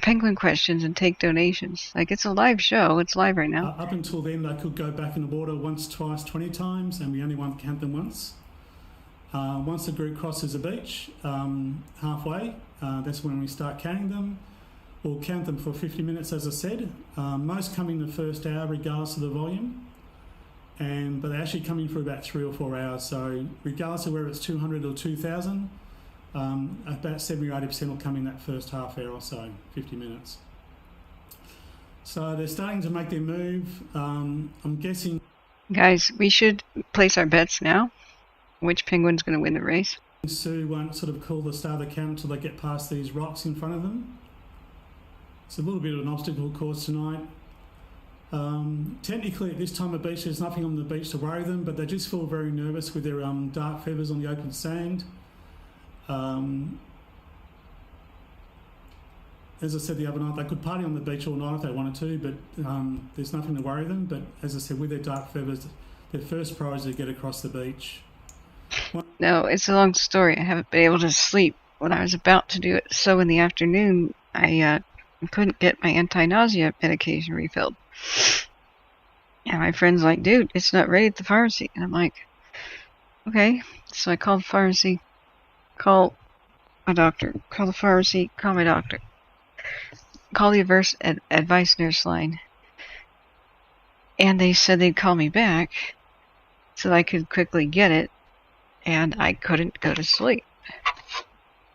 penguin questions and take donations. Like, it's a live show. It's live right now. Up until then, they could go back in the water once, twice, 20 times, and we only want to count them once. Once the group crosses the beach, halfway, that's when we start counting them. We'll count them for 50 minutes, as I said. Most come in the first hour, regardless of the volume. But they actually come in for about 3 or 4 hours. So regardless of whether it's 200 or 2,000, about 70 or 80% will come in that first half hour or so, 50 minutes. So they're starting to make their move. I'm guessing... Guys, we should place our bets now. Which penguin's going to win the race? Sue won't sort of call the start of the count until they get past these rocks in front of them. It's a little bit of an obstacle course tonight. Technically, at this time of beach, there's nothing on the beach to worry them, but they just feel very nervous with their dark feathers on the open sand. As I said the other night, they could party on the beach all night if they wanted to, but there's nothing to worry them. But as I said, with their dark feathers, their first priority is to get across the beach. No, it's a long story. I haven't been able to sleep when I was about to do it. So in the afternoon, I couldn't get my anti-nausea medication refilled. And my friend's like, dude, it's not ready at the pharmacy. And I'm like, Okay, so I called the pharmacy, call a doctor, call the pharmacy, call my doctor, call the advice nurse line, and they said they'd call me back so that I could quickly get it, and I couldn't go to sleep.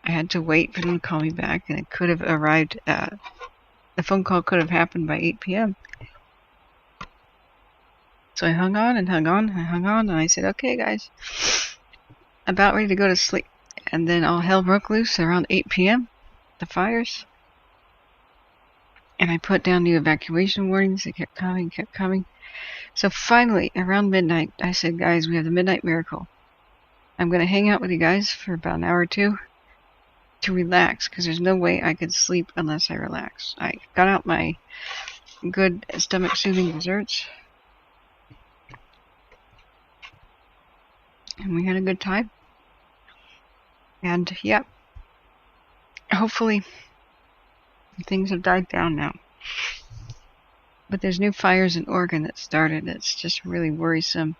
I had to wait for them to call me back, and it could have arrived, the phone call could have happened by 8 p.m. So I hung on and hung on and hung on, and I said, okay guys, about ready to go to sleep. And then all hell broke loose around 8 p.m., the fires. And I put down the evacuation warnings. They kept coming. So finally, around midnight, I said, guys, we have the midnight miracle. I'm going to hang out with you guys for about an hour or two to relax, because there's no way I could sleep unless I relax. I got out my good stomach-soothing desserts, and we had a good time. And yeah, hopefully things have died down now. But there's new fires in Oregon that started. It's just really worrisome.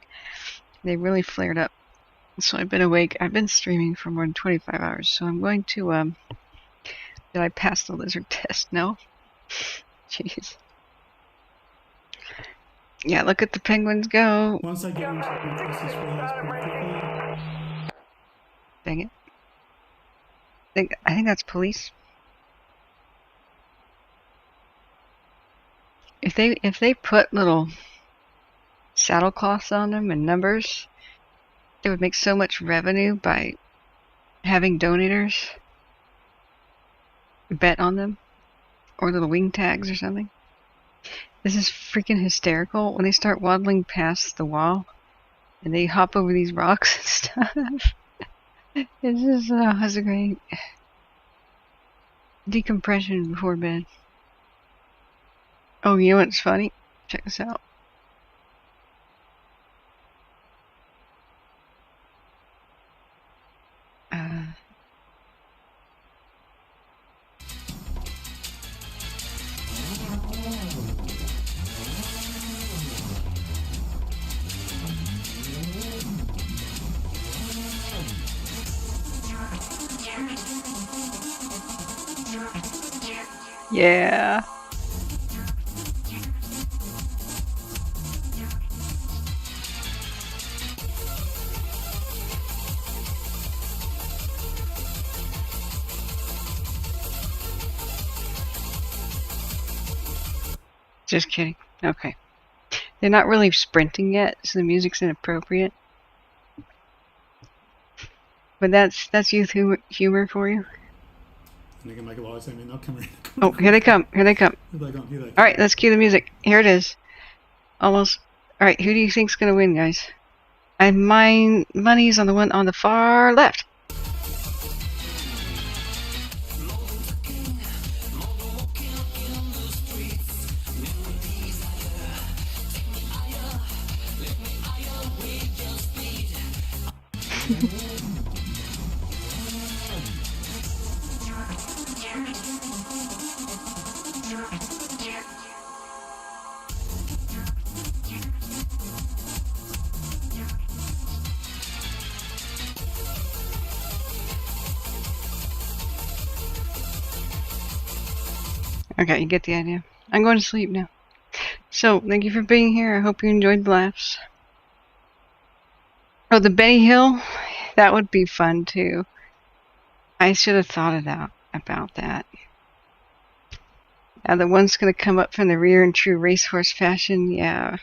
They really flared up. So I've been awake. I've been streaming for more than 25 hours. So I'm going to, did I pass the lizard test? No? Jeez. Yeah, look at the penguins go. Once they get into the process pretty quickly. Dang it. I think that's police. If they put little saddle cloths on them and numbers, they would make so much revenue by having donators bet on them, or little wing tags or something. This is freaking hysterical when they start waddling past the wall and they hop over these rocks and stuff. It's just it's a great decompression before bed. Oh, you know what's funny? Check this out. Yeah. Just kidding. Okay. They're not really sprinting yet, so the music's inappropriate. But that's youth humor for you. And they can make a lot of sense. They'll come in. Oh, here they come. Here they come. Here they come. Here they come. All right, let's cue the music. Here it is. Almost. All right, who do you think's gonna win, guys? My money's on the one on the far left. Okay, you get the idea. I'm going to sleep now. So, thank you for being here. I hope you enjoyed the laughs. Oh, the Benny Hill? That would be fun, too. I should have thought about that. Now, the one's going to come up from the rear in true racehorse fashion. Yeah.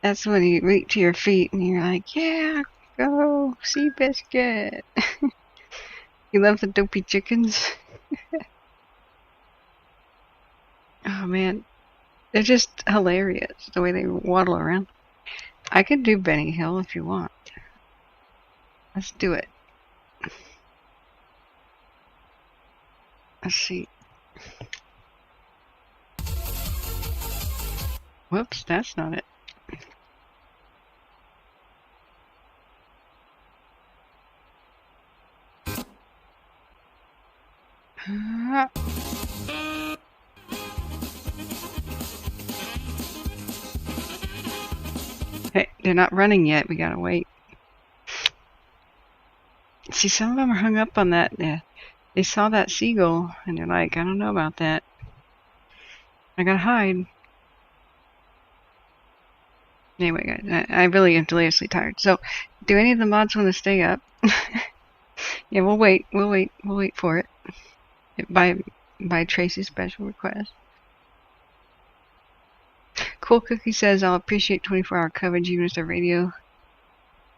That's when you reach to your feet and you're like, yeah, go, Seabiscuit. You love the dopey chickens? Oh man, they're just hilarious the way they waddle around. I could do Benny Hill if you want. Let's do it. Let's see. Whoops, that's not it. Hey, they're not running yet. We gotta wait. See, some of them are hung up on that. They saw that seagull, and they're like, I don't know about that. I gotta hide. Anyway, guys, I really am deliriously tired. So, do any of the mods want to stay up? Yeah, we'll wait. We'll wait for it. By Tracy's special request. Cool Cookie says, I'll appreciate 24-hour coverage even if the radio,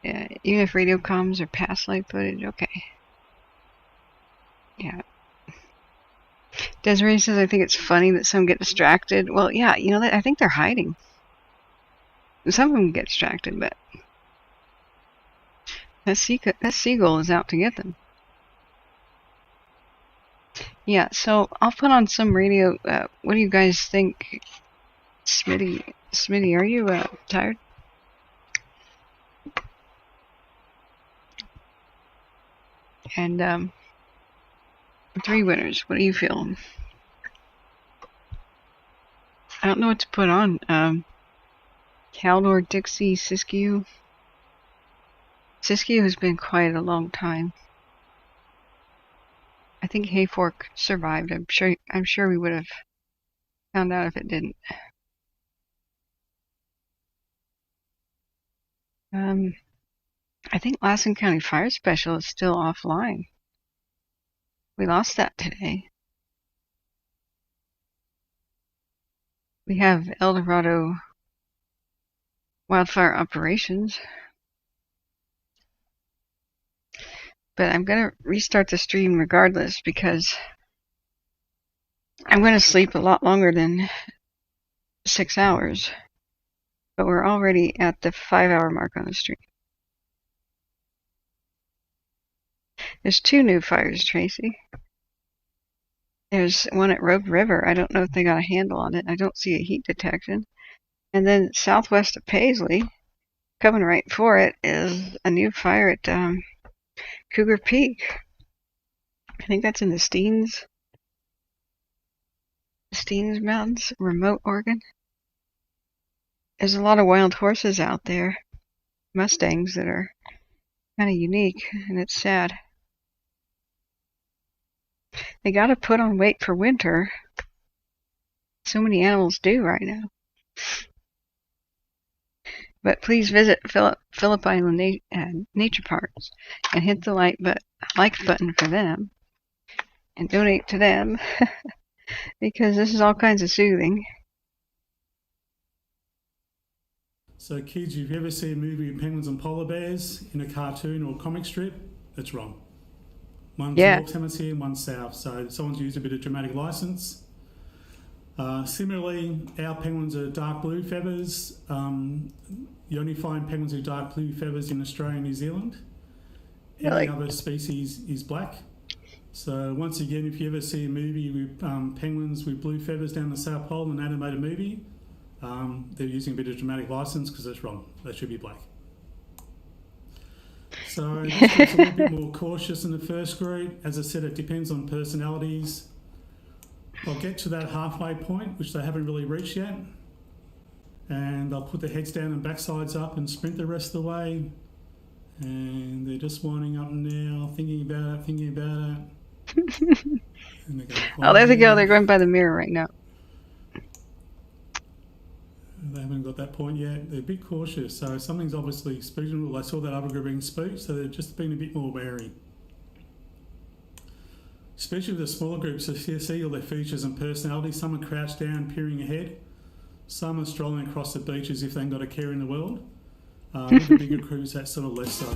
even if radio comms or past live footage. Okay. Yeah. Desiree says, I think it's funny that some get distracted. Well, yeah, you know, I think they're hiding. Some of them get distracted, but that seagull is out to get them. Yeah, so I'll put on some radio. What do you guys think? Smitty, are you tired? And 3 winners. What do you feel? I don't know what to put on. Caldor, Dixie, Siskiyou. Siskiyou has been quiet a long time. I think Hayfork survived. I'm sure we would have found out if it didn't. I think Lassen County Fire Special is still offline. We lost that today. We have El Dorado Wildfire Operations. But I'm going to restart the stream regardless because I'm going to sleep a lot longer than 6 hours. But we're already at the 5-hour mark on the stream. There's 2 new fires, Tracy. There's one at Rogue River. I don't know if they got a handle on it. I don't see a heat detection. And then southwest of Paisley, coming right for it, is a new fire at Cougar Peak. I think that's in the Steens Mountains, remote Oregon. There's a lot of wild horses out there, Mustangs that are kind of unique, and it's sad. They got to put on weight for winter. So many animals do right now. But please visit Phillip Island Nature Parks and hit the like button for them and donate to them because this is all kinds of soothing. So kids, if you ever see a movie with penguins and polar bears in a cartoon or comic strip, that's wrong. One's North Hemisphere and one's South, so someone's used a bit of dramatic license. Similarly, our penguins are dark blue feathers. You only find penguins with dark blue feathers in Australia and New Zealand. Any other species is black. So once again, if you ever see a movie with penguins with blue feathers down the South Pole, an animated movie, they're using a bit of dramatic license because that's wrong. They should be black. So this group's a little bit more cautious than the first group. As I said, it depends on personalities. I'll get to that halfway point, which they haven't really reached yet. And they'll put their heads down and backsides up and sprint the rest of the way. And they're just winding up now, thinking about it. And they go, oh, there they go. They're going by the mirror right now. They haven't got that point yet. They're a bit cautious, so something's obviously spooked. They saw that other group being spooked, so they're just being a bit more wary. Especially with the smaller groups, so you see all their features and personalities. Some are crouched down, peering ahead. Some are strolling across the beach as if they ain't got a care in the world. With the bigger groups, that's sort of less so.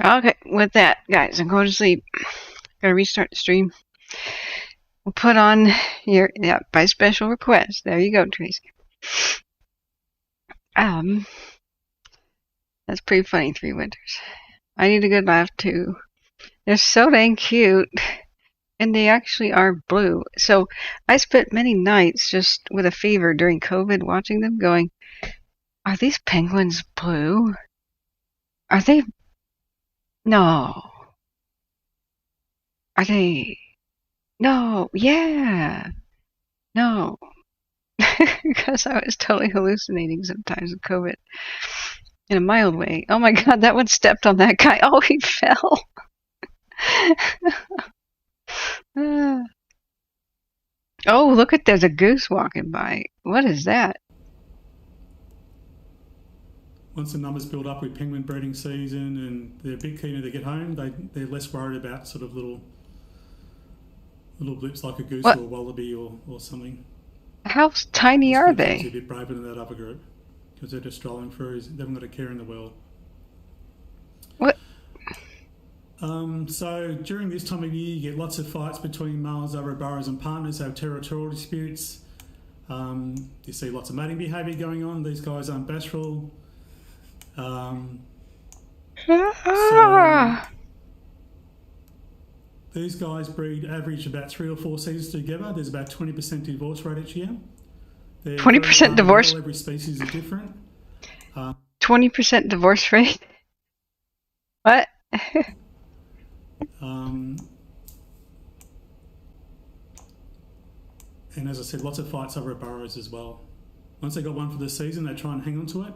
Okay, with that, guys, I'm going to sleep. Gotta restart the stream. We'll put on your by special request. There you go, Tracy. That's pretty funny. 3 winters. I need a good laugh too. They're so dang cute, and they actually are blue. So I spent many nights just with a fever during COVID watching them, going, "Are these penguins blue? Are they? No. Are they? No. Yeah. No." Because I was totally hallucinating sometimes with COVID. In a mild way. Oh my god, that one stepped on that guy. Oh, he fell. Oh, look at, there's a goose walking by. What is that? Once the numbers build up with penguin breeding season and they're a bit keener to get home, they're less worried about sort of little blips like a goose or a wallaby or something. How tiny are they? A bit braver than that other group because they're just strolling through. They haven't got a care in the world. What? So during this time of year, you get lots of fights between males over burrows and partners, have territorial disputes. You see lots of mating behaviour going on. These guys aren't bashful. So these guys breed average about 3 or 4 seasons together. There's about 20% divorce rate each year. 20% divorce? Every species is different. 20% divorce rate? What? And as I said, lots of fights over burrows as well. Once they got one for the season, they try and hang on to it.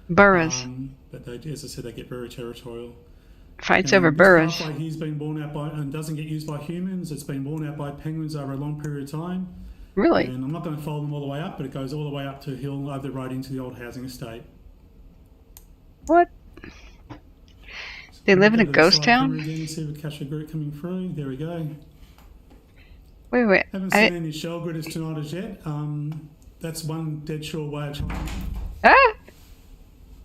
Burrows. But they, as I said, they get very territorial. Fights over burrows. This pathway here's been worn out by and doesn't get used by humans. It's been worn out by penguins over a long period of time. Really? And I'm not going to follow them all the way up, but it goes all the way up to a hill over the road into the old housing estate. What? They live in a ghost town? Again, see if we catch a group coming through. There we go. Wait. Haven't seen any shell gritters tonight as yet. That's one dead sure way of... Ah!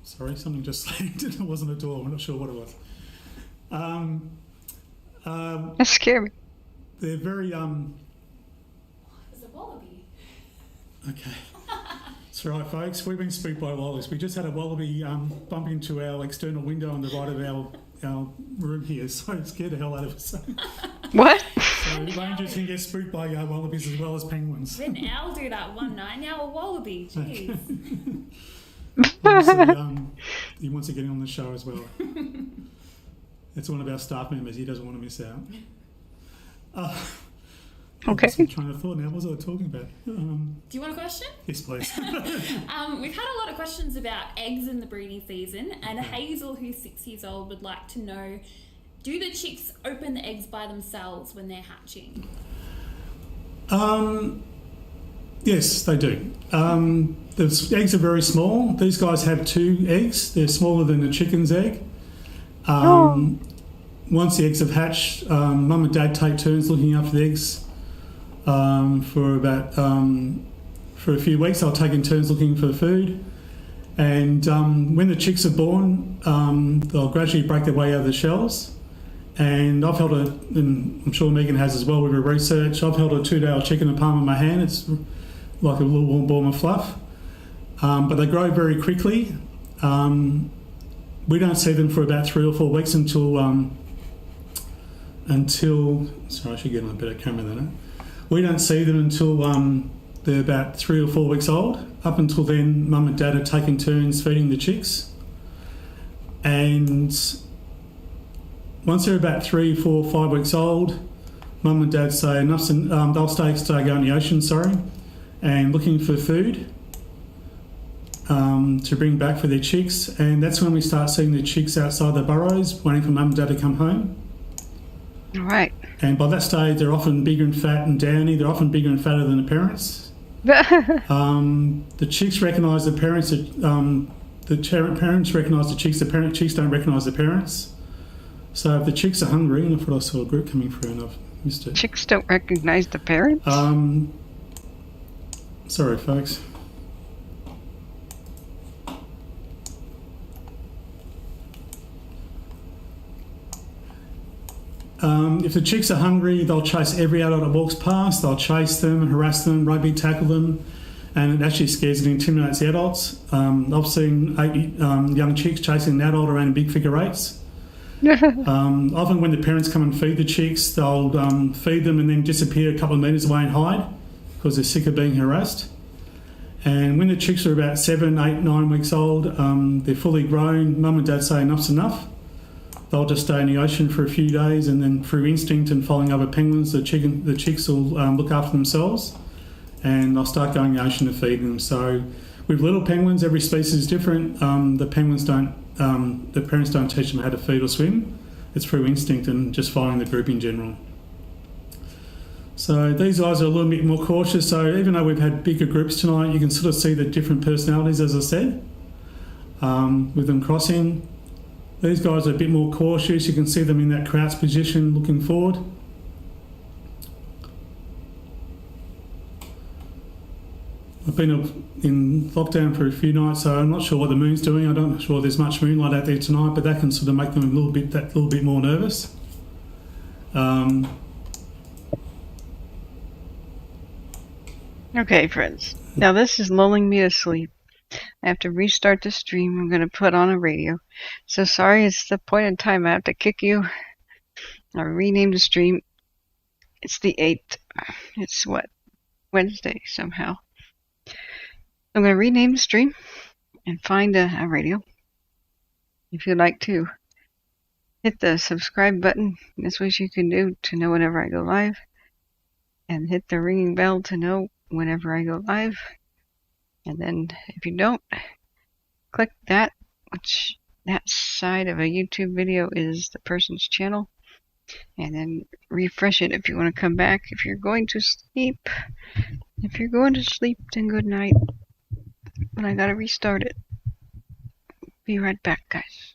Sorry, something just landed. It wasn't a door. I'm not sure what it was. That scared me. They're very... There's a wallaby. Okay. That's right, folks. We've been spooked by wallabies. We just had a wallaby bump into our external window on the right of our room here, so it scared the hell out of us. What? So rangers can get spooked by wallabies as well as penguins. Didn't an owl do that one night? Now a wallaby. Jeez. Obviously, he wants to get in on the show as well. It's one of our staff members. He doesn't want to miss out. Okay. I'm trying to thought now. What was I talking about? Do you want a question? Yes, please. We've had a lot of questions about eggs in the breeding season, and Hazel, who's 6 years old, would like to know, do the chicks open the eggs by themselves when they're hatching? Yes, they do. The eggs are very small. These guys have 2 eggs. They're smaller than a chicken's egg. Once the eggs have hatched, mum and dad take turns looking after the eggs for a few weeks. They'll take in turns looking for food. And when the chicks are born, they'll gradually break their way out of the shells. And I've held and I'm sure Megan has as well with her research, I've held a 2-day-old chicken in the palm of my hand. It's like a little warm ball of fluff. But they grow very quickly. We don't see them for about 3 or 4 weeks until sorry, I should get on a better camera than that. We don't see them until they're about 3 or 4 weeks old. Up until then, mum and dad are taking turns feeding the chicks. And once they're about 3, 4, 5 weeks old, mum and dad say enough's they'll start going in the ocean, and looking for food to bring back for their chicks. And that's when we start seeing the chicks outside the burrows, waiting for mum and dad to come home. All right. And by that stage, they're often bigger and fat and downy. They're often bigger and fatter than the parents. The chicks recognise the parents. The parents recognise the chicks. The chicks don't recognise the parents. So if the chicks are hungry, and I thought I saw a group coming through and I've missed it. Chicks don't recognise the parents? Sorry, folks. If the chicks are hungry, they'll chase every adult that walks past. They'll chase them, harass them, rugby tackle them, and it actually scares and intimidates the adults. I've seen 8 young chicks chasing an adult around in big figure eights. Often when the parents come and feed the chicks, they'll feed them and then disappear a couple of metres away and hide because they're sick of being harassed. And when the chicks are about 7, 8, 9 weeks old, they're fully grown, mum and dad say enough's enough. They'll just stay in the ocean for a few days, and then through instinct and following other penguins, the chicks will look after themselves, and they'll start going in the ocean to feed them. So with little penguins, every species is different. The parents don't teach them how to feed or swim. It's through instinct and just following the group in general. So these guys are a little bit more cautious. So even though we've had bigger groups tonight, you can sort of see the different personalities, as I said, with them crossing. These guys are a bit more cautious. You can see them in that crouch position looking forward. I've been in lockdown for a few nights, so I'm not sure what the moon's doing. I'm not sure there's much moonlight out there tonight, but that can sort of make them a little bit more nervous. Okay, friends. Now this is lulling me to sleep. I have to restart the stream. I'm going to put on a radio. So sorry, it's the point in time I have to kick you. I renamed the stream. It's the 8th. It's what? Wednesday somehow. I'm going to rename the stream and find a radio. If you'd like to hit the subscribe button, that's what you can do to know whenever I go live. And hit the ringing bell to know whenever I go live. And then if you don't, click that, which that side of a YouTube video is the person's channel. And then refresh it if you want to come back. If you're going to sleep, then good night. But I gotta restart it. Be right back, guys.